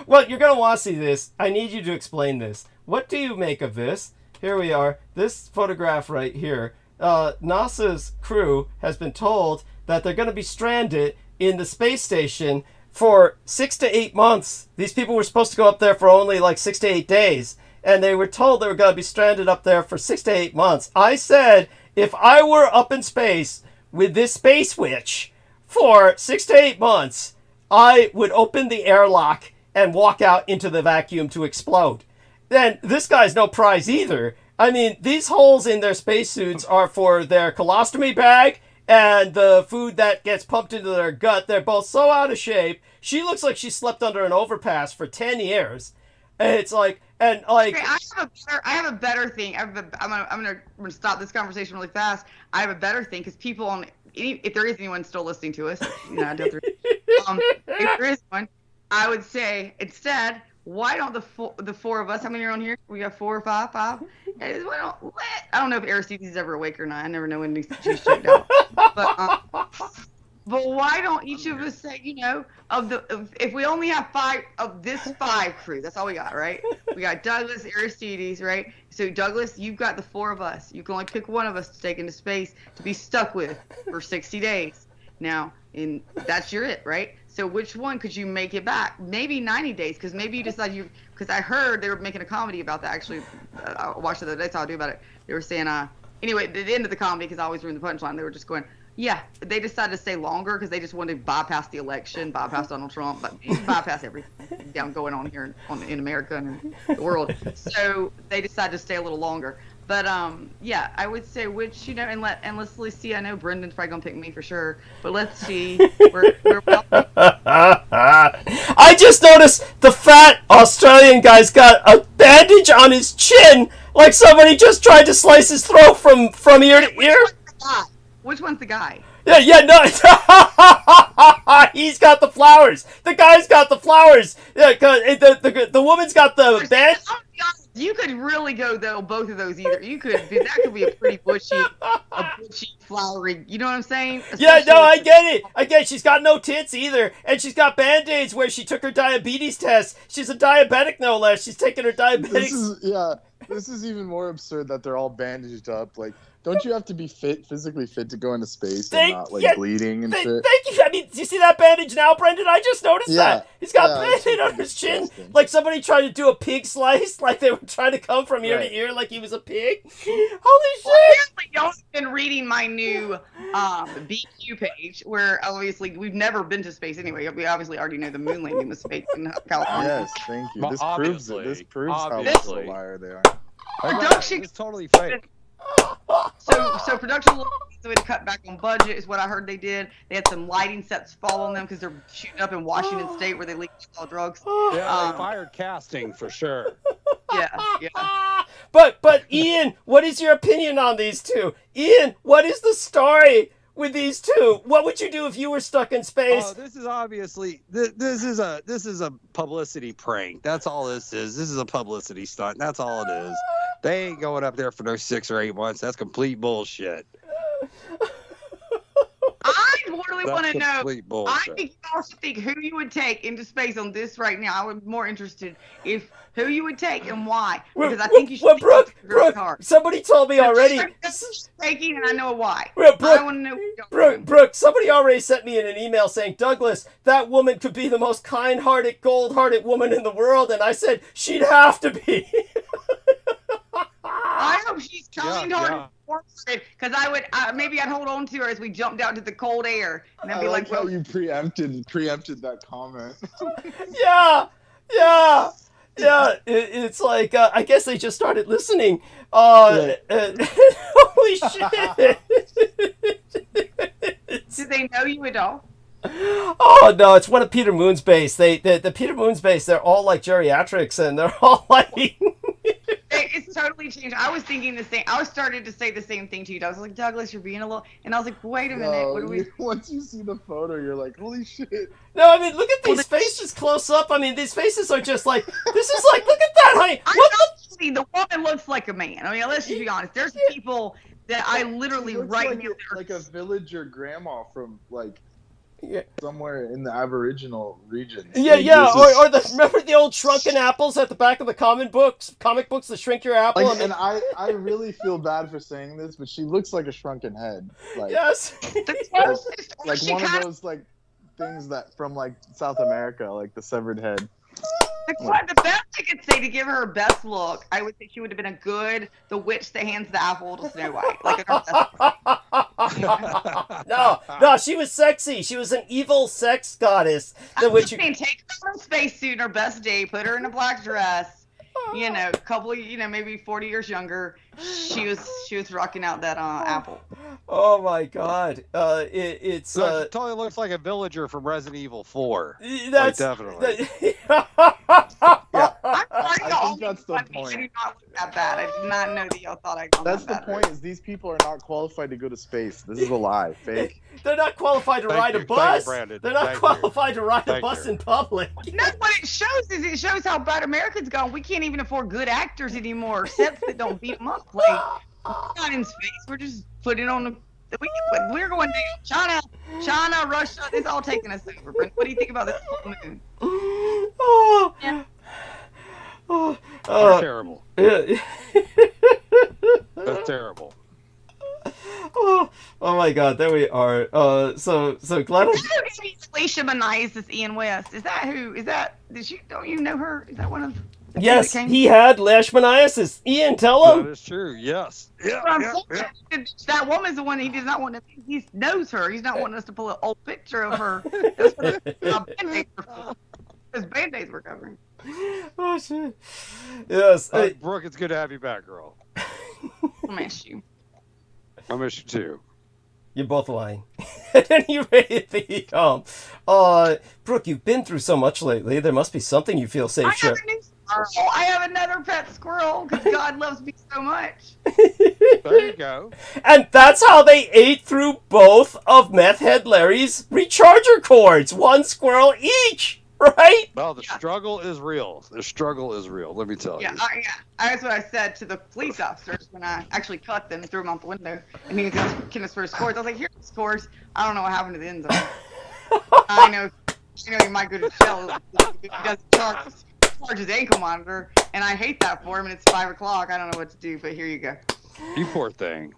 Well, you're gonna want to see this. I need you to explain this. What do you make of this? Here we are. This photograph right here. NASA's crew has been told that they're going to be stranded in the space station for 6 to 8 months. These people were supposed to go up there for only like 6 to 8 days. and they were told they were going to be stranded up there for 6 to 8 months. I said, if I were up in space with this space witch for 6 to 8 months, I would open the airlock and walk out into the vacuum to explode. Then this guy's no prize either. I mean, these holes in their spacesuits are for their colostomy bag and the food that gets pumped into their gut. They're both so out of shape. She looks like she slept under an overpass for 10 years. And it's like, and like... Okay, I have a better thing. I'm gonna stop this conversation really fast. I have a better thing, because people on... if there is anyone still listening to us, if there is one, I would say, instead, why don't the four of us, how many are on here? We got 4 or 5? I don't know if Aristides is ever awake or not. I never know when she's checked out. But why don't each of us say, if we only have 5 of this 5 crew, that's all we got, right? We got Douglas, Aristides, right? So Douglas, you've got the 4 of us. You can only pick one of us to take into space to be stuck with for 60 days. Now, that's your it, right? So which one could you make it back? Maybe 90 days, because maybe you decide because I heard they were making a comedy about that, actually. I watched it the other day, so I'll do about it. They were saying, anyway, at the end of the comedy, because I always ruin the punchline, they were just going, yeah, they decided to stay longer because they just wanted to bypass the election, bypass Donald Trump, but bypass everything going on here in America and the world. So they decided to stay a little longer. But yeah, I would say which, and let's see. I know Brendan's probably gonna pick me for sure, but let's see. I just noticed the fat Australian guy's got a bandage on his chin, like somebody just tried to slice his throat from ear to ear. Which one's the guy? Yeah, no. He's got the flowers. The guy's got the flowers. Yeah, the woman's got the band. You could really go both of those either. That could be a pretty bushy, flowery. You know what I'm saying? Yeah, no, I get it. She's got no tits either, and she's got band-aids where she took her diabetes test. She's a diabetic, no less. She's taking her diabetes. This is even more absurd that they're all bandaged up. Like, don't you have to be physically fit to go into space and not bleeding and shit? Thank you. I mean, do you see that bandage now, Brendan? I just noticed that. He's got bandage on his chin, like somebody tried to do a pig slice, like they were trying to come from ear to ear, like he was a pig. Holy shit! Apparently, y'all have been reading my new BQ page, where obviously we've never been to space anyway. We obviously already know the moon landing was fake in California. Yes, thank you. This proves it. This proves how much of a liar they are. Production is totally fake. So production so we had to cut back on budget is what I heard they did. They had some lighting sets fall on them because they're shooting up in Washington State where they leaked all drugs. Yeah, they fired casting for sure. Yeah. But Ian, what is your opinion on these two? Ian, what is the story with these two? What would you do if you were stuck in space? Oh, this is obviously this is a publicity prank. That's all this is. This is a publicity stunt. That's all it is. They ain't going up there for no 6 or 8 months. That's complete bullshit. I literally want to know. Bullshit. I think you also think who you would take into space on this right now. I would be more interested if who you would take and why. Because I think you should. Brooke, somebody told me already. Taking, and I know why. Brooke, I want to know. Brooke, somebody already sent me in an email saying, Douglas, that woman could be the most kind-hearted, gold-hearted woman in the world, and I said she'd have to be. I hope she's kind-hearted, because maybe I'd hold on to her as we jumped out to the cold air, and then be like, how you preempted that comment. Yeah. It's like I guess they just started listening. Holy shit! Did they know you at all? Oh no, it's one of Peter Moon's base. The Peter Moon's base. They're all like geriatrics, and they're all like. It's totally changed. I was thinking the same. I was started to say the same thing to you. I was like, Douglas, you're being a little. And I was like, wait a minute. What do we? Once you see the photo, you're like, holy shit. No, I mean, look at these faces close up. I mean, these faces are just like. This is like, look at that, honey. The woman looks like a man. I mean, let's just be honest. There's people that I literally like a villager grandma from like. Yeah. Somewhere in the Aboriginal region. Yeah. Remember the old shrunken apples at the back of the comic books that shrink your apple? And I really feel bad for saying this, but she looks like a shrunken head. Like, yes. like one of those like things that from like South America, like the severed head. The best I could say to give her best look, I would say she would have been the witch that hands the apple to Snow White. Like No, she was sexy. She was an evil sex goddess. I'm just saying, take her in a spacesuit, her best day, put her in a black dress. You know, maybe 40 years younger. She was rocking out that apple. Oh my God! It's She totally looks like a villager from Resident Evil 4. That's definitely. Yeah, I think that's the point. I did not look that bad. I did not know that y'all thought I got That's the that point. Is these people are not qualified to go to space. This is a lie. Fake. They're not qualified to ride a bus. They're not qualified to ride a bus in public. No, what it shows how bad Americans gone. We can't even afford good actors anymore, sets that don't beat them up. Like, we're not in space. We're just putting on the. We're going down. China, Russia. It's all taking us over. What do you think about this full moon? Oh. Yeah. That's terrible. Yeah. That's terrible. Oh my God, there we are. So glad. Alicia Manias is Ian West. Is that who? Is that? Don't you know her? Is that one of? Yes, he had leishmaniasis. Ian, tell him. That is true. Yes. Yeah. That woman's the one he does not want to. He knows her. He's not wanting us to pull an old picture of her. His band-aids were covering. Oh shit. Yes. Brooke, it's good to have you back, girl. I miss you. I miss you too. You're both lying. At any rate, Brooke, you've been through so much lately. There must be something you feel safe sharing. I have another pet squirrel because God loves me so much. There you go. And that's how they ate through both of Meth Head Larry's recharger cords. One squirrel each. Right? Well, the struggle is real. The struggle is real. Let me tell you. Yeah, that's what I said to the police officers when I actually cut them and threw them out the window. And he was asking us for his scores. I was like, "Here's the scores. I don't know what happened to the end zone. I know you might go to jail. He doesn't charge his ankle monitor, and I hate that for him. And it's 5 o'clock. I don't know what to do, but here you go. You poor thing.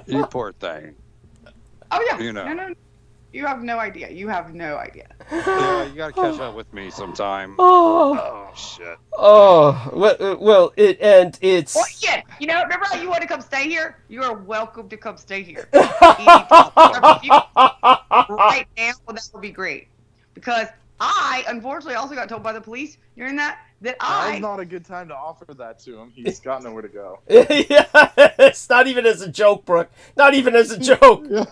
You poor thing. Oh yeah. You know. No. You have no idea. Yeah, you gotta catch up with me sometime. Oh shit. Oh, well, it's. Well, yeah, remember how you want to come stay here? You are welcome to come stay here. Right now, well, that would be great. Because I, unfortunately, also got told by the police during that Now's not a good time to offer that to him. He's got nowhere to go. Yeah, it's not even as a joke, Brooke. Not even as a joke. Yeah.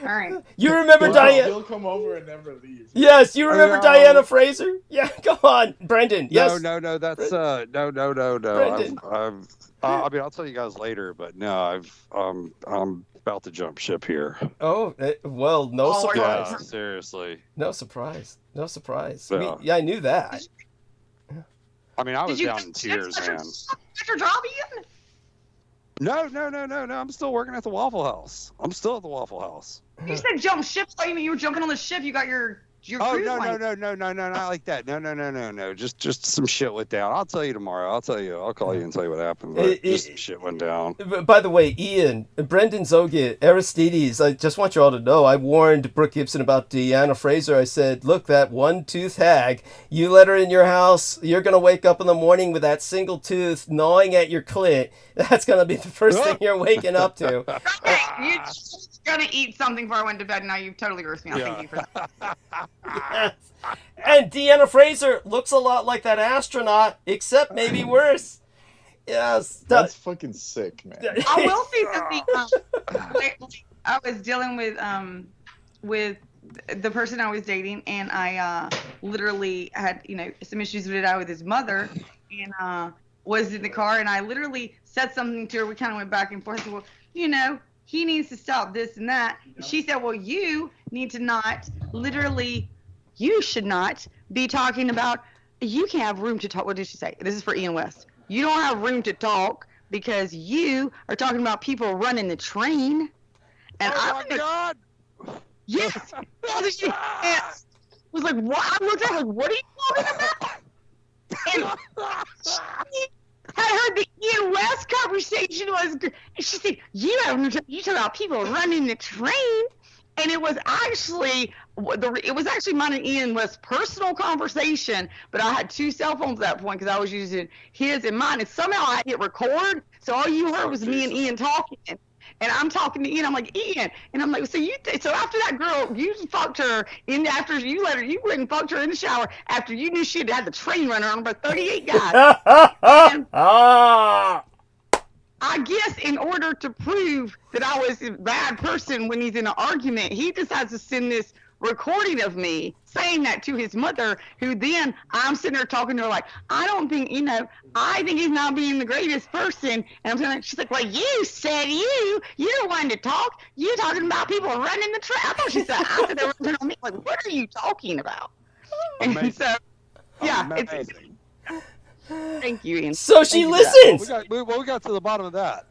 All right. You remember Diana? He'll come over and never leave. Yes, you remember Diana Fraser? Yeah, go on, Brendan. Yes. No. That's no. Brendan. I mean, I'll tell you guys later, but no, I'm about to jump ship here. Oh, well, no surprise. Yeah, seriously. No surprise. Yeah. I knew that. I mean, I was down in tears, man. Your job, Ian? No. I'm still working at the Waffle House. I'm still at the Waffle House. You said jump ship. I mean, you were jumping on the ship. You got your cruise line. No, not like that. No. Just some shit went down. I'll tell you tomorrow. I'll call you and tell you what happened. But just some shit went down. By the way, Ian, Brendan Zogit, Aristides, I just want you all to know, I warned Brooke Gibson about Deanna Fraser. I said, look, that one-tooth hag, you let her in your house, you're going to wake up in the morning with that single tooth gnawing at your clit. That's going to be the first thing you're waking up to. Okay, you're going to eat something before I went to bed. Now you've totally roasted me. Thank you for that. Yes. And Deanna Fraser looks a lot like that astronaut, except maybe worse. Yes. That's fucking sick, man. I will say something. I was dealing with the person I was dating, and I literally had some issues with his mother, and was in the car, and I literally said something to her. We kind of went back and forth. I said, well, he needs to stop this and that. She said, well, you need to not you should not be talking about, you can't have room to talk. What did she say? This is for Ian West. You don't have room to talk because you are talking about people running the train. And my God. Yes. I was like, what? I looked at her, what are you talking about? And she had heard the Ian West conversation was, and she said, you talk about people running the train. And it was actually mine and Ian was personal conversation, but I had two cell phones at that point because I was using his and mine, and somehow I hit record, so all you heard was me and Ian talking. And I'm talking to Ian. I'm like, Ian, and I'm like, so after that girl, you fucked her after you let her, you went and fucked her in the shower after you knew she had the train runner on about 38 guys. And I guess in order to prove that I was a bad person when he's in an argument, he decides to send this recording of me saying that to his mother, who then I'm sitting there talking to her like, I don't think, I think he's not being the greatest person. And I'm saying, she's like, well, you said you're the one to talk. You're talking about people running the train. I thought she said, I said they were running on me. Like, what are you talking about? And so, yeah, Amazing. Thank you, Ian. So she listens. We got to the bottom of that.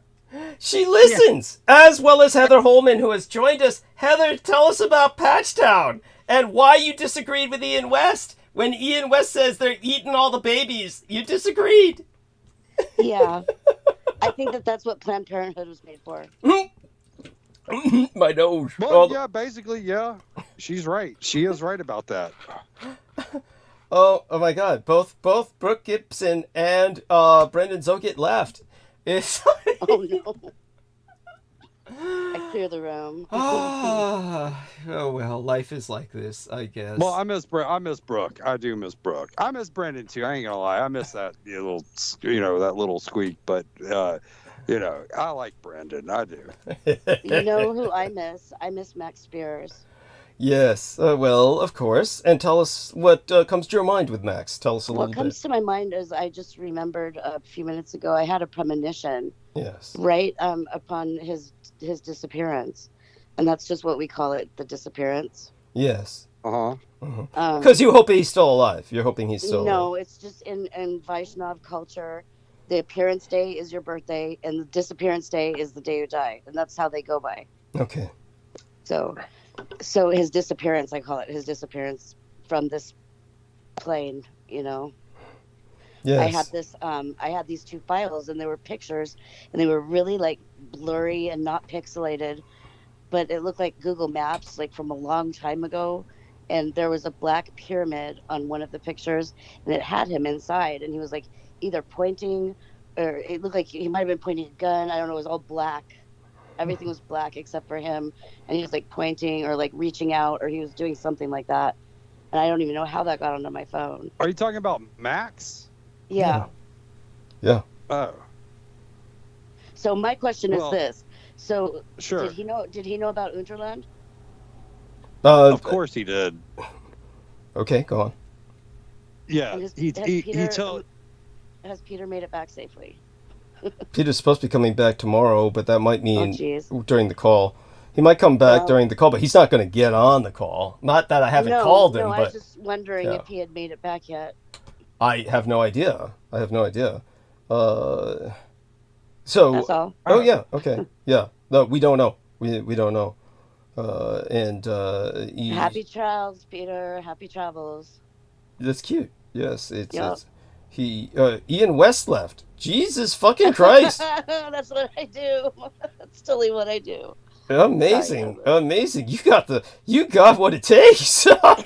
She listens, as well as Heather Holman, who has joined us. Heather, tell us about Patchtown and why you disagreed with Ian West. When Ian West says they're eating all the babies, you disagreed. Yeah. I think that's what Planned Parenthood was made for. My nose. Well, yeah, basically, yeah. She's right. She is right about that. Oh my God! Both Brooke Gibson and Brendan Zogit left. It's Oh no! I clear the room. oh well, life is like this, I guess. Well, I miss Brooke. I do miss Brooke. I miss Brendan too. I ain't gonna lie. I miss that little squeak. But I like Brendan. I do. You know who I miss? I miss Max Spears. Yes. Well, of course. And tell us what comes to your mind with Max. Tell us a little bit. What comes to my mind is I just remembered a few minutes ago I had a premonition. Yes. Right upon his disappearance, and that's just what we call it, the disappearance. Yes. Uh-huh. Because you hope he's still alive. You're hoping he's still alive. No, it's just in Vaishnav culture, the appearance day is your birthday, and the disappearance day is the day you die, and that's how they go by. Okay. So his disappearance, I call it his disappearance from this plane, Yes. I had these two files, and they were pictures, and they were really like blurry and not pixelated, but it looked like Google Maps, like from a long time ago. And there was a black pyramid on one of the pictures, and it had him inside, and he was like either pointing, or it looked like he might have been pointing a gun. I don't know. It was all black. Everything was black except for him, and he was like pointing or like reaching out, or he was doing something like that. And I don't even know how that got onto my phone. Are you talking about Max? Yeah. Yeah. Oh. So my question is this. So sure. Did he know about Unterland? Of course he did. Okay, go on. Yeah. Has Peter made it back safely? Peter's supposed to be coming back tomorrow, but that might mean during the call. He might come back during the call, but he's not going to get on the call. Not that I haven't called him, but I was just wondering if he had made it back yet. I have no idea. So. That's all. Oh yeah. Okay. Yeah. No, we don't know. We don't know. Happy travels, Peter. Happy travels. That's cute. Yes, it's Ian West left. Jesus fucking Christ. That's what I do. That's totally what I do. Amazing. You got what it takes. But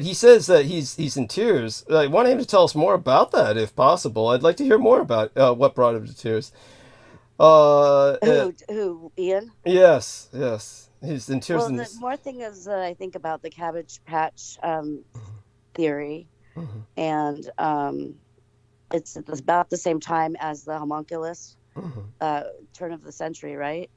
he says that he's in tears. I want him to tell us more about that if possible. I'd like to hear more about what brought him to tears. Who, Ian? Yes. He's in tears. Well, the more thing is I think about the Cabbage Patch theory, and it's about the same time as the homunculus, turn of the century, right?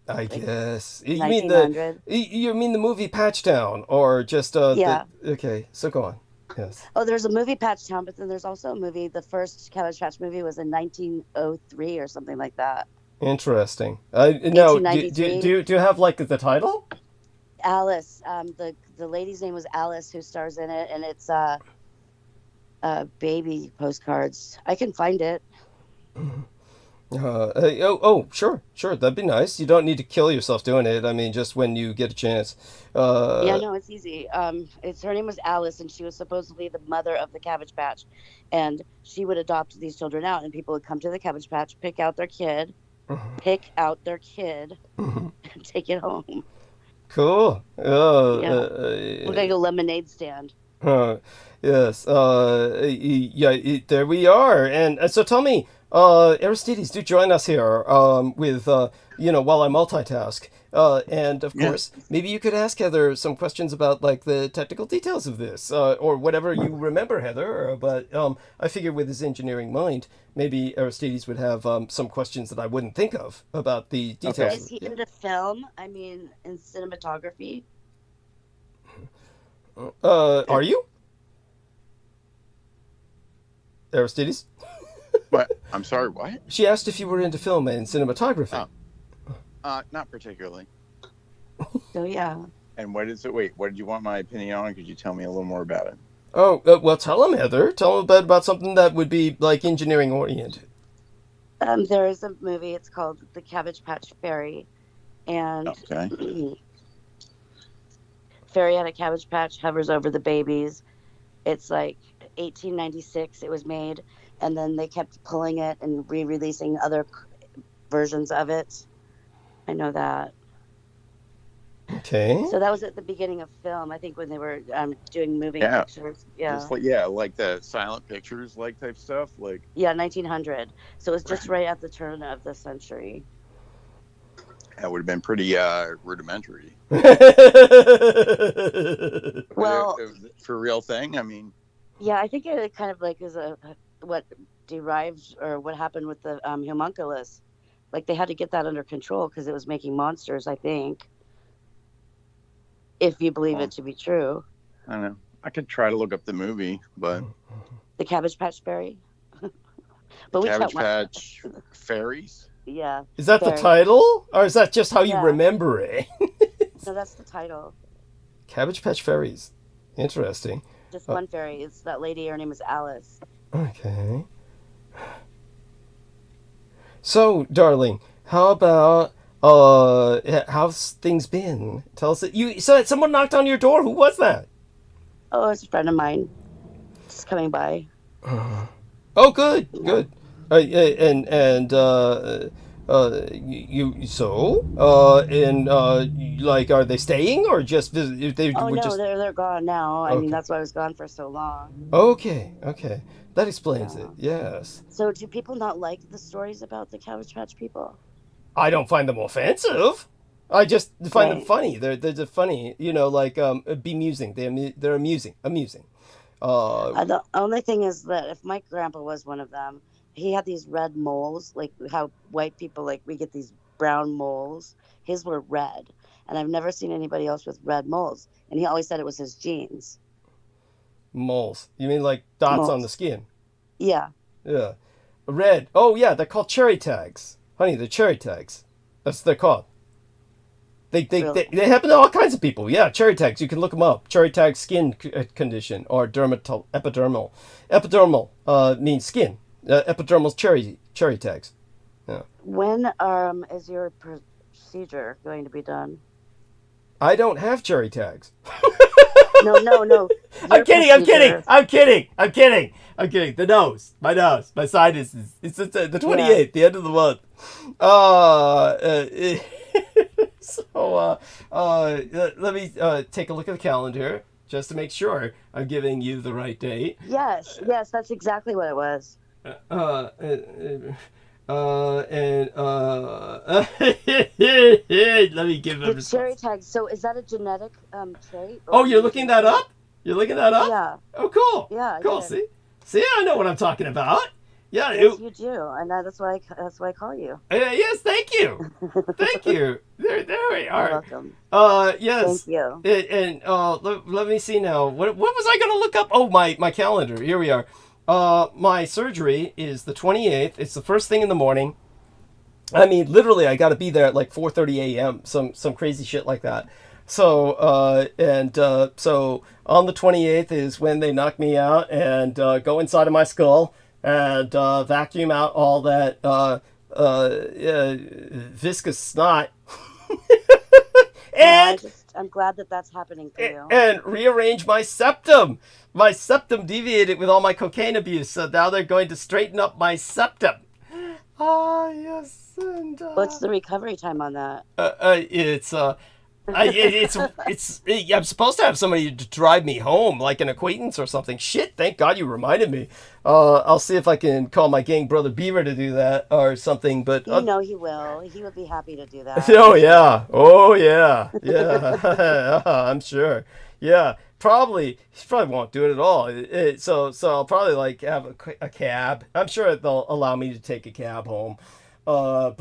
I guess. You 1900. mean the movie Patchtown, or just yeah? Okay, so go on. Yes. Oh, there's a movie Patchtown, but then there's also a movie. The first Cabbage Patch movie was in 1903 or something like that. Interesting. No, do you have like the title? Alice. The lady's name was Alice, who stars in it, and it's baby postcards. I can find it. Sure. That'd be nice. You don't need to kill yourself doing it. I mean, just when you get a chance. Yeah, no, it's easy. Her name was Alice, and she was supposedly the mother of the Cabbage Patch, and she would adopt these children out, and people would come to the Cabbage Patch, pick out their kid, and take it home. Cool. Look like a lemonade stand. Yes. There we are. And so tell me, Aristides, do join us here with, while I multitask. And of course, maybe you could ask Heather some questions about like the technical details of this, or whatever you remember, Heather. But I figure with his engineering mind, maybe Aristides would have some questions that I wouldn't think of about the details. Okay. Is he into film? I mean, in cinematography? Are you? Aristides? What? I'm sorry, what? She asked if you were into film and cinematography. Not particularly. So, yeah. And what is it? Wait, what did you want my opinion on? Could you tell me a little more about it? Oh, well, tell him, Heather. Tell him about something that would be, like, engineering oriented. There is a movie. It's called The Cabbage Patch Fairy. And Fairy at a Cabbage Patch hovers over the babies. It's like 1896 it was made. And then they kept pulling it and re-releasing other versions of it. I know that. Okay. So that was at the beginning of film, I think, when they were doing moving pictures. Yeah. Just like the silent pictures, like type stuff, like. Yeah, 1900. So it was just right at the turn of the century. That would have been pretty rudimentary. Well, for a real thing, I mean. Yeah, I think it kind of like is what derived or what happened with the homunculus. Like they had to get that under control because it was making monsters, I think. If you believe it to be true. I don't know. I could try to look up the movie, but. The Cabbage Patch Fairy? But Cabbage Patch Fairies? Yeah. Is that the title? Or is that just how you remember it? No, that's the title. Cabbage Patch Fairies. Interesting. Just one fairy. It's that lady. Her name is Alice. Okay. So, darling, how about how's things been? Tell us that you said someone knocked on your door. Who was that? Oh, it's a friend of mine. Just coming by. Oh, good. Like, are they staying or just visit? They're gone now. I mean, that's why I was gone for so long. Okay, that explains it. Yes. So, do people not like the stories about the Cabbage Patch people? I don't find them offensive. I just find them funny. They're funny. Bemusing. They're amusing. The only thing is that if my grandpa was one of them, he had these red moles, like how white people, like we get these brown moles. His were red, and I've never seen anybody else with red moles. And he always said it was his genes. Moles? You mean like dots on the skin? Yeah. Yeah. Red. Oh yeah, they're called cherry tags. Honey, they're cherry tags. That's what they're called. They happen to all kinds of people. Yeah, cherry tags. You can look them up. Cherry tag skin condition or epidermal. Epidermal means skin. Epidermal's cherry tags. Yeah. When is your procedure going to be done? I don't have cherry tags. No. I'm kidding. The nose. My sinuses. It's the 28th, the end of the month. So let me take a look at the calendar just to make sure I'm giving you the right date. Yes, that's exactly what it was. Let me give them the cherry tags. So is that a genetic trait? Oh, you're looking that up? Yeah. Oh, cool. Yeah. Cool. See, I know what I'm talking about. Yeah. Yes, you do, and that's why I call you. Yes, thank you. Thank you. There we are. You're welcome. Yes. Thank you. And let me see now. What was I going to look up? Oh, my calendar. Here we are. My surgery is the 28th. It's the first thing in the morning. I mean, literally, I got to be there at like 4:30 a.m. Some crazy shit like that. So so on the 28th is when they knock me out and go inside of my skull and vacuum out all that viscous snot. And I'm glad that that's happening for you. And rearrange my septum. My septum deviated with all my cocaine abuse, so now they're going to straighten up my septum. Ah, yes. And what's the recovery time on that? I'm supposed to have somebody to drive me home, like an acquaintance or something. Shit, thank God you reminded me. I'll see if I can call my gang brother Beaver to do that or something. But you know he will. He would be happy to do that. Oh yeah, yeah. I'm sure. Yeah, probably he probably won't do it at all. So I'll probably like have a cab. I'm sure they'll allow me to take a cab home. Yeah,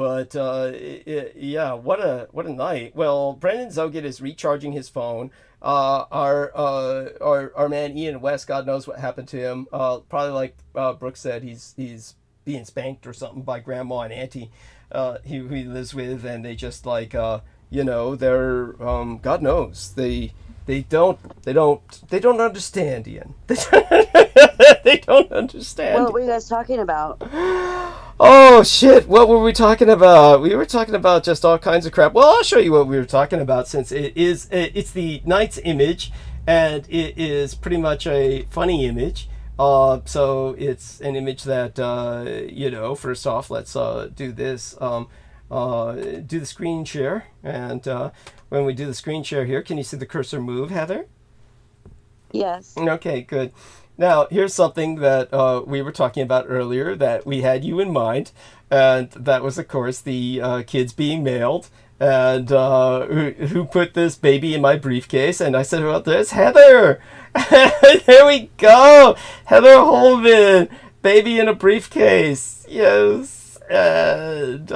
what a night. Well, Brendan Zoget is recharging his phone. Our man Ian West, God knows what happened to him. Probably like Brooks said, he's being spanked or something by grandma and auntie he lives with, and they just like they're God knows they don't understand, Ian. They don't understand. What were you guys talking about? Oh shit, what were we talking about? We were talking about just all kinds of crap. Well, I'll show you what we were talking about, since it's the night's image, and it is pretty much a funny image. So it's an image that first off, let's do this. Do the screen share, and when we do the screen share here, can you see the cursor move, Heather? Yes. Okay, good. Now, here's something that we were talking about earlier, that we had you in mind, and that was, of course, the kids being mailed, and who put this baby in my briefcase, and I said, well, there's Heather! There we go! Heather Holman! Baby in a briefcase! Yes! And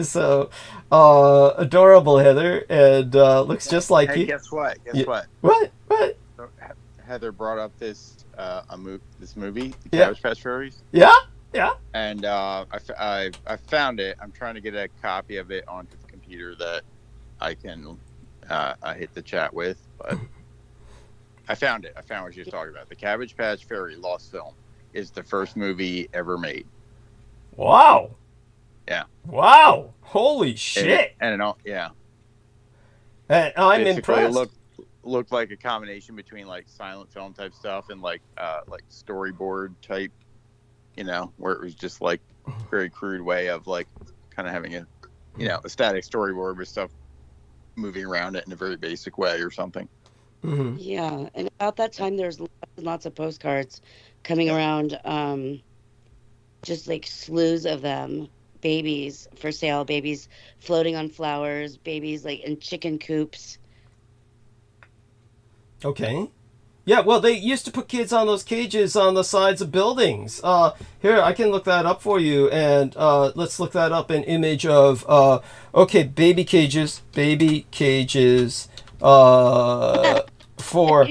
so, adorable Heather, and looks just like you. Guess what? What? What? So, Heather brought up this this movie, the Cabbage Patch Fairies. Yeah. And I found it. I'm trying to get a copy of it onto the computer that I can hit the chat with. But I found it. I found what she was talking about. The Cabbage Patch Fairy Lost Film is the first movie ever made. Wow. Yeah. Wow. Holy shit. And I'm basically impressed. Looked like a combination between like silent film type stuff and like storyboard type, where it was just like very crude way of like kind of having a static storyboard with stuff moving around it in a very basic way or something. Mm-hmm. Yeah, and about that time there's lots of postcards coming around, just like slews of them, babies for sale, babies floating on flowers, babies like in chicken coops. Okay. Yeah, well, they used to put kids on those cages on the sides of buildings. Here, I can look that up for you, and let's look that up, an image of, baby cages for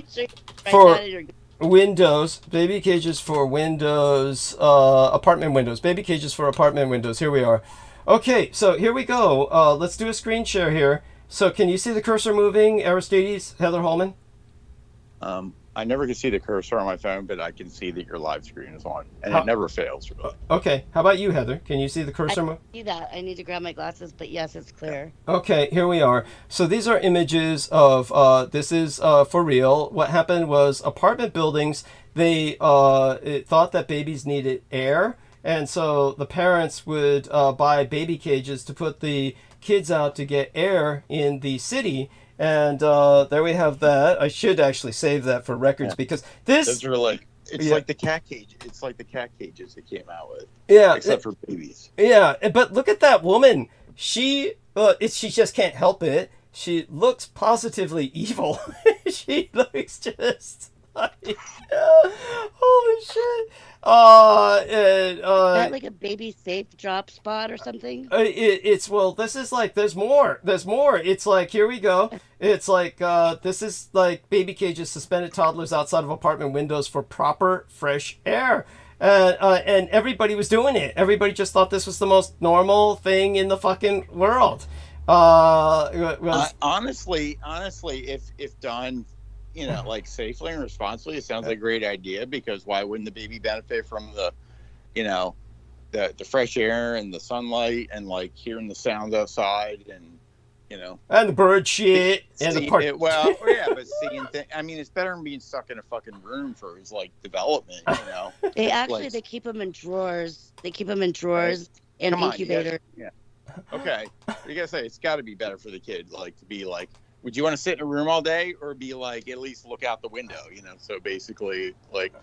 windows, baby cages for windows, apartment windows, baby cages for apartment windows. Here we are. Okay, so here we go. Let's do a screen share here. So can you see the cursor moving, Aristides, Heather Holman? I never can see the cursor on my phone, but I can see that your live screen is on, and it never fails. Really. Okay, how about you, Heather? Can you see the cursor move? I see that. I need to grab my glasses, but yes, it's clear. Okay, here we are. So these are images of, this is for real. What happened was apartment buildings, they thought that babies needed air, and so the parents would buy baby cages to put the kids out to get air in the city. And there we have that. I should actually save that for records, because those are like like the cat cage. It's like the cat cages they came out with. Yeah, except for babies. Yeah, but look at that woman. She just can't help it. She looks positively evil. She looks just like holy shit. Is that like a baby safe drop spot or something? This is like, there's more. It's like, here we go. It's like, this is like baby cages, suspended toddlers outside of apartment windows for proper fresh air. And everybody was doing it. Everybody just thought this was the most normal thing in the fucking world. Honestly, if done, like safely and responsibly, it sounds like a great idea, because why wouldn't the baby benefit from the the fresh air and the sunlight and like hearing the sounds outside and and the bird shit and the part. Well, yeah, but seeing things. I mean, it's better than being stuck in a fucking room for his like development. They actually they keep them in drawers. They keep them in drawers in incubator. Yeah. Okay. You gotta say it's got to be better for the kid, like to be like. Would you want to sit in a room all day, or be like at least look out the window? So basically, like.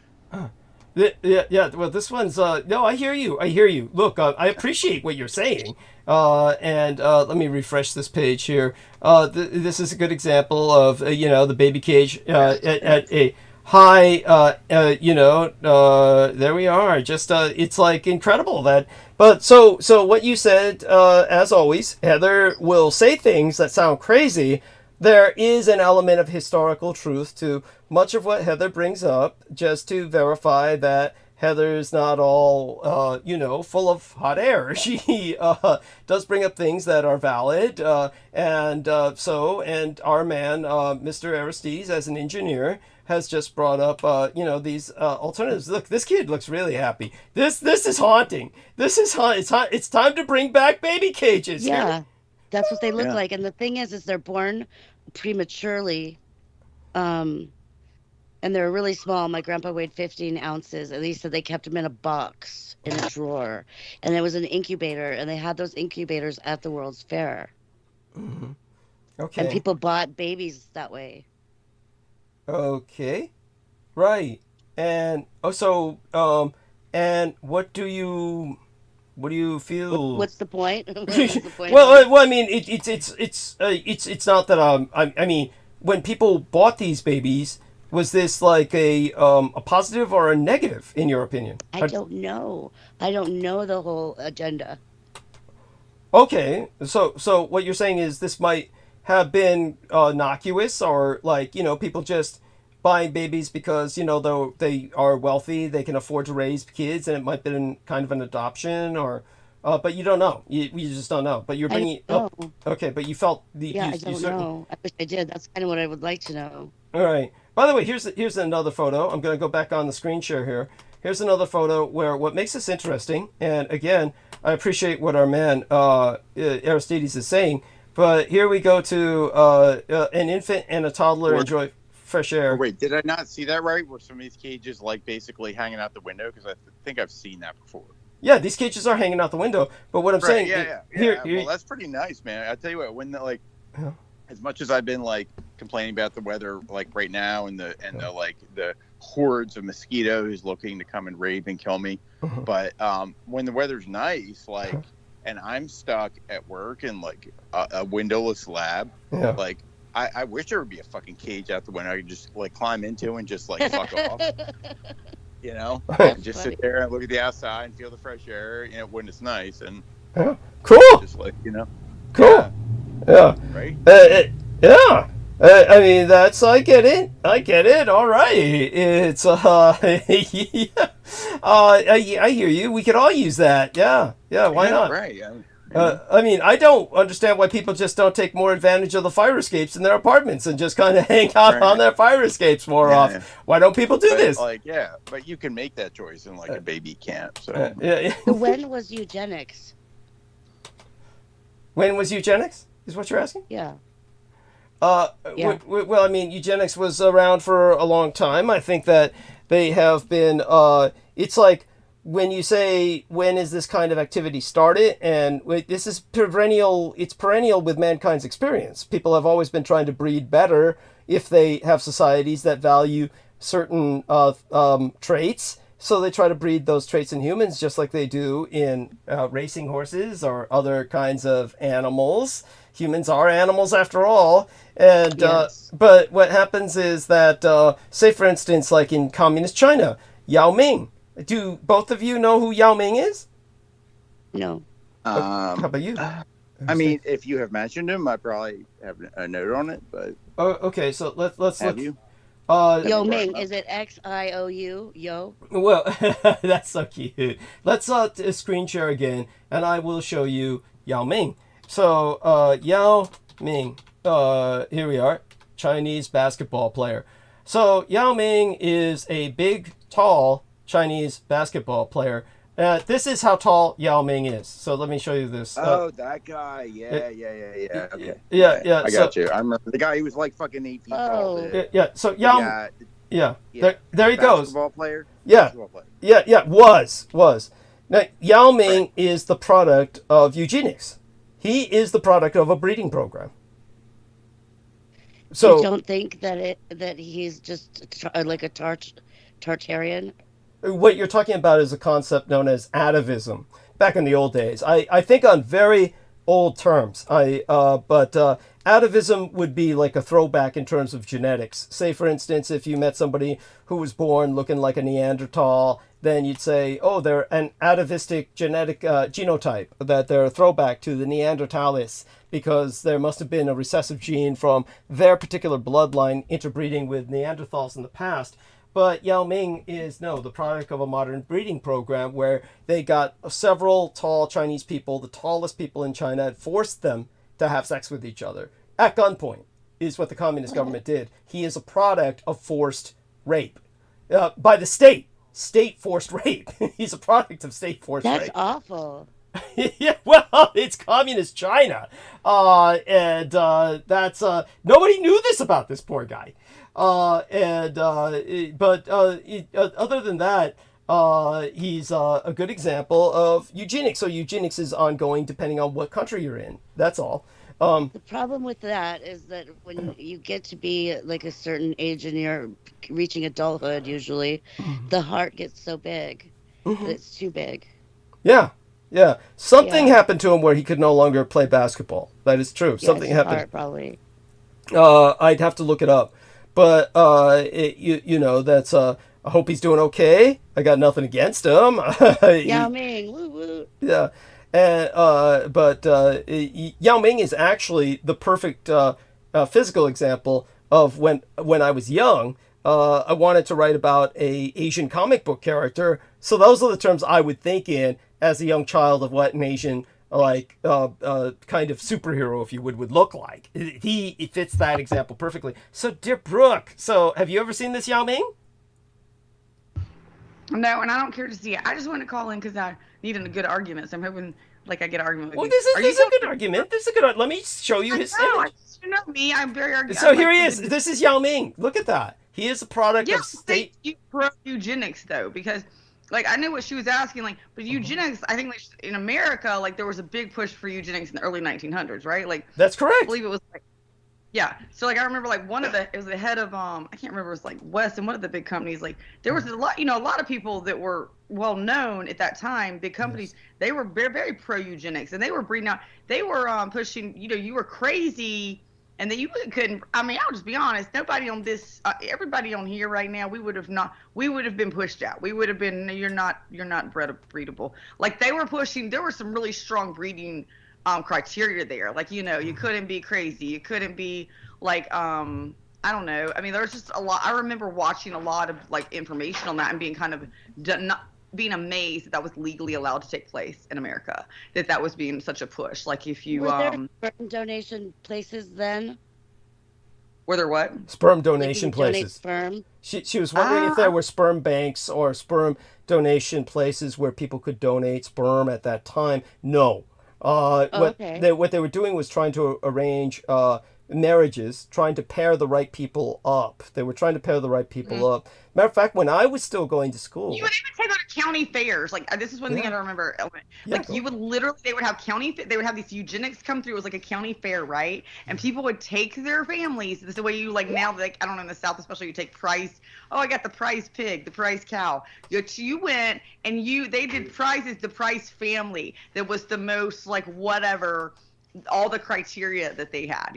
Yeah. Well, this one's no. I hear you. Look, I appreciate what you're saying. And let me refresh this page here. This is a good example of the baby cage at a high. There we are. Just it's like incredible that. But so what you said, as always, Heather will say things that sound crazy. There is an element of historical truth to much of what Heather brings up, just to verify that Heather's not all, full of hot air. She does bring up things that are valid. And our man, Mr. Aristides, as an engineer, has just brought up, these alternatives. Look, this kid looks really happy. This is haunting. It's time to bring back baby cages. Yeah, that's what they look like. And the thing is they're born prematurely, and they're really small. My grandpa weighed 15 ounces, and he said they kept them in a box in a drawer, and there was an incubator, and they had those incubators at the World's Fair. Mm-hmm. Okay. And people bought babies that way. Okay, right. And and what do you feel? What's the point? What's the point? well, I mean, it's not that I mean, when people bought these babies, was this like a positive or a negative in your opinion? I don't know. I don't know the whole agenda. Okay, so what you're saying is this might have been innocuous, or like people just buying babies because though they are wealthy, they can afford to raise kids, and it might have been kind of an adoption, or but you don't know. You just don't know. But you're bringing up. Okay, but you felt the. Yeah, I don't know. I wish I did. That's kind of what I would like to know. All right. By the way, here's another photo. I'm going to go back on the screen share here. Here's another photo where what makes this interesting, and again, I appreciate what our man Aristides is saying. But here we go to an infant and a toddler enjoy fresh air. Oh, wait, did I not see that right? Were some of these cages like basically hanging out the window? Because I think I've seen that before. Yeah, these cages are hanging out the window. But what I'm saying, here, well, that's pretty nice, man. I tell you what, when as much as I've been like complaining about the weather, like right now, and the hordes of mosquitoes looking to come and rape and kill me, but when the weather's nice, like, and I'm stuck at work in like a windowless lab, like. I wish there would be a fucking cage out the window I could just like climb into and just like fuck off. And just sit there and look at the outside and feel the fresh air, when it's nice and cool. Just like cool. Yeah. Right. Yeah. I mean, I get it. All right. It's I hear you. We could all use that. Yeah. Why not? Right. I mean, I don't understand why people just don't take more advantage of the fire escapes in their apartments and just kind of hang out on their fire escapes more often. Why don't people do this? But you can make that choice, and like a baby can't. So when was eugenics? When was eugenics? Is what you're asking? Yeah. Well, I mean, eugenics was around for a long time. I think that they have been. It's like. When you say, when is this kind of activity started? And this is perennial, it's perennial with mankind's experience. People have always been trying to breed better if they have societies that value certain traits. So they try to breed those traits in humans just like they do in racing horses or other kinds of animals. Humans are animals after all. And but what happens is that, say for instance, like in communist China, Yao Ming. Do both of you know who Yao Ming is? No. How about you? I mean, if you have mentioned him, I probably have a note on it. But okay, so let's have look. You? Yo Ming, is it XIOU? Yo. Well, that's so cute. Let's screen share again, and I will show you Yao Ming. So Yao Ming. Here we are, Chinese basketball player. So Yao Ming is a big, tall Chinese basketball player. This is how tall Yao Ming is. So let me show you this. Oh, that guy. Yeah. Okay. Yeah. I got you. I remember the guy who was like fucking 8 feet tall. Yeah. So Yao. Yeah. There he goes. Basketball player. Yeah. Basketball player. Yeah. Was. Now, Yao Ming is the product of eugenics. He is the product of a breeding program. So you don't think that he's just like a Tartarian? What you're talking about is a concept known as atavism. Back in the old days, I think on very old terms. But atavism would be like a throwback in terms of genetics. Say, for instance, if you met somebody who was born looking like a Neanderthal, then you'd say, oh, they're an atavistic genetic genotype, that they're a throwback to the Neanderthalis, because there must have been a recessive gene from their particular bloodline interbreeding with Neanderthals in the past. But Yao Ming is, the product of a modern breeding program where they got several tall Chinese people, the tallest people in China, and forced them to have sex with each other. At gunpoint is what the communist government did. He is a product of forced rape by the state. State forced rape. He's a product of state forced rape. That's awful. Yeah, well, it's communist China. And that's nobody knew this about this poor guy. But other than that, he's a good example of eugenics. So eugenics is ongoing depending on what country you're in. That's all. The problem with that is that when you get to be like a certain age and you're reaching adulthood, usually, the heart gets so big that it's too big. Yeah. Something happened to him where he could no longer play basketball. That is true. Something happened. Heart, probably. I'd have to look it up. But, that's, I hope he's doing okay. I got nothing against him. Yao Ming, woo woo. Yeah. But Yao Ming is actually the perfect physical example of when I was young, I wanted to write about a Asian comic book character. So those are the terms I would think in as a young child of what an Asian kind of superhero, if you would look like. He fits that example perfectly. So, dear Brooke, have you ever seen this Yao Ming? No, and I don't care to see it. I just want to call in because I needed a good argument. So I'm hoping I get an argument with you. This is a good argument. Let me show you his image. You know me. I'm very argumentative. So here he is. This is Yao Ming. Look at that. He is a product of state. Pro eugenics though, because I knew what she was asking. But eugenics, I think in America, there was a big push for eugenics in the early 1900s, right? That's correct. I believe it was yeah. So I remember one of it was the head of I can't remember, it was West and one of the big companies. There was a lot of people that were well known at that time, big companies. Yes. They were very, very pro eugenics, and they were breeding out. They were pushing. You were crazy, and then you couldn't. I mean, I'll just be honest. Nobody on this, everybody on here right now, we would have been pushed out. We would have been. You're not breedable. They were pushing. There were some really strong breeding criteria there. You couldn't be crazy. You couldn't be I don't know. I mean, there's just a lot. I remember watching a lot of information on that and being kind of not being amazed that was legally allowed to take place in America. That was being such a push. If you were there sperm donation places then? Were there what? Sperm donation places. Sperm. She was wondering if there were sperm banks or sperm donation places where people could donate sperm at that time. No. What they were doing was trying to arrange marriages, trying to pair the right people up. They were trying to pair the right people up. Matter of fact, when I was still going to school, you would even go to county fairs. This is one thing I don't remember. You would literally, they would have they would have these eugenics come through. It was like a county fair, right? And people would take their families. This is the way you now, I don't know, in the South especially, you take prize. Oh, I got the prize pig, the prize cow. You went and they did prizes, the prize family that was the most whatever, all the criteria that they had,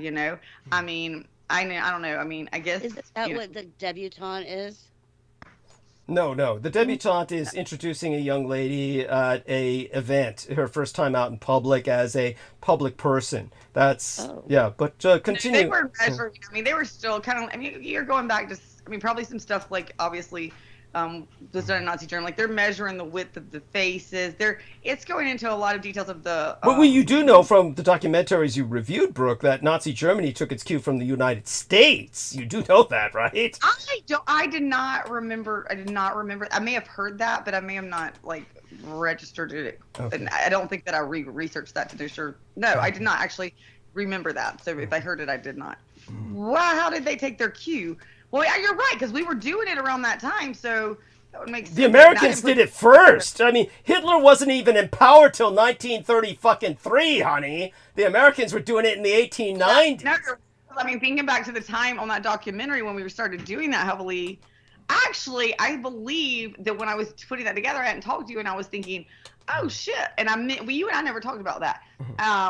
I mean, I don't know. I mean, I guess. Is that what the debutante is? No. The debutante is introducing a young lady at a event, her first time out in public as a public person. That's, but continue. They were measuring, they were still kind of, you're going back to, probably some stuff obviously, was done in Nazi Germany. Like they're measuring the width of the faces. It's going into a lot of details of the. Well, you do know from the documentaries you reviewed, Brooke, that Nazi Germany took its cue from the United States. You do know that, right? I did not remember. I may have heard that, but I may have not like registered it. Okay. And I don't think that I researched that to do sure. No, I did not actually remember that. So if I heard it, I did not. Wow, how did they take their cue? Well, yeah, you're right, because we were doing it around that time, so that would make sense. The Americans did it first. I mean, Hitler wasn't even in power till 1933, honey. The Americans were doing it in the 1890s. No, I mean, thinking back to the time on that documentary when we started doing that heavily, actually, I believe that when I was putting that together, I hadn't talked to you, and I was thinking, oh shit! And you and I never talked about that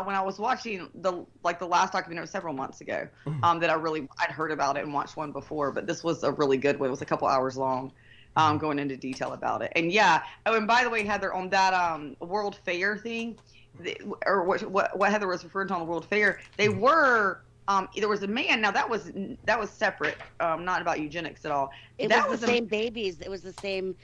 when I was watching the last documentary several months ago. That I'd heard about it and watched one before, but this was a really good one. It was a couple hours long, going into detail about it. And yeah, oh, and by the way, Heather, on that World Fair thing, or what Heather was referring to on the World Fair, they were. There was a man. Now that was separate, not about eugenics at all. It was the same babies. It was the same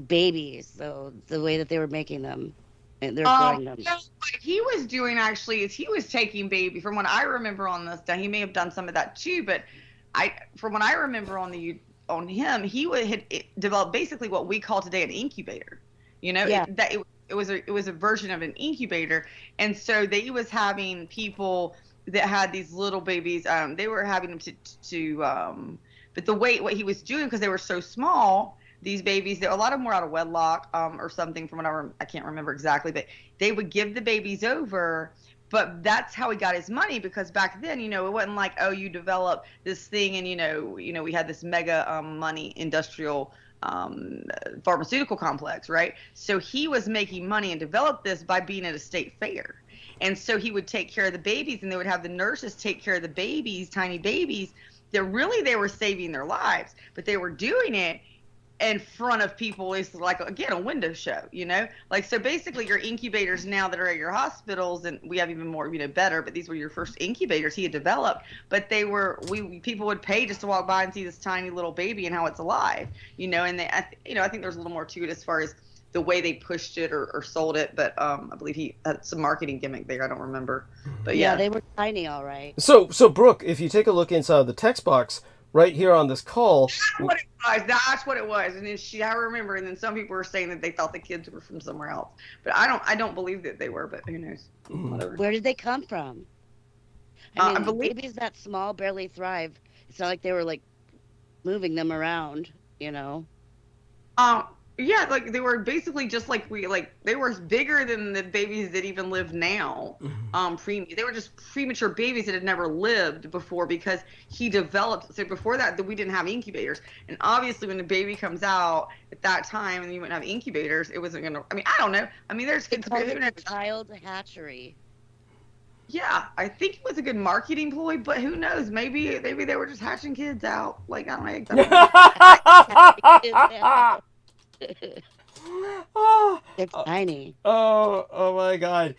babies. So the way that they were making them, and they're growing them. No, what he was doing actually is he was taking baby. From what I remember on this, he may have done some of that too. But from what I remember on him, he had developed basically what we call today an incubator. You know, yeah. It was a version of an incubator, and so he was having people that had these little babies, they were having them but what he was doing, because they were so small, these babies, a lot of them were out of wedlock or something from what I can't remember exactly, but they would give the babies over, but that's how he got his money, because back then, it wasn't like, oh, you develop this thing and, we had this mega money industrial pharmaceutical complex, right? So he was making money and developed this by being at a state fair. And so he would take care of the babies, and they would have the nurses take care of the babies, tiny babies, that really they were saving their lives, but they were doing it in front of people. It's like, again, a window show, Like, so basically your incubators now that are at your hospitals, and we have even more, better, but these were your first incubators he had developed, but people would pay just to walk by and see this tiny little baby and how it's alive, and I think there's a little more to it as far as the way they pushed it or sold it, but I believe he had some marketing gimmick there. I don't remember, but yeah, they were tiny, all right. So Brooke, if you take a look inside the text box right here on this call, that's what it was. And then I remember, and then some people were saying that they thought the kids were from somewhere else, but I don't believe that they were, but who knows? Whatever. Where did they come from? I believe babies that small barely thrive. It's not like they were like moving them around, Yeah, like they were basically just like they were bigger than the babies that even live now. They were just premature babies that had never lived before, because he developed. So before that we didn't have incubators, and obviously when the baby comes out at that time and you wouldn't have incubators, it wasn't gonna. I don't know. There's it's called a child hatchery. Yeah, I think it was a good marketing ploy, but who knows? Maybe they were just hatching kids out. Like, I don't know. It's tiny. Oh my God.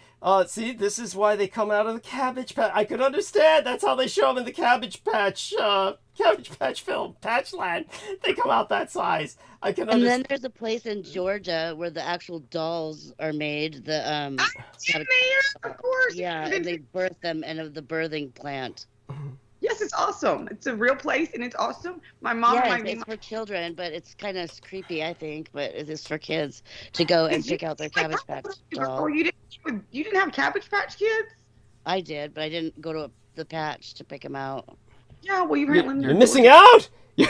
See, this is why they come out of the Cabbage Patch. I could understand. That's how they show them in the Cabbage Patch film, Patchland. They come out that size. I can understand. And then there's a place in Georgia where the actual dolls are made. Of course. Yeah, and they birth them in the birthing plant. Yes, it's awesome. It's a real place, and it's awesome. My mom. It's for children, but it's kind of creepy, I think. But it is for kids to go and check out their Cabbage Patch doll. You didn't have Cabbage Patch Kids? I did, but I didn't go to the patch to pick them out. Yeah, well, you're missing out. Yeah.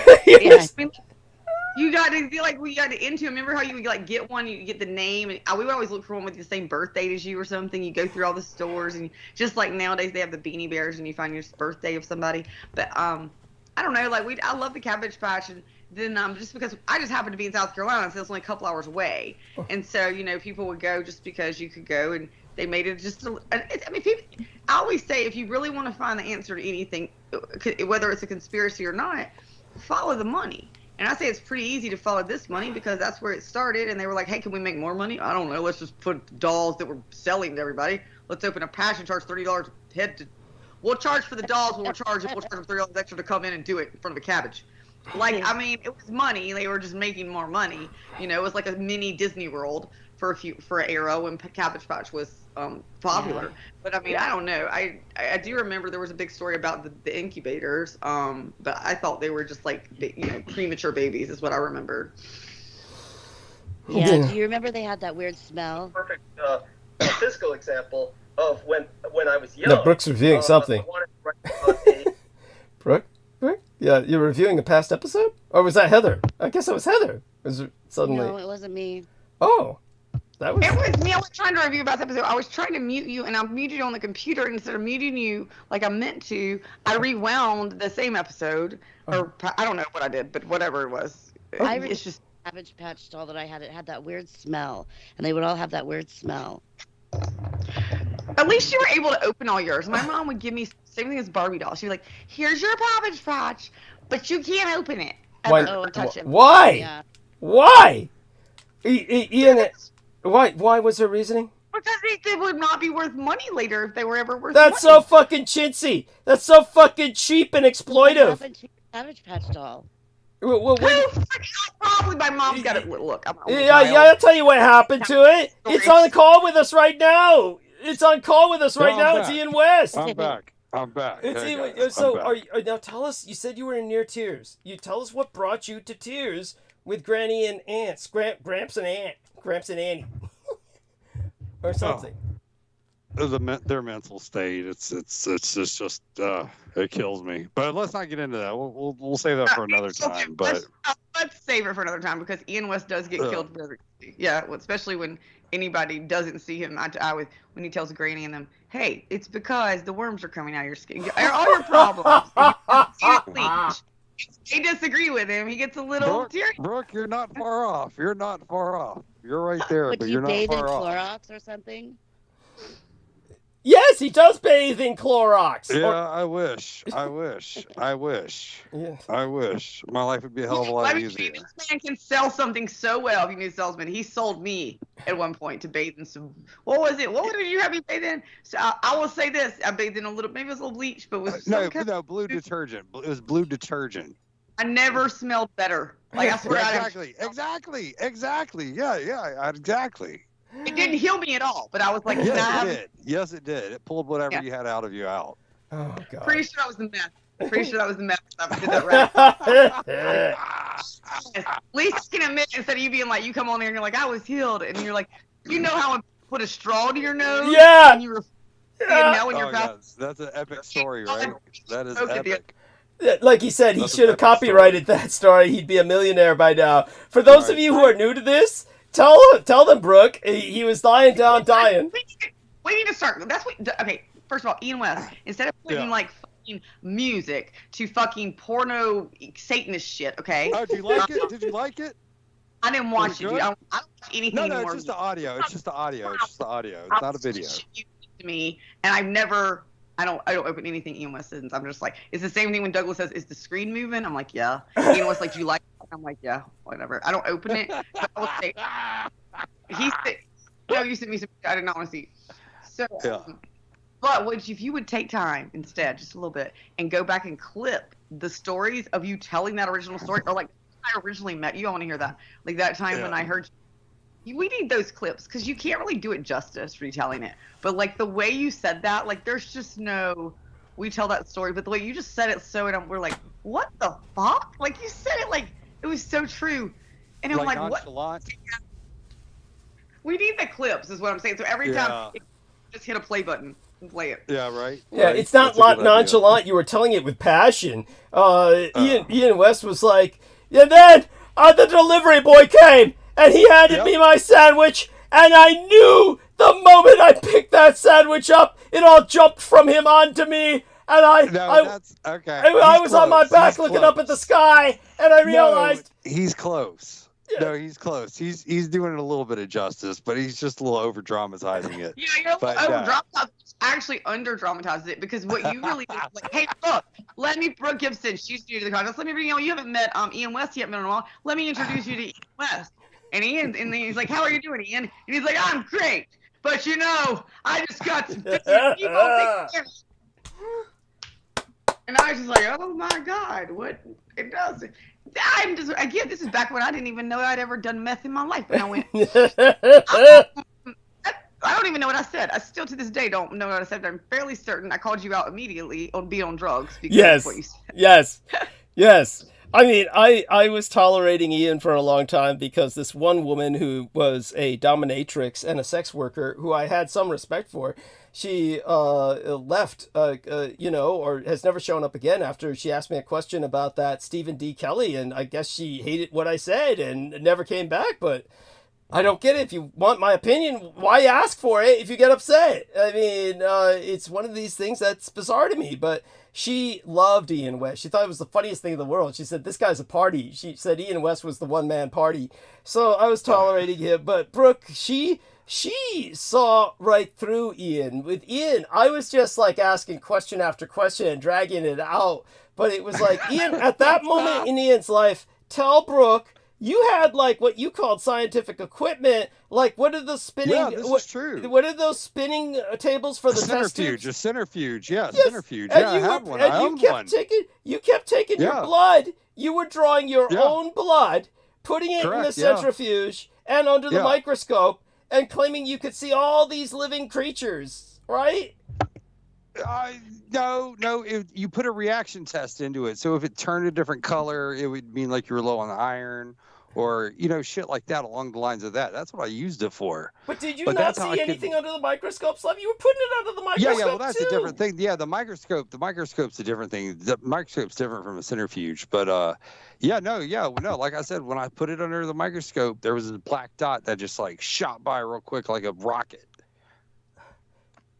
You got to be like, we got to into. Remember how you would like get one, you get the name, and we would always look for one with the same birth date as you or something. You go through all the stores, and just like nowadays they have the Beanie Bears, and you find your birthday of somebody. But I don't know, like I love the Cabbage Patch, and then just because I just happened to be in South Carolina, so it's only a couple hours away, and so people would go just because you could go, and they made it just. I always say if you really want to find the answer to anything, whether it's a conspiracy or not, follow the money. And I say it's pretty easy to follow this money because that's where it started. And they were like, hey, can we make more money? I don't know. Let's just put dolls that we're selling to everybody. Let's open a patch and charge $30 a head. We'll charge for the dolls. We'll charge them $30 extra to come in and do it in front of a cabbage. Like, I mean, it was money. They were just making more money. You know, it was like a mini Disney World for an era when Cabbage Patch was popular. Yeah. But I mean, I don't know. I do remember there was a big story about the incubators. But I thought they were just like, you know, premature babies is what I remember. Yeah. Do you remember they had that weird smell? Perfect physical example of when I was young. No, Brooke's reviewing something. I wanted to write about Brooke? Yeah, you're reviewing a past episode? Or was that Heather? I guess it was Heather. Was it suddenly? No, it wasn't me. Oh, that was. It was me. I was trying to review about the episode. I was trying to mute you, and I muted you on the computer. Instead of muting you like I meant to, I rewound the same episode. Or I don't know what I did, but whatever it was. It's just Cabbage Patch doll that I had. It had that weird smell, and they would all have that weird smell. At least you were able to open all yours. My mom would give me same thing as Barbie doll. She'd be like, "Here's your Cabbage Patch, but you can't open it or touch it." Why? Yeah. Why? Ian, why was her reasoning? Because they would not be worth money later if they were ever worth That's money. so fucking chintzy. That's so fucking cheap and exploitive. What happened to Cabbage Patch doll? Well, probably my mom's got it. Look, I'm yeah, I'll tell you what happened to it. It's on call with us right now. It's on call with us right now. It's Ian West. I'm back. It's Ian. So, now tell us. You said you were in near tears. You tell us what brought you to tears with Granny and Aunts, Gramps and Annie, or something. Their mental state. It's just it kills me. But let's not get into that. We'll save that for another time. But let's save it for another time because Ian West does get killed. Yeah, especially when anybody doesn't see him when he tells Granny and them, "Hey, it's because the worms are coming out of your skin. All your problems." They disagree with him. He gets a little teary. Brooke, you're not far off. You're right there, but you're not far off. Would he bathe in Clorox or something? Yes, he does bathe in Clorox. Yeah, I wish. Yeah. I wish. My life would be a hell of a lot easier. This man can sell something so well. If you need a salesman, he sold me at one point to bathe in some. What was it? What did you have me bathe in? So I will say this: I bathed in maybe it was a little bleach, but it was no blue detergent. It was blue detergent. I never smelled better. Like I swear. Exactly. Yeah, exactly. It didn't heal me at all, but I was like, Yes, it did. It pulled whatever you had out of you out. Oh God. Pretty sure that was the meth. I did that right. At least you can admit instead of you being like, you come on there and you're like, I was healed, and you're like, you know how I put a straw to your nose? Yeah. And you were. Now when you're that's an epic story, right? That is epic. Like he said, he should have copyrighted that story. He'd be a millionaire by now. For those of you who are new to this, tell them, Brooke. He was dying. We need to start. Okay, first of all, Ian West, instead of putting like fucking music to fucking porno Satanist shit, okay? Oh, did you like it? I didn't watch it. Dude. I don't watch anything anymore. No, it's just the audio. It's not a video. To me, and I don't open anything Ian West says. I'm just like, it's the same thing when Douglas says, "Is the screen moving?" I'm like, "Yeah." Ian West like, "Do you like it?" I'm like, "Yeah, whatever." I don't open it. But I will say, you sent me some. I did not want to see. So, but if you would take time instead, just a little bit, and go back and clip the stories of you telling that original story, or like I originally met you. I want to hear that. Like that time when I heard. We need those clips because you can't really do it justice retelling it. But like the way you said that, like there's just no. We tell that story, but the way you just said it, we're like, what the fuck? Like you said it like it was so true, and I'm like what? We need the clips, is what I'm saying. So every time, just hit a play button and play it. Yeah, right. Yeah, right. It's not nonchalant. You were telling it with passion. Ian West was like, and then the delivery boy came. And he handed me my sandwich, and I knew the moment I picked that sandwich up, it all jumped from him onto me, and I was on my back looking up at the sky, and I realized he's close. Yeah. No, he's close. He's doing it a little bit of justice, but he's just a little over dramatizing it. Yeah, you're a little over dramatizing. Actually under dramatizes it because what you really do is like, hey, look, let me Brooke Gibson, she's new to the contest. Let me bring you haven't met Ian West yet in a while. Let me introduce you to Ian West. And he's like, how are you doing, Ian? And he's like, I'm great. But I just got some busy people. And I was just like, oh my God, what it does. I'm just, again, this is back when I didn't even know I'd ever done meth in my life. And I went, I don't even know what I said. I still to this day don't know what I said, but I'm fairly certain I called you out immediately on being on drugs. Because Yes. What you said. Yes. Yes. I mean, I was tolerating Ian for a long time because this one woman who was a dominatrix and a sex worker who I had some respect for, she left, or has never shown up again after she asked me a question about that Stephen D. Kelly, and I guess she hated what I said and never came back, but I don't get it. If you want my opinion, why ask for it if you get upset? I mean, it's one of these things that's bizarre to me, but she loved Ian West. She thought it was the funniest thing in the world. She said, this guy's a party. She said Ian West was the one-man party. So I was tolerating him. But Brooke, she saw right through Ian. With Ian, I was just like asking question after question and dragging it out. But it was like, Ian, at that moment in Ian's life, tell Brooke, you had like what you called scientific equipment. Like, what are the spinning? Yeah, this is true. What are those spinning tables for the test tubes? A centrifuge. Yeah, Yes. centrifuge. Yeah, I have one. I own one. You kept taking your blood. You were drawing your own blood, putting it in the centrifuge and under the microscope, and claiming you could see all these living creatures, right? No. You put a reaction test into it. So if it turned a different color, it would mean like you were low on iron, or shit like that along the lines of that. That's what I used it for. But did you not see anything under the microscope, Slav? You were putting it under the microscope. Yeah. Well, that's a different thing. Yeah, the microscope's a different thing. The microscope's different from a centrifuge. But no. Like I said, when I put it under the microscope, there was a black dot that just like shot by real quick like a rocket.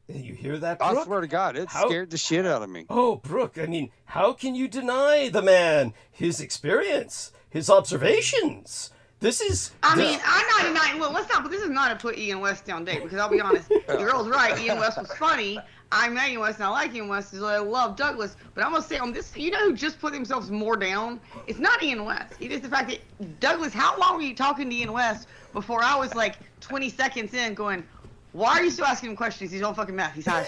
You hear that, Brooke? I swear to God, it scared the shit out of me. Oh, Brooke, I mean, how can you deny the man his experience, his observations? This is... I'm not denying... Well, this is not to put Ian West down date, because I'll be honest, the girl's right. Ian West was funny. I'm Ian West, and I like Ian West, because I love Douglas. But I'm going to say on this, who just put themselves more down? It's not Ian West. It is the fact that, Douglas, how long were you talking to Ian West before I was like 20 seconds in going... Why are you still asking him questions? He's all fucking math. He's high.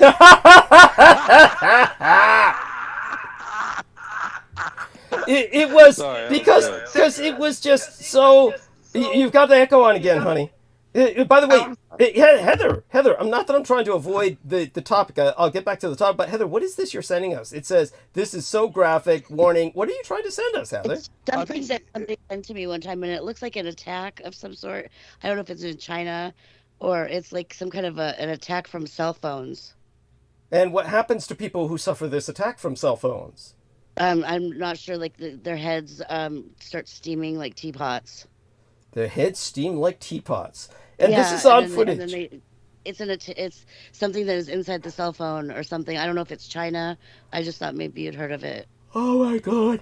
it was because it was just so. You've got the echo on again, honey. By the way, Heather, I'm not that I'm trying to avoid the topic. I'll get back to the topic. But Heather, what is this you're sending us? It says this is so graphic. Warning. What are you trying to send us, Heather? It's something that somebody sent to me one time, and it looks like an attack of some sort. I don't know if it's in China. Or it's like some kind of an attack from cell phones. And what happens to people who suffer this attack from cell phones? I'm not sure. Like their heads start steaming like teapots. Their heads steam like teapots, and this is on footage. It's something that is inside the cell phone or something. I don't know if it's China. I just thought maybe you'd heard of it. Oh my God.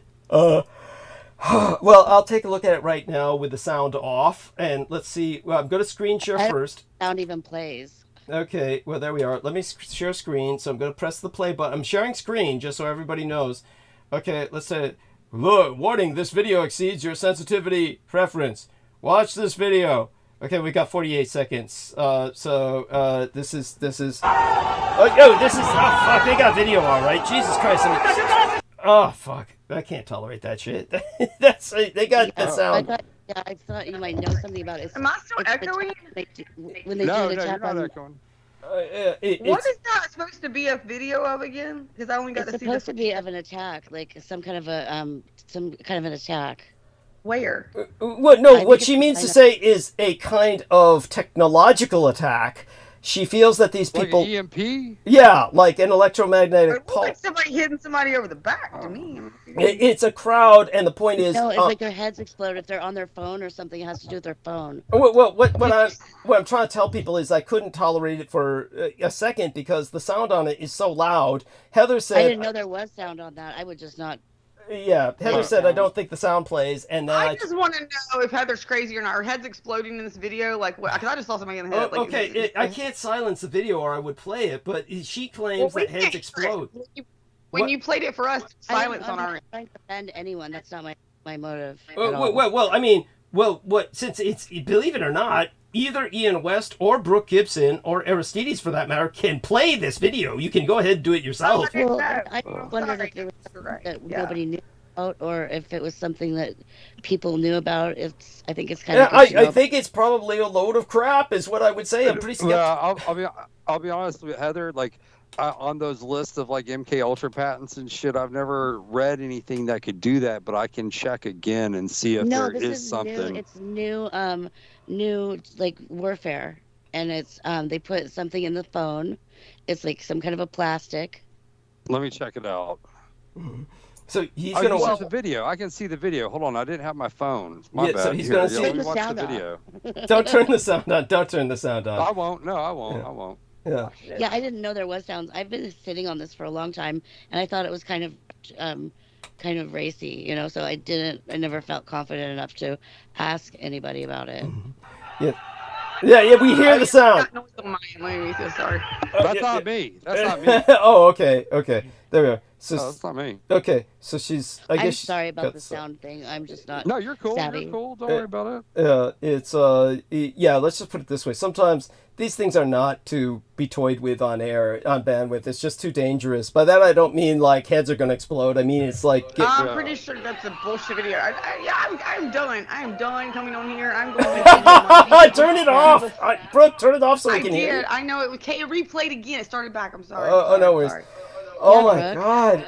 Well, I'll take a look at it right now with the sound off, and let's see. Well, I'm going to screen share first. Sound even plays. Okay, well, there we are. Let me share screen. So I'm going to press the play button. I'm sharing screen just so everybody knows. Okay, let's say, look, warning, this video exceeds your sensitivity preference. Watch this video. Okay, we got 48 seconds. This is. Oh, fuck, they got video all right. Jesus Christ. Oh, fuck. I can't tolerate that shit. They got the sound. I thought you might know something about it. Am I still echoing? When they do the you're tap not on, echoing. What is that supposed to be a video of again? Because I only got to see. It's supposed to be of an attack, like some kind of an attack. Where? What she means to say is a kind of technological attack. She feels that these people... Like an EMP? Yeah, like an electromagnetic pulse. Like somebody hitting somebody over the back to me. It's a crowd, and the point is... No, it's like their heads explode if they're on their phone or something. It has to do with their phone. What I'm trying to tell people is I couldn't tolerate it for a second because the sound on it is so loud. Heather said... I didn't know there was sound on that. I would just not... Yeah, Heather said I don't think the sound plays, and then I just want to know if Heather's crazy or not. Her head's exploding in this video, like what? Because I just saw somebody in the head. I can't silence the video, or I would play it. But she claims that heads explode. When you played it for us, silence on our end. I'm not trying to offend anyone. That's not my motive. Since it's, believe it or not, either Ian West or Brooke Gibson or Aristides, for that matter, can play this video. You can go ahead and do it yourself. Well, I wondered if there was something that nobody knew. out, or if it was something that people knew about. I think it's kind Yeah, of good to I know. think it's probably a load of crap, is what I would say. I'm pretty skeptical. Well, I'll be honest with Heather. Like on those lists of like MK Ultra patents and shit, I've never read anything that could do that, but I can check again and see if No, there this is is something. new. It's new like warfare, and it's they put something in the phone. It's like some kind of a plastic. Let me check it out. So he's I gonna can watch see the video. I can see the video. Hold on, I didn't have my phone. My bad. So he's Here, gonna yeah, see. let me Turn the watch the sound video. Don't turn the sound on. Don't turn the sound on. I won't. No, I won't. Yeah. I won't. Yeah. Yeah, I didn't know there was sounds. I've been sitting on this for a long time, and I thought it was kind of racy, you know. So I never felt confident enough to ask anybody about it. Yeah. We hear the sound. Sorry. That's not me. That's not me. Oh, okay. There we are. So, No, that's not me. okay, so she's. I guess I'm sorry about got the some- sound thing. I'm just not. No, you're cool. savvy. You're cool. Don't worry about it. It's yeah. Let's just put it this way. Sometimes these things are not to be toyed with on air, on bandwidth. It's just too dangerous. By that I don't mean like heads are gonna explode. I mean it's like. I'm pretty sure that's a bullshit video. I'm done. I'm done coming on here. I'm going to Turn it off, Brooke. Turn it off so we can hear. did. I know it was replayed again. It started back. I'm sorry. Oh, no worries. Sorry. Oh Yeah, my Brooke. God!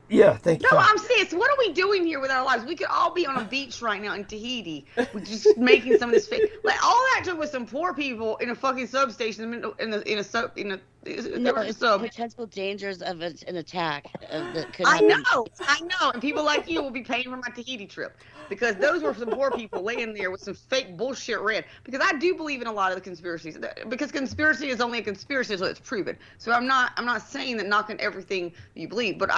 Yeah. Thank you. No, I'm serious. What are we doing here with our lives? We could all be on a beach right now in Tahiti, with just making some of this fake. Like all that took was some poor people in a fucking substation in a sub. No, it's potential dangers of an attack that could I happen. know, and people like you will be paying for my Tahiti trip because those were some poor people laying there with some fake bullshit red. Because I do believe in a lot of the conspiracies. Because conspiracy is only a conspiracy until it's proven. So I'm not saying that knocking everything that you believe, but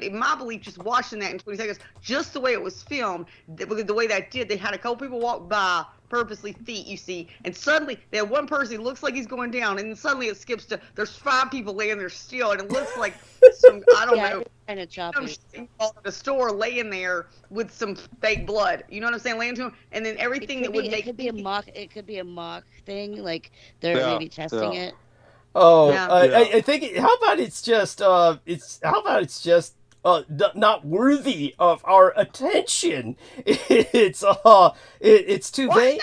in my belief, just watching that in 20 seconds, just the way it was filmed, the way that they had a couple people walk by. Purposely feet, you see, and suddenly they have one person who looks like he's going down, and then suddenly it skips to there's 5 people laying there still, and it looks like some I don't know, kind of choppy. At a store laying there with some fake blood. You know what I'm saying? Laying to him, and then everything that would make it could be a mock thing, like they're maybe testing it. Oh, Yeah. I think. How about it's just not worthy of our attention. It's too vague.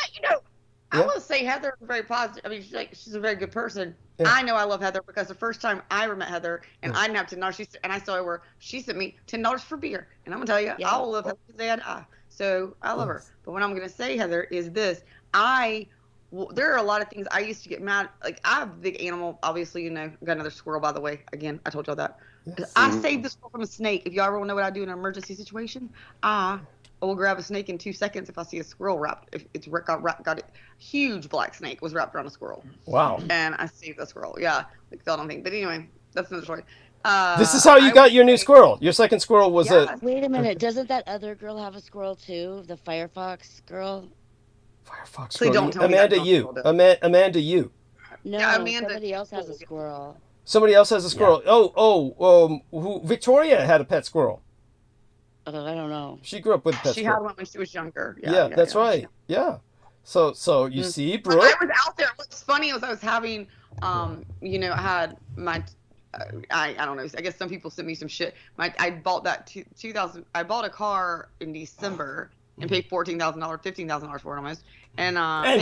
I will say Heather is very positive. I mean, she's a very good person. Yeah. I know I love Heather because the first time I ever met Heather, and I didn't have $10, and I saw her, she sent me $10 for beer, and I'm gonna tell you, I will love Heather to the day I die. So I love her. But what I'm gonna say, Heather, is this: there are a lot of things I used to get mad. Like I have a big animal, obviously, you know. I got another squirrel, by the way. Again, I told y'all that. Yes. I saved the squirrel from a snake. If y'all ever want to know what I do in an emergency situation, I will grab a snake in 2 seconds if I see a squirrel wrapped. If it's got a huge black snake was wrapped around a squirrel. Wow. And I saved the squirrel. Yeah, like that on thing. But anyway, that's another story. This is how you got your new squirrel. Your second squirrel was Wait a minute. Doesn't that other girl have a squirrel too? The Firefox girl. Firefox Please squirrel. don't tell me that Amanda, you. Amanda, you. No, Yeah, Amanda. somebody else has a squirrel. Somebody else has a squirrel. Yeah. Victoria had a pet squirrel. I don't know. She grew up with a pet She squirrel. had one when she was younger. Yeah, that's right. Yeah. So you see, Brooke. When I was out there, what's funny was I was having, I had my, I don't know. I guess some people sent me some shit. I bought that 2000. I bought a car in December and paid $14,000, $15,000 for it almost. And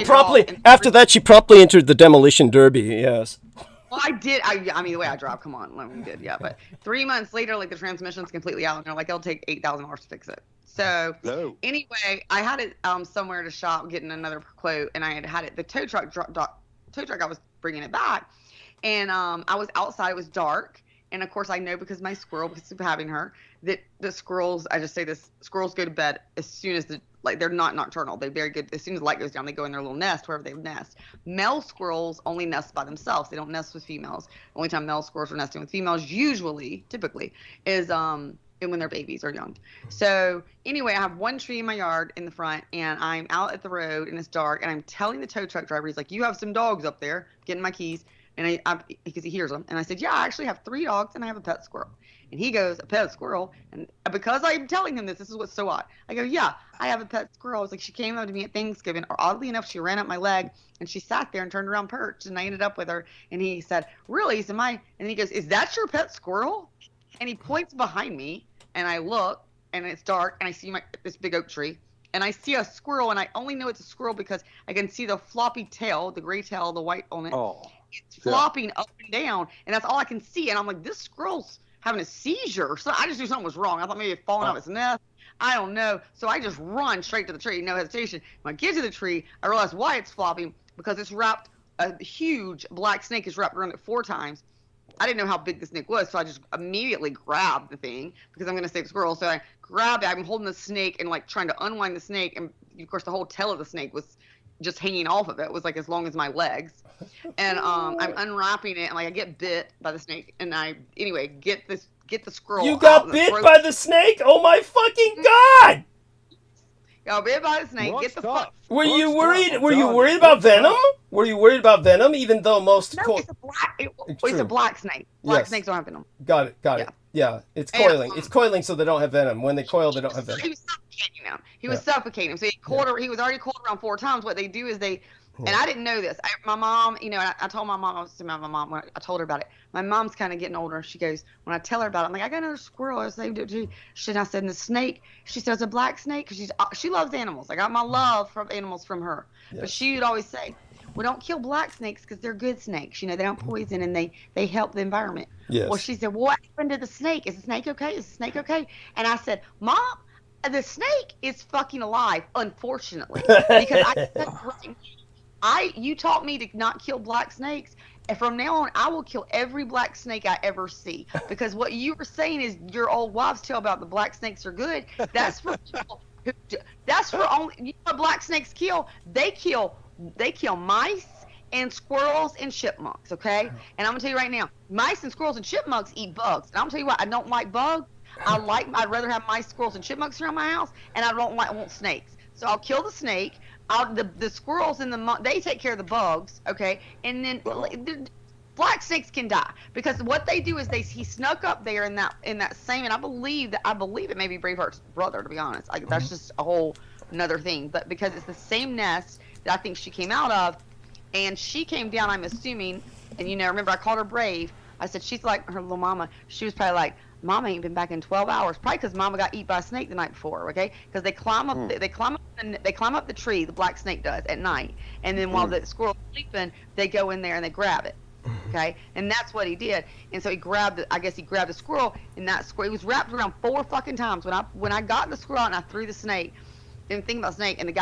promptly after that, she promptly entered the demolition derby. Yes. Well, I did. I mean, the way I drive, come on, we did, yeah. But 3 months later, like the transmission's completely out, and they're like, it'll take $8,000 to fix it. So anyway, I had it somewhere to shop, getting another quote, and I had it. The tow truck I was bringing it back, and I was outside. It was dark, and of course I know because my squirrel, because of having her, that the squirrels. I just say this: squirrels go to bed as soon as they're not nocturnal. They're very good. As soon as the light goes down, they go in their little nest wherever they nest. Male squirrels only nest by themselves. They don't nest with females. The only time male squirrels are nesting with females, typically, is and when their babies are young. So anyway, I have one tree in my yard in the front, and I'm out at the road, and it's dark, and I'm telling the tow truck driver, he's like, "You have some dogs up there," getting my keys, and because he hears them, and I said, "Yeah, I actually have 3 dogs, and I have a pet squirrel." And he goes, "A pet squirrel?" And because I'm telling him this is what's so odd. I go, "Yeah, I have a pet squirrel." I was like, she came up to me at Thanksgiving, or oddly enough, she ran up my leg, and she sat there and turned around perched, and I ended up with her. And he said, "Really?" And he goes, "Is that your pet squirrel?" And he points behind me, and I look, and it's dark, and I see this big oak tree, and I see a squirrel, and I only know it's a squirrel because I can see the floppy tail, the gray tail, the white on it. Oh. It's flopping up and down, and that's all I can see. And I'm like, this squirrel's having a seizure. So I just knew something was wrong. I thought maybe it had fallen out of its nest. I don't know. So I just run straight to the tree, no hesitation. When I get to the tree, I realize why it's flopping, because it's wrapped, a huge black snake is wrapped around it 4 times. I didn't know how big the snake was, so I just immediately grabbed the thing because I'm going to save the squirrel. So I grabbed it. I'm holding the snake and like trying to unwind the snake. And of course, the whole tail of the snake was just hanging off of it. It was like as long as my legs. And I'm unwrapping it, and like I get bit by the snake, and I anyway get the squirrel. You got bit by the snake? Oh my fucking god! Got bit by the snake. Get the fuck. Were you worried? Were you worried about venom? Were you worried about venom? Even though most no, it's a black snake. Black snakes don't have venom. Got it. Yeah, it's coiling. It's coiling, so they don't have venom. When they coil, they don't have venom. He was suffocating him. He was suffocating him. So he was already coiled around 4 times. What they do is and I didn't know this. My mom, I told my mom, when I told her about it. My mom's kind of getting older. She goes, when I tell her about it, I'm like, I got another squirrel. I saved it too. I said, and the snake, she says, a black snake, because she loves animals. I got my love from animals from her. Yes. But she would always say, we don't kill black snakes because they're good snakes. They don't poison and they help the environment. Yes. Well, she said, what happened to the snake? Is the snake okay? Is the snake okay? And I said, Mom, the snake is fucking alive, unfortunately. Because you taught me to not kill black snakes, and from now on I will kill every black snake I ever see, because what you were saying is your old wives' tale about the black snakes are good. That's for people that's for only, what black snakes kill. They kill mice and squirrels and chipmunks, okay? And I'm gonna tell you right now, mice and squirrels and chipmunks eat bugs. And I'm gonna tell you what, I don't like bugs. I'd rather have mice, squirrels, and chipmunks around my house, and I want snakes. So I'll kill the snake. The squirrels and they take care of the bugs, okay? And then black snakes can die because what they do is he snuck up there in that same, and I believe it may be Braveheart's brother, to be honest. That's just a whole another thing, but because it's the same nest that I think she came out of, and she came down, I'm assuming, and remember I called her Brave. I said she's like her little mama. She was probably like, Mama ain't been back in 12 hours. Probably because Mama got eaten by a snake the night before. Okay, because they climb up, they climb up the tree. The black snake does at night, and then while the squirrel's sleeping, they go in there and they grab it. Okay, and that's what he did. And so he grabbed the squirrel, and that squirrel, he was wrapped around 4 fucking times. When I got the squirrel out and I threw the snake. Didn't think about snake, and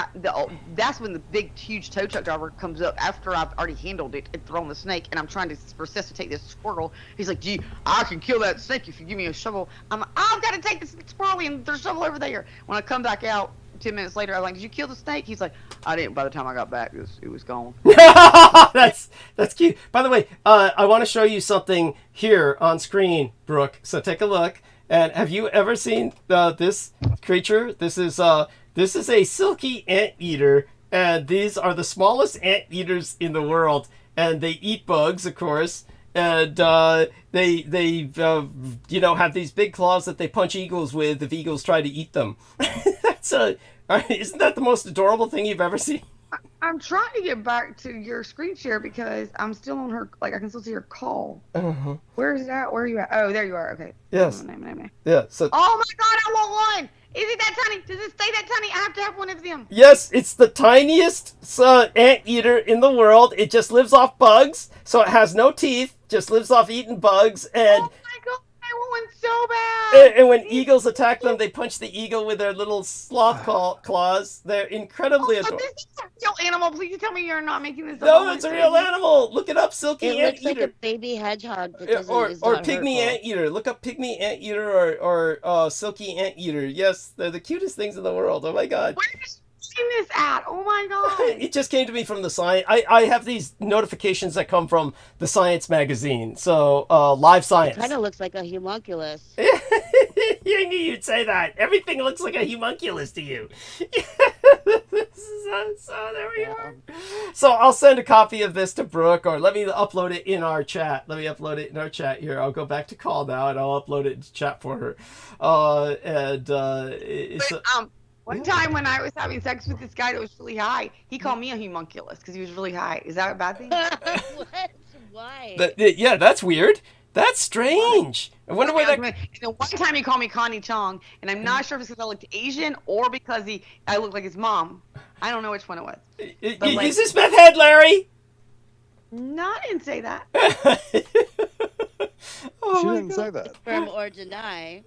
that's when the big, huge tow truck driver comes up after I've already handled it and thrown the snake, and I'm trying to resuscitate this squirrel. He's like, gee, I can kill that snake if you give me a shovel. I'm like, I've got to take this squirrel, and there's a shovel over there. When I come back out 10 minutes later, I'm like, did you kill the snake? He's like, I didn't. By the time I got back, it was gone. That's cute. By the way, I want to show you something here on screen, Brooke. So take a look. And have you ever seen this creature? This is a silky anteater, and these are the smallest anteaters in the world, and they eat bugs, of course, and they have these big claws that they punch eagles with if eagles try to eat them. Isn't that the most adorable thing you've ever seen? I'm trying to get back to your screen share because I'm still on her, I can still see her call. Uh-huh. Where is that? Where are you at? Oh, there you are. Okay. Yes. Yeah. So. Oh my God, I want one. Is it that tiny? Does it stay that tiny? I have to have one of them. Yes, it's the tiniest anteater in the world. It just lives off bugs, so it has no teeth, just lives off eating bugs. And oh my God, I want one so bad. And when eagles attack them, they punch the eagle with their little sloth claws. They're incredibly adorable. This is a real animal. Please tell me you're not making this up. No, it's a real animal. Look it up, silky anteater. It looks like a baby hedgehog. Or pygmy anteater. Look up pygmy anteater or silky anteater. Yes, they're the cutest things in the world. Oh my God. Where is this at? Oh my God. It just came to me from the science. I have these notifications that come from the Science magazine. So Live Science. It kind of looks like a homunculus. You knew you'd say that. Everything looks like a homunculus to you. So there we are. So I'll send a copy of this to Brooke, or let me upload it in our chat. Let me upload it in our chat here. I'll go back to call now, and I'll upload it into chat for her. One time when I was having sex with this guy that was really high, he called me a homunculus because he was really high. Is that a bad thing? What? Why? Yeah, that's weird. That's strange. I wonder why that. The one time he called me Connie Chong, and I'm not sure if it's because I looked Asian or because I looked like his mom. I don't know which one it was. Is this meth head, Larry? No, I didn't say that. She didn't say that. Confirm or deny.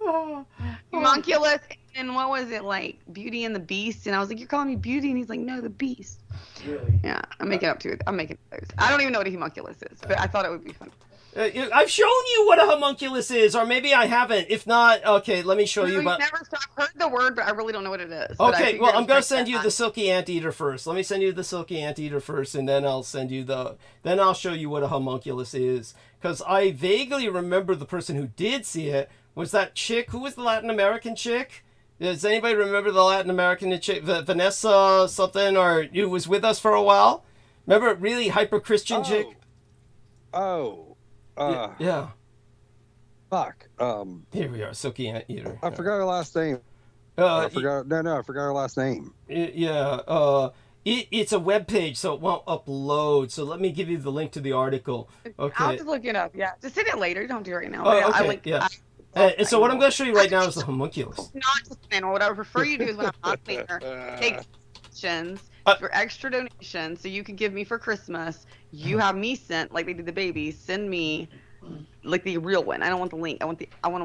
Homunculus, and what was it like? Beauty and the Beast, and I was like, "You're calling me Beauty," and he's like, "No, the Beast." Really? Yeah, I'm making up to it. I'm making those. I don't even know what a homunculus is, but I thought it would be fun. I've shown you what a homunculus is, or maybe I haven't. If not, okay, let me show you. I've heard the word, but I really don't know what it is. Okay, well, I'm going to send you the silky anteater first. Let me send you the silky anteater first, and then I'll send you then I'll show you what a homunculus is. Because I vaguely remember the person who did see it was that chick. Who was the Latin American chick? Does anybody remember the Latin American chick? Vanessa something, or who was with us for a while? Remember, really hyper-Christian chick? Yeah. Fuck. Here we are, silky anteater. I forgot her last name. I forgot her last name. Yeah. It's a web page, so it won't upload. So let me give you the link to the article. Okay. I'll just look it up. Yeah, just send it later. Don't do it right now. Oh, okay. Yeah. And so what I'm going to show you right now is the homunculus. Not just man. What I would prefer you do is when I'm not there, take donations for extra donations, so you can give me for Christmas. You have me sent like they did the babies. Send me like the real one. I don't want the link. I want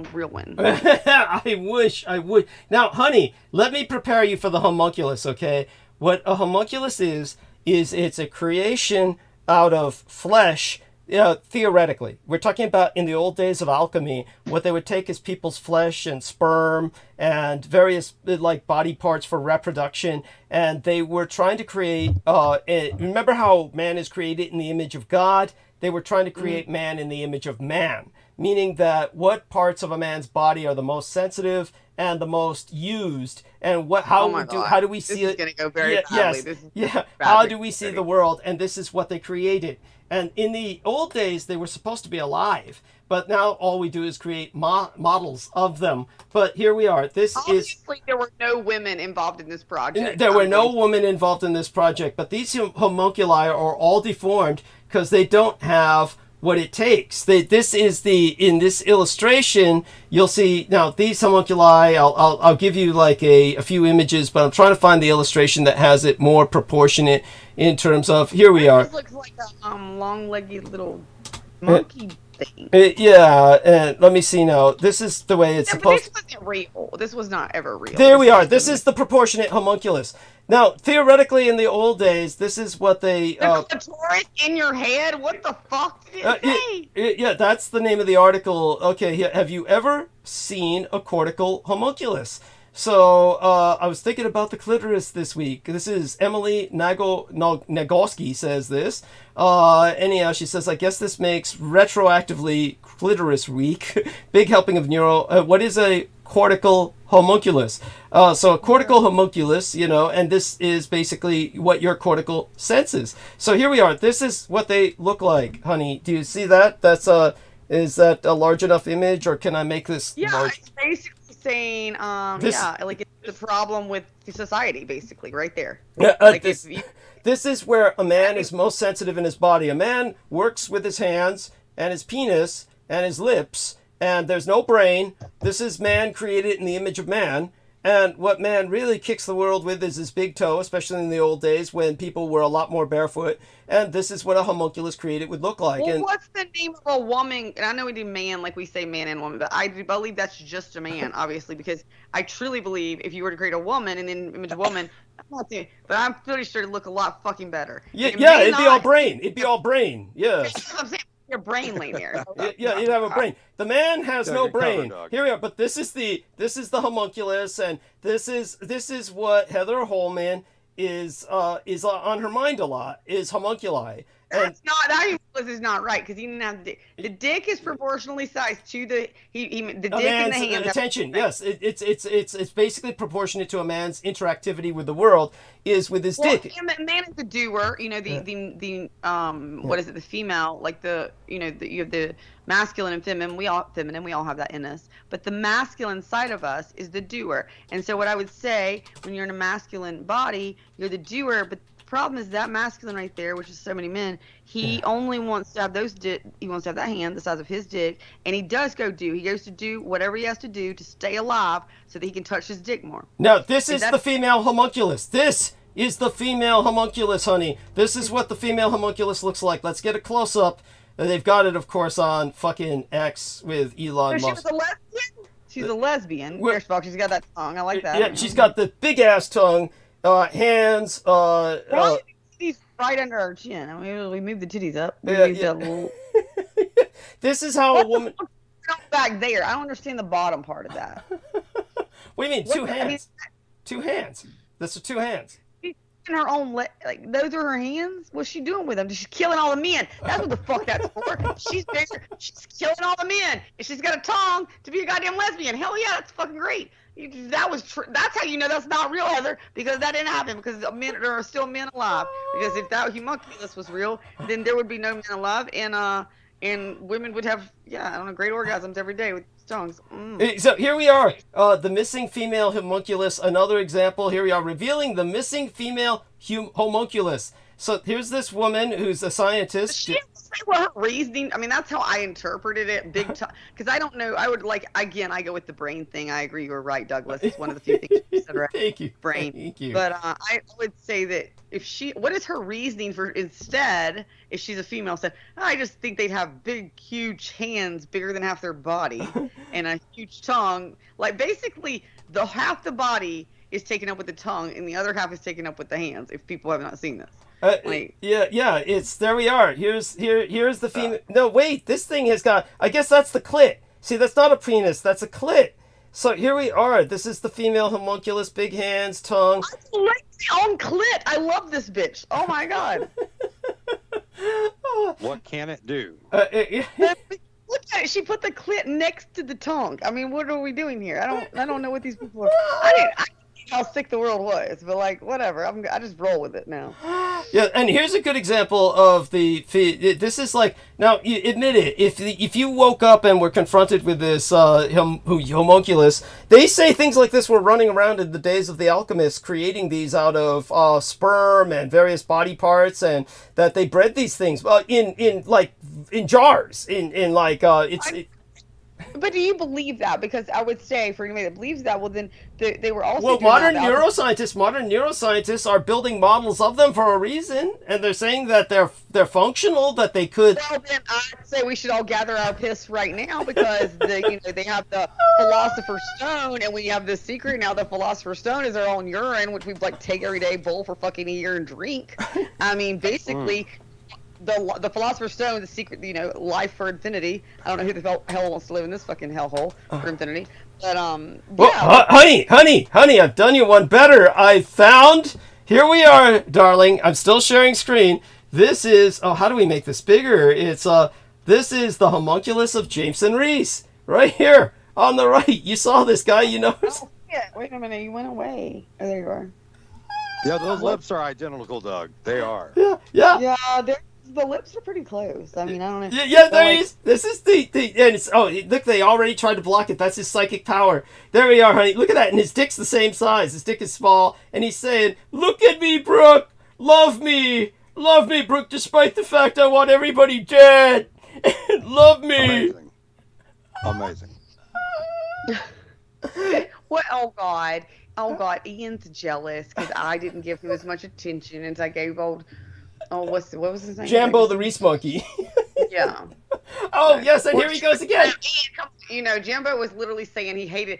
a real one. I wish I would. Now, honey, let me prepare you for the homunculus. Okay. What a homunculus is it's a creation out of flesh. Theoretically, we're talking about in the old days of alchemy, what they would take is people's flesh and sperm and various like body parts for reproduction, and they were trying to create. Remember how man is created in the image of God? They were trying to create man in the image of man, meaning that what parts of a man's body are the most sensitive and the most used, and how do we see it? This is going to go very badly. Yes, how do we see the world? And this is what they created. And in the old days, they were supposed to be alive, but now all we do is create models of them. But here we are. Obviously, there were no women involved in this project. There were no women involved in this project, but these homunculi are all deformed because they don't have what it takes. In this illustration, you'll see now these homunculi. I'll give you like a few images, but I'm trying to find the illustration that has it more proportionate in terms of. Here we are. This looks like a long-legged little monkey thing. And let me see now. This is the way it's supposed. But this wasn't real. This was not ever real. There we are. This is the proportionate homunculus. Now, theoretically, in the old days, this is what they. The clitoris in your head? What the fuck did it say? Yeah, that's the name of the article. Okay, have you ever seen a cortical homunculus? So I was thinking about the clitoris this week. This is Emily Nagoski says this. Anyhow, she says, I guess this makes retroactively clitoris week. Big helping of neuro. What is a cortical homunculus? So a cortical homunculus, and this is basically what your cortical senses. So here we are. This is what they look like, honey. Do you see that? Is that a large enough image, or can I make this large? It's basically saying, like it's the problem with society, basically, right there. Yeah, this is where a man is most sensitive in his body. A man works with his hands and his penis and his lips, and there's no brain. This is man created in the image of man. And what man really kicks the world with is his big toe, especially in the old days when people were a lot more barefoot. And this is what a homunculus created would look like. Well, what's the name of a woman? And I know we do man, like we say man and woman, but I do believe that's just a man, obviously, because I truly believe if you were to create a woman and then image a woman, but I'm pretty sure it'd look a lot fucking better. It'd be all brain. It'd be all brain. Yes. I'm saying your brain laying there. Yeah, you'd have a brain. The man has no brain. Here we are. But this is the homunculus, and this is what Heather Holman is on her mind a lot, is homunculi. That is not right, because he didn't have the dick. The dick is proportionally sized to the dick and the hand. Attention, yes, it's basically proportionate to a man's interactivity with the world is with his dick. And the man is the doer. What is it? The female, like you have the masculine and feminine. We all have that in us. But the masculine side of us is the doer. And so what I would say, when you're in a masculine body, you're the doer, but problem is that masculine right there, which is so many men, he only wants to have he wants to have that hand the size of his dick, and he goes to do whatever he has to do to stay alive so that he can touch his dick more. Now, this is the female homunculus. This is the female homunculus, honey. This is what the female homunculus looks like. Let's get a close-up. They've got it, of course, on fucking X with Elon Musk. She was a lesbian? She's a lesbian. First of all, she's got that tongue. I like that. Yeah, she's got the big-ass tongue, hands, titties right under our chin. I mean, we moved the titties up. This is how a woman... Back there. I don't understand the bottom part of that. What do you mean, two hands? Two hands. This is two hands. In her own those are her hands. What's she doing with them? She's killing all the men. That's what the fuck that's for. She's there. She's killing all the men, and she's got a tongue to be a goddamn lesbian. Hell yeah, that's fucking great. That's how you know that's not real, Heather, because that didn't happen. Because there are still men alive. Because if that homunculus was real, then there would be no men alive, and women would have great orgasms every day with tongues. So here we are, the missing female homunculus. Another example. Here we are revealing the missing female homunculus. So here's this woman who's a scientist. She didn't say what her reasoning. I mean, that's how I interpreted it, big time. Because I don't know. I would I go with the brain thing. I agree. You're right, Douglas. It's one of the few things you said right. Thank you. Brain. Thank you. But I would say that what is her reasoning for instead, if she's a female, said, I just think they'd have big, huge hands bigger than half their body and a huge tongue. Like basically half the body is taken up with the tongue and the other half is taken up with the hands, if people have not seen this. It's there we are. Here's the female. No, wait, this thing has got. I guess that's the clit. See, that's not a penis. That's a clit. So here we are. This is the female homunculus. Big hands, tongue. I like my own clit. I love this bitch. Oh my god. What can it do? Look at it. She put the clit next to the tongue. I mean, what are we doing here? I don't know what these people are. I didn't know how sick the world was, but whatever. I just roll with it now. Yeah, and here's a good example of this is now you admit it. If you woke up and were confronted with this homunculus, they say things like this were running around in the days of the alchemists, creating these out of sperm and various body parts, and that they bred these things in jars But do you believe that? Because I would say, for anybody that believes that, well, then they were also... modern neuroscientists are building models of them for a reason, and they're saying that they're functional, that they could... Well, then I'd say we should all gather our piss right now, because they have the Philosopher's Stone, and we have this secret now. The Philosopher's Stone is our own urine, which we take every day, bowl for fucking a year and drink. I mean, basically... The Philosopher's Stone, the secret, life for infinity. I don't know who the hell wants to live in this fucking hellhole for infinity. But, honey, I've done you one better. I found, here we are, darling. I'm still sharing screen. This is, how do we make this bigger? This is the homunculus of Jameson Reese. Right here, on the right. You saw this guy, Oh, yeah. Wait a minute, you went away. Oh, there you are. Yeah, those lips are identical, Doug. They are. Yeah. Yeah, the lips are pretty close. I mean, I don't know. Yeah, there he is. This is and it's, look, they already tried to block it. That's his psychic power. There we are, honey. Look at that. And his dick's the same size. His dick is small. And he's saying, look at me, Brooke. Love me. Love me, Brooke, despite the fact I want everybody dead. Love me. Amazing. What? Oh, God. Ian's jealous because I didn't give him as much attention as I gave old... Oh, what was his name? Jambo the Reese Monkey. Yeah. Oh, yes, and here he goes again. Jambo was literally saying he hated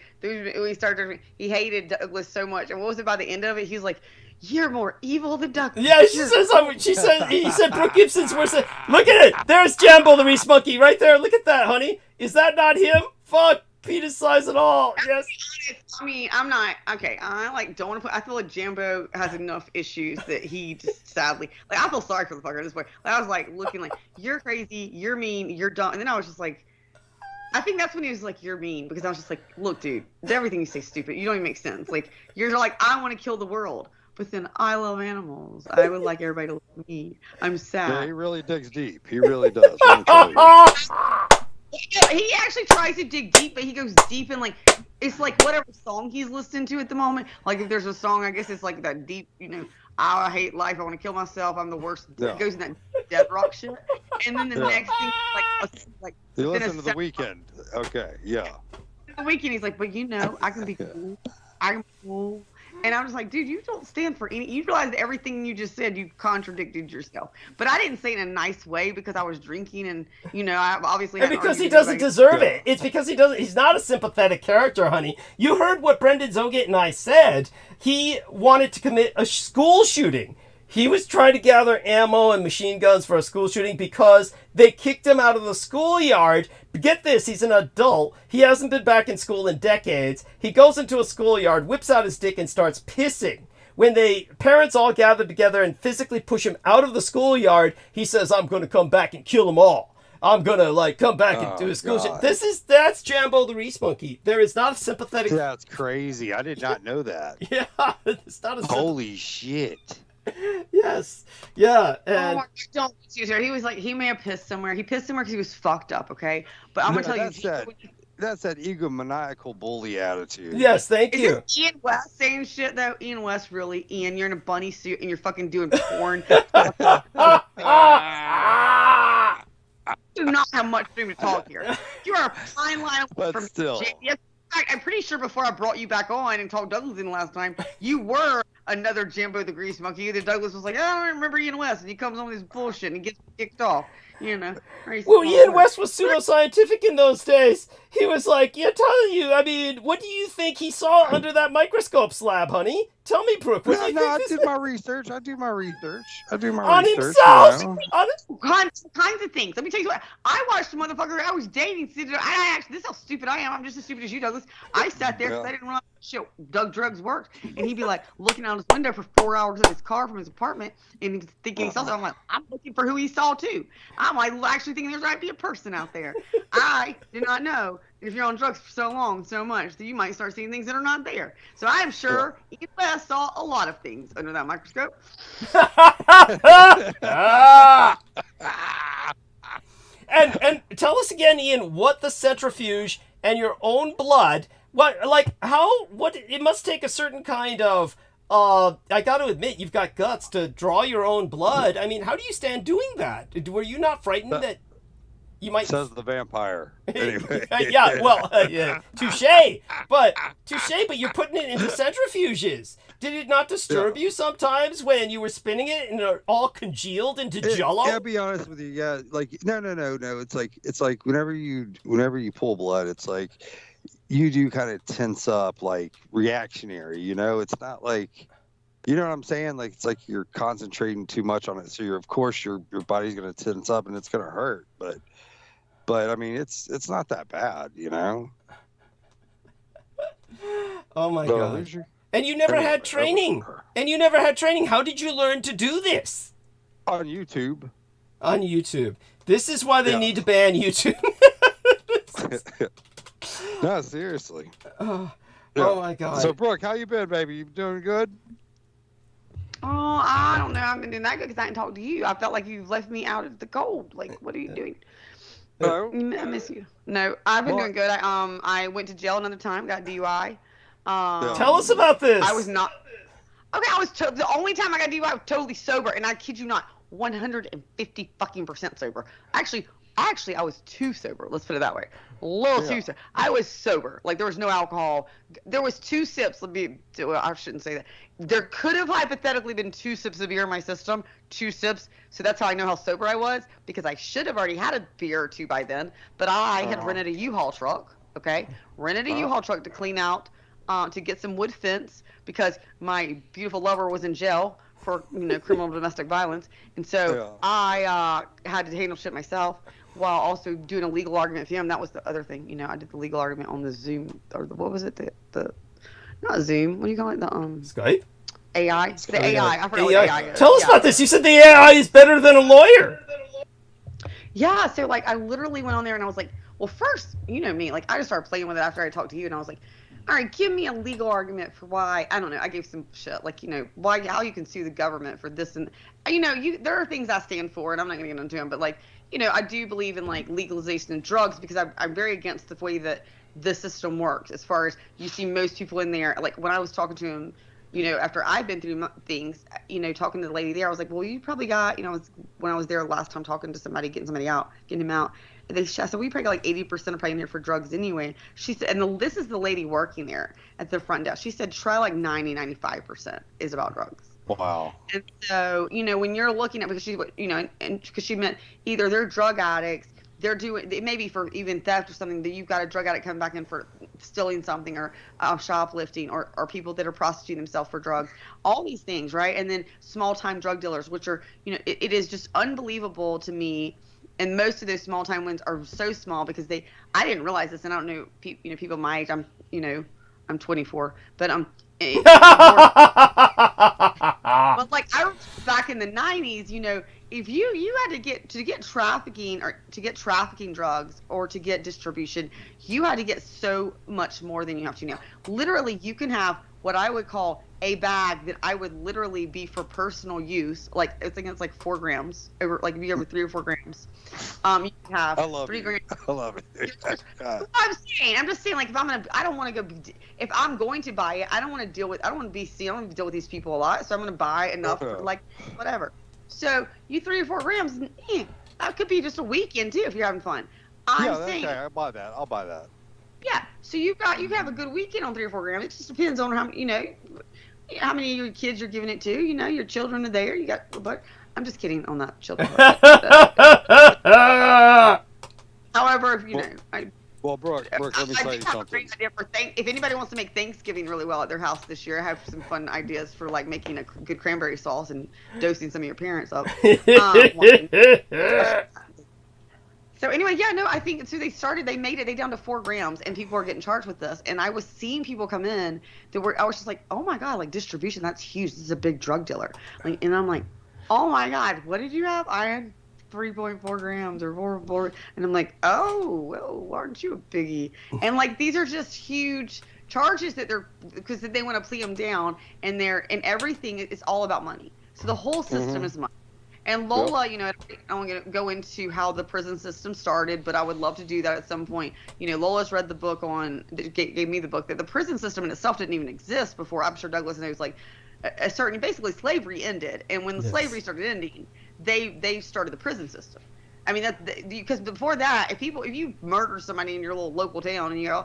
Douglas so much. And what was it by the end of it? He was like, you're more evil than Douglas. Yeah, he said Brooke Gibson's worse. Look at it. There's Jambo the Reese Monkey right there. Look at that, honey. Is that not him? Fuck. Penis size at all. Yes. I mean, I'm not okay. Don't want to put. I feel like Jambo has enough issues that he just sadly I feel sorry for the fucker at this point. I was looking you're crazy, you're mean, you're dumb, and then I was just I think that's when he was you're mean, because I was just look, dude, everything you say is stupid. You don't even make sense. You're I want to kill the world, but then I love animals. I would like everybody to love me. I'm sad. Yeah, he really digs deep. He really does. Let me tell you. He actually tries to dig deep, but he goes deep in like it's like whatever song he's listening to at the moment. Like if there's a song, I guess it's like that deep, I hate life, I want to kill myself, I'm the worst. Yeah. It goes in that dead rock shit. And then the next thing is like You listen to The Weeknd. Okay, yeah. The Weeknd, he's like, but I can be cool. I can be cool. And I'm just like, dude, you don't stand for any. You realize that everything you just said, you contradicted yourself. But I didn't say it in a nice way because I was drinking, and I obviously. And because he doesn't deserve it. It's because he doesn't. He's not a sympathetic character, honey. You heard what Brendan Zogate and I said. He wanted to commit a school shooting. He was trying to gather ammo and machine guns for a school shooting because they kicked him out of the schoolyard. Get this, he's an adult. He hasn't been back in school in decades. He goes into a schoolyard, whips out his dick, and starts pissing. When parents all gather together and physically push him out of the schoolyard, he says, I'm going to come back and kill them all. I'm going to come back and do a school shooting. That's Jambo the Reese Monkey. There is not a sympathetic... That's crazy. I did not know that. Yeah, it's not a... Holy shit. Yes. Yeah. And... Oh, don't use her. He was like, he may have pissed somewhere. He pissed somewhere because he was fucked up, okay? But I'm going to tell you... That's that egomaniacal bully attitude. Yes, thank you. Is Ian West saying shit, though? Ian West, really? Ian, you're in a bunny suit and you're fucking doing porn. Do not have much room to talk here. You are a fine line but from... still... Yes, I'm pretty sure before I brought you back on and talked Douglas in last time, you were another Jambo the Grease Monkey. Either Douglas was like, I don't remember Ian West, and he comes on with his bullshit and he gets kicked off. Well, Ian West was pseudoscientific in those days. He was like, telling you, I mean, what do you think he saw under that microscope slab, honey? Tell me, Brooke. What do you think I did my research. I do my research. On himself? On kinds of things. Let me tell you what. I watched a motherfucker I was dating. This is how stupid I am. I'm just as stupid as you, Douglas. I sat there because I didn't realize shit. Doug Drugs worked. And he'd be like looking out his window for 4 hours in his car from his apartment and he's thinking he saw something. I'm like, I'm looking for who he saw too. I'm like actually thinking there might be a person out there. I did not know. If you're on drugs for so long, so much, that you might start seeing things that are not there. So I am sure Ian West saw a lot of things under that microscope. And tell us again, Ian, what the centrifuge and your own blood, it must take a certain kind of, I got to admit, you've got guts to draw your own blood. I mean, how do you stand doing that? Were you not frightened that you might... Says the vampire. Anyway. Yeah, well, touche. But you're putting it into centrifuges. Did it not disturb you sometimes when you were spinning it and it all congealed into jello? I'll be honest with you. Yeah, like no. It's like whenever you pull blood, it's like you do kind of tense up, like reactionary. It's not like, you know what I'm saying? Like it's like you're concentrating too much on it, so of course your body's gonna tense up and it's gonna hurt. But I mean, it's not that bad, Oh my God. And you never had training. How did you learn to do this? On YouTube. This is why they need to ban YouTube. No, seriously. Oh my God. So, Brooke, how you been, baby? You doing good? Oh, I don't know. I've been doing that good because I didn't talk to you. I felt like you left me out of the cold. Like, what are you doing? No. I miss you. No, I've been doing good. I went to jail another time, got DUI. Tell us about this. I was not. Okay, the only time I got DUI, I was totally sober, and I kid you not, 150% sober. Actually, I was too sober. Let's put it that way. A little too sober. I was sober. Like, there was no alcohol. There was 2 sips. I shouldn't say that. There could have hypothetically been 2 sips of beer in my system. 2 sips. So that's how I know how sober I was, because I should have already had a beer or 2 by then. But I had rented a U-Haul truck. Okay, rented a U-Haul truck to clean out, to get some wood fence, because my beautiful lover was in jail for criminal domestic violence, and so I had to handle shit myself while also doing a legal argument for him. That was the other thing, I did the legal argument on the Zoom, or what was it, the not Zoom, what do you call it, the Skype? AI, the AI. I forgot what AI is. Tell us about this. You said the AI is better than a lawyer. Yeah, so like I literally went on there and I was like, well, first, you know me, like I just started playing with it after I talked to you, and I was like, all right, give me a legal argument for why, I don't know, I gave some shit, like, you know, how you can sue the government for this, and, you know, there are things I stand for, and I'm not going to get into them, but, like, you know, I do believe in, like, legalization of drugs, because I'm very against the way that the system works, as far as you see most people in there, like, when I was talking to him, you know, after I've been through things, you know, talking to the lady there, I was like, well, you probably got, you know, when I was there last time talking to somebody, getting him out, I said, we probably got like 80% are probably in there for drugs anyway. She said, and this is the lady working there at the front desk. She said, try like 95% is about drugs. Wow. And so, you know, when you're looking at, because she, you know, and because she meant either they're drug addicts, they're doing, it may be for even theft or something, that you've got a drug addict coming back in for stealing something, or shoplifting, or people that are prostituting themselves for drugs, all these things, right? And then small time drug dealers, which are, you know, it is just unbelievable to me. And most of those small time ones are so small because I didn't realize this, and I don't know, you know, people my age, I'm 24, but but like I was back in the 90s, you know, if you had to get trafficking, or to get trafficking drugs, or to get distribution, you had to get so much more than you have to now. Literally, you can have what I would call a bag that I would literally be for personal use. Like, I think it's like 4 grams, over, like, if you over 3 or 4 grams. You can have 3 grams. I love it. I'm just saying, like, I don't want to go, if I'm going to buy it, I don't want to deal with these people a lot, so I'm going to buy enough for, like, whatever. So, 3 or 4 grams, that could be just a weekend, too, if you're having fun. I'm saying, okay, I'll buy that. Yeah, so you can have a good weekend on 3 or 4 grams. It just depends on how, you know, how many of your kids you're giving it to. You know, your children are there. You got, but I'm just kidding on that, children. However, you know, Brooke, let me tell you something. If anybody wants to make Thanksgiving really well at their house this year, I have some fun ideas for, like, making a good cranberry sauce and dosing some of your parents up. So anyway, yeah, no, I think so. They made it down to 4 grams, and people are getting charged with this. And I was seeing people come in I was just like, oh my God, like, distribution, that's huge. This is a big drug dealer. Like, and I'm like, oh my God, what did you have? I had 3.4 grams or 4, and I'm like, oh, well, aren't you a biggie? And, like, these are just huge charges because they want to plea them down, and everything is all about money. So the whole system is money. And Lola, you know, I don't want to go into how the prison system started, but I would love to do that at some point. You know, Lola's read the book gave me the book, that the prison system in itself didn't even exist before. I'm sure Douglas knows, like, basically slavery ended. And when the slavery started ending, they started the prison system. I mean, because before that, if you murder somebody in your little local town, and you had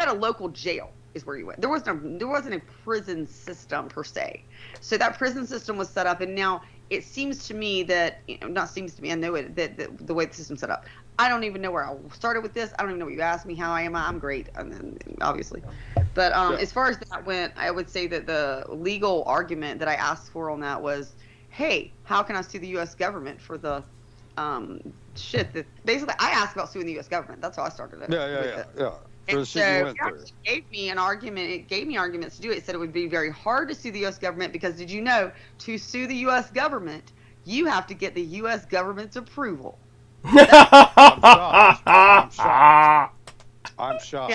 a local jail is where you went. There wasn't a prison system per se. So that prison system was set up, and now it seems to me that, you know, not seems to me, I know it, that the way the system's set up. I don't even know where I started with this. I don't even know what you asked me. How I am. I'm great, obviously. But as far as that went, I would say that the legal argument that I asked for on that was, hey, how can I sue the U.S. government for the shit that basically I asked about suing the U.S. government. That's how I started it. Yeah. And so it gave me an argument. It gave me arguments to do it. It said it would be very hard to sue the U.S. government because, did you know, to sue the U.S. government, you have to get the U.S. government's approval. I'm shocked.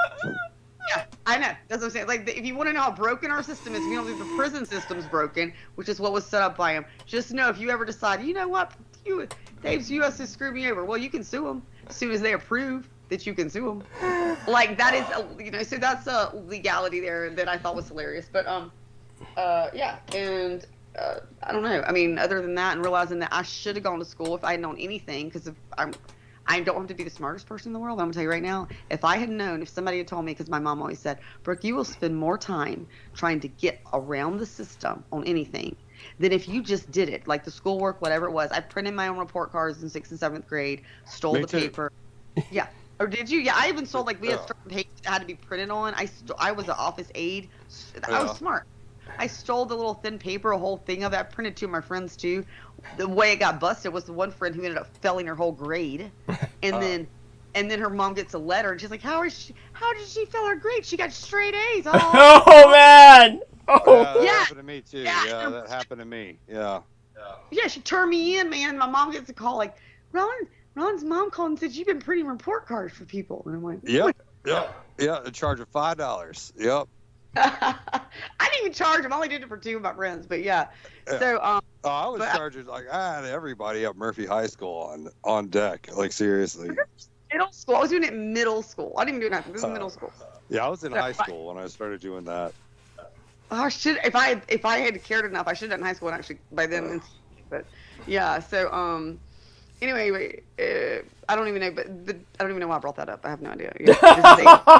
Yeah, I know. That's what I'm saying. Like, if you want to know how broken our system is, if you don't think the prison system's broken, which is what was set up by him, just know if you ever decide, you know what, Dave's U.S. has screwed me over, well, you can sue them as soon as they approve that you can sue them. Like, that is, so that's a legality there that I thought was hilarious. But, yeah, and I don't know. I mean, other than that, and realizing that I should have gone to school if I had known anything, because I don't have to be the smartest person in the world. I'm gonna tell you right now, if I had known, if somebody had told me, because my mom always said, Brooke, you will spend more time trying to get around the system on anything than if you just did it, like the schoolwork, whatever it was. I printed my own report cards in 6th and 7th grade, stole the paper. Yeah. Or did you? Yeah, I even sold, like, we had certain papers that had to be printed on. I was an office aide. I was smart. I stole the little thin paper, a whole thing of it. I printed to my friends too. The way it got busted was the one friend who ended up failing her whole grade, and then her mom gets a letter and she's like, "How did she fail her grade? She got straight A's." Oh man! Oh yeah, that happened to me too. Yeah, that happened to me. Yeah. Yeah, she turned me in, man. My mom gets a call like, Ron's mom called and said you've been printing report cards for people, and I'm like, yep. Yeah, and charge of $5. Yep. I didn't even charge them. I only did it for 2 of my friends. But yeah. So I was charging like I had everybody at Murphy High School on deck. Like seriously. Middle school. I was doing it in middle school. I didn't even do it. This is middle school. Yeah, I was in high school when I started doing that. Oh shit! If I had cared enough, I should have done high school and actually by then. But yeah. So anyway, I don't even know. But I don't even know why I brought that up. I have no idea. Yeah,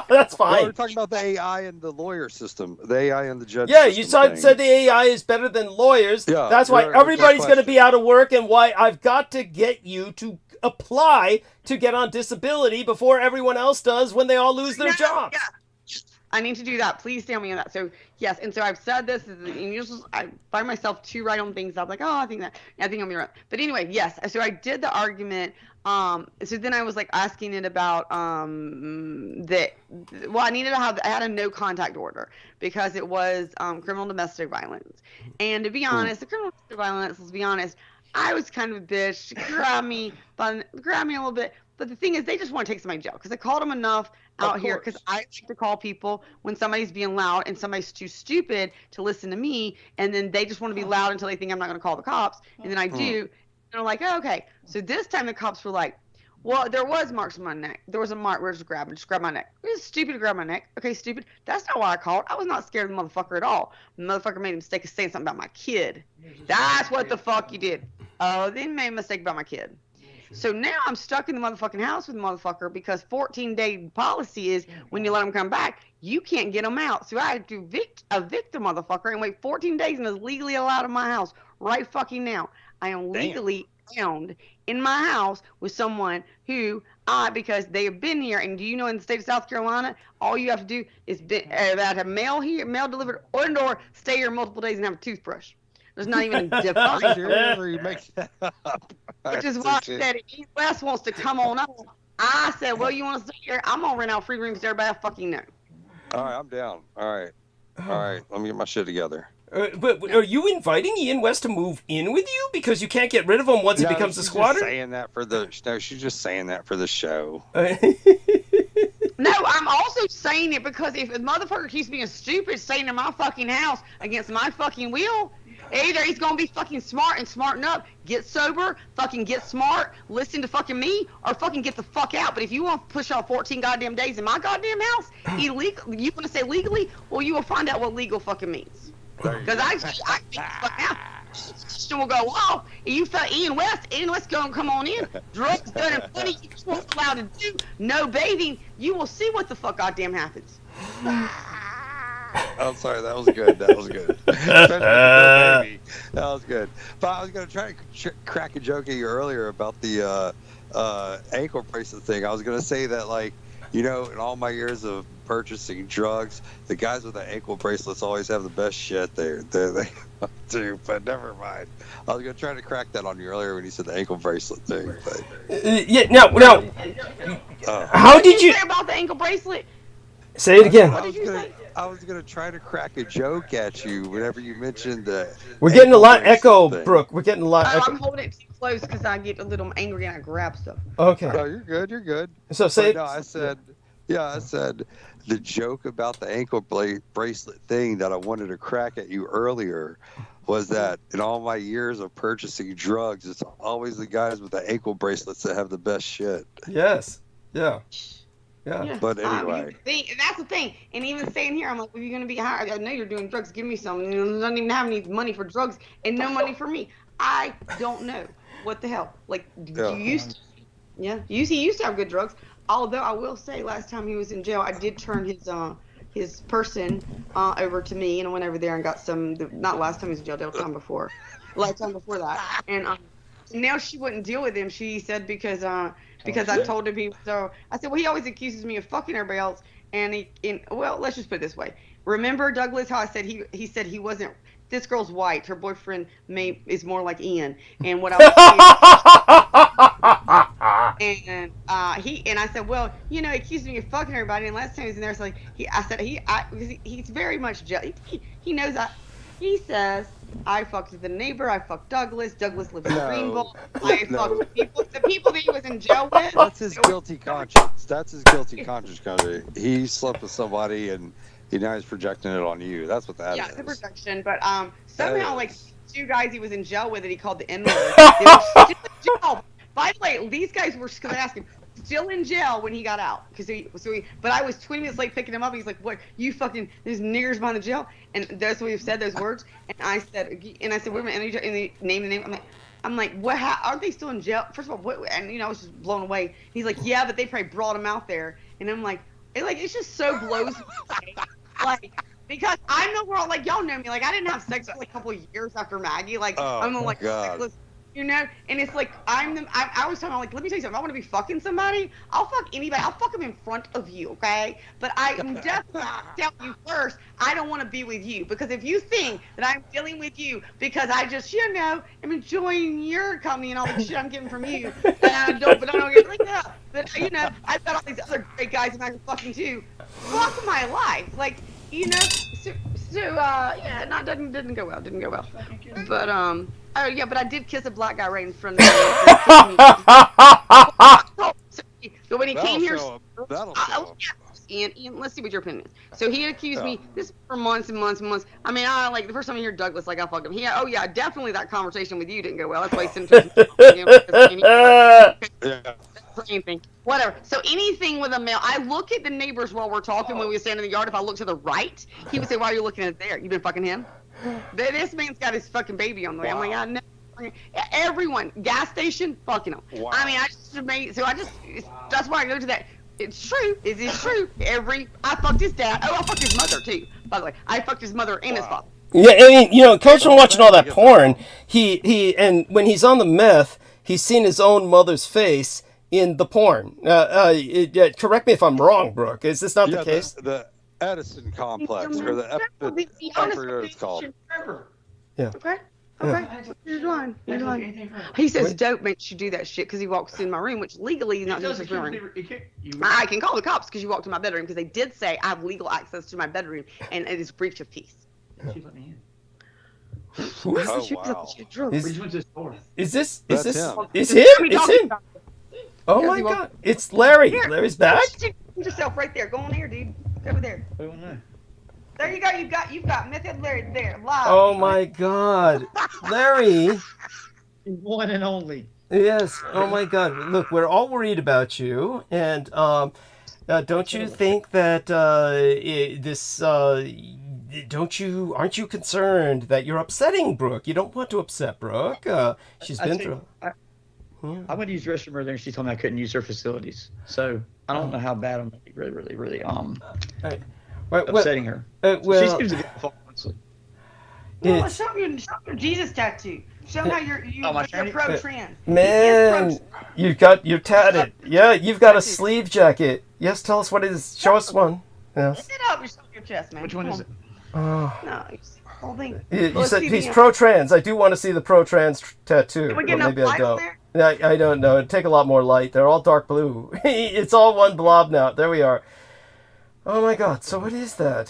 that's fine. Well, we're talking about the AI and the lawyer system, the AI and the judge. Yeah, you said the AI is better than lawyers. Yeah, that's why everybody's going to be out of work, and why I've got to get you to apply to get on disability before everyone else does when they all lose their jobs. Yeah. I need to do that. Please tell me on that. So yes, and so I've said this, and usually I find myself too right on things. I'm like, oh, I think I'm gonna right. But anyway, yes. So I did the argument. So then I was like asking it about I had a no contact order because it was criminal domestic violence. And to be honest, the criminal domestic violence, let's be honest, I was kind of a bitch. She grabbed me a little bit. But the thing is, they just want to take somebody to jail because I called them enough out here because I like to call people when somebody's being loud and somebody's too stupid to listen to me, and then they just want to be loud until they think I'm not going to call the cops, and then I do, and they're like, oh, okay. So this time the cops were like, well, there was marks on my neck. There was a mark where it just grabbed my neck. It was stupid to grab my neck. Okay, stupid. That's not why I called. I was not scared of the motherfucker at all. The motherfucker made a mistake of saying something about my kid. That's what the fuck you did. Oh, they made a mistake about my kid. So now I'm stuck in the motherfucking house with the motherfucker because 14-day policy is when you let them come back, you can't get them out. So I had to evict the motherfucker and wait 14 days and is legally allowed in my house right fucking now. I am legally found in my house with someone who because they have been here, and do you know in the state of South Carolina, all you have to do is have mail delivered or stay here multiple days and have a toothbrush. There's not even a difference. You make that up. Which is why I said if West wants to come on up, I said, well, you want to stay here? I'm going to rent out free rooms to everybody I fucking know. All right, I'm down. All right. Let me get my shit together. But are you inviting Ian West to move in with you because you can't get rid of him once he becomes a squatter? She's just saying that for the show. No, I'm also saying it because if a motherfucker keeps being stupid, staying in my fucking house against my fucking will, either he's gonna be fucking smart and smarten up, get sober, fucking get smart, listen to fucking me, or fucking get the fuck out. But if you want to push off 14 goddamn days in my goddamn house, illegal, you want to say legally? Well, you will find out what legal fucking means. Because I think system will go off, and you felt Ian West gonna come on in, drugs done and funny, you won't allowed to do, no bathing, you will see what the fuck goddamn happens. I'm sorry, that was good. That was good. That was good. But I was going to try to crack a joke at you earlier about the ankle bracelet thing. I was going to say that, like, you know, in all my years of purchasing drugs, the guys with the ankle bracelets always have the best shit they do, but never mind. I was going to try to crack that on you earlier when you said the ankle bracelet thing. But... yeah, now, how did you... say about the ankle bracelet? Say it again. I was gonna try to crack a joke at you whenever you mentioned that. We're getting a lot of echo, Brooke. We're getting a lot of echo. I'm holding it too close because I get a little angry and I grab stuff. Okay. No, you're good. You're good. So say it. No, I said the joke about the ankle bracelet thing that I wanted to crack at you earlier was that in all my years of purchasing drugs, it's always the guys with the ankle bracelets that have the best shit. Yes. Yeah. Yeah. But anyway. That's the thing. And even saying here, I'm like, well, you're going to be hired. I know you're doing drugs. Give me some. You don't even have any money for drugs and no money for me. I don't know. What the hell? Like, you used to. Yeah. He used to have good drugs. Although I will say last time he was in jail, I did turn his person over to me, and I went over there and got some, not last time he was in jail, the time before. Last time before that. And now she wouldn't deal with him. She said because I told him I said, well, he always accuses me of fucking everybody else. And well, let's just put it this way. Remember, Douglas, how I said he said he wasn't, this girl's white. Her boyfriend is more like Ian. And what I was saying, and I said, well, you know, he accused me of fucking everybody. And last time he was in there, so he's very much jealous. He knows He says, I fucked the neighbor, I fucked Douglas. Douglas lives in Greenville. I fucked the people that he was in jail with. That's his guilty conscience. That's his guilty conscience, because he slept with somebody and now he's projecting it on you. That's what that is. Yeah, it's a projection. But somehow, like, 2 guys he was in jail with that he called the N-word, they were still in jail. By the way, these guys were, because I asked him, still in jail when he got out. But I was 20 minutes late picking him up. And he's like, "What? You fucking, there's niggers behind the jail." And that's what he said, those words. And I said, wait a minute. And they named the name. I'm like, what? How, aren't they still in jail? First of all, what? And I was just blown away. He's like, yeah, but they probably brought him out there. And I'm like, it's just so blows me away. Like, because I'm the world, like, y'all know me. Like, I didn't have sex for like a couple of years after Maggie. Like, I'm like, sexless. And it's like, I was talking about, like, let me tell you something. If I want to be fucking somebody, I'll fuck anybody. I'll fuck them in front of you, okay? But I'm definitely telling you first, I don't want to be with you. Because if you think that I'm dealing with you because I just, am enjoying your company and all the shit I'm getting from you, and I don't get like that. But, I've got all these other great guys and I can fucking too. Fuck my life. Like, didn't go well. But, oh yeah, but I did kiss a black guy right in front of me. So when he came here, Ian, let's see what your opinion is. So he accused me this for months and months and months. I mean, the first time I hear Douglas, like, I fucked him. Definitely that conversation with you didn't go well. That's why he sent anything. Whatever. So anything with a male, I look at the neighbors while we're talking when we stand in the yard. If I look to the right, he would say, "Why are you looking at there? You been fucking him?" This man's got his fucking baby on the way. I'm like, I know. Everyone, gas station, fucking him. Wow. I mean, that's why I go to that. It's true. It is true. I fucked his dad. Oh, I fucked his mother too. By the way, I fucked his mother and his father. Yeah, I mean, Coach from watching all that porn, and when he's on the meth, he's seen his own mother's face in the porn. Correct me if I'm wrong, Brooke. Is this not the case? The Edison complex, or the it's called. Yeah. Okay. He's lying. He says dope makes you do that shit because he walks in my room, which legally is not just his room. I can call the cops because you walked in my bedroom, because they did say I have legal access to my bedroom and it is breach of peace. She let me in. Is this him? It's him? It's him. Oh my God! It's Larry. Larry's back. Put yourself right there. Go on here, dude. Over there. There you go. You've got Method Larry there live. Oh my God, Larry. One and only. Yes. Oh my God. Look, we're all worried about you, and don't you think that aren't you concerned that you're upsetting Brooke? You don't want to upset Brooke. She's been through. I went to use the restroom earlier and she told me I couldn't use her facilities. So I don't know how bad I'm really upsetting her. She seems to get fucked, honestly. Well, show your Jesus tattoo. Show how you're pro-trans. Man, you're tatted. Yeah, you've got a sleeve jacket. Yes, tell us what it is. Show us one. Yes. Lift it up and show your chest, man. Which one is it? No, whole thing. You said he's pro-trans. I do want to see the pro-trans tattoo. Can we get enough light on there? I don't know. It'd take a lot more light. They're all dark blue. It's all one blob now. There we are. Oh my God. So what is that?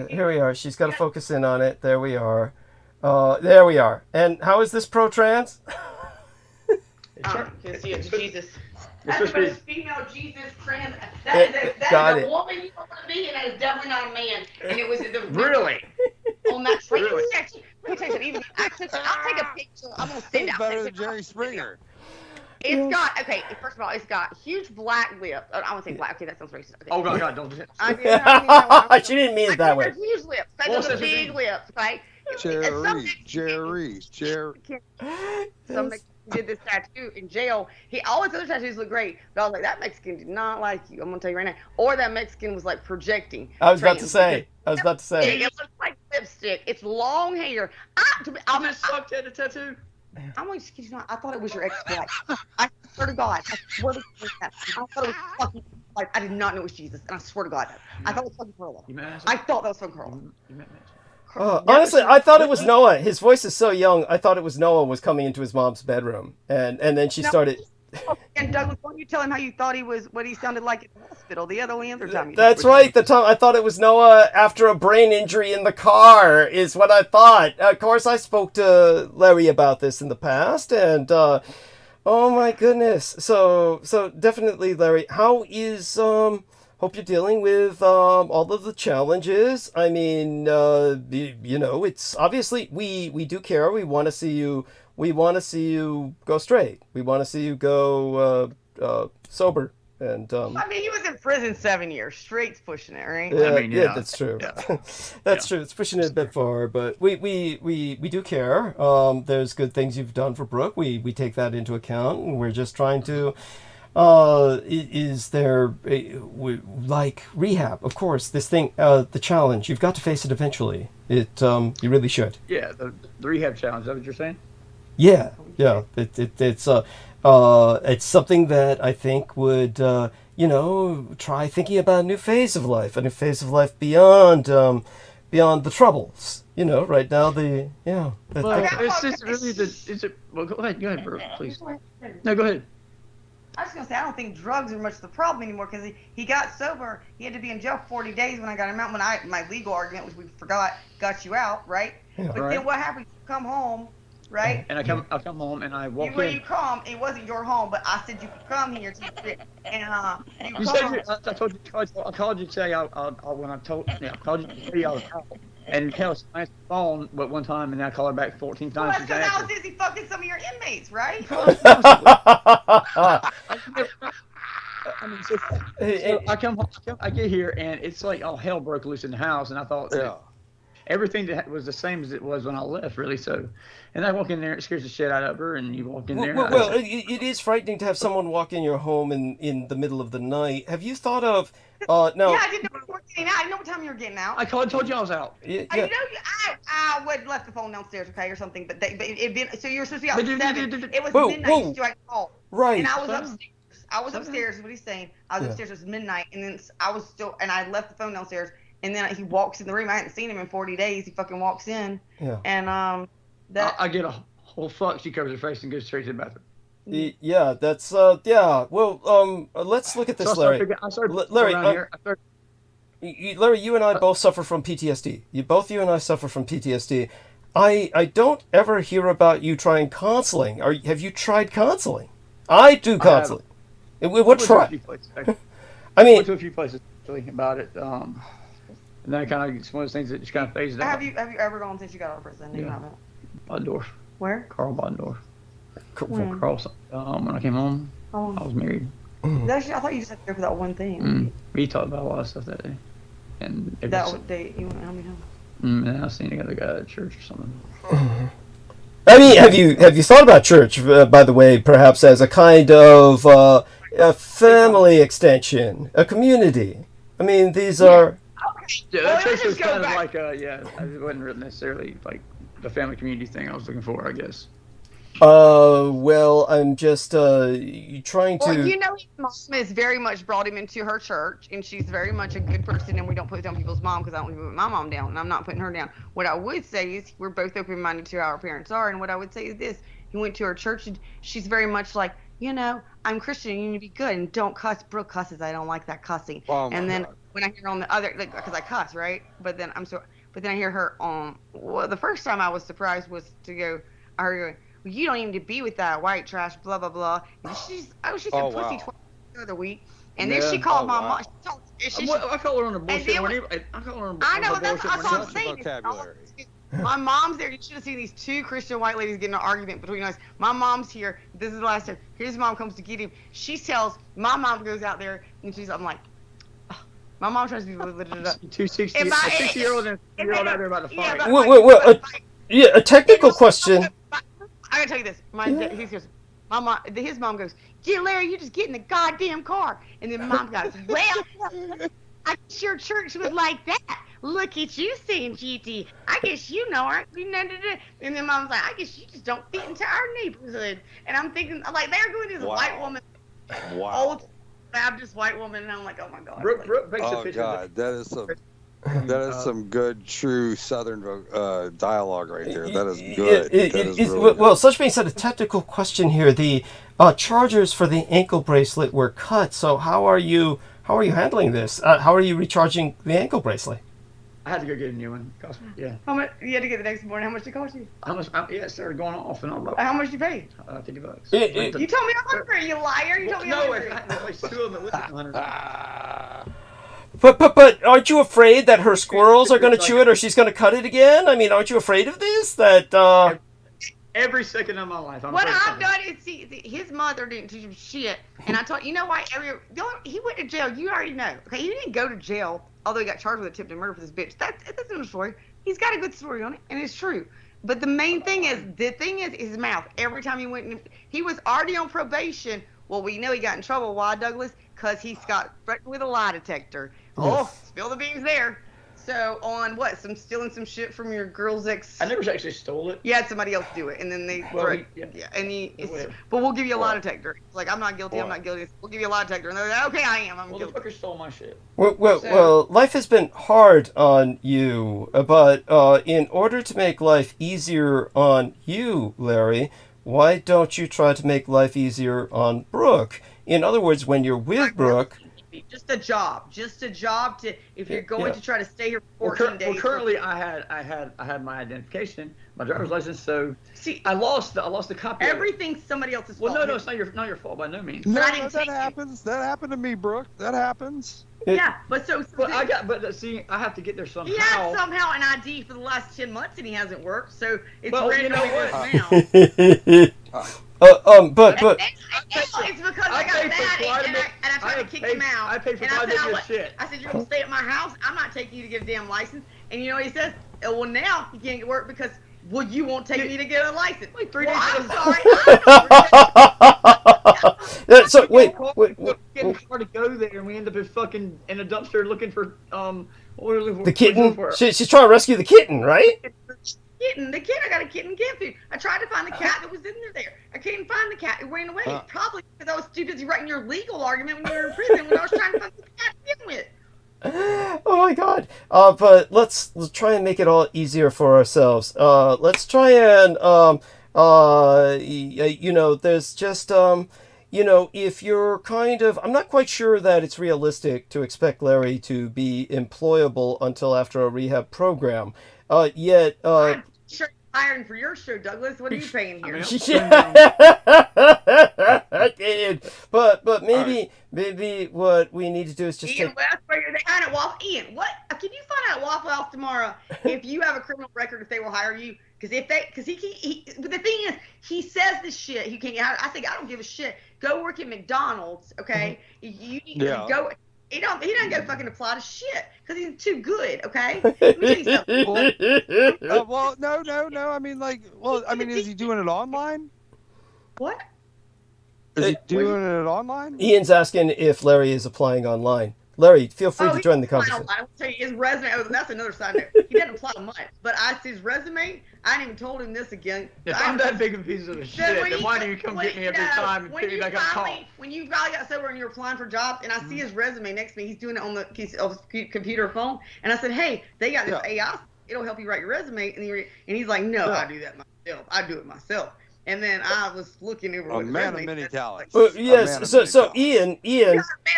Here we are. She's got to focus in on it. There we are. There we are. And how is this pro-trans? You can see it's Jesus. That's the most female Jesus trans. That is a woman you don't want to be, and that is definitely not a man. And it was really on that train. Let me tell you something. I'll take a picture. I'm gonna send out. Better than Jerry Springer. It's got first of all, it's got huge black lips. I won't say black. Okay, that sounds racist. Okay. Oh God, don't do it. She didn't mean it that way. Huge lips. Those are big lips, right? Jerry. Some did this tattoo in jail. All his other tattoos look great, but I was like, that Mexican did not like you. I'm gonna tell you right now. Or that Mexican was like projecting. I was about to say. It looks like lipstick. It's long hair. I'm gonna suck at a tattoo. I'm like, excuse me, I thought it was your ex-wife. I swear to God. I swear to God. I thought it was fucking, like, I did not know it was Jesus. And I swear to God. I thought it was fucking Carla. I thought that was fucking Carla. Honestly, I thought it was Noah. His voice is so young. I thought it was Noah was coming into his mom's bedroom. And then she started And Douglas, why don't you tell him how you thought he was, what he sounded like in the hospital the other time? That's right. The time I thought it was Noah after a brain injury in the car is what I thought. Of course, I spoke to Larry about this in the past, and oh my goodness. So definitely, Larry. How is Hope you're dealing with all of the challenges. I mean, you know, it's obviously we do care. We want to see you. We want to see you go straight. We want to see you go sober. And I mean, he was in prison 7 years. Straight's pushing it, right? yeah, I mean, yeah, that's true. Yeah. That's true. It's pushing it a bit far, but we do care. There's good things you've done for Brooke. We take that into account, and we're just trying to. Is there like rehab? Of course, this thing, the challenge. You've got to face it eventually. You really should. Yeah, the rehab challenge. Is that what you're saying? Yeah. It's something that I think would, you know, try thinking about a new phase of life beyond the troubles. You know, right now Well, it's really well, go ahead, Brooke, please. No, go ahead. I was going to say, I don't think drugs are much the problem anymore because he got sober. He had to be in jail for 40 days when I got him out. My legal argument, which we forgot, got you out, right? Yeah. But then what happened? You come home, right? And I come home and I walk in. You come, it wasn't your home, but I said you could come here and You said I told you. I called you to tell you when I called you to tell you I was out. And Hell smashed the phone but one time, and I called her back 14 times. Well, that's because I was busy fucking some of your inmates, right? I mean, so I come home, I get here, and it's like all hell broke loose in the house, and I thought everything that was the same as it was when I left, really. So, and I walk in there, it scares the shit out of her, and you walk in there. Well, it is frightening to have someone walk in your home in the middle of the night. Have you thought of no? Yeah, I didn't know you were getting out. I didn't know what time you were getting out. I told you I was out. Yeah. I would left the phone downstairs, okay, or something. But it been so you were supposed to be out at 7. It was midnight. So I called. Right. And I was upstairs. I was upstairs. Is what he's saying. I was upstairs. It was midnight, and then I was still, and I left the phone downstairs. And then he walks in the room. I hadn't seen him in 40 days. He fucking walks in. Yeah. And I get a whole fuck. She covers her face and goes straight to the bathroom. Yeah, that's yeah. Well, let's look at this, Larry. Larry, you and I both suffer from PTSD. You and I suffer from PTSD. I don't ever hear about you trying counseling. Have you tried counseling? I do counseling. What try? I mean, went to a few places actually about it. And then it's one of those things that just kind of phases out. Have you ever gone since you got out of prison? Yeah. You haven't. Buḍḍhist. Where? Carl Buḍḍhist. Carl, when I came home, I was married. I thought you just had to go for that one thing. We talked about a lot of stuff that day. And that day, you went how many times? And I seen another guy at church or something. I mean, have you thought about church, by the way, perhaps as a kind of a family extension, a community? I mean, these are. Yeah, church was kind of like it wasn't really necessarily like the family community thing I was looking for, I guess. Well, I'm just trying to. Well, you know, his mom has very much brought him into her church, and she's very much a good person, and we don't put down people's mom because I don't even put my mom down, and I'm not putting her down. What I would say is we're both open-minded to how our parents are, and what I would say is this. He went to her church, and she's very much like, you know, I'm Christian, you need to be good, and don't cuss. Brooke cusses. I don't like that cussing. Oh, and then God. when I hear on the other, because I cuss, right? But then I hear her well, the first time I was surprised was to go, I heard her going, well, you don't even need to be with that white trash, blah, blah, blah. And she said pussy twice the other week. And then she called my mom. I call her on the bullshit. I know, that's what I'm saying. My mom's there. You should have seen these two Christian white ladies getting an argument between us. My mom's here. This is the last time. His mom comes to get him. She tells, my mom goes out there, and I'm like, my mom tries to be with it. 60-year-old and a 60-year-old out there about to fight. Well, a technical question. I gotta tell you this. His mom goes, yeah, Larry, you just get in the goddamn car. And then mom goes, well, I guess your church was like that. Look at you saying GT. I guess you know her. And then mom's like, I guess you just don't fit into our neighborhood. And I'm thinking, like, they're going to this white woman, old Baptist white woman, and I'm like, oh my God. Brooke makes a Oh picture. God, that is some. That is some good, true Southern dialogue right there. That is good. Well, such being said, a technical question here. The chargers for the ankle bracelet were cut. So how are you handling this? How are you recharging the ankle bracelet? I had to go get a new one. Yeah. How much? You had to get the next morning. How much did it cost you? How much? Yeah, it started going off and on. How much did you pay? $50. You told me 100. You liar! You told me 100. No, it's two of them. 100. But aren't you afraid that her squirrels are going to chew it, or she's going to cut it again? I mean, aren't you afraid of this? That every second of my life. What I've done is his mother didn't teach him shit, and I told you know why he went to jail. You already know. Okay, he didn't go to jail, although he got charged with attempted murder for this bitch. That's another story. He's got a good story on it, and it's true. But the main thing is his mouth. Every time he went, he was already on probation. Well, we know he got in trouble. Why, Douglas? Because he's got threatened with a lie detector. Oh, spill the beans there. So on what? Stealing some shit from your girl's ex. I never actually stole it. You had somebody else do it, and then they. But we'll give you a lie detector. It's like I'm not guilty. I'm not guilty. We'll give you a lie detector, and they're like, okay, I am. I'm guilty. The fucker stole my shit. Well, life has been hard on you, but in order to make life easier on you, Larry, why don't you try to make life easier on Brooke? In other words, when you're with Brooke. Just a job to if you're going to try to stay here for 14 days. Well, currently I had my identification, my driver's license. So see, I lost the copy. Everything's somebody else's fault. Well, no, it's not your fault by no means. No, that happens. That happened to me, Brooke. That happens. Yeah, but see, I have to get there somehow. He had somehow an ID for the last 10 months and he hasn't worked, so it's randomly now. But it's because I got mad and I tried to kick him out. I paid for 5 days of shit. I said, you're going to stay at my house? I'm not taking you to get a damn license. And you know what he says? Well, now you can't get work because, well, you won't take me to get a license. Like 3 days. I'm sorry. So wait. Getting hard to go there, and we end up in a dumpster looking for the kitten. She's trying to rescue the kitten, right? The kitten. I got a kitten gift. I tried to find the cat that was in there. I couldn't find the cat. It ran away. Probably because I was too busy writing your legal argument when you were in prison when I was trying to find the cat to begin with. Oh my God! But let's try and make it all easier for ourselves. Let's try and there's just if you're I'm not quite sure that it's realistic to expect Larry to be employable until after a rehab program. I'm sure you're hiring for your show, Douglas. What are you paying here? But maybe what we need to do is just Ian West, where you're at Waffle. Ian, what? Can you find out at Waffle House tomorrow if you have a criminal record, if they will hire you? But the thing is, he says this shit. He can't. I think I don't give a shit. Go work at McDonald's, okay? You need to go. He doesn't go fucking apply to shit because he's too good, okay? Let me tell you something. Well, no. I mean, is he doing it online? What? Is he doing it online? Ian's asking if Larry is applying online. Larry, feel free to join the conversation. I will tell you his resume. That's another side note. He doesn't apply much, but his resume. I ain't even told him this again. If I'm that big a piece of shit, then why do you come get me every time and pick me back up call? When you finally got sober and you're applying for jobs, and I see his resume next to me, he's doing it on the computer phone, and I said, hey, they got this AI. It'll help you write your resume, and he's like, no, I do that myself. I do it myself. And then I was looking over a man of many talents. Yes. So Ian,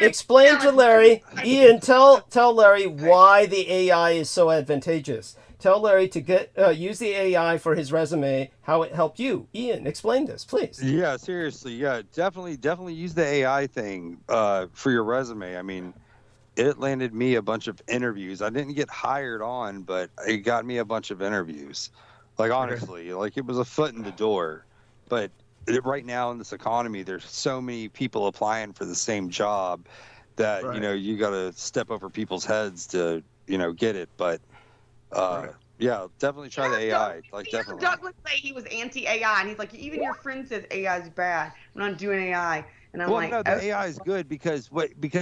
explain to Larry. Ian, tell Larry why the AI is so advantageous. Tell Larry to use the AI for his resume. How it helped you. Ian, explain this, please. Yeah, seriously. Yeah, definitely use the AI thing for your resume. I mean, it landed me a bunch of interviews. I didn't get hired on, but it got me a bunch of interviews. Like honestly, like it was a foot in the door. But right now in this economy, there's so many people applying for the same job that, you got to step over people's heads to, get it. But, yeah, definitely try the AI. Definitely. Douglas say he was anti-AI, and he's like, even your friend says AI is bad. I'm not doing AI. And I'm no, the AI is good because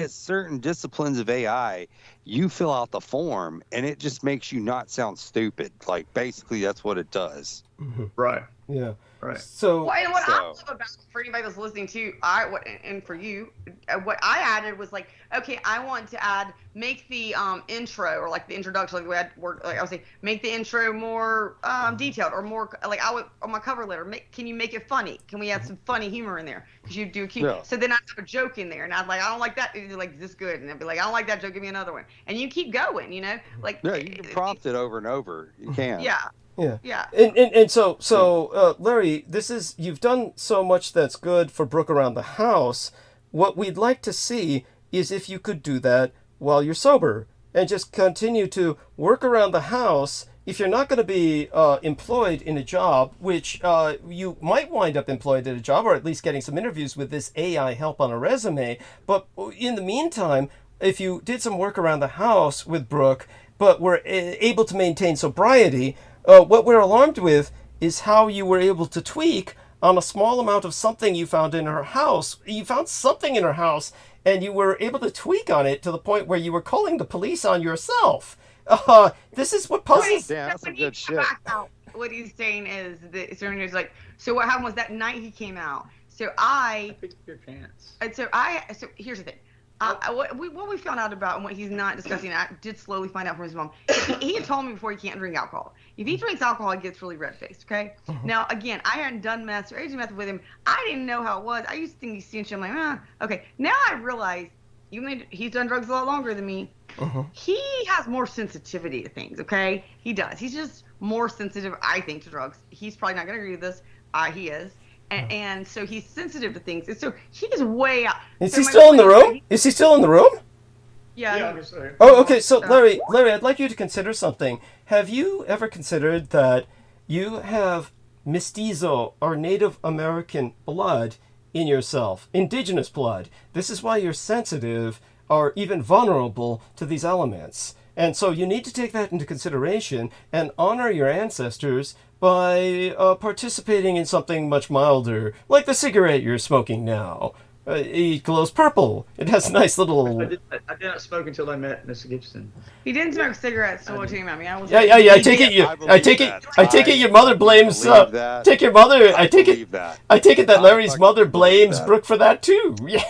certain disciplines of AI, you fill out the form, and it just makes you not sound stupid. Like, basically, that's what it does. Mm-hmm. Right. Yeah. Right. So, well, and what I love about for anybody that's listening to, and for you, what I added was like, okay, I want to make the intro or like the introduction, like the way I work, like I would say, make the intro more detailed or more like I would on my cover letter. Can you make it funny? Can we add some funny humor in there? Because you do cute. Yeah. So then I have a joke in there, and I'd like, I don't like that. You're like, is this good? And I'd be like, I don't like that joke. Give me another one. And you keep going, you know, like yeah, you can prompt it over and over. You can. Yeah. Yeah. Yeah. And so Larry, you've done so much that's good for Brooke around the house. What we'd like to see is if you could do that while you're sober and just continue to work around the house. If you're not going to be employed in a job, which you might wind up employed at a job or at least getting some interviews with this AI help on a resume. But in the meantime, if you did some work around the house with Brooke, but were able to maintain sobriety, what we're alarmed with is how you were able to tweak on a small amount of something you found in her house. You found something in her house, and you were able to tweak on it to the point where you were calling the police on yourself. This is what puzzles. Yeah, that's some good shit. What he's saying is that so what happened was that night he came out. So I picked up your pants. And so here's the thing. What we found out about and what he's not discussing, I did slowly find out from his mom. He had told me before he can't drink alcohol. If he drinks alcohol, he gets really red-faced, okay? Now, again, I hadn't done meth or aging meth with him. I didn't know how it was. I used to think he's seeing shit. I'm like, okay. Now I realize, even though he's done drugs a lot longer than me, he has more sensitivity to things, okay? He does. He's just more sensitive, I think, to drugs. He's probably not going to agree with this. He is. And so he's sensitive to things. And so he's way out. Is he still in the room? Is he still in the room? Yeah. Oh, okay. So, Larry, I'd like you to consider something. Have you ever considered that you have mestizo, or Native American blood in yourself, indigenous blood? This is why you're sensitive or even vulnerable to these elements. And so you need to take that into consideration and honor your ancestors by participating in something much milder, like the cigarette you're smoking now. It glows purple. It has a nice little... I did not smoke until I met Mr. Gibson. He didn't smoke cigarettes, so what do you mean? I was yeah. I take it your mother blames... take your mother... I take it that Larry's mother blames Brooke for that too. Yeah.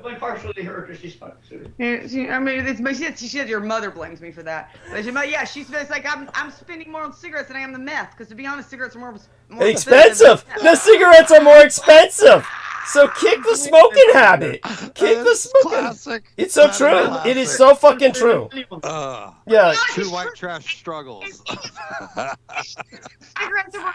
Like partially her because she smokes too. I mean, she said your mother blames me for that. But she's like I'm spending more on cigarettes than I am the meth. Because to be honest, cigarettes are more expensive. The cigarettes are more expensive. So kick the smoking habit. Kick the smoking. Classic. It's so true. Classic. It is so fucking true. Yeah. Two white trash struggles. Cigarettes are more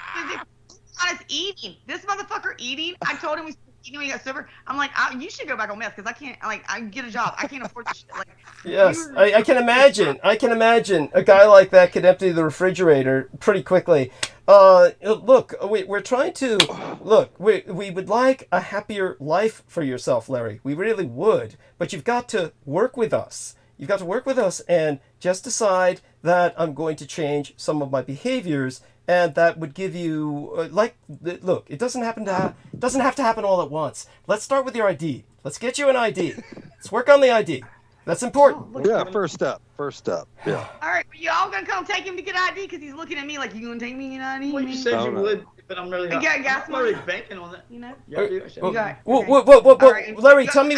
honest eating. This motherfucker eating. I told him he's eating when he got sober. I'm like, you should go back on meth because I can't. I get a job. I can't afford this shit. Like, yes, I can imagine. I can imagine a guy like that could empty the refrigerator pretty quickly. Look, we're trying to look. We would like a happier life for yourself, Larry. We really would. But you've got to work with us. You've got to work with us and just decide that I'm going to change some of my behaviors. And that would give you, look, it doesn't have to happen all at once. Let's start with your ID. Let's get you an ID. Let's work on the ID. That's important. Yeah, first step. Yeah. All right, you all gonna come take him to get ID because he's looking at me like, you gonna take me to get ID? Well, you said you would, but I'm really not. I'm not really banking on that. You know? What, Larry, tell me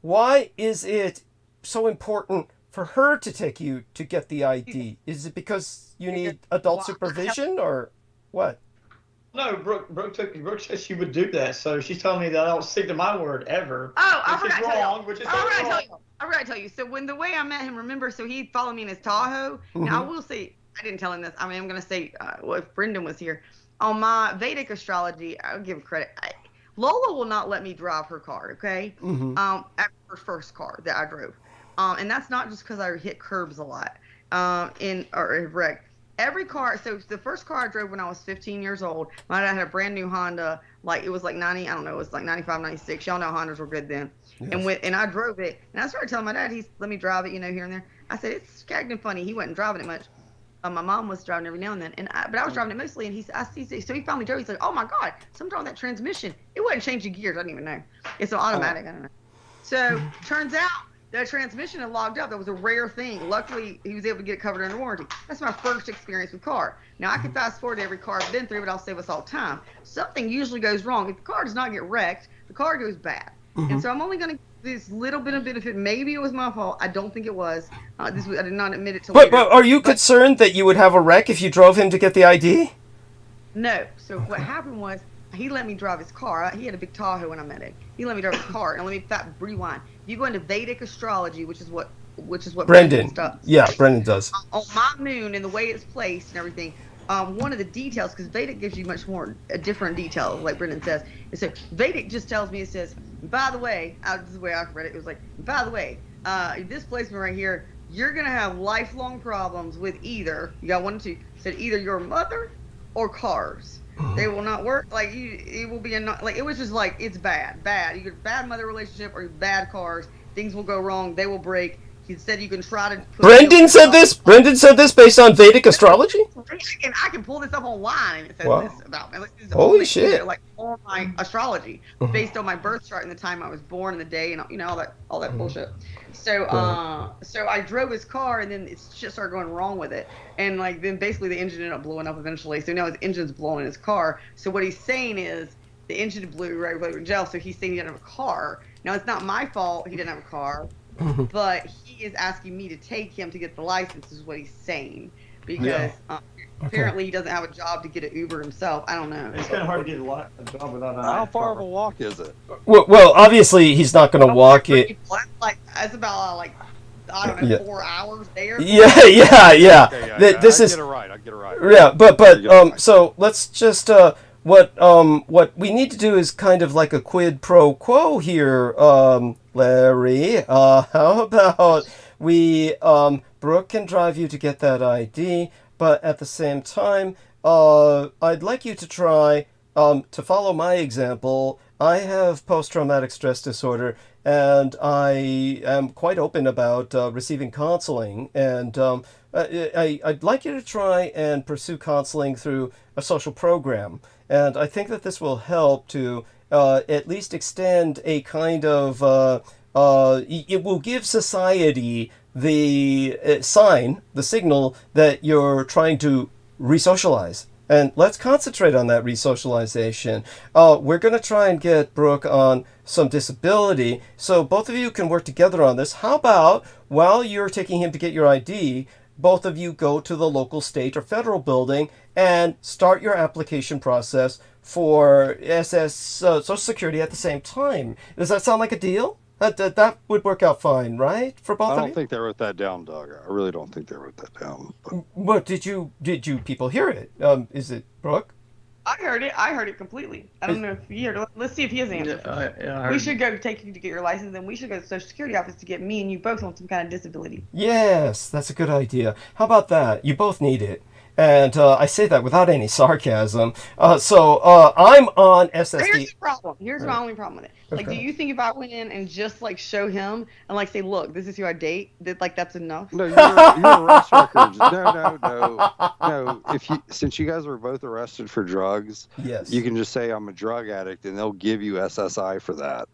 why is it so important for her to take you to get the ID? Is it because you need adult supervision or what? No, Brooke said she would do that, so she's telling me that I don't stick to my word ever. Oh, I forgot to tell you. I forgot to tell you. So the way I met him, remember, so he followed me in his Tahoe. Mm-hmm. Now I will say, I didn't tell him this. I mean, I'm going to say, if Brendan was here, on my Vedic astrology, I'll give him credit. Lola will not let me drive her car, okay? Mm-hmm. At her first car that I drove. And that's not just because I hit curbs a lot or wrecked. Every car, so the first car I drove when I was 15 years old, my dad had a brand new Honda, like it was like 90, I don't know, it was like 95, 96. Y'all know Hondas were good then. Yes. And I drove it, and I started telling my dad, he's let me drive it, here and there. I said, it's acting funny. He wasn't driving it much. My mom was driving every now and then, but I was driving it mostly, and so he finally drove. He's like, oh my God, something wrong with that transmission. It wasn't changing gears. I didn't even know. It's automatic. I don't know. So turns out the transmission had logged up. That was a rare thing. Luckily, he was able to get it covered under warranty. That's my first experience with car. Now, I can fast forward to every car I've been through, but I'll save us all time. Something usually goes wrong. If the car does not get wrecked, the car goes bad. And so I'm only going to give this little bit of benefit. Maybe it was my fault. I don't think it was. I did not admit it till later. But are you concerned that you would have a wreck if you drove him to get the ID? No. So what happened was, he let me drive his car. He had a big Tahoe when I met him. He let me drive his car. And let me rewind. You go into Vedic astrology, which is what Brendan does. Yeah, Brendan does. On my moon and the way it's placed and everything, one of the details, because Vedic gives you much more different details, like Brendan says. And so Vedic just tells me, it says, by the way, this is the way I read it. It was like, by the way, this placement right here, you're gonna have lifelong problems with either, you got one or two, said either your mother or cars. They will not work. Like, it will be like, it was just like, it's bad. You get a bad mother relationship or bad cars. Things will go wrong. They will break. He said you can try to. Brendan said this. Brendan said this based on Vedic astrology. I can pull this up online, and it says this about me. Holy shit! Like all my astrology based on my birth chart and the time I was born and the day and all that bullshit. So so I drove his car, and then it just started going wrong with it, and like then basically the engine ended up blowing up eventually. So now his engine's blowing in his car. So what he's saying is the engine blew right with gel. So he's saying he didn't have a car. Now it's not my fault he didn't have a car, but he is asking me to take him to get the license. Is what he's saying because apparently he doesn't have a job to get an Uber himself. I don't know. It's kind of hard to get a job without. How far of a walk is it? Well, obviously he's not going to walk it. It's about I don't know 4 hours there. Yeah. Okay, This is. I'll get it right. Yeah, but so let's just what we need to do is kind of like a quid pro quo here, Larry. How about we Brooke can drive you to get that ID, but at the same time, I'd like you to try to follow my example. I have post-traumatic stress disorder, and I am quite open about receiving counseling, and I'd like you to try and pursue counseling through a social program. And I think that this will help to at least extend a kind of, it will give society the signal that you're trying to re-socialize. And let's concentrate on that re-socialization. We're going to try and get Brooke on some disability, so both of you can work together on this. How about, while you're taking him to get your ID, both of you go to the local, state, or federal building and start your application process for Social Security at the same time. Does that sound like a deal? That would work out fine, right? For both of you? I don't think they wrote that down, Doug. I really don't think they wrote that down. What did you people hear it? Is it Brooke? I heard it completely. I don't know if you heard it. Let's see if he has answered. We should go take you to get your license, and we should go to the Social Security office to get me and you both on some kind of disability. Yes, that's a good idea. How about that? You both need it. And I say that without any sarcasm. So I'm on SSD. Here's the problem. Here's my only problem with it. Like, do you think if I went in and just like show him and like say, look, this is who I date, that like that's enough? No, you're arrest records. No. Since you guys were both arrested for drugs, yes, you can just say I'm a drug addict, and they'll give you SSI for that.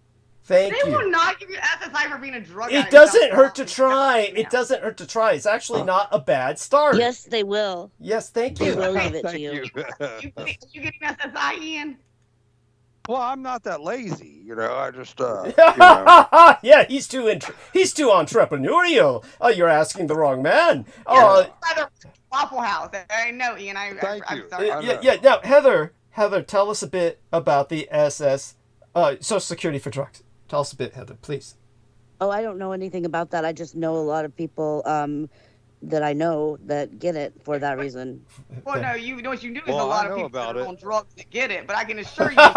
They will not give you SSI for being a drug addict. It doesn't hurt to try. It doesn't hurt to try. It's actually not a bad start. Yes, they will. Yes, thank you. They will give it to you. You getting SSI, Ian? Well, I'm not that lazy, I just, Yeah, he's too entrepreneurial. Oh, you're asking the wrong man. Waffle House. I know, Ian. I'm sorry. Yeah. Now, Heather, tell us a bit about the Social Security for drugs. Tell us a bit, Heather, please. Oh, I don't know anything about that. I just know a lot of people that I know that get it for that reason. Well, no, you know what you do is a lot of people that are on drugs that get it, but I can assure you. No.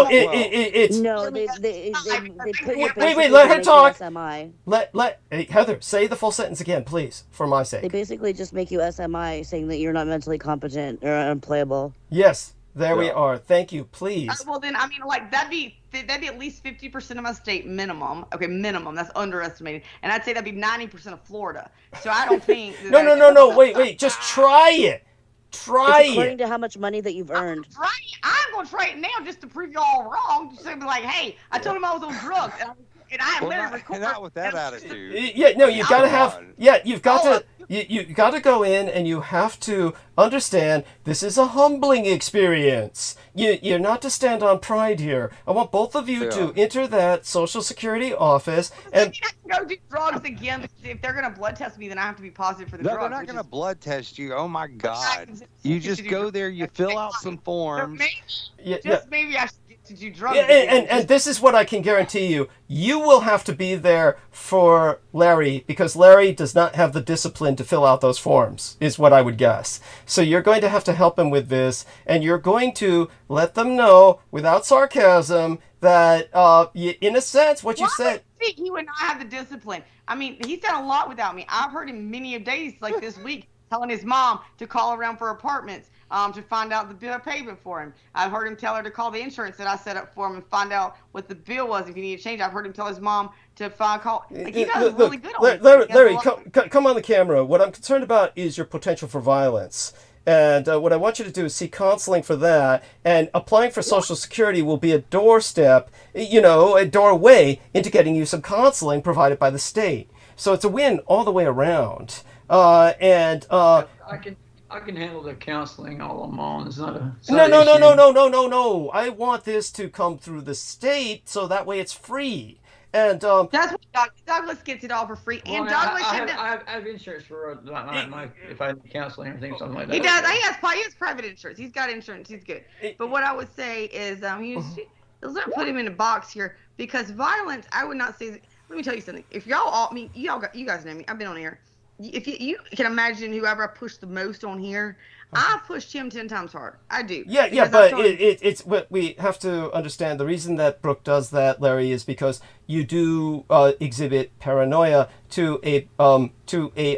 It's no. They put you. Wait. Let her talk. SMI. Hey, Heather, say the full sentence again, please, for my sake. They basically just make you SMI, saying that you're not mentally competent or unplayable. Yes. There we are. Thank you, please. Well, then, I mean, like, that'd be at least 50% of my state minimum. Okay, minimum. That's underestimated. And I'd say that'd be 90% of Florida. So I don't think... No. Wait. Just try it. Try it. According to how much money that you've earned. I'm going to try it now just to prove you all wrong. Just to be like, hey, I told him I was on drugs. and I am Well, literally not, recording. not with that attitude. Yeah, no, you gotta Come have. on. Yeah, you've got to. You got to go in, and you have to understand this is a humbling experience. You're not to stand on pride here. I want both of you to enter that Social Security office and. I can go do drugs again. Because if they're gonna blood test me, then I have to be positive for the No, drugs. they're not going to blood test you. Oh my God! You just go there. You fill out some forms. Maybe I should get to do drugs. Yeah, and this is what I can guarantee you. You will have to be there for Larry because Larry does not have the discipline to fill out those forms, is what I would guess. So you're going to have to help him with this, and you're going to let them know, without sarcasm, that in a sense, what you said... He would not have the discipline. I mean, he's done a lot without me. I've heard him many of days, like this week, telling his mom to call around for apartments to find out the bill payment for him. I've heard him tell her to call the insurance that I set up for him and find out what the bill was if he needed to change. I've heard him tell his mom to call. Like, he does really good on Larry, come on the camera. What I'm concerned about is your potential for violence. And what I want you to do is seek counseling for that. And applying for Social Security will be a doorstep, a doorway into getting you some counseling provided by the state. So it's a win all the way around. I can handle the counseling all on my own. It's not a No. I want this to come through the state so that way it's free. And that's what Douglas gets it all for free. Well, And Douglas I have insurance for my if I need counseling or anything, something like that. He does. He has private insurance. He's got insurance. He's good. But what I would say is, let's not put him in a box here because violence. I would not say. Let me tell you something. If y'all all, you guys know me. I've been on air. If you can imagine whoever I pushed the most on here, I pushed him 10 times harder. I do. Yeah, but it's what we have to understand. The reason that Brooke does that, Larry, is because you do exhibit paranoia to a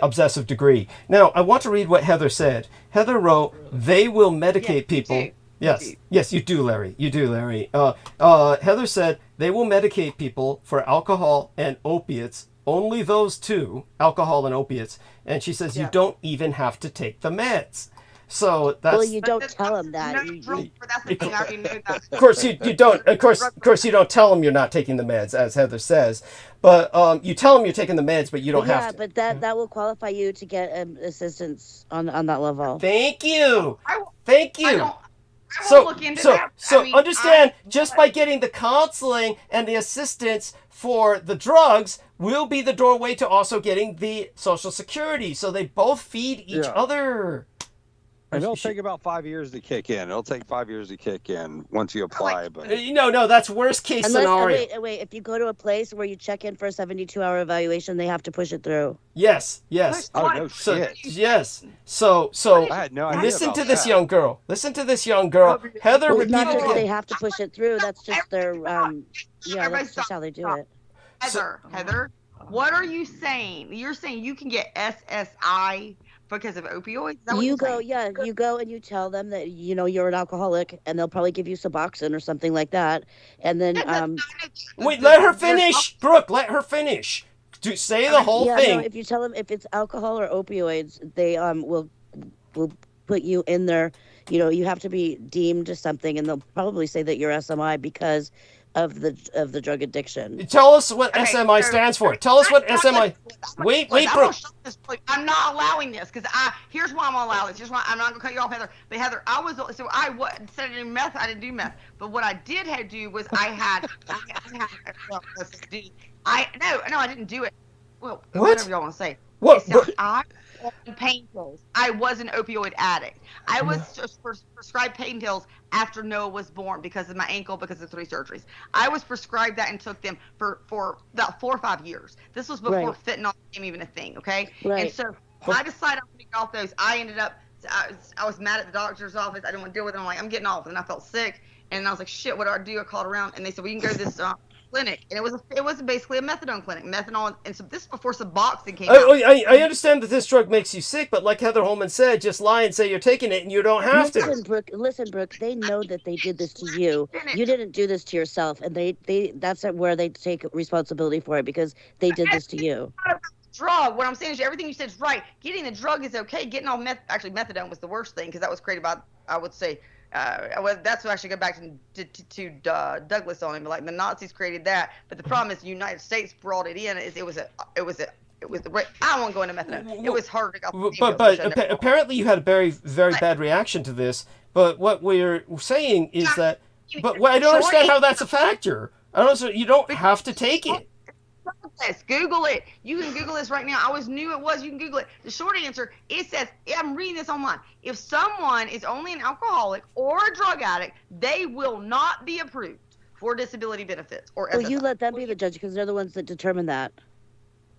obsessive degree. Now, I want to read what Heather said. Heather wrote, "They will medicate people." Yes, you do, Larry. You do, Larry. Heather said, "They will medicate people for alcohol and opiates. Only those two, alcohol and opiates." And she says, you don't even have to take the meds. So that's... Well, you don't tell them that. Of course, you don't. Of course, you don't tell them you're not taking the meds, as Heather says. But you tell them you're taking the meds, but you don't have to. Yeah, but that will qualify you to get assistance on that level. Thank you. Thank you. So understand, just by getting the counseling and the assistance for the drugs will be the doorway to also getting the Social Security. So they both feed each other. And it'll take about 5 years to kick in. It'll take 5 years to kick in once you apply. But no, that's worst case scenario. Wait, if you go to a place where you check in for a 72-hour evaluation, they have to push it through. Yes. Oh, no shit. Yes. So I had no idea listen to about this that. young girl. Listen to this young girl. Heather Well, not repeated because they again. have to push it through. That's just their that's just how they do it. Heather, what are you saying? You're saying you can get SSI because of opioids? You go and you tell them that you're an alcoholic, and they'll probably give you Suboxone or something like that, and then wait, let her finish, Brooke. Let her finish. Say the whole thing. No, if you tell them if it's alcohol or opioids, they will put you in there. You have to be deemed to something, and they'll probably say that you're SMI because of the drug addiction. Tell us what SMI stands for. Tell us what SMI. Wait, Brooke. I'm not allowing this because here's why I'm gonna allow this. Here's why I'm not gonna cut you off, Heather. But Heather, instead of doing meth, I didn't do meth. But what I did do was I didn't do it. Well, whatever y'all want to say. What? I on pain pills. I was an opioid addict. I was prescribed pain pills after Noah was born because of my ankle, because of 3 surgeries. I was prescribed that and took them for about 4 or 5 years. This was before fentanyl became even a thing, okay? Right. And so when I decided I'm getting off those, I ended up, I was mad at the doctor's office. I didn't want to deal with it. I'm like, I'm getting off. And I felt sick. And I was like, shit, what do I do? I called around and they said, well, you can go to this clinic, and it was basically a methadone clinic. Methanol, and so this is before Suboxone came out. I understand that this drug makes you sick, but like Heather Holman said, just lie and say you're taking it, and you don't have to. Listen, Brooke. They know that they did this to you. You didn't do this to yourself, and that's where they take responsibility for it because they did this to you. Drug. What I'm saying is everything you said is right. Getting the drug is okay. Getting all methadone was the worst thing because that was created by, I would say, That's what I should go back to Douglas on him. Like the Nazis created that, but the problem is the United States brought it in. It was I won't go into methanol. It was hard to go. But apparently you had a very bad reaction to this. But what we're saying is that. But I don't understand how that's a factor. I don't understand. You don't have to take it. Google it. You can Google this right now. I always knew it was. You can Google it. The short answer, it says, I'm reading this online. If someone is only an alcoholic or a drug addict, they will not be approved for disability benefits or SSI. Well, you let them be the judge because they're the ones that determine that.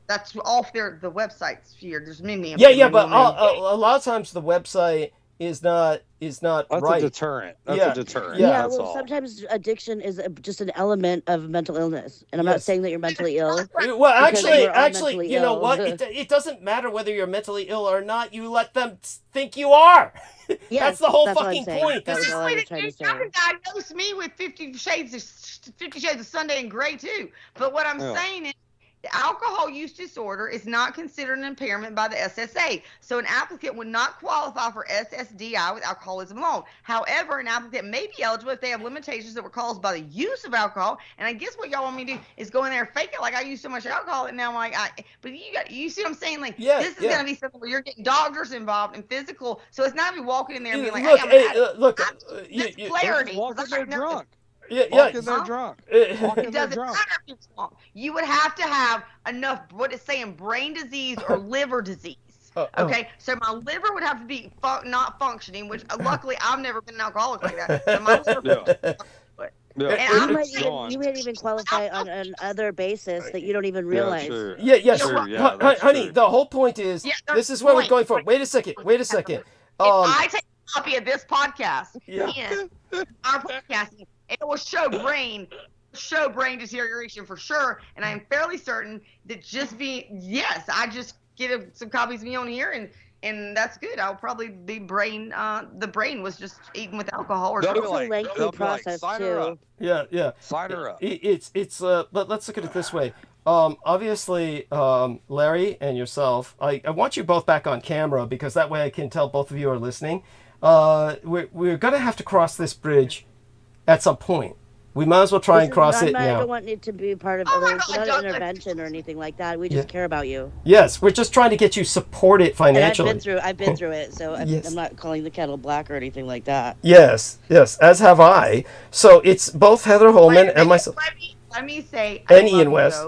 That's off the websites here. There's many. Yeah, but a lot of times the website is not that's right. a deterrent. That's a deterrent. Yeah, that's well, all. sometimes addiction is just an element of mental illness, and I'm not saying that you're mentally ill. Well, actually, you know what? It doesn't matter whether you're mentally ill or not. You let them think you are. Yes, that's the whole that's fucking point. That was all I was trying to say. You diagnose me with 50 Shades of Sunday and Grey too. But what I'm saying is, the alcohol use disorder is not considered an impairment by the SSA, so an applicant would not qualify for SSDI with alcoholism alone. However, an applicant may be eligible if they have limitations that were caused by the use of alcohol. And I guess what y'all want me to do is go in there and fake it like I use so much alcohol, and now I'm like, but you see what I'm saying? Like, this is gonna be something where you're getting doctors involved and physical, so it's not me walking in there and being like, clarity. Walk in there drunk. Walking there drunk. It doesn't matter if you're drunk. You would have to have enough, what it's saying, brain disease or liver disease. Okay, so my liver would have to be not functioning, which luckily I've never been an alcoholic like that. So my liver you might even qualify on another basis that you don't even realize. Honey, the whole point is, this is where we're going for. Wait a second. If I take a copy of this podcast, our podcasting, it will show brain deterioration for sure, and I am fairly certain that I just get some copies of me on here, and that's good. I'll probably be the brain was just eaten with alcohol or it's a lengthy process too. Yeah. Sign her up. But let's look at it this way. Obviously, Larry and yourself, I want you both back on camera because that way I can tell both of you are listening. We're going to have to cross this bridge at some point. We might as well try and cross it now. I don't want it to be part of it's not an intervention or anything like that. We just care about you. Yes, we're just trying to get you supported financially. And I've been through it, so I'm not calling the kettle black or anything like that. Yes, as have I. So it's both Heather Holman and myself. Let me say, and Ian West.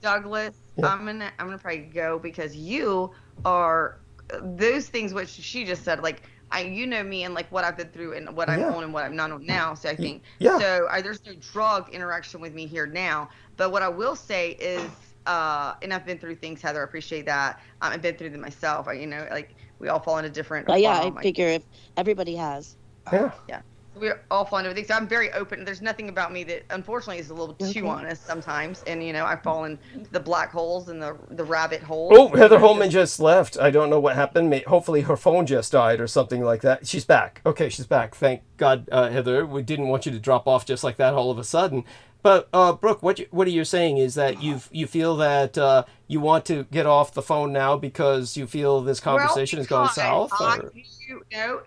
Douglas, I'm gonna probably go because you are those things which she just said, like. You know me and like what I've been through and what I'm on and what I'm not on now. So I think so. There's no drug interaction with me here now. But what I will say is, and I've been through things, Heather. I appreciate that. I've been through them myself. Like we all fall into different. I figure if everybody has. Yeah. We're all fall into things. So I'm very open. There's nothing about me that unfortunately is a little too honest sometimes. And I fall into the black holes and the rabbit holes. Oh, Heather Holman just left. I don't know what happened. Hopefully her phone just died or something like that. She's back. Okay, she's back. Thank God, Heather. We didn't want you to drop off just like that all of a sudden. But Brooke, what are you saying is that you feel that you want to get off the phone now because you feel this conversation is going south?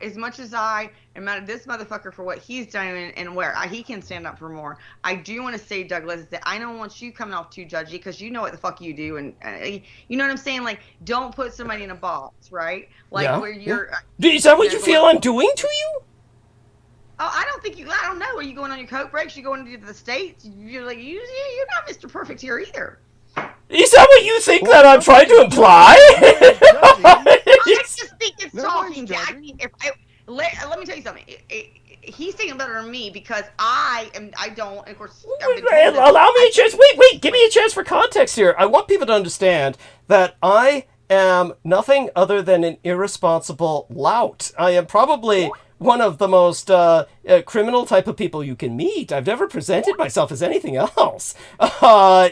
As much as I am mad at this motherfucker for what he's done and where he can stand up for more, I do want to say, Douglas, that I don't want you coming off too judgy because you know what the fuck you do, and you know what I'm saying. Like, don't put somebody in a box, right? Like where you're. Is that what you feel I'm doing to you? Oh, I don't know. Are you going on your coke breaks? You going to the States? You're like, you're not Mr. Perfect here either. Is that what you think that I'm trying to imply? I just think it's talking. Let me tell you something. He's thinking better than me because I don't. Of course, allow me a chance. Wait. Give me a chance for context here. I want people to understand that I am nothing other than an irresponsible lout. I am probably one of the most criminal type of people you can meet. I've never presented myself as anything else.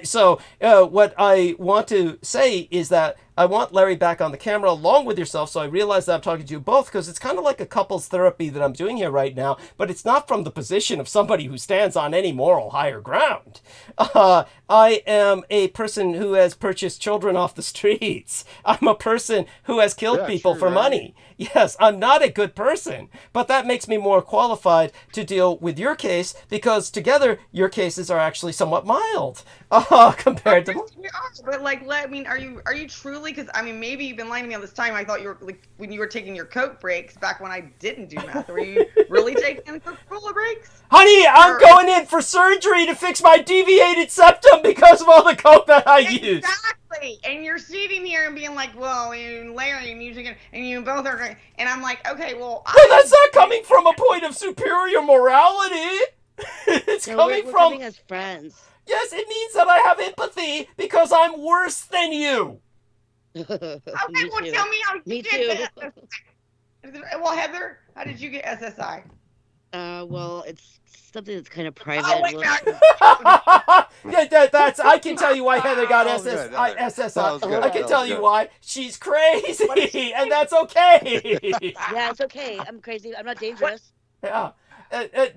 So what I want to say is that I want Larry back on the camera along with yourself, so I realize that I'm talking to you both, because it's kind of like a couples therapy that I'm doing here right now, but it's not from the position of somebody who stands on any moral higher ground. I am a person who has purchased children off the streets. I'm a person who has killed people for money. Yes, I'm not a good person, but that makes me more qualified to deal with your case, because together your cases are actually somewhat mild compared to. But like, I mean, are you truly? Because I mean, maybe you've been lying to me all this time. I thought you were like when you were taking your Coke breaks back when I didn't do meth. Were you really taking the Coca-Cola breaks? Honey, I'm going in for surgery to fix my deviated septum because of all the Coke that I use. Exactly. And you're sitting here and being like, well, and Larry and you both are, and I'm like, okay, well. But that's not coming from a point of superior morality. It's coming we're from. coming as friends. Yes, it means that I have empathy because I'm worse than you. Okay, well, tell me how you did that. Well, Heather, how did you get SSI? Well, it's something that's kind of private. Oh, wait, yeah, that's. I can tell you why Heather got SSI. I can tell you why. She's crazy, and that's okay. Yeah, it's okay. I'm crazy. I'm not dangerous. Yeah,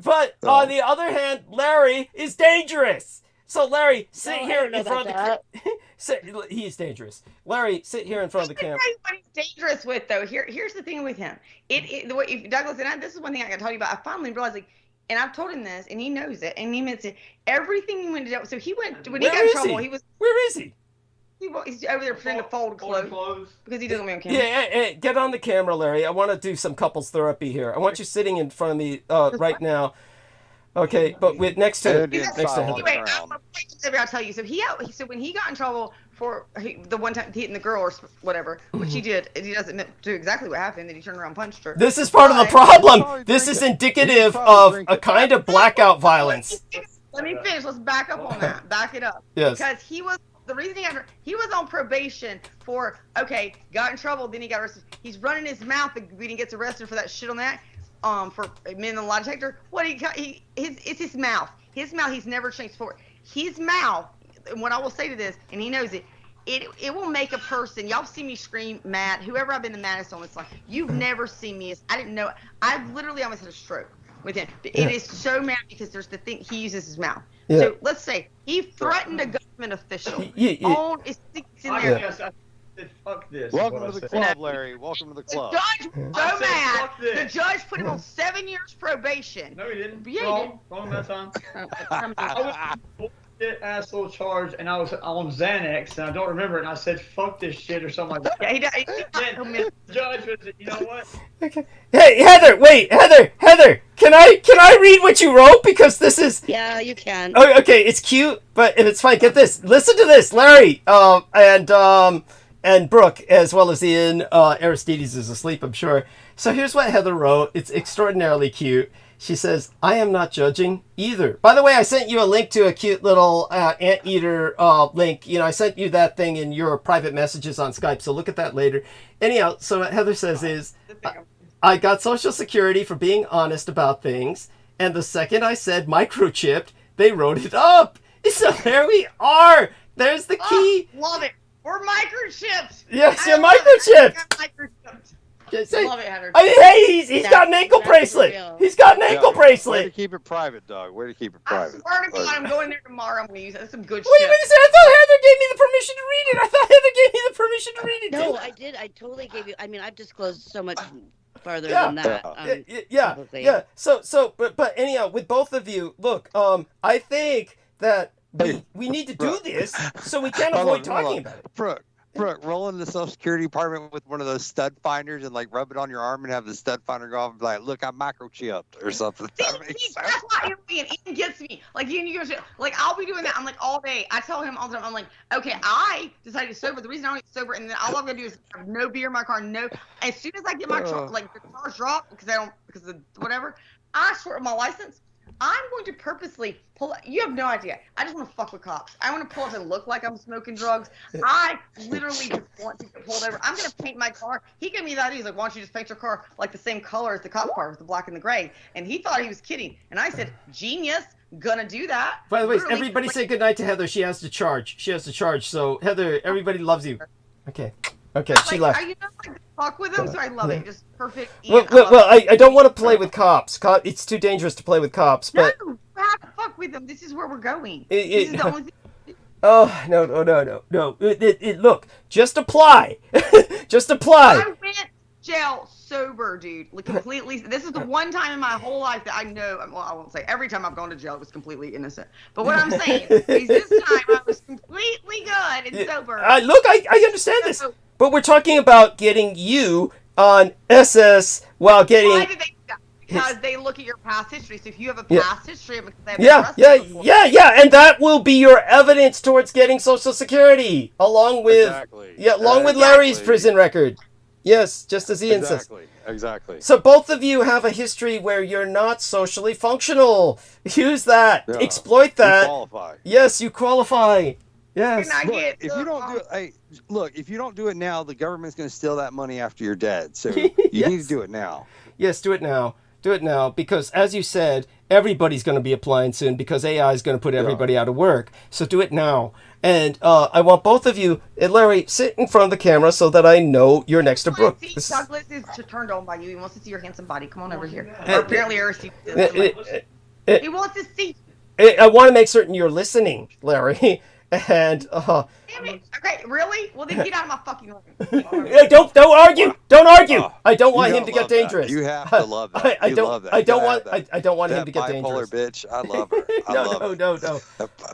but on the other hand, Larry is dangerous. So Larry, sit here in front of the. He's dangerous. Larry, sit here in front of the camera. What he's dangerous with, though. Here's the thing with him. Douglas, and this is one thing I got to tell you about. I finally realized, like, and I've told him this, and he knows it, and he meant it. Everything he went to do. So he went when he got in trouble. He was. Where is he? He's over there pretending to fold clothes because he doesn't want me on camera. Yeah, get on the camera, Larry. I want to do some couples therapy here. I want you sitting in front of me right now. Okay, but with next to Heather. Anyway, I'll tell you. So when he got in trouble for the one time hitting the girl or whatever, which he did, he doesn't do exactly what happened. That he turned around and punched her. This is part of the problem. This is indicative of a kind of blackout violence. Let me finish. Let's back up on that. Back it up. Yes. Because the reason he was on probation for got in trouble, then he got arrested. He's running his mouth when he gets arrested for that shit on that. For men in the lie detector, it's his mouth. His mouth, he's never changed for. His mouth, and what I will say to this, and he knows it, it will make a person, y'all see me scream mad, whoever I've been the maddest on this line, you've never seen me, I didn't know, I literally almost had a stroke with him. It is so mad because there's the thing, he uses his mouth. Yeah. So let's say he threatened a government official. Fuck this. Welcome to the club, Larry. Welcome to the club. The judge was so mad. The judge put him on 7 years probation. No, he didn't. Yeah, wrong that time. I was bullshit asshole charge, and I was on Xanax, and I don't remember it. And I said, "Fuck this shit" or something like that. Yeah, he did. The judge was, you know what? Okay. Hey, Heather, wait, Heather, can I read what you wrote, because this is. Yeah, you can. Oh, okay, it's cute, but it's fine. Get this. Listen to this, Larry, and Brooke, as well as Ian. Aristides is asleep, I'm sure. So here's what Heather wrote. It's extraordinarily cute. She says, "I am not judging either." By the way, I sent you a link to a cute little anteater link. You know, I sent you that thing in your private messages on Skype, so look at that later. Anyhow, so what Heather says is, I got Social Security for being honest about things, and the second I said microchipped, they wrote it up. So there we are. There's the key. Love it. We're microchipped. Yes, you're microchipped. Love it, Heather. I mean, hey, he's got an ankle bracelet. He's got an ankle bracelet. Way to keep it private, Doug. Way to keep it private. I swear to God, I'm going there tomorrow. I'm going to use it. That's some good Wait shit. a minute, I thought Heather gave me the permission to read it. I thought Heather gave me the permission to read it. No, I did. I totally gave you. I mean, I've disclosed so much farther than that. Yeah. So, but anyhow, with both of you, look, I think that we need to do this so we can't avoid talking about it. Brooke, roll in the Social Security Department with one of those stud finders and like rub it on your arm and have the stud finder go off and be like, "Look, I'm microchipped" or something. That's why Ian gets me. Like Ian goes, like I'll be doing that. I'm like all day. I tell him all the time. I'm like, okay, I decided to sober. The reason I don't get sober, and then all I'm gonna do is have no beer in my car. No, as soon as I get my car, like the car's dropped because of whatever. I swear my license. I'm going to purposely pull. You have no idea. I just want to fuck with cops. I want to pull up and look like I'm smoking drugs. I literally just want to get pulled over. I'm going to paint my car. He gave me the idea. He's like, "Why don't you just paint your car like the same color as the cop car with the black and the gray?" And he thought he was kidding. And I said, "Genius. Gonna do that." By the way, everybody say goodnight to Heather. She has to charge. So Heather, everybody loves you. Okay. Okay, But, she like, left. you know, like, fuck with them, so I love it. Just perfect. Well, Ian, I don't want to play with cops. It's too dangerous to play with cops. But no, you have to fuck with them. This is where we're going. This is the only thing. Oh, no. Look, just apply. Just apply. I went to jail sober, dude. Like, completely. This is the one time in my whole life that I know. Well, I won't say every time I've gone to jail, it was completely innocent. But what I'm saying is this time I was completely good and sober. Look, I understand this. But we're talking about getting you on SS while getting... Why did they do that? Because they look at your past history. So if you have a past history, because they have and that will be your evidence towards getting Social Security, along with Larry's prison record. Yes, just as Ian says. Exactly. So both of you have a history where you're not socially functional. Use that. Yeah. Exploit that. You qualify. Yes, you qualify. Yes. Look, if you don't do it now, the government's going to steal that money after you're dead. So you need to do it now. Yes, do it now. Do it now, because as you said, everybody's going to be applying soon because AI is going to put everybody out of work. So do it now. And I want both of you, Larry, sit in front of the camera so that I know you're next to Brooke. Douglas is turned on by you. He wants to see your handsome body. Come on over here. Apparently, he wants to see. I want to make certain you're listening, Larry. And damn it. Okay, really? Well, then get out of my fucking room. Don't argue. Don't argue. I don't want him to get dangerous. You have to love that. I don't want him to get dangerous. Bipolar bitch. I love her. No.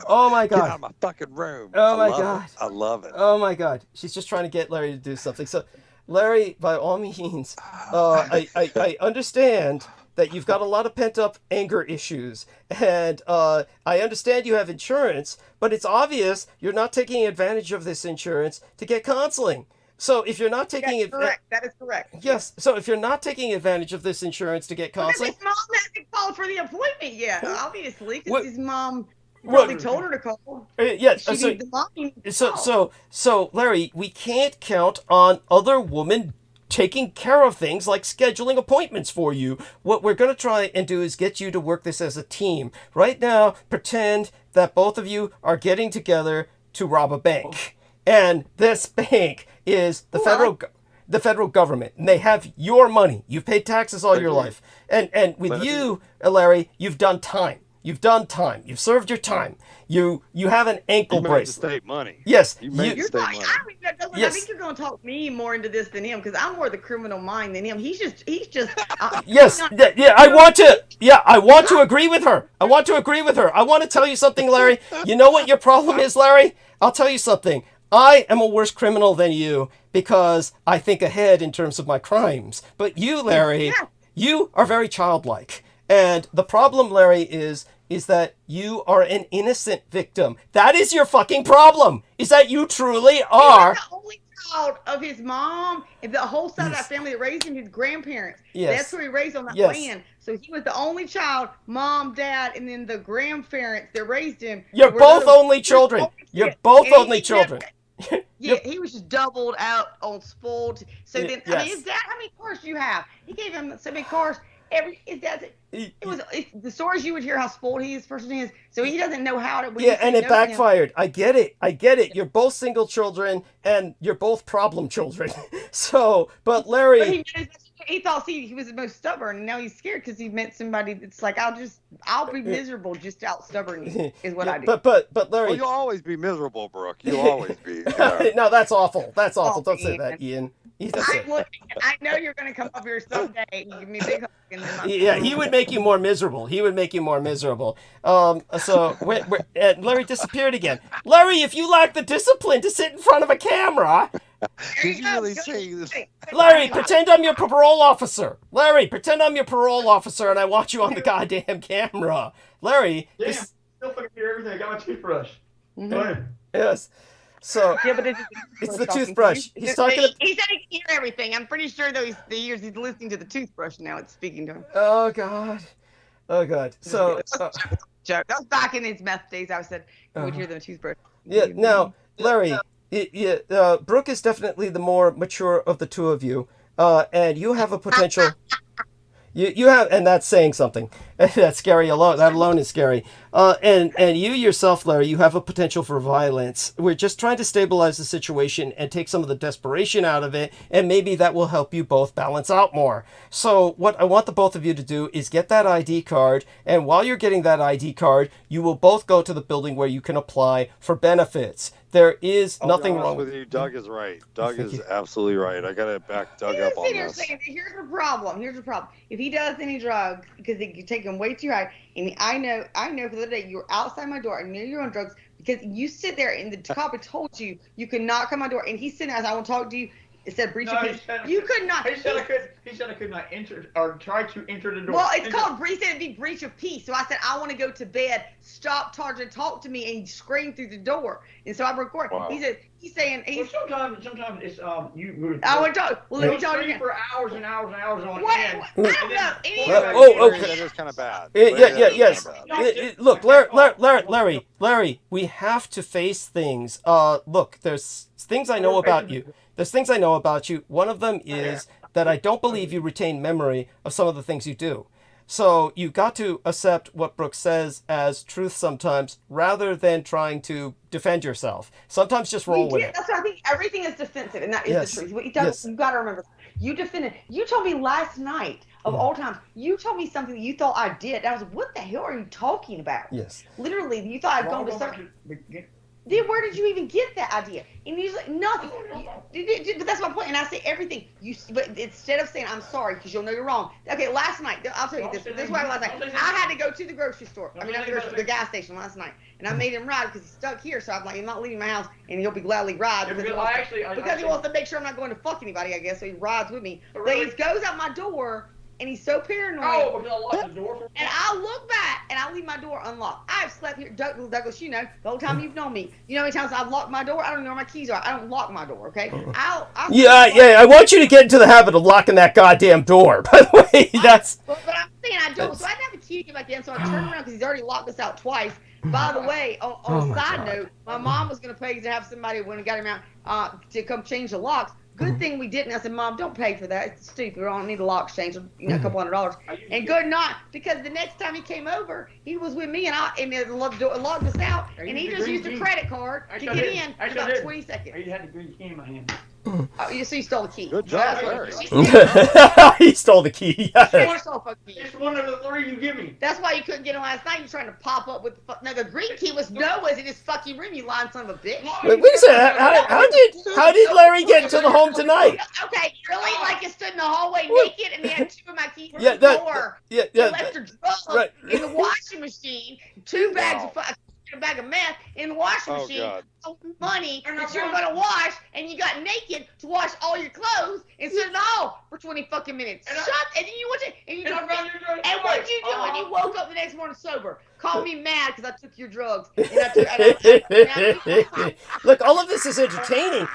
Oh my god. Get out of my fucking room. Oh my god. I love it. Oh my god. She's just trying to get Larry to do something. So, Larry, by all means, I understand that you've got a lot of pent-up anger issues, and I understand you have insurance, but it's obvious you're not taking advantage of this insurance to get counseling. So if you're not taking it, that is correct. Yes. So if you're not taking advantage of this insurance to get counseling, his mom hasn't called for the appointment yet. Obviously, because his mom probably told her to call. So Larry, we can't count on other women taking care of things like scheduling appointments for you. What we're going to try and do is get you to work this as a team. Right now, pretend that both of you are getting together to rob a bank. And this bank is the federal government. And they have your money. You've paid taxes all your life. And with you, Larry, you've done time. You've done time. You've served your time. You have an ankle bracelet. State money. Yes. You made the state money. I think you're going to talk me more into this than him, because I'm more the criminal mind than him. He's just. Yes. I want to agree with her. I want to tell you something, Larry. You know what your problem is, Larry? I'll tell you something. I am a worse criminal than you because I think ahead in terms of my crimes. But you, Larry, you are very childlike. And the problem, Larry, is that you are an innocent victim. That is your fucking problem. Is that you truly are. He was the only child of his mom and the whole side of that family that raised him, his grandparents. Yes. That's where he raised on that land. So he was the only child, mom, dad, and then the grandparents that raised him. You're both only children. You're both only children. He was just doubled out on spoiled. So then, I mean, his dad, how many cars do you have? He gave him so many cars. The stories you would hear how spoiled he is, person is. So he doesn't know how to. And it backfired. I get it. You're both single children, and you're both problem children. But Larry. But he thought he was the most stubborn, and now he's scared because he met somebody that's like, I'll be miserable just out stubborn you, is what I do. But Larry, you'll always be miserable, Brooke. You'll always be. No, that's awful. That's awful. Don't say that, Ian. I know you're going to come up here someday and give me a big hug. And then he would make you more miserable. Larry disappeared again. Larry, if you lack the discipline to sit in front of a camera. Did you really say this? Larry, pretend I'm your parole officer. And I want you on the goddamn camera. Larry. Yeah, still fucking hear everything. I got my toothbrush. Mm-hmm. Go ahead. Yes. So but it's the toothbrush. He's talking. He said he can hear everything. I'm pretty sure though he's listening to the toothbrush now. It's speaking to him. Oh God. So that was back in his meth days. I said you would hear the toothbrush. Yeah. Now, Larry, Brooke is definitely the more mature of the two of you, and you have a potential. You have, and that's saying something. That's scary alone. That alone is scary. And you yourself, Larry, you have a potential for violence. We're just trying to stabilize the situation and take some of the desperation out of it, and maybe that will help you both balance out more. So what I want the both of you to do is get that ID card, and while you're getting that ID card, you will both go to the building where you can apply for benefits. There is nothing wrong with you. Doug is right. Doug is absolutely right. I gotta back Doug up on this. Here's the problem. If he does any drugs, because you take him way too high, and I know for the other day you were outside my door. I knew you were on drugs because you sit there and the cop had told you you could knock on my door, and he's sitting there. I want to talk to you. It said breach of peace. You could not. He said I could not enter or try to enter the door. Well, it's called breach. It'd be breach of peace. So I said I want to go to bed. Stop trying to talk to me and scream through the door. And so I'm recording. Wow. He's saying. Sometimes it's you. I would talk. Well, let me talk to you for hours and hours and hours on end. I don't Oh, know. okay. That is kind of bad. Yes. Look, Larry, we have to face things. Look, there's things I know about you. One of them is that I don't believe you retain memory of some of the things you do. So you got to accept what Brooks says as truth sometimes, rather than trying to defend yourself. Sometimes just roll with it. That's why I think everything is defensive, and that is the truth. What you got to remember. You defended. You told me last night, of all times, you told me something that you thought I did. I was like, what the hell are you talking about? Yes. Literally, you thought I'd gone to something. Then where did you even get that idea? And he's like, nothing. But that's my point. And I say everything. But instead of saying I'm sorry because you'll know you're wrong. Okay, last night I'll tell you this. This is what last night. I had to go to the grocery store. I mean, not the grocery, the gas station last night, and I made him ride because he's stuck here. So I'm like, I'm not leaving my house, and he'll be gladly ride because he wants to make sure I'm not going to fuck anybody. I guess so he rides with me. But he goes out my door. And he's so paranoid. Oh, because I locked the door. And I'll look back and I'll leave my door unlocked. I've slept here, Douglas, you know, the whole time you've known me. You know how many times I've locked my door? I don't know where my keys are. I don't lock my door, okay? I want you to get into the habit of locking that goddamn door. By the way, that's. But I'm saying I don't. So I didn't have a key to get back in. So I turned around because he's already locked us out twice. By the way, on a side note, my mom was going to pay to have somebody when we got him out to come change the locks. Good thing we didn't. I said, Mom, don't pay for that. It's stupid. We don't need a lock change, a couple $100. And good not, because the next time he came over, he was with me, and it locked us out, and he just used a credit card to get in for about 20 seconds. I had the green key in my hand. Oh, you see, you stole the key. Good job, Larry. He stole the key. Yes. It's one of the three you give me. That's why you couldn't get in last night. You're trying to pop up with the green key was Noah's in his fucking room. You lying son of a bitch. Wait a second. How did Larry get into the home tonight? Okay, really? Like you stood in the hallway naked and he had two of my keys in the door. He left her drugs in the washing machine. Two bags of a bag of meth in the washing machine. Money that you were gonna wash, and you got naked to wash all your clothes and sit all for 20 fucking minutes. And what did you do when you woke up the next morning sober? Call me mad because I took your drugs. Look, all of this is entertaining.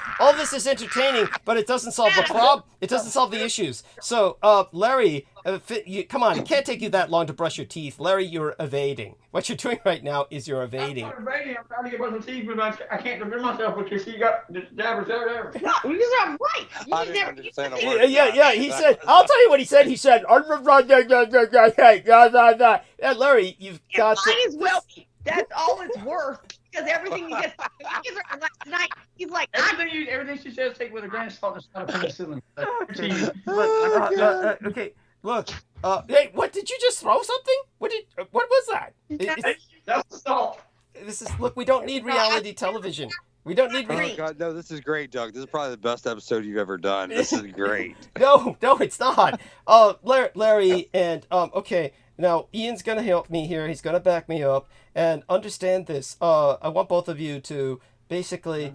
But it doesn't solve the problem. It doesn't solve the issues. So, Larry, come on, it can't take you that long to brush your teeth. Larry, you're evading. What you're doing right now is you're evading. I'm trying to get brush my teeth, but I can't defend myself because she got the jabbers there. No, because I'm right. He said, I'll tell you what he said. He said, Larry, you've got to. Might as well be. That's all it's worth. Because everything he gets last night, he's like, everything she says, take with a grain of salt. It's not a penicillin. Okay, look. Hey, what did you just throw something? What was that? That's salt. Look, we don't need reality television. We don't need. Oh God, no! This is great, Doug. This is probably the best episode you've ever done. This is great. No, it's not. Larry, and okay. Now Ian's gonna help me here. He's gonna back me up and understand this. I want both of you to basically.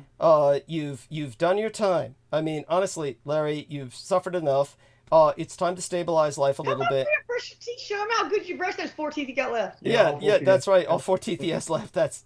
You've done your time. I mean, honestly, Larry, you've suffered enough. It's time to stabilize life a little bit. Brush your teeth. Show him how good you brush those 4 teeth you got left. Yeah, that's right. All 4 teeth he has left. That's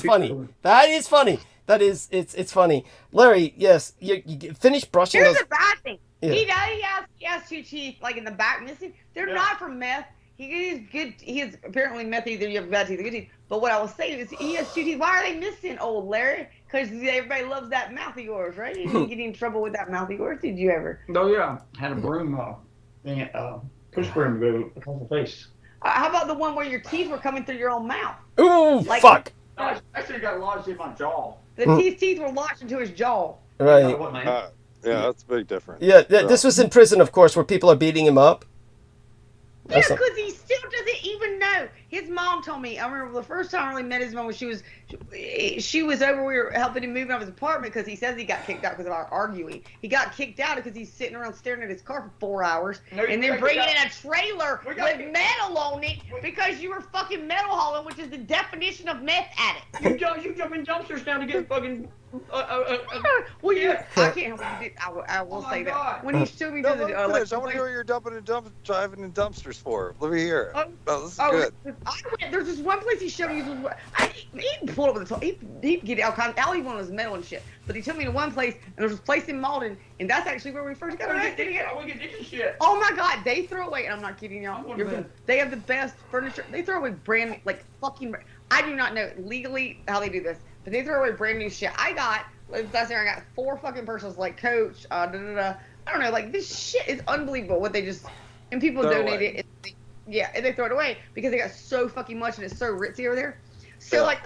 funny. That is funny. It's funny. Larry, yes, you finish brushing Here's those. the bad thing. Yeah. He has 2 teeth like in the back missing. They're not from meth. He is good. He is apparently meth. Either you have bad teeth or good teeth. But what I was saying is he has 2 teeth. Why are they missing, old Larry? Because everybody loves that mouth of yours, right? You didn't get in trouble with that mouth of yours, did you ever? Oh yeah, had a broom push broom go across the face. How about the one where your teeth were coming through your own mouth? Ooh, fuck. I actually got lodged in my jaw. The teeth were lodged into his jaw. Right. Yeah, that's a big difference. Yeah, this was in prison, of course, where people are beating him up. Yeah, because he still doesn't even know. His mom told me. I remember the first time I really met his mom when she was over. We were helping him move out of his apartment because he says he got kicked out because of our arguing. He got kicked out because he's sitting around staring at his car for 4 hours and then bringing in a trailer with metal on it because you were fucking metal hauling, which is the definition of meth addict. You jump in dumpsters down to get fucking. Well, I can't help it. I will say that when he showed me to the I want to hear what you're driving in dumpsters for. Let me hear. This is good. There's this one place he showed me. He pulled up with the top. He'd get all kinds. All he wanted was metal and shit. But he took me to one place, and there's this place in Malden, and that's actually where we first got arrested. I want to get ditching shit. Oh my God, they throw away, and I'm not kidding y'all. They have the best furniture. They throw away brand like fucking. I do not know legally how they do this, but they throw away brand new shit. I got 4 fucking purses like Coach. I don't know. Like this shit is unbelievable. What they just and people donate it. Yeah, and they throw it away because they got so fucking much and it's so ritzy over there. So I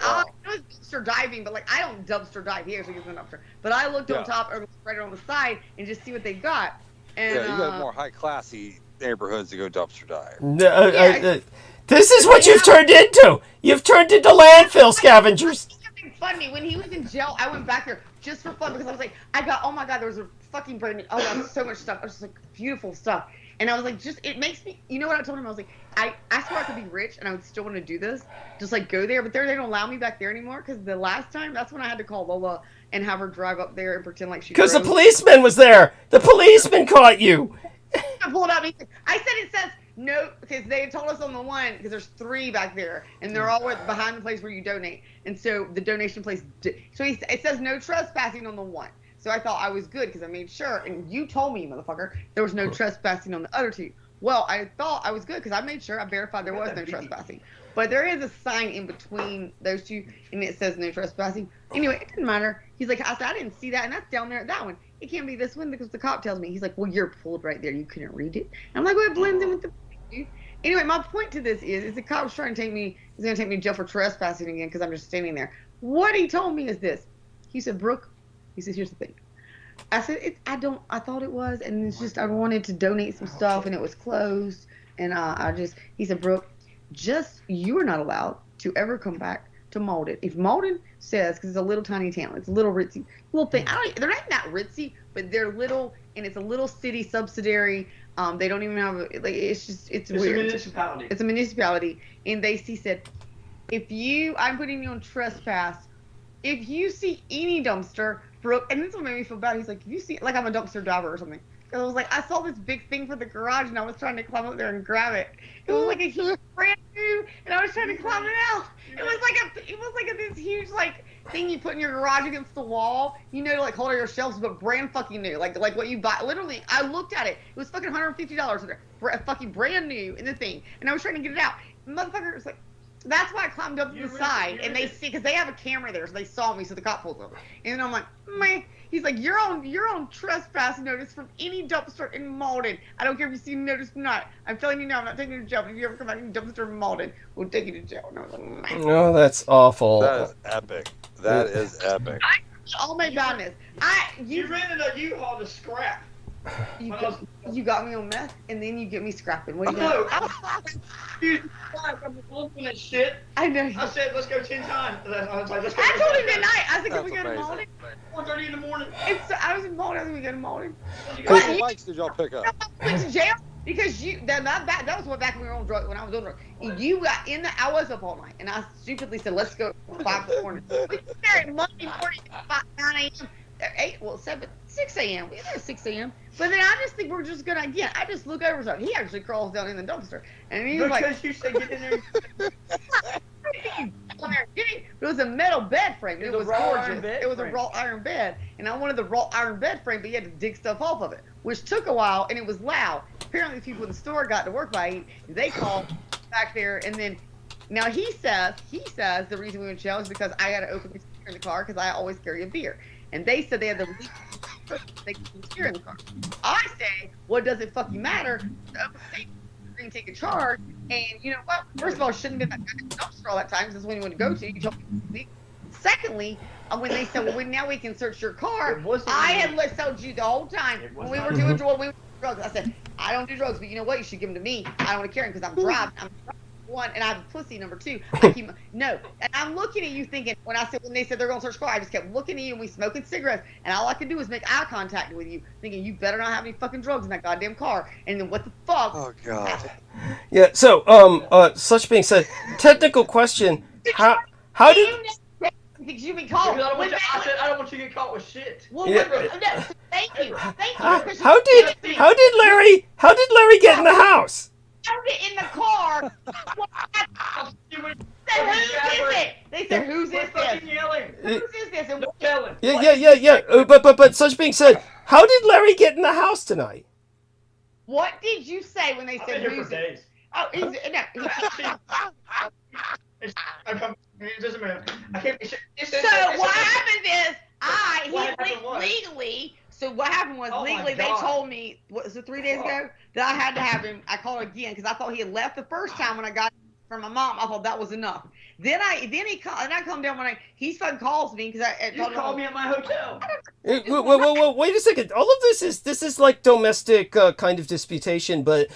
was dumpster diving, but like I don't dumpster dive here, so you can dumpster. But I looked on top or right on the side and just see what they got. And, you got more high classy neighborhoods to go dumpster dive. This is what you've turned into. You've turned into landfill scavengers. Funny when he was in jail, I went back there just for fun because I was like, oh my God, there was a fucking brand new. Oh, there was so much stuff. It was just like beautiful stuff. And I was like, it makes me, you know what I told him? I was like, I swear I could be rich and I would still want to do this. Just like go there. But they don't allow me back there anymore because the last time, that's when I had to call Lola and have her drive up there and pretend like she because the policeman was there. The policeman caught you. I pulled out. I said it says no because they told us on the one because there's 3 back there and they're all behind the place where you donate. And so the donation place, it says no trespassing on the one. So I thought I was good because I made sure, and you told me, motherfucker, there was no trespassing on the other 2. Well, I thought I was good because I made sure, I verified there was no trespassing. But there is a sign in between those 2, and it says no trespassing. Anyway, it didn't matter. He's like, I said, I didn't see that, and that's down there at that one. It can't be this one because the cop tells me. He's like, well, you're pulled right there. You couldn't read it. And I'm like, well, it blends in with the dude. Anyway, my point to this is the cop's trying to take me, he's going to take me to jail for trespassing again because I'm just standing there. What he told me is this. He said, Brooke, he says, here's the thing. I said, I thought it was, and it's just, I wanted to donate some stuff, and it was closed, and he said, Brooke, you are not allowed to ever come back to Malden. If Malden says, because it's a little tiny town, it's a little ritzy, little thing, they're not that ritzy, but they're little, and it's a little city subsidiary, they don't even have, it's weird. A municipality. It's a municipality, and he said, I'm putting you on trespass, if you see any dumpster, Brooke, and this one made me feel bad. He's like, if you see, like I'm a dumpster driver or something. Because I was like, I saw this big thing for the garage, and I was trying to climb up there and grab it. It was like a huge brand new, and I was trying to climb it out. It was like this huge thing you put in your garage against the wall, to like hold all your shelves, but brand fucking new, like what you buy. Literally, I looked at it. It was fucking $150 in there, fucking brand new in the thing, and I was trying to get it out. The motherfucker was like. That's why I climbed up to the side, and they see, because they have a camera there, so they saw me, so the cop pulls over. And I'm like, man, he's like, you're on trespass notice from any dumpster in Malden. I don't care if you see notice or not. I'm telling you now, I'm not taking you to jail. But if you ever come back in dumpster in Malden, we'll take you to jail. And I was like, man. No, that's awful. That is epic. That is epic. All my badness. You rented a U-Haul to scrap. You got me on meth, and then you get me scrapping. What do you know? I'm looking at shit. I know. I said, let's go 10 times. I was like, let's go. I told him tonight. I said, can we go to Malden? 1:30 in the morning. I was in Malden. I was going to go to Malden. What bikes did y'all pick up? I went to jail because that was back when we were on drugs. When I was on drugs, you got I was up all night, and I stupidly said, let's go 5 in the morning. We were there at Monday morning at 9 a.m. 6 a.m. We were there at 6 a.m. But then I just think we're just gonna I just look over something. He actually crawls down in the dumpster, and he was like, "Because you said get in there." It was a metal bed frame. It was gorgeous. It was a wrought iron bed, and I wanted the wrought iron bed frame, but you had to dig stuff off of it, which took a while, and it was loud. Apparently, the people in the store got to work by 8. They called back there, and then now he says the reason we went to jail is because I had to open the beer in the car because I always carry a beer, and they said they had the leak. They can beer in the car. I say, what does it fucking matter? green ticket charge. And you know what? First of all, shouldn't have been that dumpster all that time. This is when you want to go to. You told me. Secondly, when they said, well, now we can search your car, I had told you the whole time when we were doing drugs. I said, I don't do drugs, but you know what? You should give them to me. I don't want to carry them because I'm driving. I'm one, and I have a pussy, number two. No. And I'm looking at you thinking, when they said they're going to search car, I just kept looking at you and we smoking cigarettes. And all I could do was make eye contact with you, thinking you better not have any fucking drugs in that goddamn car. And then what the fuck? Oh, God. Yeah, so, such being said, technical question, how did... You been caught. I said I don't want you to get caught with shit. Well, no, thank you. How did Larry get in the house? How did get in the car? They said, who's this? Who's this? And Yeah. But such being said, how did Larry get in the house tonight? What did you say when they said who's this? Oh, he's Just a minute. I can't. So what happened is legally. So what happened was legally they told me was it 3 days ago that I had to have him. I called again because I thought he had left the first time when I got from my mom. I thought that was enough. Then he called and I come down when he fucking calls me because he called me at my hotel. Wait a second. All of this is like domestic kind of disputation, but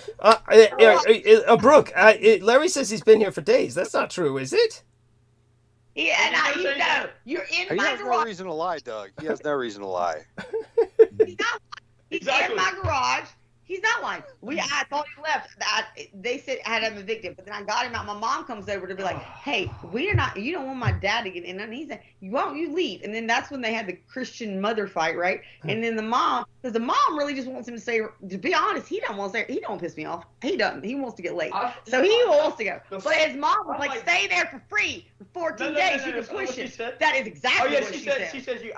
Brooke, Larry says he's been here for days. That's not true, is it? Yeah, now you're in my garage. He has no reason to lie, Doug. He has no reason to lie. He's not. He's in my garage. He's not lying. I thought he left. They said I had him evicted, but then I got him out. My mom comes over to be like, "Hey, you don't want my dad to get in." And he said, "Why don't you leave?" And then that's when they had the Christian mother fight, right? And then the mom really just wants him to say. To be honest, he don't want to say. He don't piss me off. He doesn't. He wants to get laid, so he wants to go. But his mom was like, "Stay there for free for 14 days. You can push it." That is exactly what she said. She says you.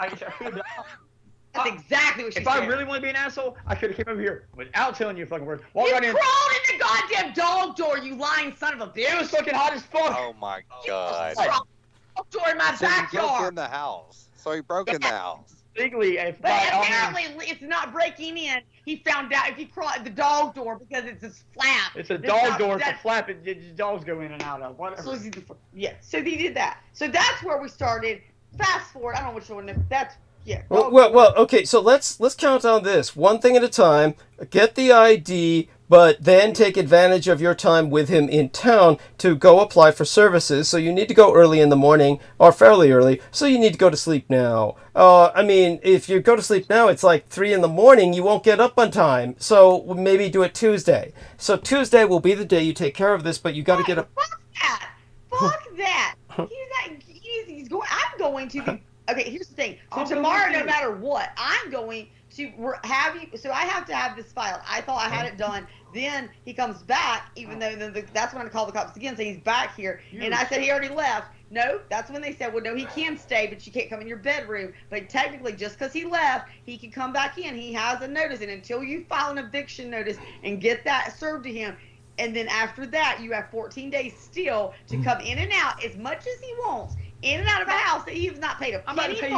That's exactly what she said. If I really want to be an asshole, I could have came over here without telling you a fucking word. You crawled in the goddamn dog door, you lying son of a bitch. It was fucking hot as fuck. Oh my God. You crawled in the door in my backyard. He broke in the house. So he broke in the house. Legally, but apparently it's not breaking in. He found out if you crawl at the dog door because it's a flap. It's a dog door. It's a flap. Dogs go in and out of. Whatever. So he did that. So that's where we started. Fast forward. I don't know which one. That's. Yeah. Well, okay, so let's count on this. One thing at a time. Get the ID, but then take advantage of your time with him in town to go apply for services. So you need to go early in the morning, or fairly early, so you need to go to sleep now. I mean, if you go to sleep now, it's like 3 in the morning, you won't get up on time. So maybe do it Tuesday. So Tuesday will be the day you take care of this, but you got to get up. Fuck that. He's going. I'm going to the. Okay, here's the thing. So tomorrow, no matter what, I'm going to have you. So I have to have this filed. I thought I had it done. Then he comes back, even though that's when I call the cops again, say he's back here. And I said he already left. No, that's when they said, well, no, he can stay, but you can't come in your bedroom. But technically, just because he left, he can come back in. He has a notice. And until you file an eviction notice and get that served to him, and then after that, you have 14 days still to come in and out as much as he wants. In and out of a house that he has not paid a penny for. I'm about to pay you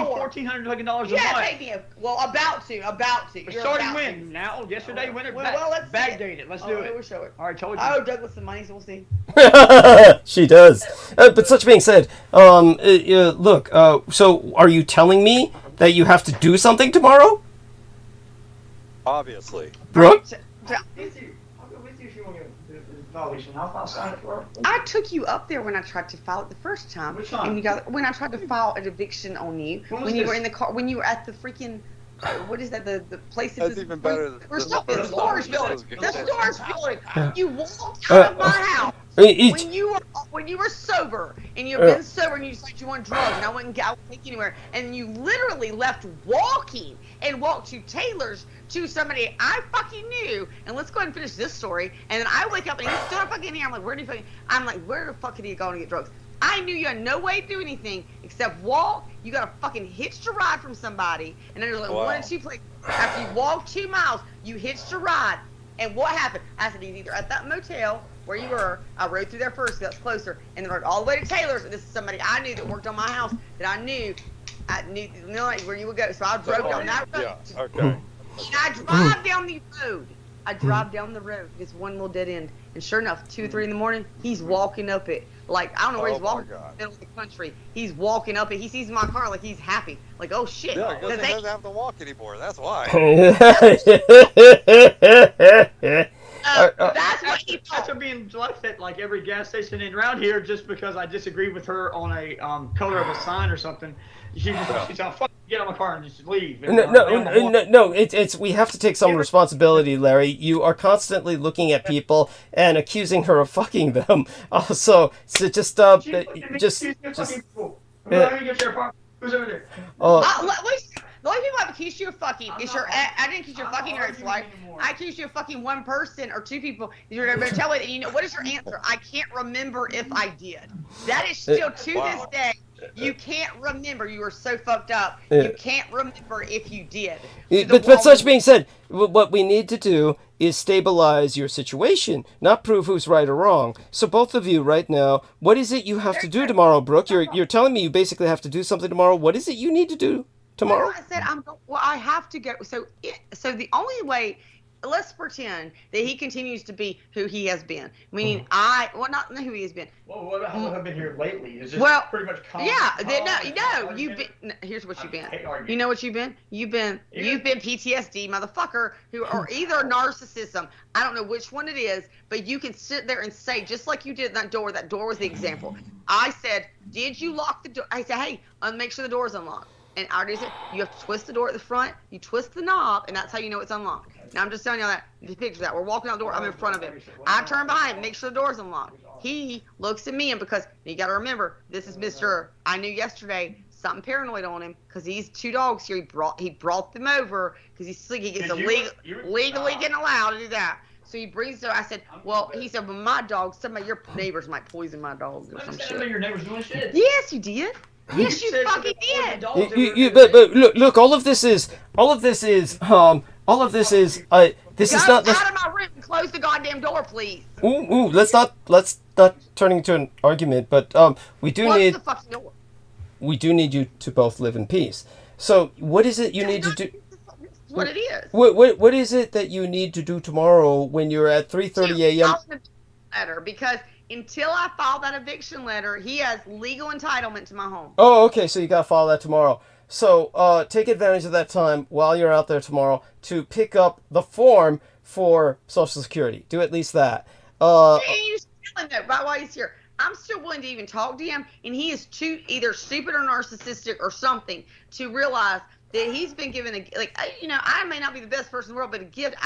$1,400 a month. Yeah, pay me. Well, about to. You're starting when? Now? Yesterday? When? Well, let's backdate it. Let's do it. We'll show it. All right, told you. Oh, Doug with some money, so we'll see. She does. But such being said, look, so are you telling me that you have to do something tomorrow? Obviously. Brooke? I took you up there when I tried to file it the first time. Which time? And when I tried to file an eviction on you, when you were in the car, when you were at the freaking, what is that? The place that's even better. The storage building. The storage building. You walked out of my house when you were sober and you've been sober and you decided you want drugs and I wouldn't take you anywhere and you literally left walking and walked to Taylor's to somebody I fucking knew, and let's go ahead and finish this story. And then I wake up and he's still fucking here. I'm like, where the fuck did he go to get drugs? I knew you had no way to do anything except walk. You got a fucking hitched a ride from somebody, and then there's like one or two places. After you walk 2 miles, you hitched a ride, and what happened? I said he's either at that motel where you were. I rode through there first, that's closer, and then rode all the way to Taylor's. And this is somebody I knew that worked on my house that I knew where you would go. So I drove down that road. Yeah. Okay. And I drive down the road. I drive down the road. It's one little dead end. And sure enough, 2 or 3 in the morning, he's walking up it. Like, I don't know where he's walking. Middle of the country. He's walking up it. He sees my car like he's happy. Like, oh shit. Yeah, because he doesn't have to walk anymore. That's why. That's what he thought. Are being left at like every gas station in around here just because I disagree with her on a color of a sign or something. She's like, fuck, get out of my car and just leave. And, no. It's we have to take some responsibility, Larry. You are constantly looking at people and accusing her of fucking them. So just. Who's over there? The only people I've accused you of fucking is your. I didn't accuse you of fucking your ex-wife. I accused you of fucking one person or 2 people. You're gonna tell it, and you know what is your answer? I can't remember if I did. That is still to this day. You can't remember. You are so fucked up. You can't remember if you did. But such being said, what we need to do is stabilize your situation, not prove who's right or wrong. So both of you right now, what is it you have to do tomorrow, Brooke? You're telling me you basically have to do something tomorrow. What is it you need to do tomorrow? I said I have to go. So the only way. Let's pretend that he continues to be who he has been. Meaning, not who he has been. Well, what about I've been here lately? It's just pretty much calm. You've been. Here's what you've been. You know what you've been? You've been PTSD, motherfucker, or either narcissism. I don't know which one it is, but you can sit there and say, just like you did in that door. That door was the example. I said, did you lock the door? I said, hey, make sure the door's unlocked. And I already said, you have to twist the door at the front. You twist the knob, and that's how you know it's unlocked. Now, I'm just telling you that. Just picture that. We're walking out the door. I'm in front of him. I turn behind him, make sure the door's unlocked. He looks at me, and because you got to remember, this is Mr. I knew yesterday something paranoid on him because these 2 dogs here. He brought them over because he gets legally getting allowed to do that. So he brings them. I said, well, he said, well, my dogs. Some of your neighbors might poison my dogs or some shit. Your neighbors doing shit. Yes, you did. Yes, you fucking did. But look, all of this is. This is not. Out of my room and close the goddamn door, please. Let's not turn into an argument. But we do need. The fucking door? We do need you to both live in peace. So what is it you need to do? What it is. What is it that you need to do tomorrow when you're at 3:30 a.m.? Letter because. Until I file that eviction letter, he has legal entitlement to my home. Oh, okay. So you got to file that tomorrow. So take advantage of that time while you're out there tomorrow to pick up the form for Social Security. Do at least that. You tell him that right while he's here. I'm still willing to even talk to him, and he is too either stupid or narcissistic or something to realize that he's been given I may not be the best person in the world, but a gift.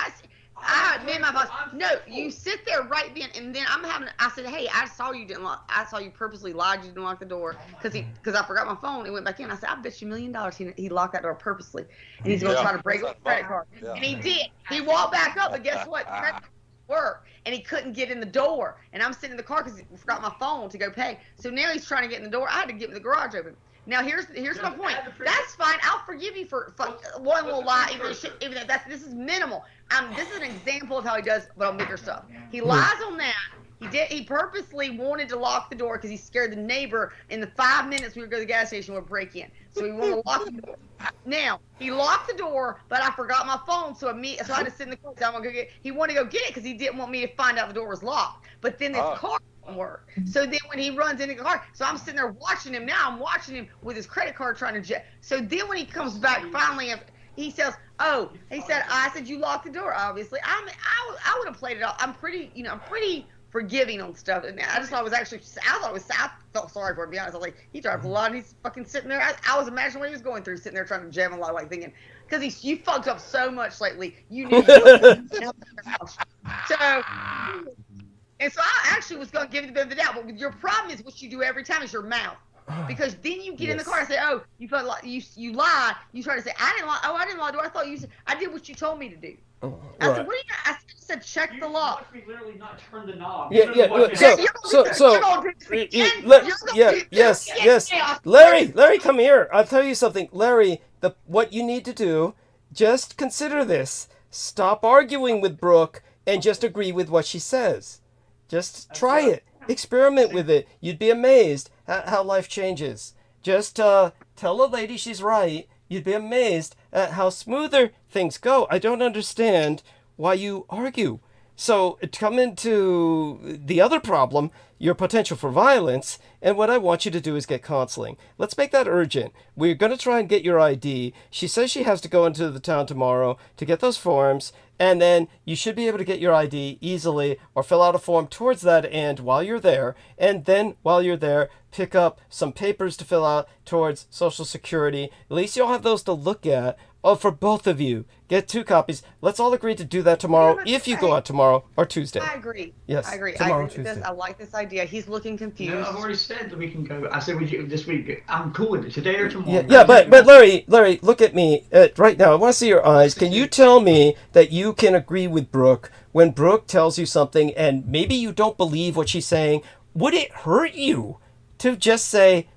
Me and my boss. No, you sit there right then, and then I said, hey, I saw you didn't lock. I saw you purposely lied. You didn't lock the door because I forgot my phone. He went back in. I said, I bet you $1 million he locked that door purposely, and he's gonna try to break up the credit card. Yeah. And he did. He walked back up, but guess what? Work, and he couldn't get in the door. And I'm sitting in the car because he forgot my phone to go pay. So now he's trying to get in the door. I had to get the garage open. Now here's my point. That's fine. I'll forgive you for one little lie, even if this is minimal. This is an example of how he does, but on bigger stuff. He lies on that. He purposely wanted to lock the door because he scared the neighbor in the 5 minutes we were going to the gas station would break in. So he wanted to lock the door. Now he locked the door, but I forgot my phone, so I had to sit in the car. I'm gonna go get. He wanted to go get it because he didn't want me to find out the door was locked. But then his car didn't work. So then when he runs into the car, so I'm sitting there watching him. Now I'm watching him with his credit card trying to jet. So then when he comes back, finally, he says, "Oh," he said, "I said you locked the door." Obviously, I would have played it off. I'm pretty forgiving on stuff. And I just thought it was actually, I felt sorry for him, to be honest. I was like, he drives a lot, and he's fucking sitting there. I was imagining what he was going through, sitting there trying to jam a lot, like thinking, because you fucked up so much lately, you knew you So, and so I actually was going to give you the benefit of the doubt, but your problem is what you do every time is your mouth. Because then you get in the car and say, "Oh, you felt like you lied." You try to say, "I didn't lie. Oh, I didn't lie. I thought you said I did what you told me to do." I said, "What are you?" I said, "Check the law." You literally not turn the knob. Yes. Larry, come here. I'll tell you something, Larry. What you need to do, just consider this. Stop arguing with Brooke and just agree with what she says. Just try it. Experiment with it. You'd be amazed at how life changes. Just tell a lady she's right. You'd be amazed at how smoother things go. I don't understand why you argue. So come into the other problem, your potential for violence, and what I want you to do is get counseling. Let's make that urgent. We're going to try and get your ID. She says she has to go into the town tomorrow to get those forms, and then you should be able to get your ID easily or fill out a form towards that end while you're there. And then while you're there, pick up some papers to fill out towards Social Security. At least you'll have those to look at. Oh, for both of you. Get 2 copies. Let's all agree to do that tomorrow if you go out tomorrow or Tuesday. I agree. Yes, I agree. tomorrow, I agree with Tuesday. this. I like this idea. He's looking confused. No, I've already said that we can go. I said this week. I'm cool with it. Today or tomorrow. Yeah, but Larry, look at me right now. I want to see your eyes. Can you tell me that you can agree with Brooke when Brooke tells you something and maybe you don't believe what she's saying? Would it hurt you to just say,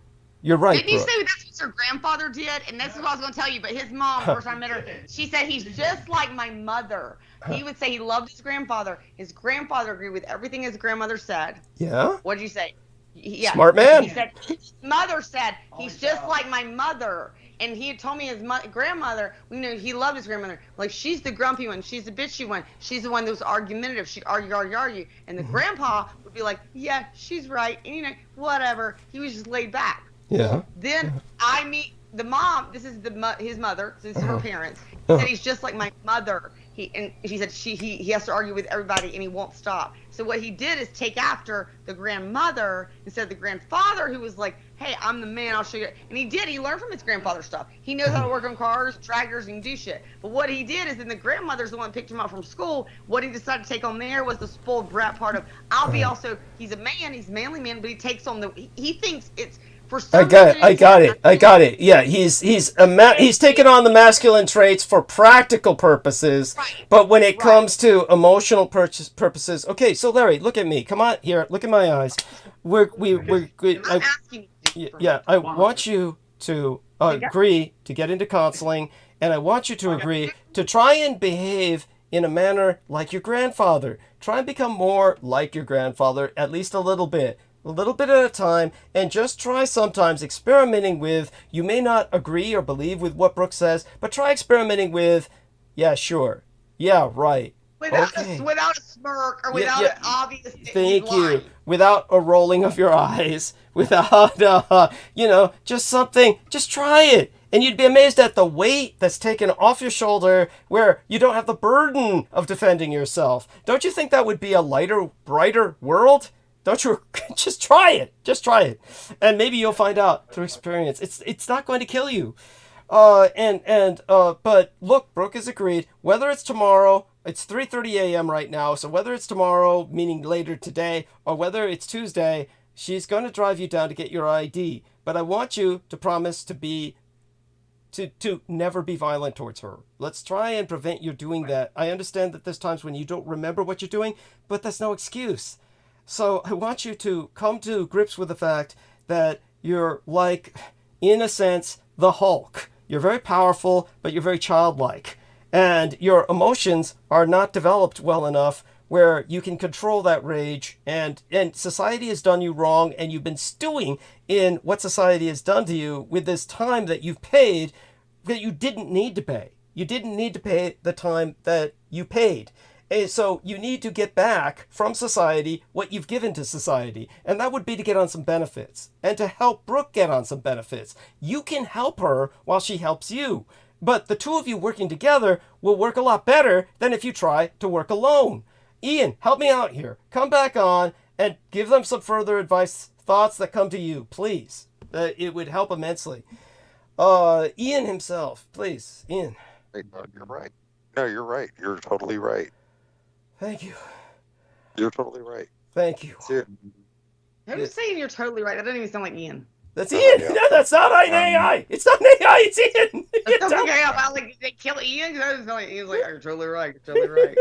you're right, Didn't you Brooke? say that's what your grandfather did? And this is what I was going to tell you. But his mom, first time I met her, she said he's just like my mother. He would say he loved his grandfather. His grandfather agreed with everything his grandmother said. Yeah? What did you say? Yeah. Smart man. He said his mother said he's just like my mother. And he had told me his grandmother, he loved his grandmother. Like, she's the grumpy one. She's the bitchy one. She's the one that was argumentative. She'd argue. And the grandpa would be like, yeah, she's right. And, whatever. He was just laid back. Yeah. Then I meet the mom. This is his mother. This is her parents. He said he's just like my mother. She said he has to argue with everybody and he won't stop. So what he did is take after the grandmother instead of the grandfather, who was like, hey, I'm the man, I'll show you. And he did. He learned from his grandfather stuff. He knows how to work on cars, tractors, and do shit. But what he did is, then the grandmother's the one that picked him up from school. What he decided to take on there was the spoiled brat part of, he's a man, he's a manly man, but he takes on he thinks it's, I got it. Yeah, he's taken on the masculine traits for practical purposes, right. But when it comes to emotional purposes, okay. So Larry, look at me. Come on here. Look at my eyes. I want you to agree to get into counseling, and I want you to agree to try and behave in a manner like your grandfather. Try and become more like your grandfather, at least a little bit at a time, and just try sometimes experimenting with, you may not agree or believe with what Brooke says, but try experimenting with, yeah, sure, yeah, right. Without a smirk or without an obvious Thank you. Without a rolling of your eyes, without, just something, just try it. And you'd be amazed at the weight that's taken off your shoulder where you don't have the burden of defending yourself. Don't you think that would be a lighter, brighter world? Don't you just try it? Just try it, and maybe you'll find out through experience. It's not going to kill you. But look, Brooke has agreed. Whether it's tomorrow, it's 3:30 a.m. right now. So whether it's tomorrow, meaning later today, or whether it's Tuesday, she's going to drive you down to get your ID. But I want you to promise to never be violent towards her. Let's try and prevent you doing that. I understand that there's times when you don't remember what you're doing, but that's no excuse. So I want you to come to grips with the fact that you're like, in a sense, the Hulk. You're very powerful, but you're very childlike. And your emotions are not developed well enough where you can control that rage. And society has done you wrong, and you've been stewing in what society has done to you with this time that you've paid that you didn't need to pay. You didn't need to pay the time that you paid. And so you need to get back from society what you've given to society. And that would be to get on some benefits and to help Brooke get on some benefits. You can help her while she helps you. But the two of you working together will work a lot better than if you try to work alone. Ian, help me out here. Come back on and give them some further advice, thoughts that come to you, please. It would help immensely. Ian himself, please. Ian. Hey, you're right. No, you're right. You're totally right. Thank you. You're totally right. Thank you. Who's saying you're totally right? That doesn't even sound like Ian. That's Ian. Yeah. No, that's not an AI. It's not an AI. It's Ian. That's okay. I'm like, did they kill Ian? Because I was like, Ian's like, you're totally right. You're totally right.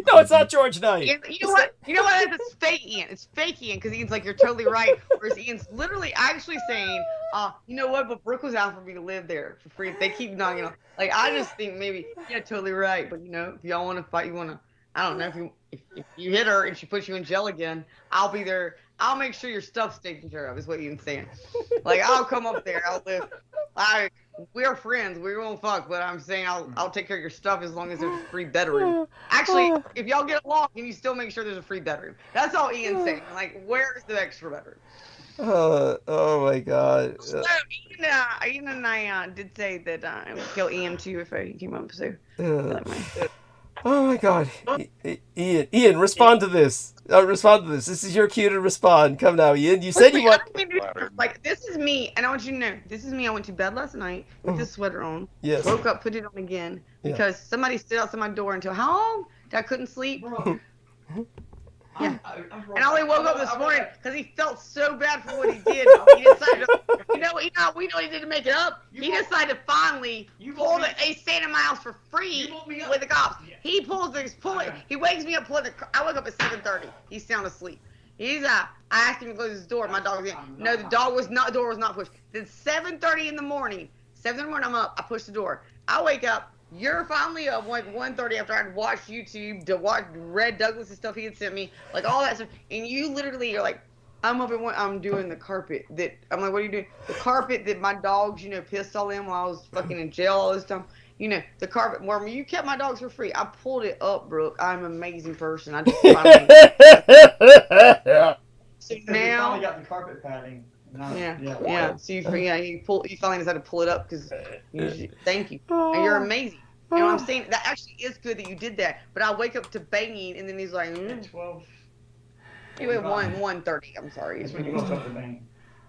No, it's not George Knight. You know what? It's fake Ian. It's fake Ian because Ian's like, you're totally right. Whereas Ian's literally actually saying, you know what? But Brooke was out for me to live there for free. They keep knocking on. Like, I just think maybe, yeah, totally right. But if y'all want to fight, you want to. I don't know if you hit her and she puts you in jail again, I'll be there. I'll make sure your stuff's taken care of, is what Ian's saying. Like, I'll come up there. I'll live. we're friends. We won't fuck, but I'm saying I'll take care of your stuff as long as there's a free bedroom. Actually, if y'all get along, can you still make sure there's a free bedroom? That's all Ian's saying. Like, where's the extra bedroom? Oh my God. So Ian and I did say that I would kill Ian too if he came up. So. Oh my God, Ian, respond to this. Respond to this. This is your cue to respond. Come now, Ian. You said you want. Like, this is me, and I want you to know, this is me. I went to bed last night with this sweater on. Yes. Woke up, put it on again because somebody stood outside my door until how long? That I couldn't sleep. Yeah. And I only woke up this morning because he felt so bad for what he did. He decided to, we know he did to make it up. He decided to finally pull he's staying in my house for free with the cops. He he wakes me up, I woke up at 7:30. He's sound asleep. I asked him to close his door. My dog was in. No, the door was not pushed. Then 7:30 in the morning, I'm up. I push the door. I wake up. You're finally up like 1:30 after I'd watched YouTube to watch Red Douglas and stuff he had sent me, like all that stuff. And you literally, you're like, I'm doing the carpet that, I'm like, what are you doing? The carpet that my dogs, pissed all in while I was fucking in jail all this time. The carpet where you kept my dogs for free. I pulled it up, Brooke. I'm an amazing person. I just finally. So now. Finally got the carpet padding. Yeah. So you finally decided to pull it up because thank you. And you're amazing. You know what I'm saying? That actually is good that you did that. But I wake up to banging, and then he's like, 12. Anyway, 1:30. I'm sorry. That's when you woke up to bang.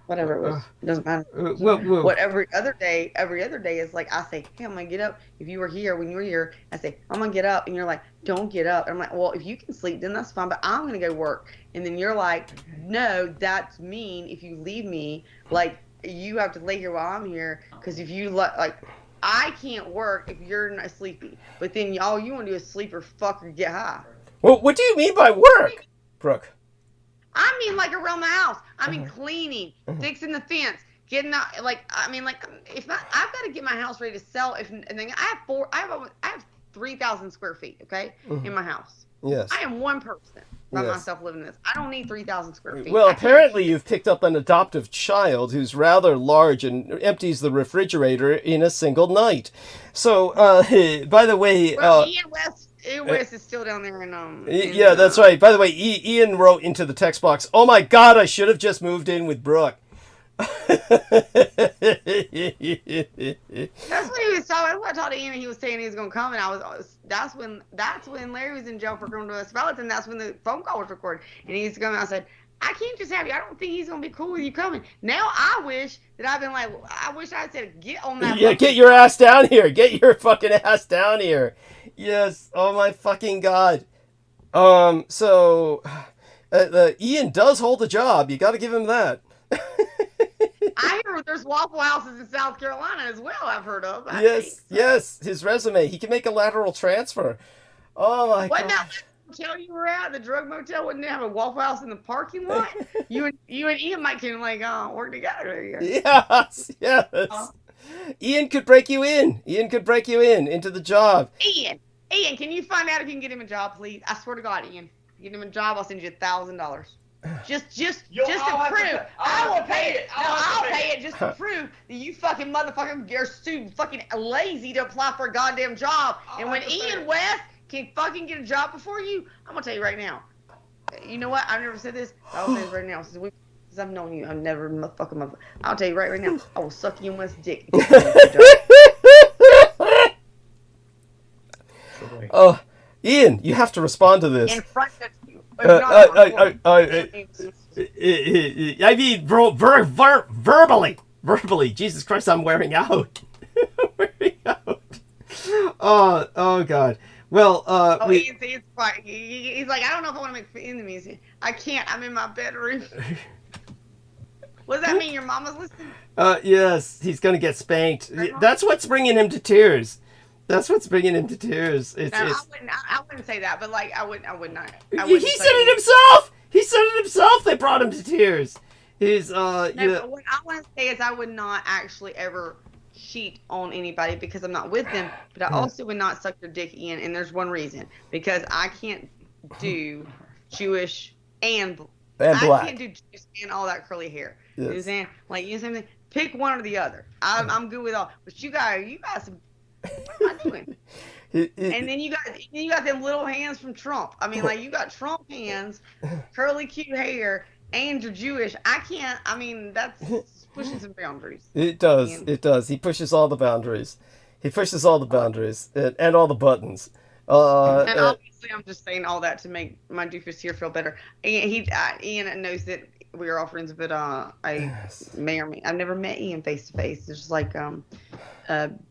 Whatever it was, it doesn't matter. What every other day is like, I say, hey, I'm gonna get up. If you were here when you were here, I say, I'm gonna get up, and you're like, don't get up. And I'm like, well, if you can sleep, then that's fine, but I'm gonna go work. And then you're like, no, that's mean. If you leave me, like, you have to lay here while I'm here, because if you I can't work if you're not sleepy. But then all you want to do is sleep or fuck or get high. Well, what do you mean by work, Brooke? I mean, like, around the house. I mean, cleaning, fixing the fence, getting out. If not, I've got to get my house ready to sell. And then I have 3,000 square feet, okay, in my house. Yes. I am one person by myself living in this. I don't need 3,000 square feet. Well, apparently you've picked up an adoptive child who's rather large and empties the refrigerator in a single night. So, by the way, Ian West is still down there yeah, that's right. By the way, Ian wrote into the text box, "Oh my God, I should have just moved in with Brooke." That's what he was talking. I talked to Ian, and he was saying he was going to come, and that's when Larry was in jail for criminal domestic violence, and that's when the phone call was recorded. And he's coming. I said, I can't just have you. I don't think he's going to be cool with you coming. Now I wish that I've been like, I wish I said, get on that. Yeah, get your ass down here. Get your fucking ass down here. Yes. Oh my fucking God. So, Ian does hold a job. You got to give him that. I hear there's Waffle Houses in South Carolina as well. I've heard of. Yes. His resume. He can make a lateral transfer. Oh my God. What that motel you were at? The drug motel wouldn't have a Waffle House in the parking lot. you and Ian might can work together here. Yes. Ian could break you in. Into the job. Ian, can you find out if you can get him a job, please? I swear to God, Ian, get him a job. I'll send you $1,000. Just to prove. I will pay it. I'll pay it just to prove that you fucking motherfucker are too fucking lazy to apply for a goddamn job. And when Ian West can fucking get a job before you, I'm gonna tell you right now. You know what? I've never said this. I'll say this right now. Since I've known you, I've never motherfucking. I'll tell you right now. I will suck Ian West's dick. Oh, Ian, you have to respond to this. In front of you. I mean, verbally. Jesus Christ, I'm wearing out. Oh God. Well, Ian's quiet. He's like, I don't know if I want to make enemies. I can't. I'm in my bedroom. What does that mean? Your mama's listening? Yes, he's gonna get spanked. That's what's bringing him to tears. I wouldn't say that, but like I would not. He said it himself. He said it himself. They brought him to tears. But what I want to say is I would not actually ever cheat on anybody because I'm not with them. But I also would not suck your dick, Ian, and there's one reason: because I can't do Jewish and And I black. can't do juice and all that curly hair. Yes. You know what I'm saying? Like, you know what I'm saying? Pick one or the other. I'm good with all. But you got some. What am I doing? And then you got them little hands from Trump. I mean, like, you got Trump hands, curly cute hair, and you're Jewish. I can't. I mean, that's pushing some boundaries. It does. And, It does. He pushes all the boundaries. He pushes all the boundaries and all the buttons. and obviously, I'm just saying all that to make my doofus here feel better. And Ian knows that we are all friends, but I've never met Ian face to face. It's just like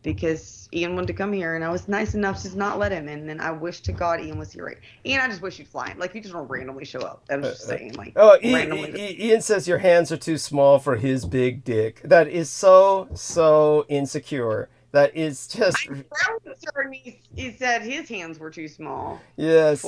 because Ian wanted to come here, and I was nice enough to not let him. And then I wish to God Ian was here. Right? Ian, I just wish you'd fly. Like, you just don't randomly show up. I'm just saying, like. Ian says your hands are too small for his big dick. That is so insecure. That is just. He said his hands were too small. Yes.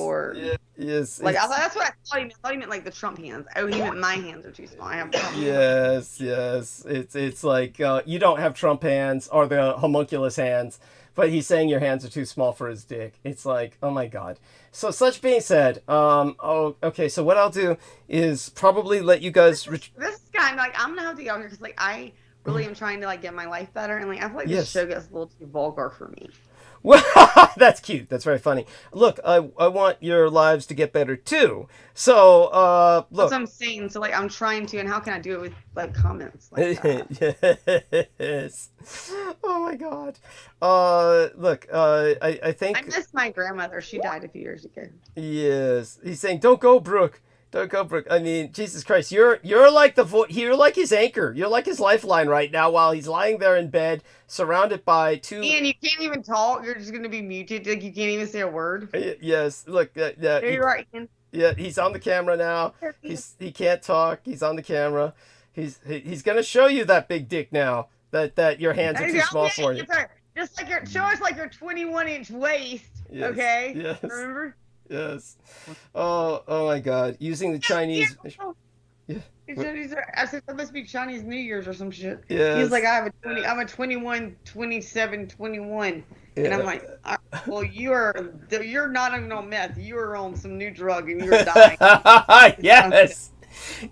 Yes. Like, that's what I thought he meant. I thought he meant like the Trump hands. Oh, he meant my hands are too small. I have Trump hands. Yes. It's like you don't have Trump hands or the homunculus hands, but he's saying your hands are too small for his dick. It's like, oh my God. So such being said, okay. So what I'll do is probably let you guys. This is kind of like, I'm gonna have to get on here because like I really am trying to like get my life better, and like I feel like this show gets a little too vulgar for me. Well, that's cute. That's very funny. Look, I want your lives to get better too. So, look. That's what I'm saying. So, like, I'm trying to, and how can I do it with like comments like that? Yes. Oh my God. Look. I think I miss my grandmother. She died a few years ago. Yes. He's saying, "Don't go, Brooke. Don't go, Brooke." I mean, Jesus Christ, you're like you're like his anchor. You're like his lifeline right now while he's lying there in bed, surrounded by two. Ian, you can't even talk. You're just gonna be muted. Like, you can't even say a word. Yes. Look. You're right, Ian. Yeah, he's on the camera now. He can't talk. He's on the camera. He's gonna show you that big dick now. That your hands are too small for you. Just like show us like your 21-inch waist. Yes, okay. Yes. Remember? Yes. Oh my God! Using the Chinese. Yeah. I said that must be Chinese New Year's or some shit. Yes. He's like, I'm a 21, 27, 21. Yeah. And I'm like, well, you're not even on meth. You are on some new drug and you're dying. Yes.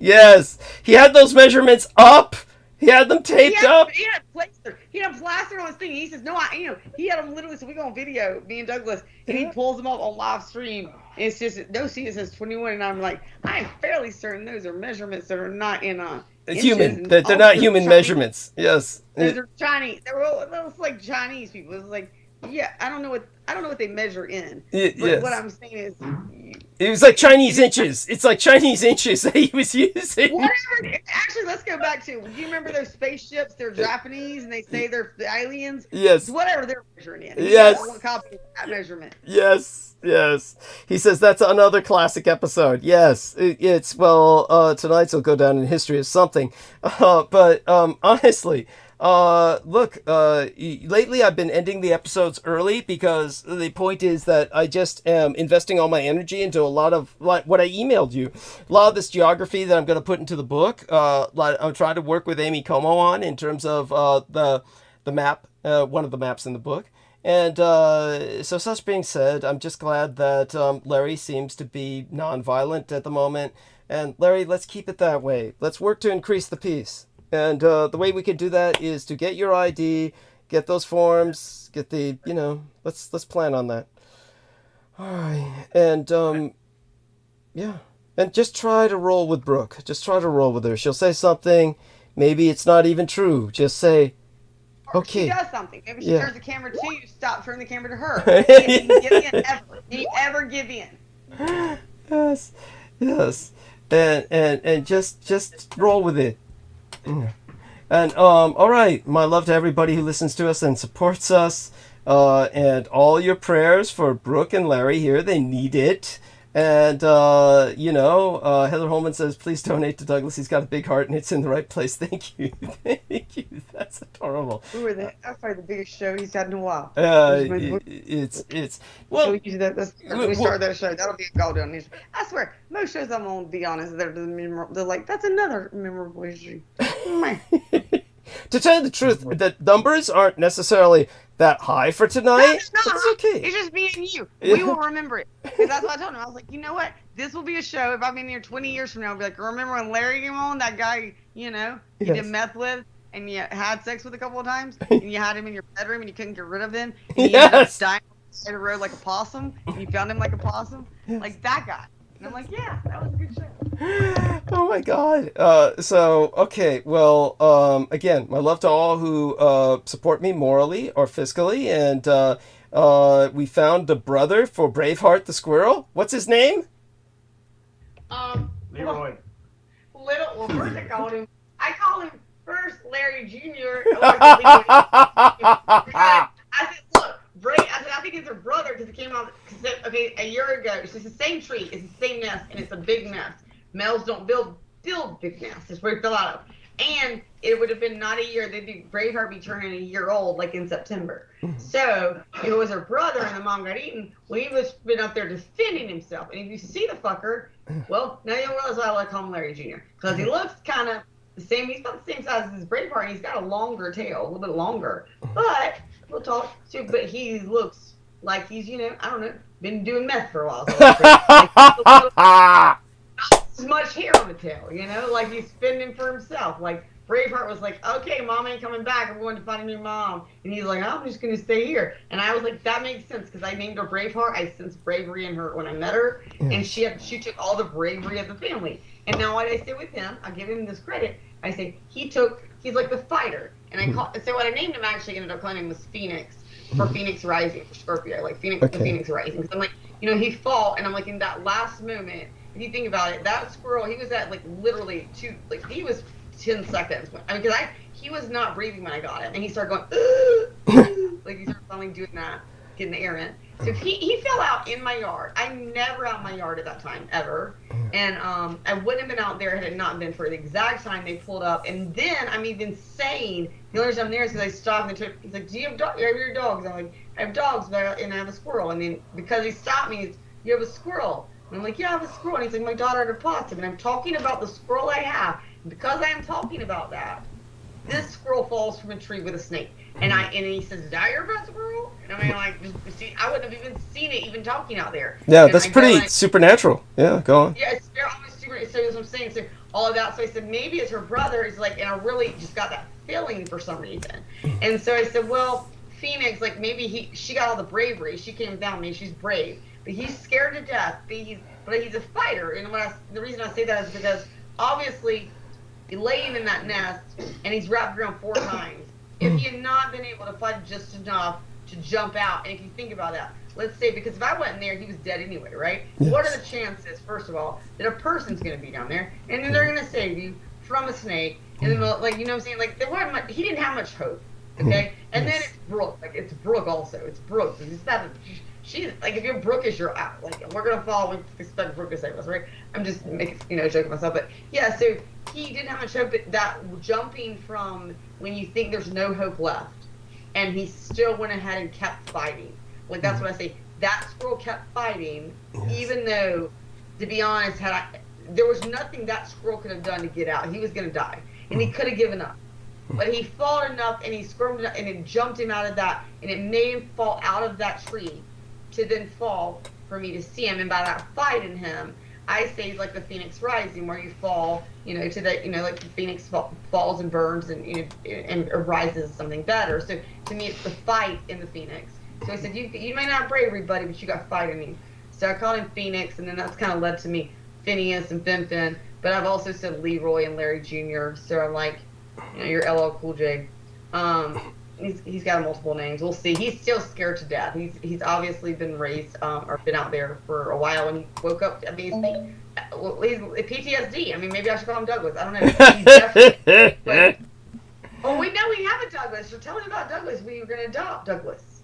Yes. He had those measurements up. He had them taped up. He had plaster on his thing. He says, no, he had them literally. So we go on video, me and Douglas, and he pulls them up on live stream. And it's just, it says 21. And I'm like, I'm fairly certain those are measurements that are not in human. They're not human Chinese measurements. Yes. Those are Chinese. They're like Chinese people. It's like, yeah, I don't know what they measure in. But what I'm saying is, it was like Chinese inches. It's like Chinese inches that he was using. Whatever. Actually, let's go back to. Do you remember those spaceships? They're Japanese and they say they're the aliens. Yes. Whatever they're measuring in. Yes. One copy of that measurement. Yes. He says that's another classic episode. Yes. It's tonight's will go down in history as something. But honestly. Look, lately I've been ending the episodes early because the point is that I just am investing all my energy into a lot of what I emailed you. A lot of this geography that I'm going to put into the book. I'm trying to work with Amy Como on in terms of the map, one of the maps in the book. And so such being said, I'm just glad that Larry seems to be nonviolent at the moment. And Larry, let's keep it that way. Let's work to increase the peace. And the way we can do that is to get your ID, get those forms, get the, let's plan on that. All right. And, yeah. And just try to roll with Brooke. Just try to roll with her. She'll say something. Maybe it's not even true. Just say, okay. She does something. Maybe she turns the camera to you. Stop turning the camera to her. Can you give in ever? Can you ever give in? Yes. And just roll with it. And all right, my love to everybody who listens to us and supports us, and all your prayers for Brooke and Larry here, they need it. And Heather Holman says, please donate to Douglas, he's got a big heart and it's in the right place. Thank you. That's adorable. That's probably the biggest show he's had in a while. It's well, we start that show, that'll be a gold on history. I swear, most shows I'm on, to be honest, they're like, that's another memorable history. To tell you the truth, the numbers aren't necessarily that high for tonight. It's not. It's okay. It's just me and you. We will remember it. Because that's what I told him. I was like, you know what? This will be a show. If I've been here 20 years from now, I'll be like, remember when Larry came on? That guy, you know, you did meth with, and you had sex with a couple of times, and you had him in your bedroom, and you couldn't get rid of him, and you ended up dying on the side of the road like a possum, and you found him like a possum. Like that guy. And I'm like, yeah, that was a good show. Oh my God. So, okay. Well, again, my love to all who support me morally or fiscally. And we found the brother for Braveheart the squirrel. What's his name? Leroy. Well, first I call him first Larry Jr. I said, look, I think it's a brother because it came out, okay, a year ago. It's just the same tree, it's the same nest, and it's a big nest. Males don't build big nests. That's where it fell out of. And it would have been not a year. Braveheart be turning a year old, like in September. So it was her brother, and the mom got eaten. Well, he was been up there defending himself. And if you see the fucker, well, now you'll realize why I like calling him Larry Jr. Because he looks kind of the same. He's about the same size as his Braveheart, and he's got a longer tail, a little bit longer. But we'll talk too. But he looks like he's, you know, I don't know, been doing meth for a while. So not as much hair on the tail, you know, like he's fending for himself. Like Braveheart was like, okay, mom ain't coming back. I'm going to find a new mom. And he's like, I'm just going to stay here. And I was like, that makes sense because I named her Braveheart. I sensed bravery in her when I met her. And she took all the bravery of the family. And now what I say with him, I give him this credit. I say, he's like the fighter. And so what I named him actually ended up calling him was Phoenix for Phoenix Rising for Scorpio. Like Phoenix, the Phoenix Rising. Because I'm like, you know, he fought. And I'm like, in that last moment, if you think about it, that squirrel, he was at like literally he was 10 seconds. I mean, because he was not breathing when I got it, and he started going, like he started finally doing that, getting the air in. So he fell out in my yard. I'm never out in my yard at that time ever, and I wouldn't have been out there had it not been for the exact time they pulled up. And then I'm even saying the only reason I'm there is because I stopped and he's like, "Do you have your dogs?" I'm like, "I have dogs, and I have a squirrel." And then because he stopped me, "You have a squirrel?" And I'm like, "Yeah, I have a squirrel." And he's like, "My daughter had a possum." And I'm talking about the squirrel I have. And because I am talking about that, this squirrel falls from a tree with a snake. And he says, "Did I hear about squirrel?" And I mean, like, see, I wouldn't have even seen it even talking out there. Yeah, and that's pretty supernatural. Yeah, go on. Yeah, it's almost super. So that's what I'm saying. So all of that. So I said, maybe it's her brother. It's like, and I really just got that feeling for some reason. And so I said, well, Phoenix, like maybe she got all the bravery. She came down me. She's brave. But he's scared to death. But he's a fighter. And the reason I say that is because obviously he laid him in that nest and he's wrapped around 4 times. If he had not been able to fight just enough to jump out, and if you think about that, let's say, because if I wasn't there, he was dead anyway, right? Yes. What are the chances, first of all, that a person's going to be down there and then they're going to save you from a snake? And then, like, you know what I'm saying? Like, he didn't have much hope, okay? And then it's Brooke. Like, it's Brooke also. It's Brooke. It's not. She's like, if you're brookish, you're out. Like, we're gonna fall. We expect Brooke to save us, right? I'm just making, joking myself, but yeah. So he didn't have much hope. But that jumping from when you think there's no hope left, and he still went ahead and kept fighting. Like that's what I say. That squirrel kept fighting, even though, to be honest, there was nothing that squirrel could have done to get out. He was gonna die, and he could have given up. But he fought enough, and he squirmed enough, and it jumped him out of that, and it made him fall out of that tree to then fall for me to see him. And by that fight in him, I say it's like the Phoenix Rising, where you fall, to the, like the Phoenix falls and burns and rises something better. So to me, it's the fight in the Phoenix. So I said, you may not have bravery, buddy, but you got fight in you. So I called him Phoenix, and then that's kind of led to me Phineas and Fin. But I've also said Leroy and Larry Jr. So I'm like, you're LL Cool J. He's got multiple names. We'll see. He's still scared to death. He's obviously been raised or been out there for a while. When he woke up, I mean, he's PTSD. I mean, maybe I should call him Douglas. I don't know. He's definitely, we know we have a Douglas. So tell me about Douglas. We were going to adopt Douglas,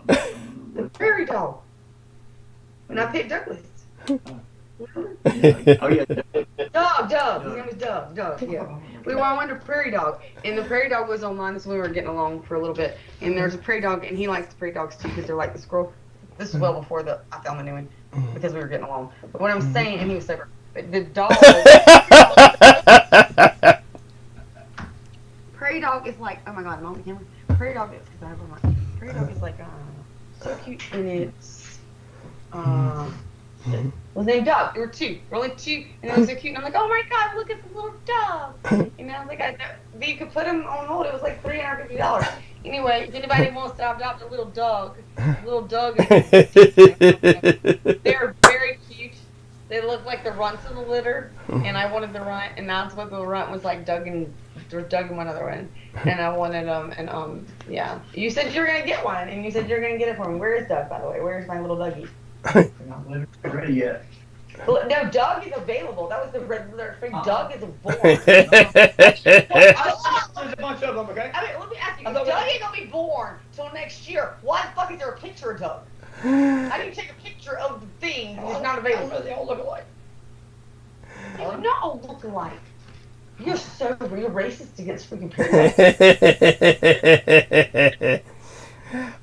the prairie dog. When I picked Douglas. Oh yeah. Dog. His name was Dog. Yeah. We wanted a prairie dog, and the prairie dog was online, so we were getting along for a little bit. And there's a prairie dog, and he likes the prairie dogs too because they're like the squirrel. This is well before I found the new one because we were getting along. But what I'm saying, and he was sober. But the dog. Prairie dog is like, oh my god, I'm on the camera. Prairie dog is because I have my. was like, so cute, and it's was named Doug. There were two. There were only two, and it was so cute. And I'm like, oh my god, look at the little dog. And I was like, you could put him on hold. It was like $350. Anyway, if anybody wants to adopt a little Doug they're very cute. They look like the runts of the litter, and I wanted the runt, and that's what the runt was like. Doug and one other one, and I wanted them, and yeah. You said you were gonna get one, and you said you're gonna get it for me. Where is Doug, by the way? Where's my little Dougie? Not ready yet. Well, no, Doug is available. That was the regular thing. Doug is born. There's a bunch of them, okay? I mean, let me ask you. Doug ain't gonna be born till next year. Why the fuck is there a picture of Doug? How do you take a picture of the thing and it's not available? They all look alike. They do not all look alike. You're racist against freaking people.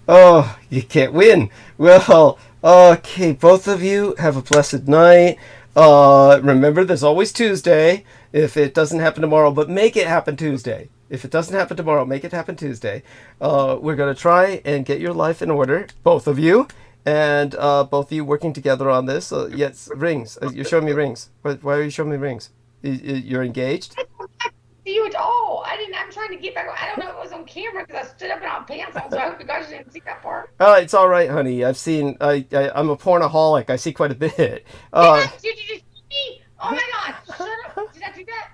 Oh, you can't win. Well, okay, both of you have a blessed night. Remember, there's always Tuesday if it doesn't happen tomorrow, but make it happen Tuesday. If it doesn't happen tomorrow, make it happen Tuesday. We're going to try and get your life in order, both of you, and both of you working together on this. Yes, rings. You're showing me rings. Why are you showing me rings? You're engaged? See you at all. I'm trying to get back. I don't know if it was on camera because I stood up and I had pants on, so I hope you guys didn't see that part. It's all right, honey. I've seen. I'm a pornaholic. I see quite a bit. Did you just see me? Oh my god! Shut up! Did I do that?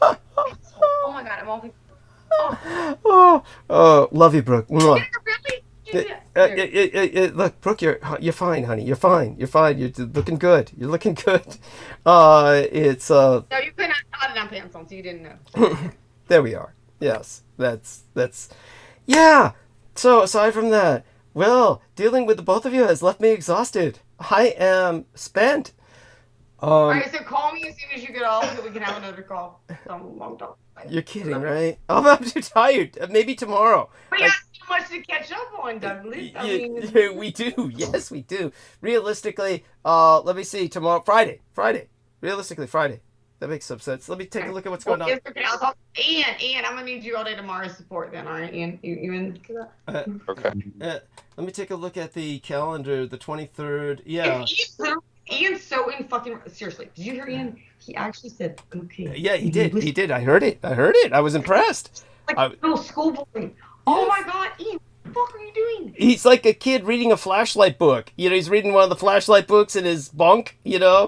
Oh my god! I'm all. Oh, love you, Brooke. Really? Look, Brooke, you're fine, honey. You're fine. You're looking good. You're looking good. It's No, you could not have gotten pants on, so you didn't know. There we are. Yes, that's. Yeah. So aside from that, well, dealing with the both of you has left me exhausted. I am spent. All right, so call me as soon as you get off so we can have another call. Long talk. You're kidding, right? Oh, I'm too tired. Maybe tomorrow. We got so much to catch up on, Douglas. We do. Yes, we do. Realistically, let me see. Tomorrow, Friday. Realistically, Friday. That makes some sense. Let me take a look at what's going on. Okay, I'll talk. Ian, I'm gonna need you all day tomorrow to support then. All right, Ian, you in? Okay. Let me take a look at the calendar. The 23rd. Yeah. Ian's so in fucking seriously. Did you hear Ian? He actually said okay. Yeah, he did. He did. I heard it. I was impressed. Like a little schoolboy. Oh my god, Ian, what the fuck are you doing? He's like a kid reading a flashlight book. He's reading one of the flashlight books in his bunk. Yeah,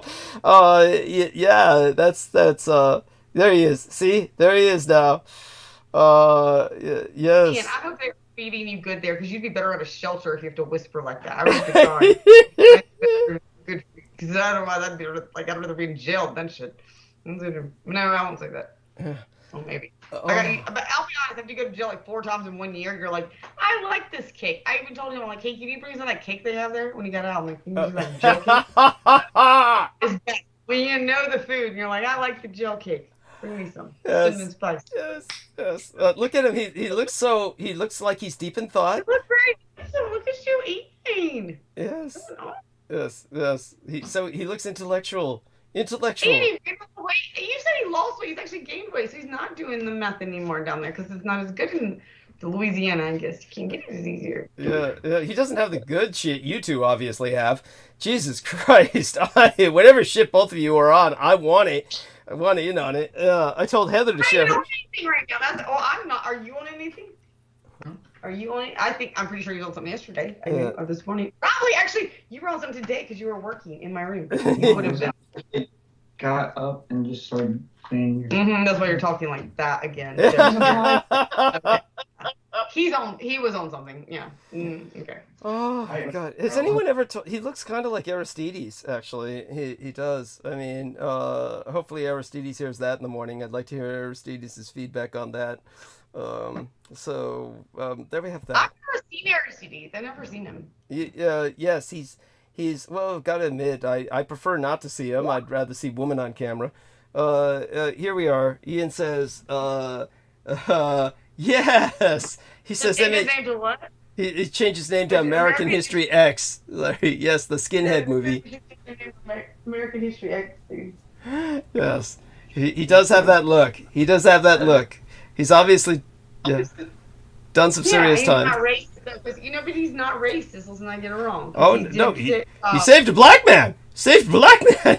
that's. There he is. See, there he is now. Yes. Ian, I hope they're feeding you good there because you'd be better at a shelter if you have to whisper like that. I really think good. Because otherwise, I'd rather be in jail than shit. No, I won't say that. Well, maybe. But I'll be honest, if you go to jail like 4 times in 1 year, you're like, I like this cake. I even told him, I'm like, hey, can you bring some of that cake they have there when you got out? I'm like, can you do that jail cake? It's bad. When you know the food, and you're like, I like the gel cake. Bring me some. Yes. Spice. Yes. Look at him. He looks like he's deep in thought. You look great. Look at you eating. Yes. He looks intellectual. And he gained weight. You said he lost weight. He's actually gained weight, so he's not doing the meth anymore down there because it's not as good in Louisiana. I guess you can get it as easier. Yeah. He doesn't have the good shit you two obviously have. Jesus Christ! Whatever shit both of you are on, I want it. I want in on it. I told Heather to share. I'm not on anything right now. I'm not. Are you on anything? Are you on it? I'm pretty sure you was on something yesterday. Or this morning. Probably, actually, you were on something today because you were working in my room. You would have been. Got up and just started cleaning. That's why you're talking like that again. He was on something. Yeah. Okay. Oh my God! Has anyone ever told? He looks kind of like Aristides. Actually, he does. I mean, hopefully Aristides hears that in the morning. I'd like to hear Aristides' feedback on that. There we have that. I've never seen Aristides. I've never seen him. Yes, he's well, gotta admit, I prefer not to see him. I'd rather see women on camera. Here we are. Ian says, yes. He says his name to what? He changed his name to American History X. Yes, the skinhead movie. American History X, dude. Yes. He does have that look. He's obviously done some serious time. Not racist. Because but he's not racist. Let's not get it wrong. Oh no, he saved a black man. Saved a black man.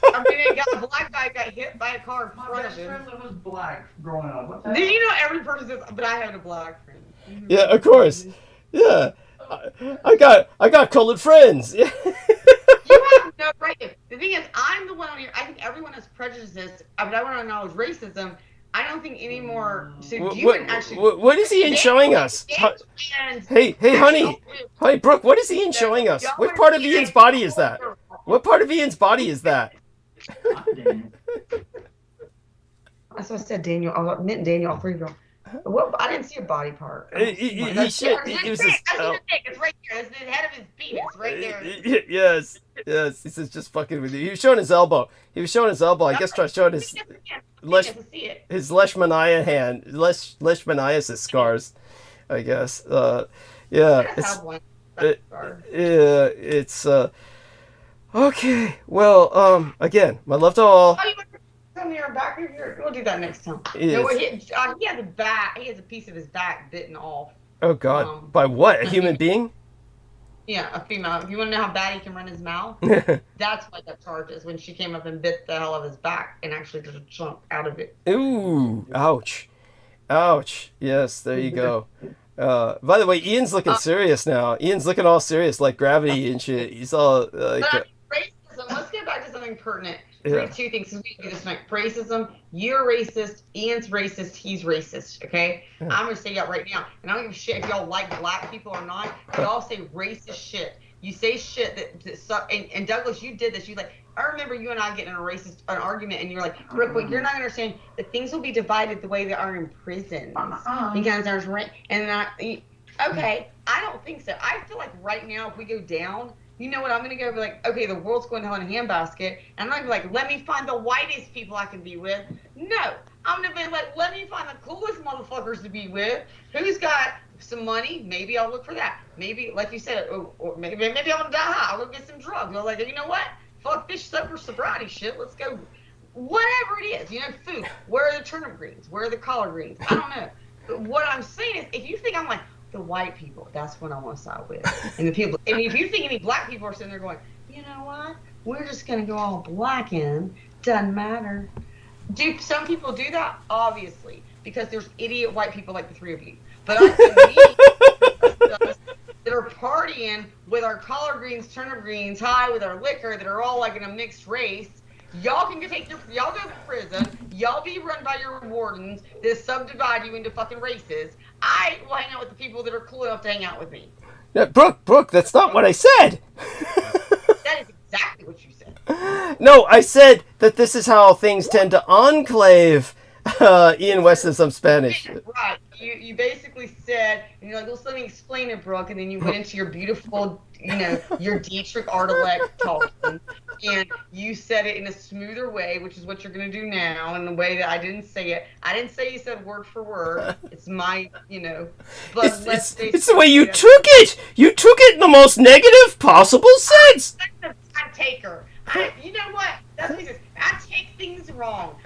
I mean, a black guy got hit by a car in front of him. My best friend was black growing up. Did you know every person says, but I had a black friend. Yeah, of course. Yeah, I got colored friends. Yeah. You have no right. The thing is, I'm the one on here. I think everyone has prejudices, but I want to acknowledge racism. I don't think anymore. So what is Ian showing us? Hey, honey. Hey, Brooke, what is Ian showing us? What part of Ian's body is that? What part of Ian's body is that? That's what I said, Daniel. I meant Daniel, all three of y'all. Well, I didn't see a body part. It's right there. It's the head of his penis, right there. Yes. He says just fucking with you. He was showing his elbow. I guess trying to show his leishmaniasis scars. I guess. It's okay. Well, again, my love to all. Come here, back here. We'll do that next time. He has a back. He has a piece of his back bitten off. Oh God! By what? A human being? Yeah, a female. You want to know how bad he can run his mouth? That's what that charge is. When she came up and bit the hell of his back and actually just a chunk out of it. Ooh! Ouch! Yes, there you go. By the way, Ian's looking serious now. Ian's looking all serious, like Gravity and shit. He's all like. Racism. Let's get back to something pertinent. Two things. We do this night. Racism. You're racist. Ian's racist. He's racist. Okay. Yeah. I'm gonna say that right now, and I don't give a shit if y'all like black people or not. Y'all say racist shit. You say shit that and Douglas, you did this. You like. I remember you and I getting in an argument, and you're like, Brooke, what you're not gonna understand that things will be divided the way they are in prisons. Because there's okay. I don't think so. I feel like right now, if we go down. You know what? I'm going to go be like, okay, the world's going to hell in a handbasket. And I'm not going to be like, let me find the whitest people I can be with. No. I'm going to be like, let me find the coolest motherfuckers to be with. Who's got some money? Maybe I'll look for that. Maybe, like you said, or maybe I'm going to die high. I'll go get some drugs. I'm like, you know what? Fuck this sobriety shit. Let's go. Whatever it is. Food. Where are the turnip greens? Where are the collard greens? I don't know. But what I'm saying is, if you think I'm like, the white people, that's what I want to side with. And the people, and if you think any black people are sitting there going, you know what? We're just going to go all black in. Doesn't matter. Do some people do that? Obviously. Because there's idiot white people like the three of you. But I think that are partying with our collard greens, turnip greens, high with our liquor, that are all like in a mixed race. Y'all can y'all go to prison. Y'all be run by your wardens that subdivide you into fucking races. I will hang out with the people that are cool enough to hang out with me. Yeah, Brooke, that's not what I said. That is exactly what you said. No, I said that this is how things tend to enclave. Ian West is some Spanish. Right. You basically said, and you're like, well, let me explain it, Brooke, and then you went into your beautiful, your Dietrich Artelek talking, and you said it in a smoother way, which is what you're going to do now, in the way that I didn't say it. I didn't say you said word for word. It's my, but it's the way you took it. You took it in the most negative possible sense. I'm a taker. You know what? That's what he says. I take things wrong.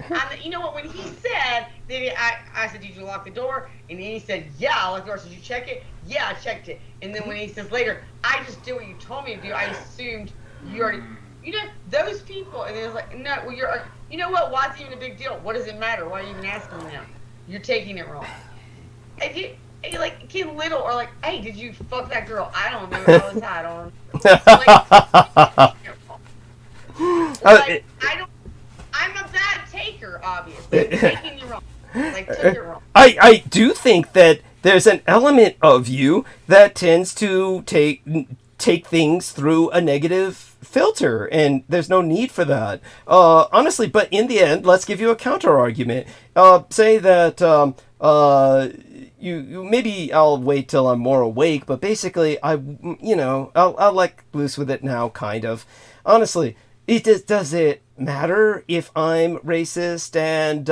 You know what? When he said that, I said, did you lock the door? And then he said, yeah, I locked the door. So did you check it? Yeah, I checked it. And then when he says later, I just did what you told me to do. I assumed you already, those people. And then it's like, no, well, you know what? Why is it even a big deal? What does it matter? Why are you even asking me now? You're taking it wrong. If you like Kid Little or like, hey, did you fuck that girl? I don't know. I was high. I don't know. I'm a bad taker, obviously. I'm taking you wrong. Took it wrong. I do think that there's an element of you that tends to take things through a negative filter, and there's no need for that. Honestly, but in the end, let's give you a counter argument. Say that you maybe I'll wait till I'm more awake, but basically I'll like loose with it now, kind of. Honestly. Does it matter if I'm racist and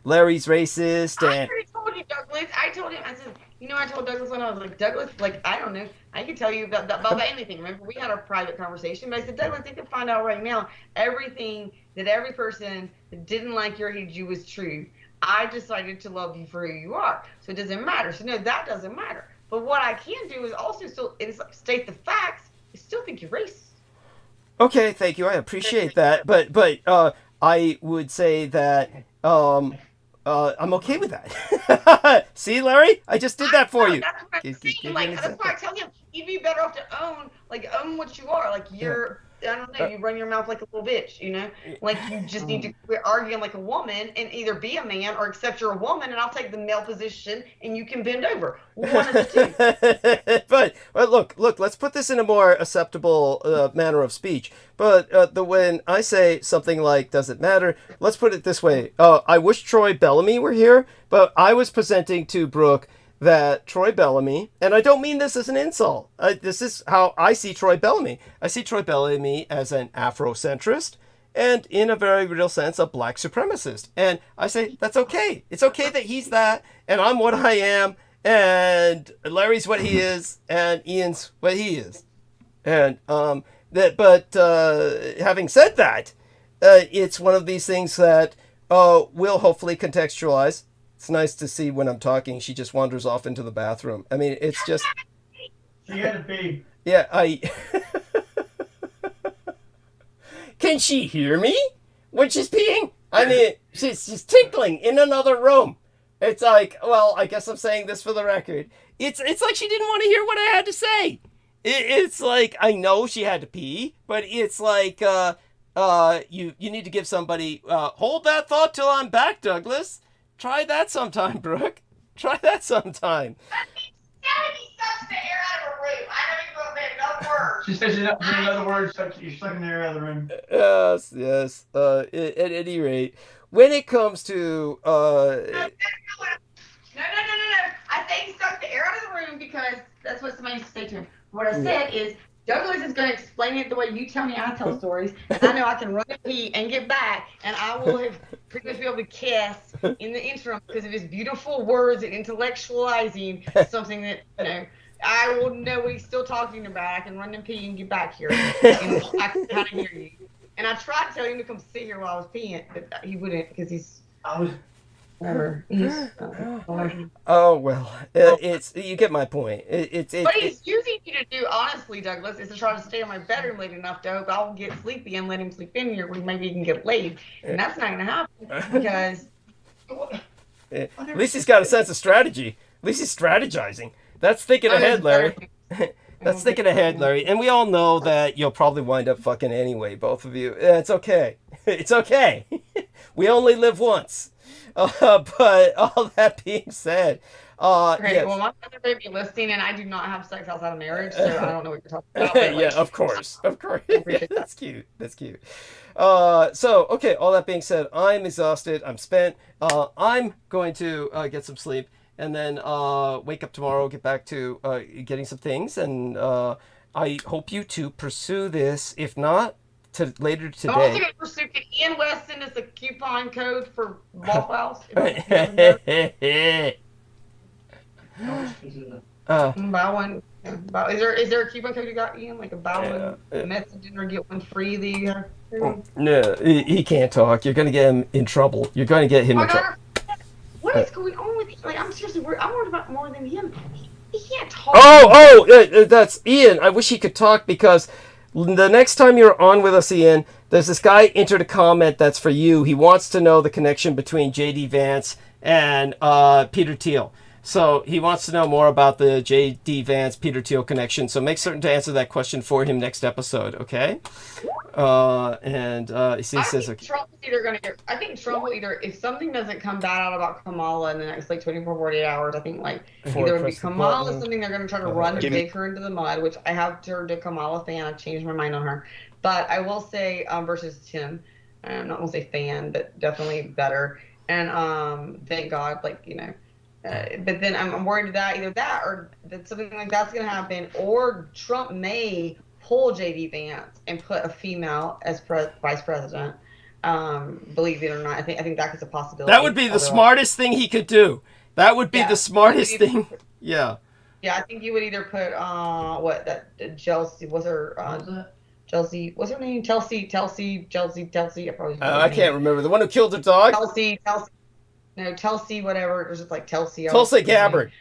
Larry's racist? And I already told you, Douglas. I told him. I said, I told Douglas when I was like, Douglas, I don't know. I can tell you about anything. Remember, we had our private conversation. But I said, Douglas, you can find out right now everything that every person that didn't like you or hated you was true. I decided to love you for who you are. So it doesn't matter. So no, that doesn't matter. But what I can do is also still state the facts. I still think you're racist. Okay, thank you. I appreciate that. But I would say that I'm okay with that. See, Larry, I just did that for you. That's what I'm saying. Like, that's why I tell him you'd be better off to own what you are. Like, you're, I don't know, you run your mouth like a little bitch, you know? Like, you just need to quit arguing like a woman and either be a man or accept you're a woman, and I'll take the male position and you can bend over. One of the two. but look, let's put this in a more acceptable manner of speech. But when I say something like, does it matter? Let's put it this way. I wish Troy Bellamy were here, but I was presenting to Brooke that Troy Bellamy, and I don't mean this as an insult. This is how I see Troy Bellamy. I see Troy Bellamy as an Afrocentrist and, in a very real sense, a black supremacist. And I say, that's okay. It's okay that he's that, and I'm what I am, and Larry's what he is, and Ian's what he is. And having said that, it's one of these things that we'll hopefully contextualize. It's nice to see when I'm talking, she just wanders off into the bathroom. I mean, it's just... She had to pee. Yeah, Can she hear me when she's peeing? I mean, she's tinkling in another room. It's like, well, I guess I'm saying this for the record. It's like she didn't want to hear what I had to say. It's like, I know she had to pee, but it's like, you need to give somebody, hold that thought till I'm back, Douglas. Try that sometime, Brooke. Try that sometime. He sucks the air out of a room. I know you wrote that no words. She says she's not saying another word, you're sucking the air out of the room. Yes. At any rate, when it comes to... No. I say he sucked the air out of the room because that's what somebody used to say to him. What I said is, Douglas is going to explain it the way you tell me I tell stories. And I know I can run and pee and get back, and I will have pretty much be able to kiss in the interim because of his beautiful words and intellectualizing something that, you know, I will know what he's still talking about. I can run and pee and get back here. And I can kind of hear you. And I tried to tell him to come sit here while I was peeing, but he wouldn't because he's... Oh well, it's you get my point. What he's using you to do, honestly, Douglas, is to try to stay in my bedroom late enough to hope I'll get sleepy and let him sleep in here where maybe he can get laid, and that's not going to happen because. At least he's got a sense of strategy. At least he's strategizing. That's thinking ahead, Larry. That's thinking ahead, Larry. And we all know that you'll probably wind up fucking anyway, both of you. It's okay. It's okay. We only live once. But all that being said, yes. Well, my mother may be listening, and I do not have sex outside of marriage, so I don't know what you're talking about. But, yeah, of course. That's cute. So, okay, all that being said, I'm exhausted. I'm spent. I'm going to get some sleep, and then wake up tomorrow, get back to getting some things, and I hope you to pursue this. If not, later today. Also, pursue Ian West send us a coupon code for Waffle House. Buy one. Is there a coupon code you got, Ian? Like a buy one method dinner get one free? No, he can't talk. You're gonna get him in trouble. You're gonna get him in trouble. What is going on with him? Like, I'm seriously worried. I'm worried about more than him. He can't talk. That's Ian. I wish he could talk because. The next time you're on with us, Ian, there's this guy entered a comment that's for you. He wants to know the connection between J.D. Vance and Peter Thiel. So he wants to know more about the J.D. Vance Peter Thiel connection. So make certain to answer that question for him next episode, okay? He says, okay. I think Trump will either, if something doesn't come bad out about Kamala in the next 24, 48 hours, I think either would be Kamala something they're going to try to run to dig her into the mud, which I have turned to Kamala fan. I've changed my mind on her. But I will say versus Tim, I'm not going to say fan, but definitely better. And thank God, but then I'm worried that either that or that something like that's going to happen, or Trump may pull J.D. Vance and put a female as vice president. Believe it or not, I think that is a possibility. That would be the smartest thing he could do. That would be the smartest thing. Yeah. Yeah, I think you would either put Chelsea was her. Chelsea, what's her name? Chelsea. I can't remember the one who killed her dog. Chelsea, whatever. It was just like Chelsea. Tulsi Gabbard.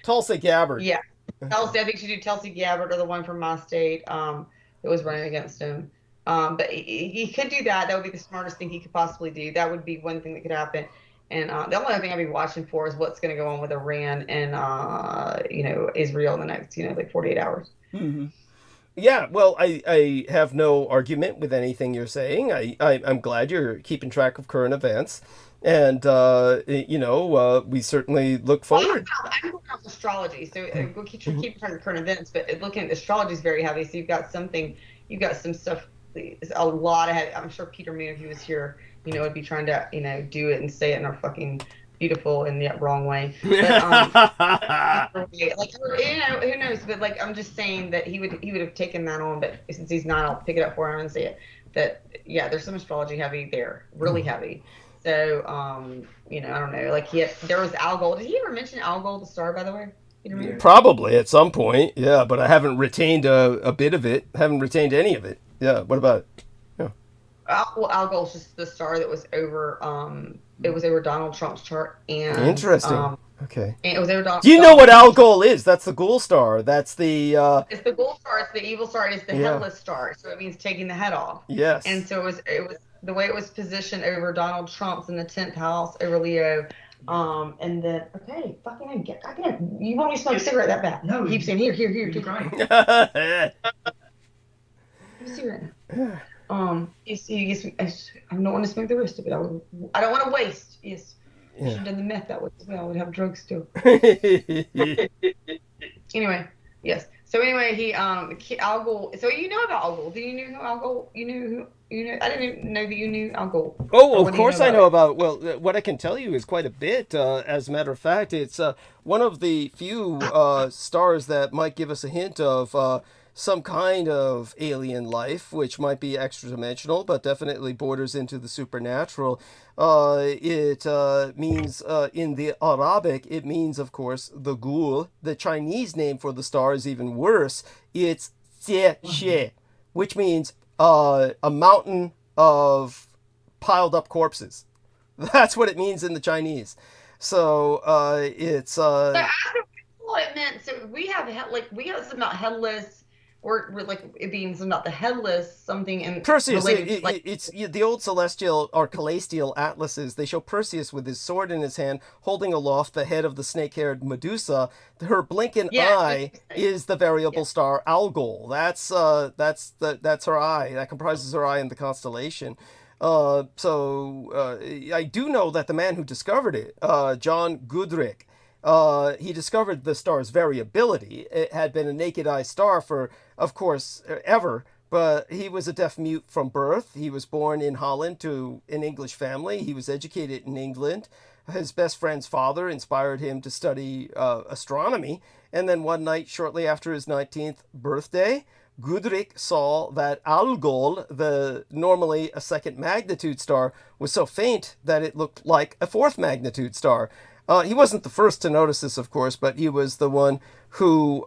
Yeah. Tulsi, I think she did Tulsi Gabbard, or the one from my state that was running against him. But he could do that. That would be the smartest thing he could possibly do. That would be one thing that could happen. And the only other thing I'd be watching for is what's going to go on with Iran and Israel in the next 48 hours. Mm-hmm. Yeah, well, I have no argument with anything you're saying. I'm glad you're keeping track of current events. And, we certainly look forward. I'm going off astrology, so we'll keep track of current events, but looking at astrology is very heavy. So you've got some stuff, a lot of heavy. I'm sure Peter Moon, if he was here, would be trying to, do it and say it in a fucking beautiful and yet wrong way. But, who knows? But I'm just saying that he would have taken that on. But since he's not, I'll pick it up for him and say it. That there's some astrology heavy there, really heavy. So I don't know. There was Algol. Did he ever mention Algol the star, by the way? Probably at some point, yeah. But I haven't retained a bit of it. Haven't retained any of it. Yeah. What about it? Yeah. Algol's just the star that was over. It was over Donald Trump's chart, and interesting. Okay. And it was over Donald. Do you know what Algol is? That's the ghoul star. That's the. It's the ghoul star. It's the evil star. It's the headless star. So it means taking the head off. Yes. And so it was the way it was positioned over Donald Trump's in the 10th house over Leo. And then you want me to smoke a cigarette that bad? No. Keep saying here. Keep crying. Let me see right now. I don't want to smoke the rest of it. I don't want to waste. Yes. I should have done the meth that way as well. I would have drugs still. Anyway, yes. So anyway, he Algol. So you know about Algol? Do you know who Algol? You know? I didn't even know that you knew Algol. Oh, of course I know about. Well, what I can tell you is quite a bit. As a matter of fact, it's one of the few stars that might give us a hint of some kind of alien life, which might be extra-dimensional, but definitely borders into the supernatural. It means, in the Arabic, it means, of course, the ghoul. The Chinese name for the star is even worse. It's Dě, which means a mountain of piled-up corpses. That's what it means in the Chinese. So it's... it meant, so we have something about headless... Or it being something about the headless, something in Perseus. It's the old celestial or celestial atlases. They show Perseus with his sword in his hand, holding aloft the head of the snake-haired Medusa. Her blinking eye is the variable star Algol. That's her eye. That comprises her eye in the constellation. So I do know that the man who discovered it, John Goodricke, he discovered the star's variability. It had been a naked eye star for, of course, ever, but he was a deaf mute from birth. He was born in Holland to an English family. He was educated in England. His best friend's father inspired him to study astronomy. And then one night, shortly after his 19th birthday, Goodricke saw that Algol, the normally a second magnitude star, was so faint that it looked like a fourth magnitude star. He wasn't the first to notice this, of course, but he was the one who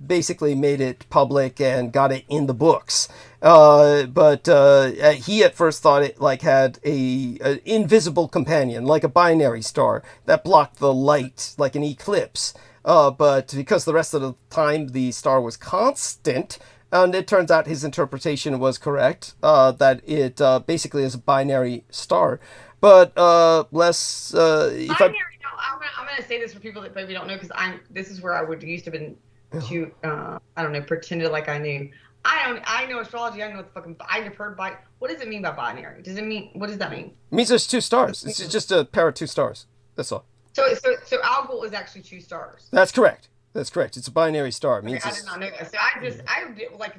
basically made it public and got it in the books. But he at first thought it had an invisible companion, like a binary star that blocked the light, like an eclipse. But because the rest of the time the star was constant, and it turns out his interpretation was correct, that it basically is a binary star. But less... I'm going to say this for people that maybe don't know, because this is where I would used to have been to, I don't know, pretended like I knew. I know astrology. I know what the fucking, I've heard what does it mean by binary? What does that mean? It means there's two stars. It's just a pair of two stars. That's all. So Algol is actually two stars. That's correct. It's a binary star. It means I did not know that. So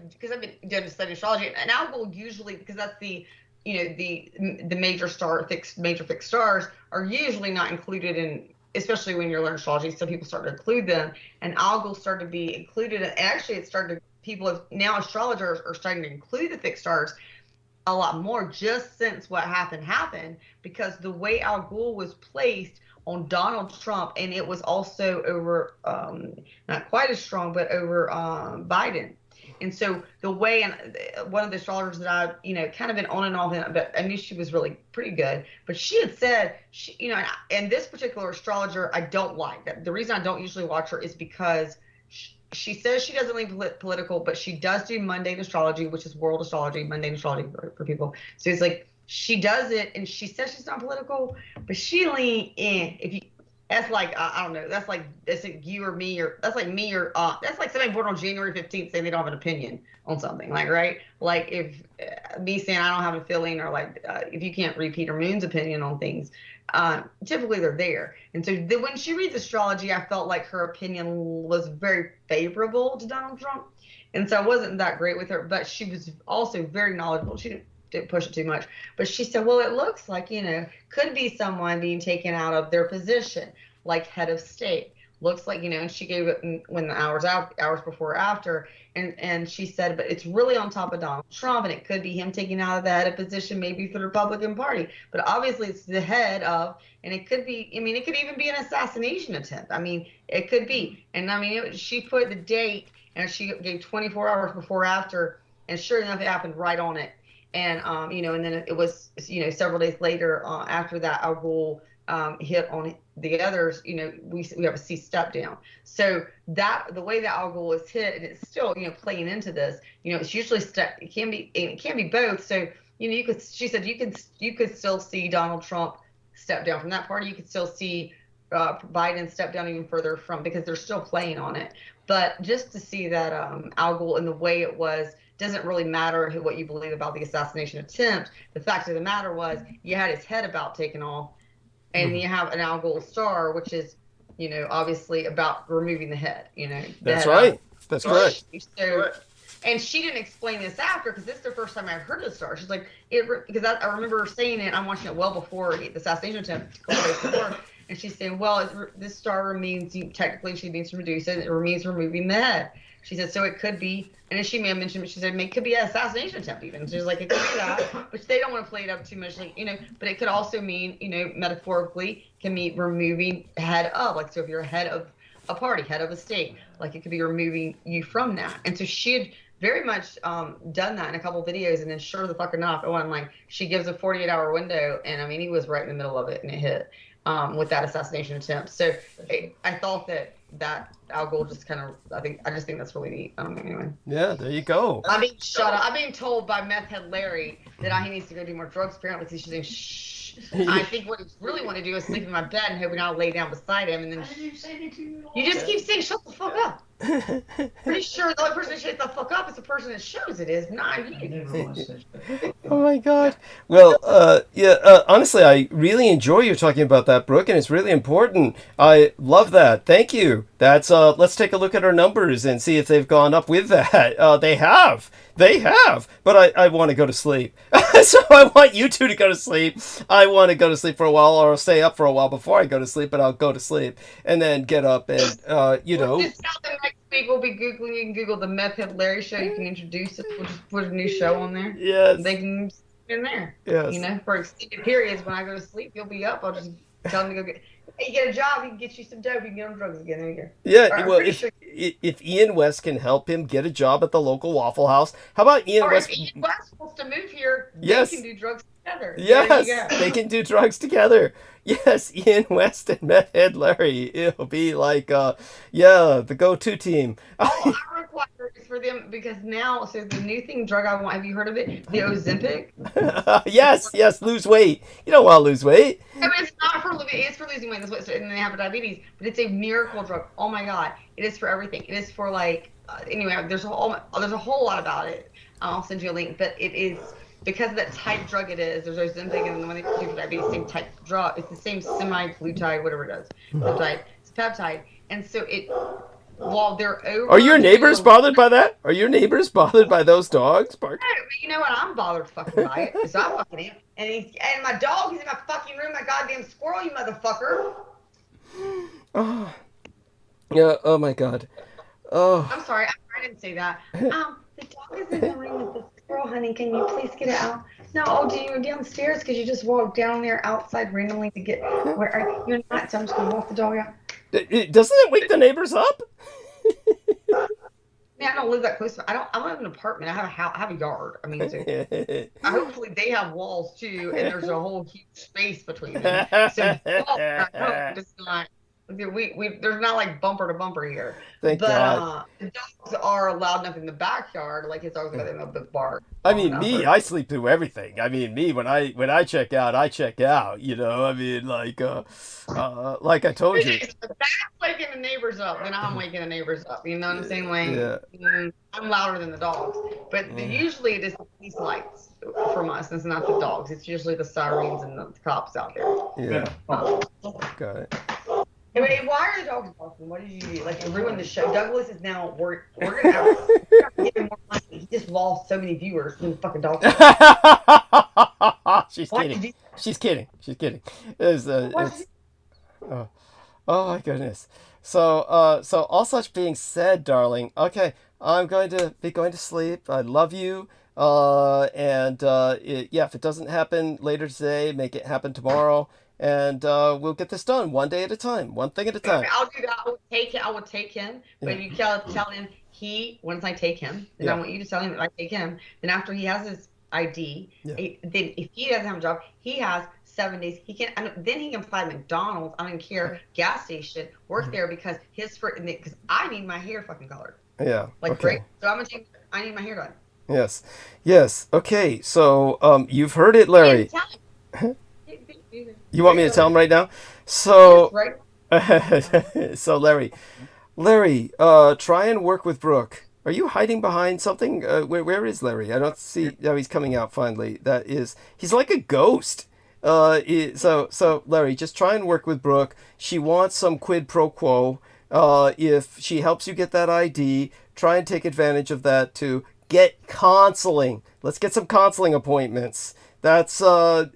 because I've been doing studying astrology, and Algol usually, because that's the major fixed stars are usually not included in, especially when you're learning astrology. Some people start to include them, and Algol started to be included. And actually, now astrologers are starting to include the fixed stars a lot more, just since what happened, because the way Algol was placed on Donald Trump, and it was also over, not quite as strong, but over Biden. And so the way, and one of the astrologers that I've, kind of been on and off, but I knew she was really pretty good. But she had said, and this particular astrologer I don't like. The reason I don't usually watch her is because she says she doesn't lean political, but she does do mundane astrology, which is world astrology, mundane astrology for people. So it's like she does it, and she says she's not political, but she lean in. If you, that's like I don't know. That's like you or me, or that's like me or that's like somebody born on January 15th saying they don't have an opinion on something, like, right? Like if me saying I don't have a feeling, or like if you can't read Peter Moon's opinion on things. Typically they're there. And so when she reads astrology, I felt like her opinion was very favorable to Donald Trump. And so I wasn't that great with her, but she was also very knowledgeable. She didn't push it too much, but she said, well, it looks like, could be someone being taken out of their position, like head of state. Looks like, and she gave it when the hours before or after. And she said, but it's really on top of Donald Trump, and it could be him taking out of the head of position, maybe for the Republican Party. But obviously it's the head of, and it could be, it could even be an assassination attempt. It could be. And she put the date, and she gave 24 hours before or after, and sure enough, it happened right on it. And, and then it was, several days later after that, Al Ghul hit on the others, we have a C step down. So that the way that Al Ghul is hit, and it's still, playing into this, it's usually it can be both. So, she said you could still see Donald Trump step down from that party. You could still see Biden step down even further from, because they're still playing on it. But just to see that Al Ghul and the way it was, doesn't really matter what you believe about the assassination attempt. The fact of the matter was you had his head about taken off. And you have an Al Ghul star, which is, obviously about removing the head. That's right. That's correct. So, and she didn't explain this after, because this is the first time I heard the star. She's like, because I remember her saying it. I'm watching it well before the assassination attempt, a couple days before, and she's saying, well, this star means technically she means to reduce it. It means removing the head. She said, so it could be, and then she may have mentioned, she said, it could be an assassination attempt even. She's like, it could be that, but they don't want to play it up too much, like, but it could also mean, metaphorically, can mean removing head of, like, so if you're head of a party, head of a state, like, it could be removing you from that. And so she had very much done that in a couple of videos, and then sure the fuck enough, she gives a 48-hour window, and he was right in the middle of it, and it hit with that assassination attempt. So I thought that Al Ghul just kind of, I just think that's really neat. Anyway. Yeah, there you go. I'm being told by Meth Head Larry that he needs to go do more drugs, apparently, because he's saying, shh. I think what he really want to do is sleep in my bed and hoping I'll lay down beside him, and then you just keep saying, shut the fuck up. Pretty sure the only person that shuts the fuck up is the person that shows it is, not you. Oh my God. Well, honestly, I really enjoy you talking about that, Brooke, and it's really important. I love that. Thank you. That's let's take a look at our numbers and see if they've gone up with that. They have, but I want to go to sleep. So I want you two to go to sleep. I want to go to sleep for a while, or I'll stay up for a while before I go to sleep, but I'll go to sleep and then get up and, Next week we'll be Googling. You can Google the Meth Head Larry Show. You can introduce it. We'll just put a new show on there. Yes. They can sit in there. Yes. For extended periods. When I go to sleep, you'll be up. I'll just tell them to go get. Hey, you get a job. He can get you some dope. You can get on drugs again. There you go. Yeah. Right, well, if Ian West can help him get a job at the local Waffle House, how about Ian West? If Ian West wants to move here, yes. They can do drugs together. Yes, they can do drugs together. Yes, Ian West and Meth Head Larry. It'll be like, the go-to team. I require it for them, because now, so the new thing, drug I want, have you heard of it? The Ozempic? Yes, lose weight. You don't want to lose weight. It's not for losing, it's for losing weight, that's what, and they have diabetes, but it's a miracle drug. Oh my God. It is for everything. It is for anyway, there's a whole lot about it. I'll send you a link, but it is, because of that type drug it is, there's Ozempic, and the one they do for diabetes, same type drug. It's the same semi-glutide, whatever it does. Peptide. It's peptide. And so while they're over. Are your neighbors bothered by that? Are your neighbors bothered by those dogs? No, you know what? I'm bothered fucking by it. So I fucking am. And my dog is in my fucking room, my goddamn squirrel, you motherfucker. Oh. Yeah, oh my God. Oh. I'm sorry, I didn't say that. The dog is in the room with the squirrel, honey. Can you please get it out? No, you're downstairs because you just walked down there outside randomly to get where you're not, so I'm just gonna walk the dog out. Doesn't it wake the neighbors up? I don't live that close. I live in an apartment. I have a yard. Hopefully they have walls too, and there's a whole huge space between them. So There's not like bumper to bumper here. Thank God. The dogs are loud enough in the backyard. Like his dogs got in the bark. I mean, I sleep through everything. I mean, when I check out, I check out. You know, I mean, like I told you. That's waking the neighbors up, then I'm waking the neighbors up. You know what I'm saying? Like, I'm louder than the dogs, but usually it is the police lights from us. It's not the dogs. It's usually the sirens and the cops out there. Yeah. Got it. I mean, why are the dogs barking? What did you do? Like, it ruined the show. Douglas is now, we're gonna have to give him more money. He just lost so many viewers from the fucking dogs. She's kidding. She's kidding. She's kidding. Oh my goodness. So all such being said, darling, okay, I'm going to be going to sleep. I love you. If it doesn't happen later today, make it happen tomorrow. And we'll get this done one day at a time, one thing at a time. I'll do that. I will take him. But you tell him once I take him, then I want you to tell him that I take him. Then after he has his ID, then if he doesn't have a job, he has 7 days. He can then he can apply McDonald's. I don't care, gas station, work there because because I need my hair fucking colored. Yeah. Like great. So I need my hair done. Yes. Yes. Okay. So you've heard it, Larry. You want me to tell him right now? So, so Larry, try and work with Brooke. Are you hiding behind something? Where is Larry? I don't see. Oh, he's coming out finally. He's like a ghost. So Larry, just try and work with Brooke. She wants some quid pro quo. If she helps you get that ID, try and take advantage of that to get counseling. Let's get some counseling appointments. That's you're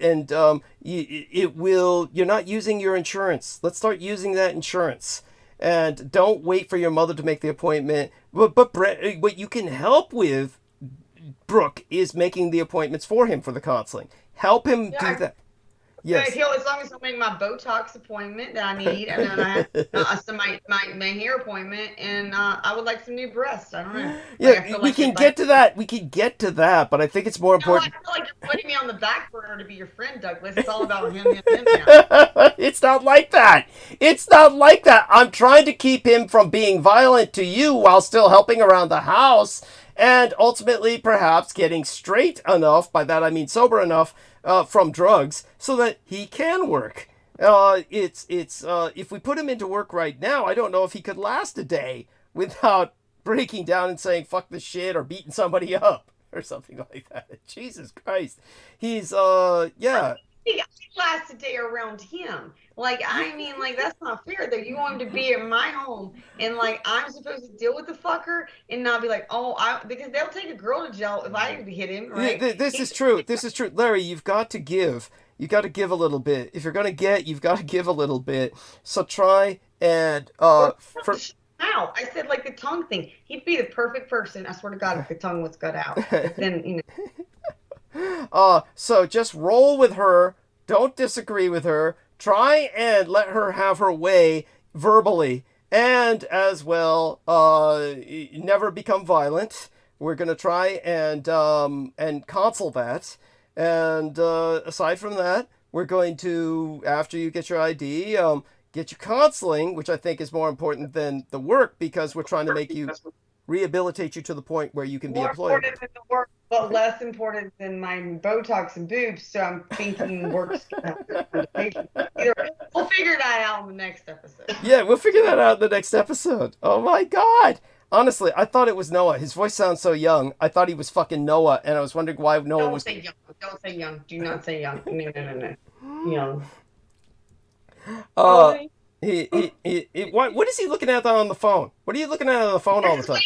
not using your insurance. Let's start using that insurance. And don't wait for your mother to make the appointment. But what you can help with, Brooke, is making the appointments for him for the counseling. Help him do that. Yes. As long as I make my Botox appointment that I need, and then I have my hair appointment, and I would like some new breasts. I don't know. Yeah, we can get to that. We can get to that, but I think it's more important. I feel like you're putting me on the back burner to be your friend, Douglas. It's all about him now. It's not like that. It's not like that. I'm trying to keep him from being violent to you while still helping around the house, and ultimately perhaps getting straight enough, by that I mean sober enough, from drugs so that he can work. If we put him into work right now, I don't know if he could last a day without breaking down and saying fuck this shit or beating somebody up or something like that. Jesus Christ. He's He last a day around him. Like, I mean, like, that's not fair though. You want him to be at my home and like I'm supposed to deal with the fucker and not be like, because they'll take a girl to jail if I hit him, right? This is true. This is true. Larry, you've got to give. You got to give a little bit. If you're going to get, you've got to give a little bit. So try and I said like the tongue thing. He'd be the perfect person. I swear to God, if the tongue was cut out. Then so just roll with her. Don't disagree with her. Try and let her have her way verbally, and as well, never become violent. We're gonna try and counsel that. And aside from that, we're going to, after you get your ID, get your counseling, which I think is more important than the work, because we're trying to make you rehabilitate you to the point where you can be employed. More important than the work, but less important than my Botox and boobs. So I'm thinking work's gonna we'll figure that out in the next episode. Yeah, we'll figure that out in the next episode. Oh my God. Honestly, I thought it was Noah. His voice sounds so young. I thought he was fucking Noah, and I was wondering why Noah was... Don't say young. Don't say young. Do not say young. No. Young. What is he looking at on the phone? What are you looking at on the phone all the time?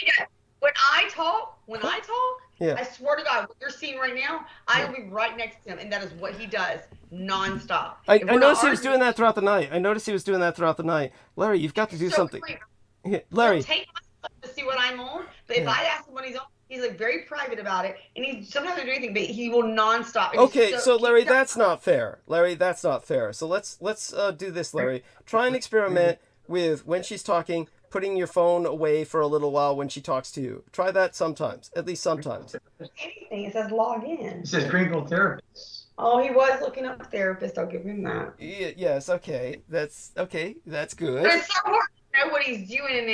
When I talk, yeah. I swear to God, what you're seeing right now, I will be right next to him, and that is what he does, nonstop. I noticed he was doing that throughout the night. Larry, you've got to do something. Yeah, Larry. He'll take my stuff to see what I'm on, but if I ask him when he's on, he's like very private about it, and he sometimes doesn't do anything, but he will nonstop. Okay, so Larry, that's not fair. So let's do this, Larry. Try and experiment with when she's talking, putting your phone away for a little while when she talks to you. Try that sometimes, at least sometimes. Anything, it says log in. It says Greenville Therapist. Oh, he was looking up a therapist. I'll give him that. Yes, okay. That's good. But it's so hard to know what he's doing, and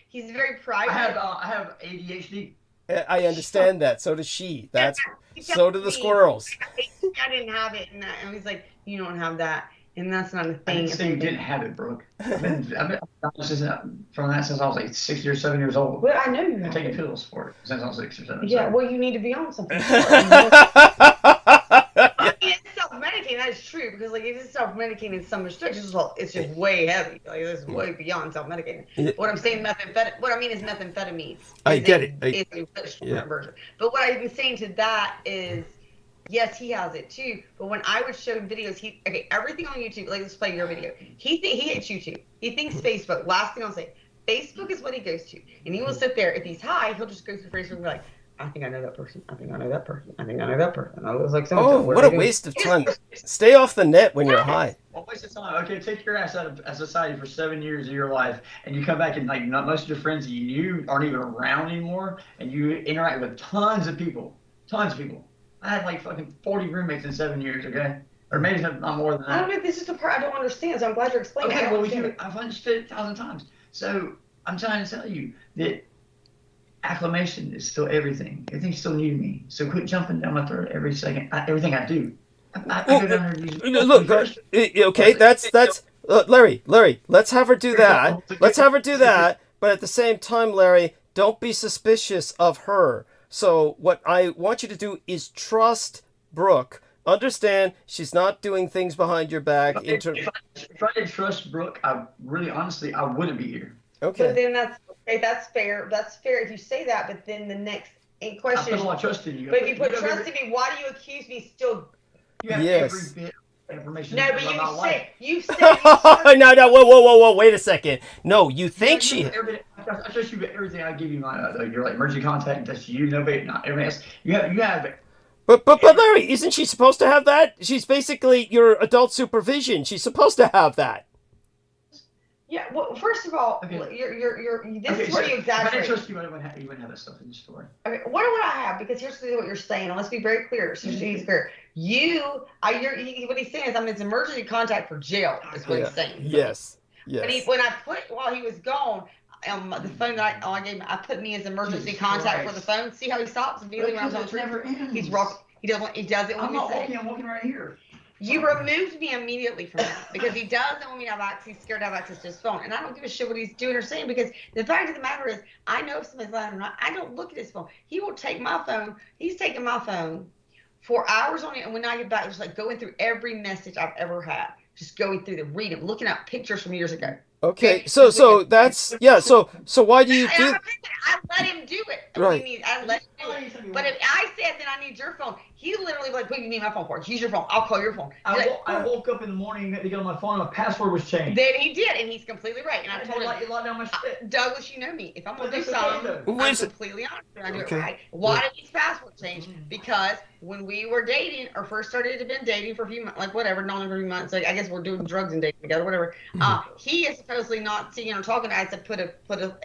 he's very private. I have ADHD. I understand that. So does she. So do the squirrels. I didn't have it, and he's like, you don't have that, and that's not a thing. I didn't say you didn't have it, Brooke. I've been from that since I was like 6 or 7 years old. Well, I know you. I've been taking pills for it since I was 6 or 7. Yeah, well, you need to be on something. It's self-medicating. That is true, because like if it's self-medicating in some restrictions, it's just way heavy. Like it's way beyond self-medicating. What I'm saying, what I mean is methamphetamine. I get it. It's a version. But what I've been saying to that is, yes, he has it too. But when I would show him videos, everything on YouTube. Like, let's play your video. He hates YouTube. He thinks Facebook. Last thing I'll say, Facebook is what he goes to, and he will sit there. If he's high, he'll just go through Facebook and be like, I think I know that person. I think I know that person. I think I know that person. I was like, what a waste of time. Stay off the net when you're high. What waste of time? Okay, take your ass out of society for 7 years of your life, and you come back and like most of your friends that you knew aren't even around anymore, and you interact with tons of people. Tons of people. I had like fucking 40 roommates in 7 years, okay? Or maybe not more than that. I don't know. This is the part I don't understand, so I'm glad you're explaining. Okay, well, I've understood it 1,000 times. So I'm trying to tell you that acclamation is still everything. Everything's still new to me. So quit jumping down my throat every second. Everything I do. I go down there and look, okay, that's Larry, let's have her do that. Let's have her do that. But at the same time, Larry, don't be suspicious of her. So what I want you to do is trust Brooke. Understand she's not doing things behind your back. If I didn't trust Brooke, honestly, I wouldn't be here. Okay. But then that's fair. That's fair if you say that. But then the next question. I put a lot of trust in you. But if you put trust in me, why do you accuse me still? You have every bit of information. No, but you said. No, whoa, wait a second. No, you think she. I trust you with everything I give you. Your like emergency contact. That's you. Nobody, not everything else. You have it. But Larry, isn't she supposed to have that? She's basically your adult supervision. She's supposed to have that. Yeah, well, first of all, this is where you exaggerate. If I didn't trust you, you wouldn't have that stuff in your story. Okay, what would I have? Because here's what you're saying, and let's be very clear. So he's clear. What he's saying is I'm his emergency contact for jail, is what he's saying. Yes. But while he was gone, the phone that I gave him, I put me as emergency contact for the phone. See how he stops immediately when I was on the never ends. He does it when I'm walking right here. You removed me immediately from that because he doesn't want me to have access. He's scared to have access to his phone, and I don't give a shit what he's doing or saying because the fact of the matter is, I know if somebody's lying or not. I don't look at his phone. He will take my phone. He's taking my phone for hours on it, and when I get back, it's like going through every message I've ever had, just going through them, reading, looking at pictures from years ago. Okay, so that's So why do you do? I let him do it. Right. What do you mean? I let him do it. But if I said that I need your phone, he literally like, what do you need my phone for? Use your phone. I'll call your phone. I woke up in the morning to get on my phone. My password was changed. Then he did, and he's completely right. And I told him, you locked down my shit. Douglas, you know me. If I'm gonna do something, I'm completely honest and I do it right. Why did his password change? Because when we were dating or first started to been dating for a few months, like whatever, not every month. So I guess we're doing drugs and dating together, whatever. He is supposedly not seeing or talking. I said, put a.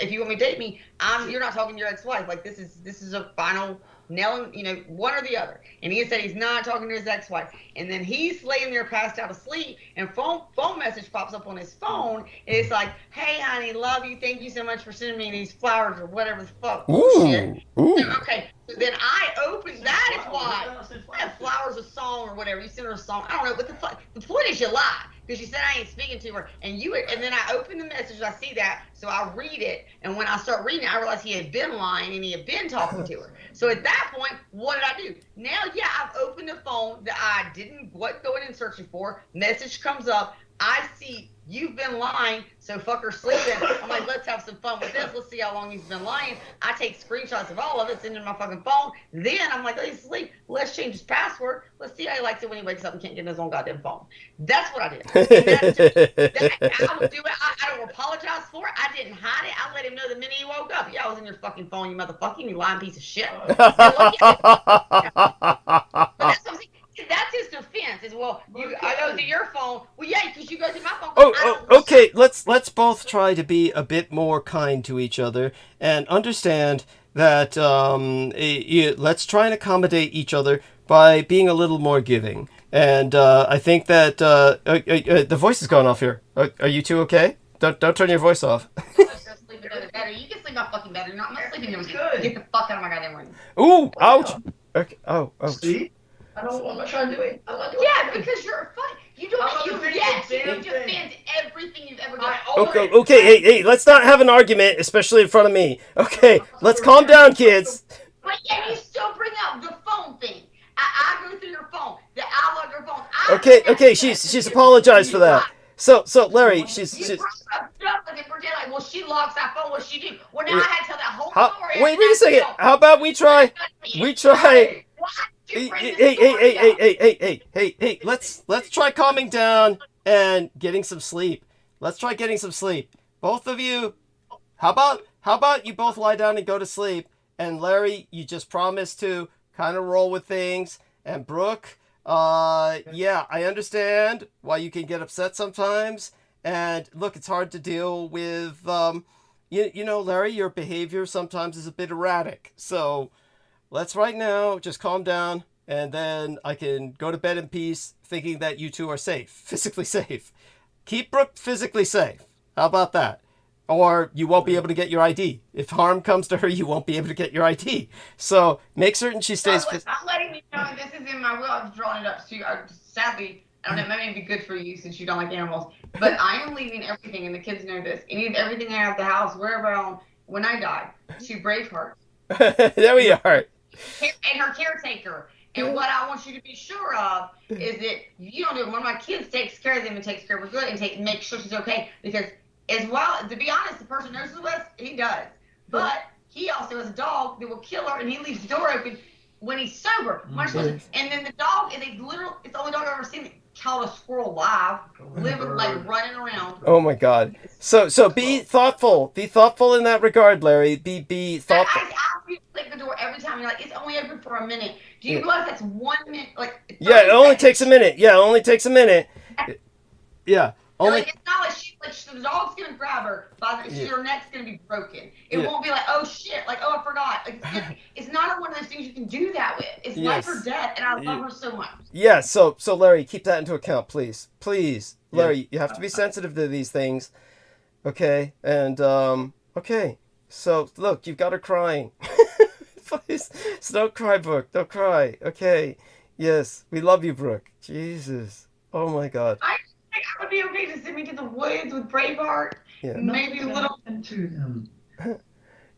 If you want me to date me, you're not talking to your ex-wife. Like this is a final nail, one or the other. And he said he's not talking to his ex-wife. And then he's laying there passed out asleep, and phone message pops up on his phone, and it's like, "Hey, honey, love you. Thank you so much for sending me these flowers or whatever the fuck." Shit. Okay. So then I opened. That is why I have flowers, a song or whatever. You sent her a song. I don't know. But the point is, you lie. Because you said I ain't speaking to her, and then I open the message, I see that, so I read it, and when I start reading it, I realize he had been lying and he had been talking to her. So at that point, what did I do? Now, I've opened the phone that I wasn't going in searching for. Message comes up. I see you've been lying, so fuck her sleeping. I'm like, let's have some fun with this. Let's see how long he's been lying. I take screenshots of all of it, send it to my fucking phone. Then I'm like, oh, he's asleep. Let's change his password. Let's see how he likes it when he wakes up and can't get in his own goddamn phone. That's what I did. I will do it. I don't apologize for it. I didn't hide it. I let him know the minute he woke up. Yeah, I was in your fucking phone, you motherfucker. You lying piece of shit. But that's what I'm saying. That's his defense. Is I go to your phone. Well, yeah, because you go to my phone. Okay. Let's both try to be a bit more kind to each other and understand that let's try and accommodate each other by being a little more giving. And I think that the voice is going off here. Are you two okay? Don't turn your voice off. Sleeping in the bed. You can sleep my fucking bed. I'm not sleeping in the bed. Get the fuck out of my goddamn room. Ooh, ouch. Okay. Oh. See? I'm not trying to do it. I'm not doing Yeah, it. because you're fun. You defend everything you've ever done. Okay. Hey. Let's not have an argument, especially in front of me. Okay. Let's calm down, kids. But yeah, you still bring up the phone thing. I go through your phone. I log your phone. Okay. She's apologized for that. So Larry, she's. Pretend like, well, she logs that phone. What she do? Well, now I had to tell that whole story. Wait a second. How about we try? Hey. Let's try calming down and getting some sleep. Let's try getting some sleep. Both of you. How about you both lie down and go to sleep? And Larry, you just promise to kind of roll with things. And Brooke, yeah, I understand why you can get upset sometimes. And look, it's hard to deal with, you know, Larry, your behavior sometimes is a bit erratic. So let's right now just calm down, and then I can go to bed in peace thinking that you two are safe, physically safe. Keep Brooke physically safe. How about that? Or you won't be able to get your ID. If harm comes to her, you won't be able to get your ID. So make certain she stays. I'm letting you know this is in my will. I've drawn it up. So sadly, I don't know, maybe it'd be good for you since you don't like animals. But I am leaving everything, and the kids know this. Everything out of the house, wherever I am, when I die, to Braveheart. There we are. And her caretaker. And what I want you to be sure of is that you don't do it. One of my kids takes care of them and takes care of her good and make sure she's okay. Because as well, to be honest, the person knows who us, he does. But he also has a dog that will kill her, and he leaves the door open when he's sober. And then the dog is it's the only dog I've ever seen that killed a squirrel live, living, like running around. Oh my God. So be thoughtful. Be thoughtful in that regard, Larry. Be thoughtful. I click the door every time. You're like, it's only open for a minute. Do you realize that's 1 minute? Like, yeah, it only takes a minute. Yeah, it only takes a minute. Yeah. Only. Like, it's not like the dog's gonna grab her, her neck's gonna be broken. It won't be like, oh shit, like, oh, I forgot. Like, it's not one of those things you can do that with. It's life or death, and I love her so much. Yeah. So Larry, keep that into account, please. Larry, you have to be sensitive to these things. Okay. And okay. So look, you've got her crying. Please, so don't cry, Brooke. Don't cry. Okay. Yes, we love you, Brooke. Jesus. Oh my God. I would be okay to send me to the woods with Braveheart. Yeah. Maybe a little into them.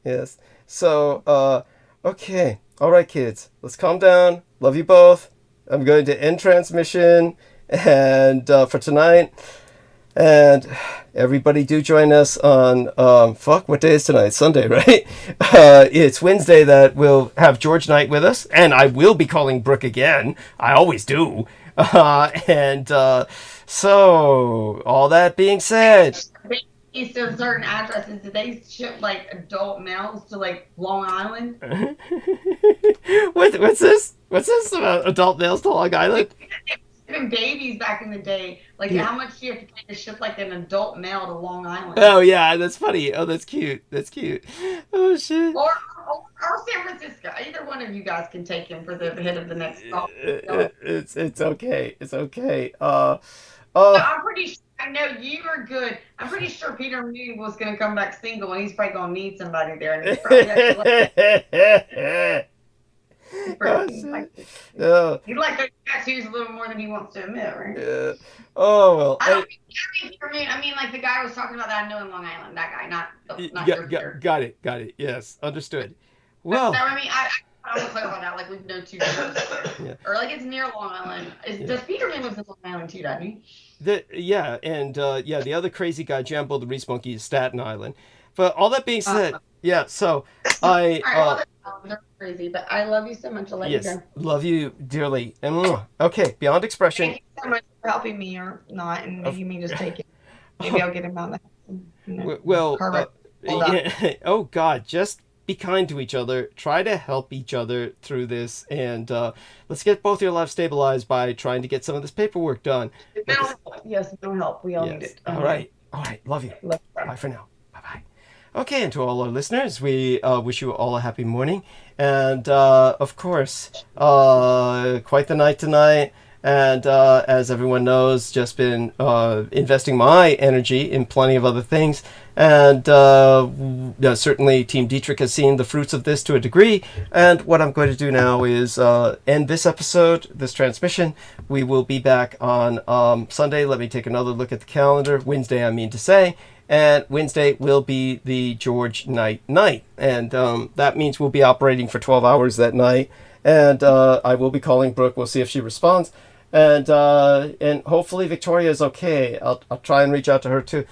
Yes. So, okay. All right, kids. Let's calm down. Love you both. I'm going to end transmission and for tonight. And everybody do join us on, what day is tonight? Sunday, right? It's Wednesday that we'll have George Knight with us. And I will be calling Brooke again. I always do. So, all that being said. East of certain addresses, do they ship like adult males to like Long Island? What's this? What's this about adult males to Long Island? Even babies back in the day, like how much do you have to pay to ship like an adult male to Long Island? Oh yeah, that's funny. Oh, that's cute. That's cute. Oh shit. Or San Francisco. Either one of you guys can take him for the head of the next call. It's okay. It's okay. I'm pretty sure. I know you are good. I'm pretty sure Peter Moon was going to come back single, and he's probably going to need somebody there. And he's probably he likes those tattoos a little more than he wants to admit, right? Yeah. Oh well. I mean, like the guy I was talking about that I know in Long Island. That guy, not your Peter. Got it. Yes, understood. Well. So, I mean, I don't know about that. Like, we've known two years. Yeah. Or, like, it's near Long Island. Does Peter Moon live in Long Island, too, doesn't he? The other crazy guy, Jambo the Reese Monkey, is Staten Island. But all that being said, so they're crazy, but I love you so much. I'll let you go. Love you dearly. And okay, beyond expression. Thank you so much for helping me or not, and making me just take it. Maybe I'll get him out of the house. Oh, God, just be kind to each other. Try to help each other through this, and let's get both your lives stabilized by trying to get some of this paperwork done. Yes, no help. We all need it. All right. Love you. Bye for now. Bye. Okay, and to all our listeners, we wish you all a happy morning, and of course, quite the night tonight. And as everyone knows, just been investing my energy in plenty of other things. And certainly Team Dietrich has seen the fruits of this to a degree. And what I'm going to do now is end this episode, this transmission. We will be back on Sunday. Let me take another look at the calendar. Wednesday, I mean to say. And Wednesday will be the George night. And that means we'll be operating for 12 hours that night. And I will be calling Brooke. We'll see if she responds. And hopefully Victoria is okay. I'll try and reach out to her too.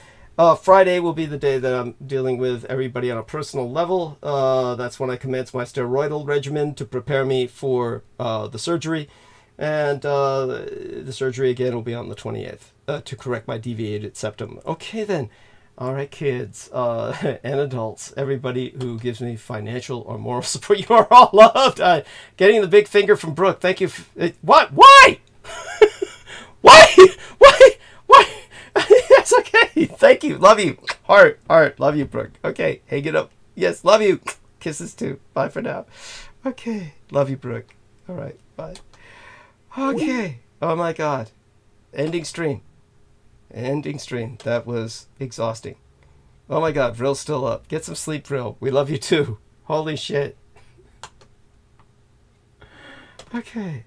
Friday will be the day that I'm dealing with everybody on a personal level. That's when I commence my steroidal regimen to prepare me for the surgery. And the surgery again will be on the 28th to correct my deviated septum. Okay then. All right, kids and adults, everybody who gives me financial or moral support, you are all loved. Getting the big finger from Brooke. Thank you. What? Why? Why? That's okay. Thank you. Love you. Heart. Love you, Brooke. Okay. Hang it up. Yes. Love you. Kisses too. Bye for now. Okay. Love you, Brooke. All right. Bye. Okay. Oh my God. Ending stream. That was exhausting. Oh my God. Vrill's still up. Get some sleep, Vrill. We love you too. Holy shit. Okay.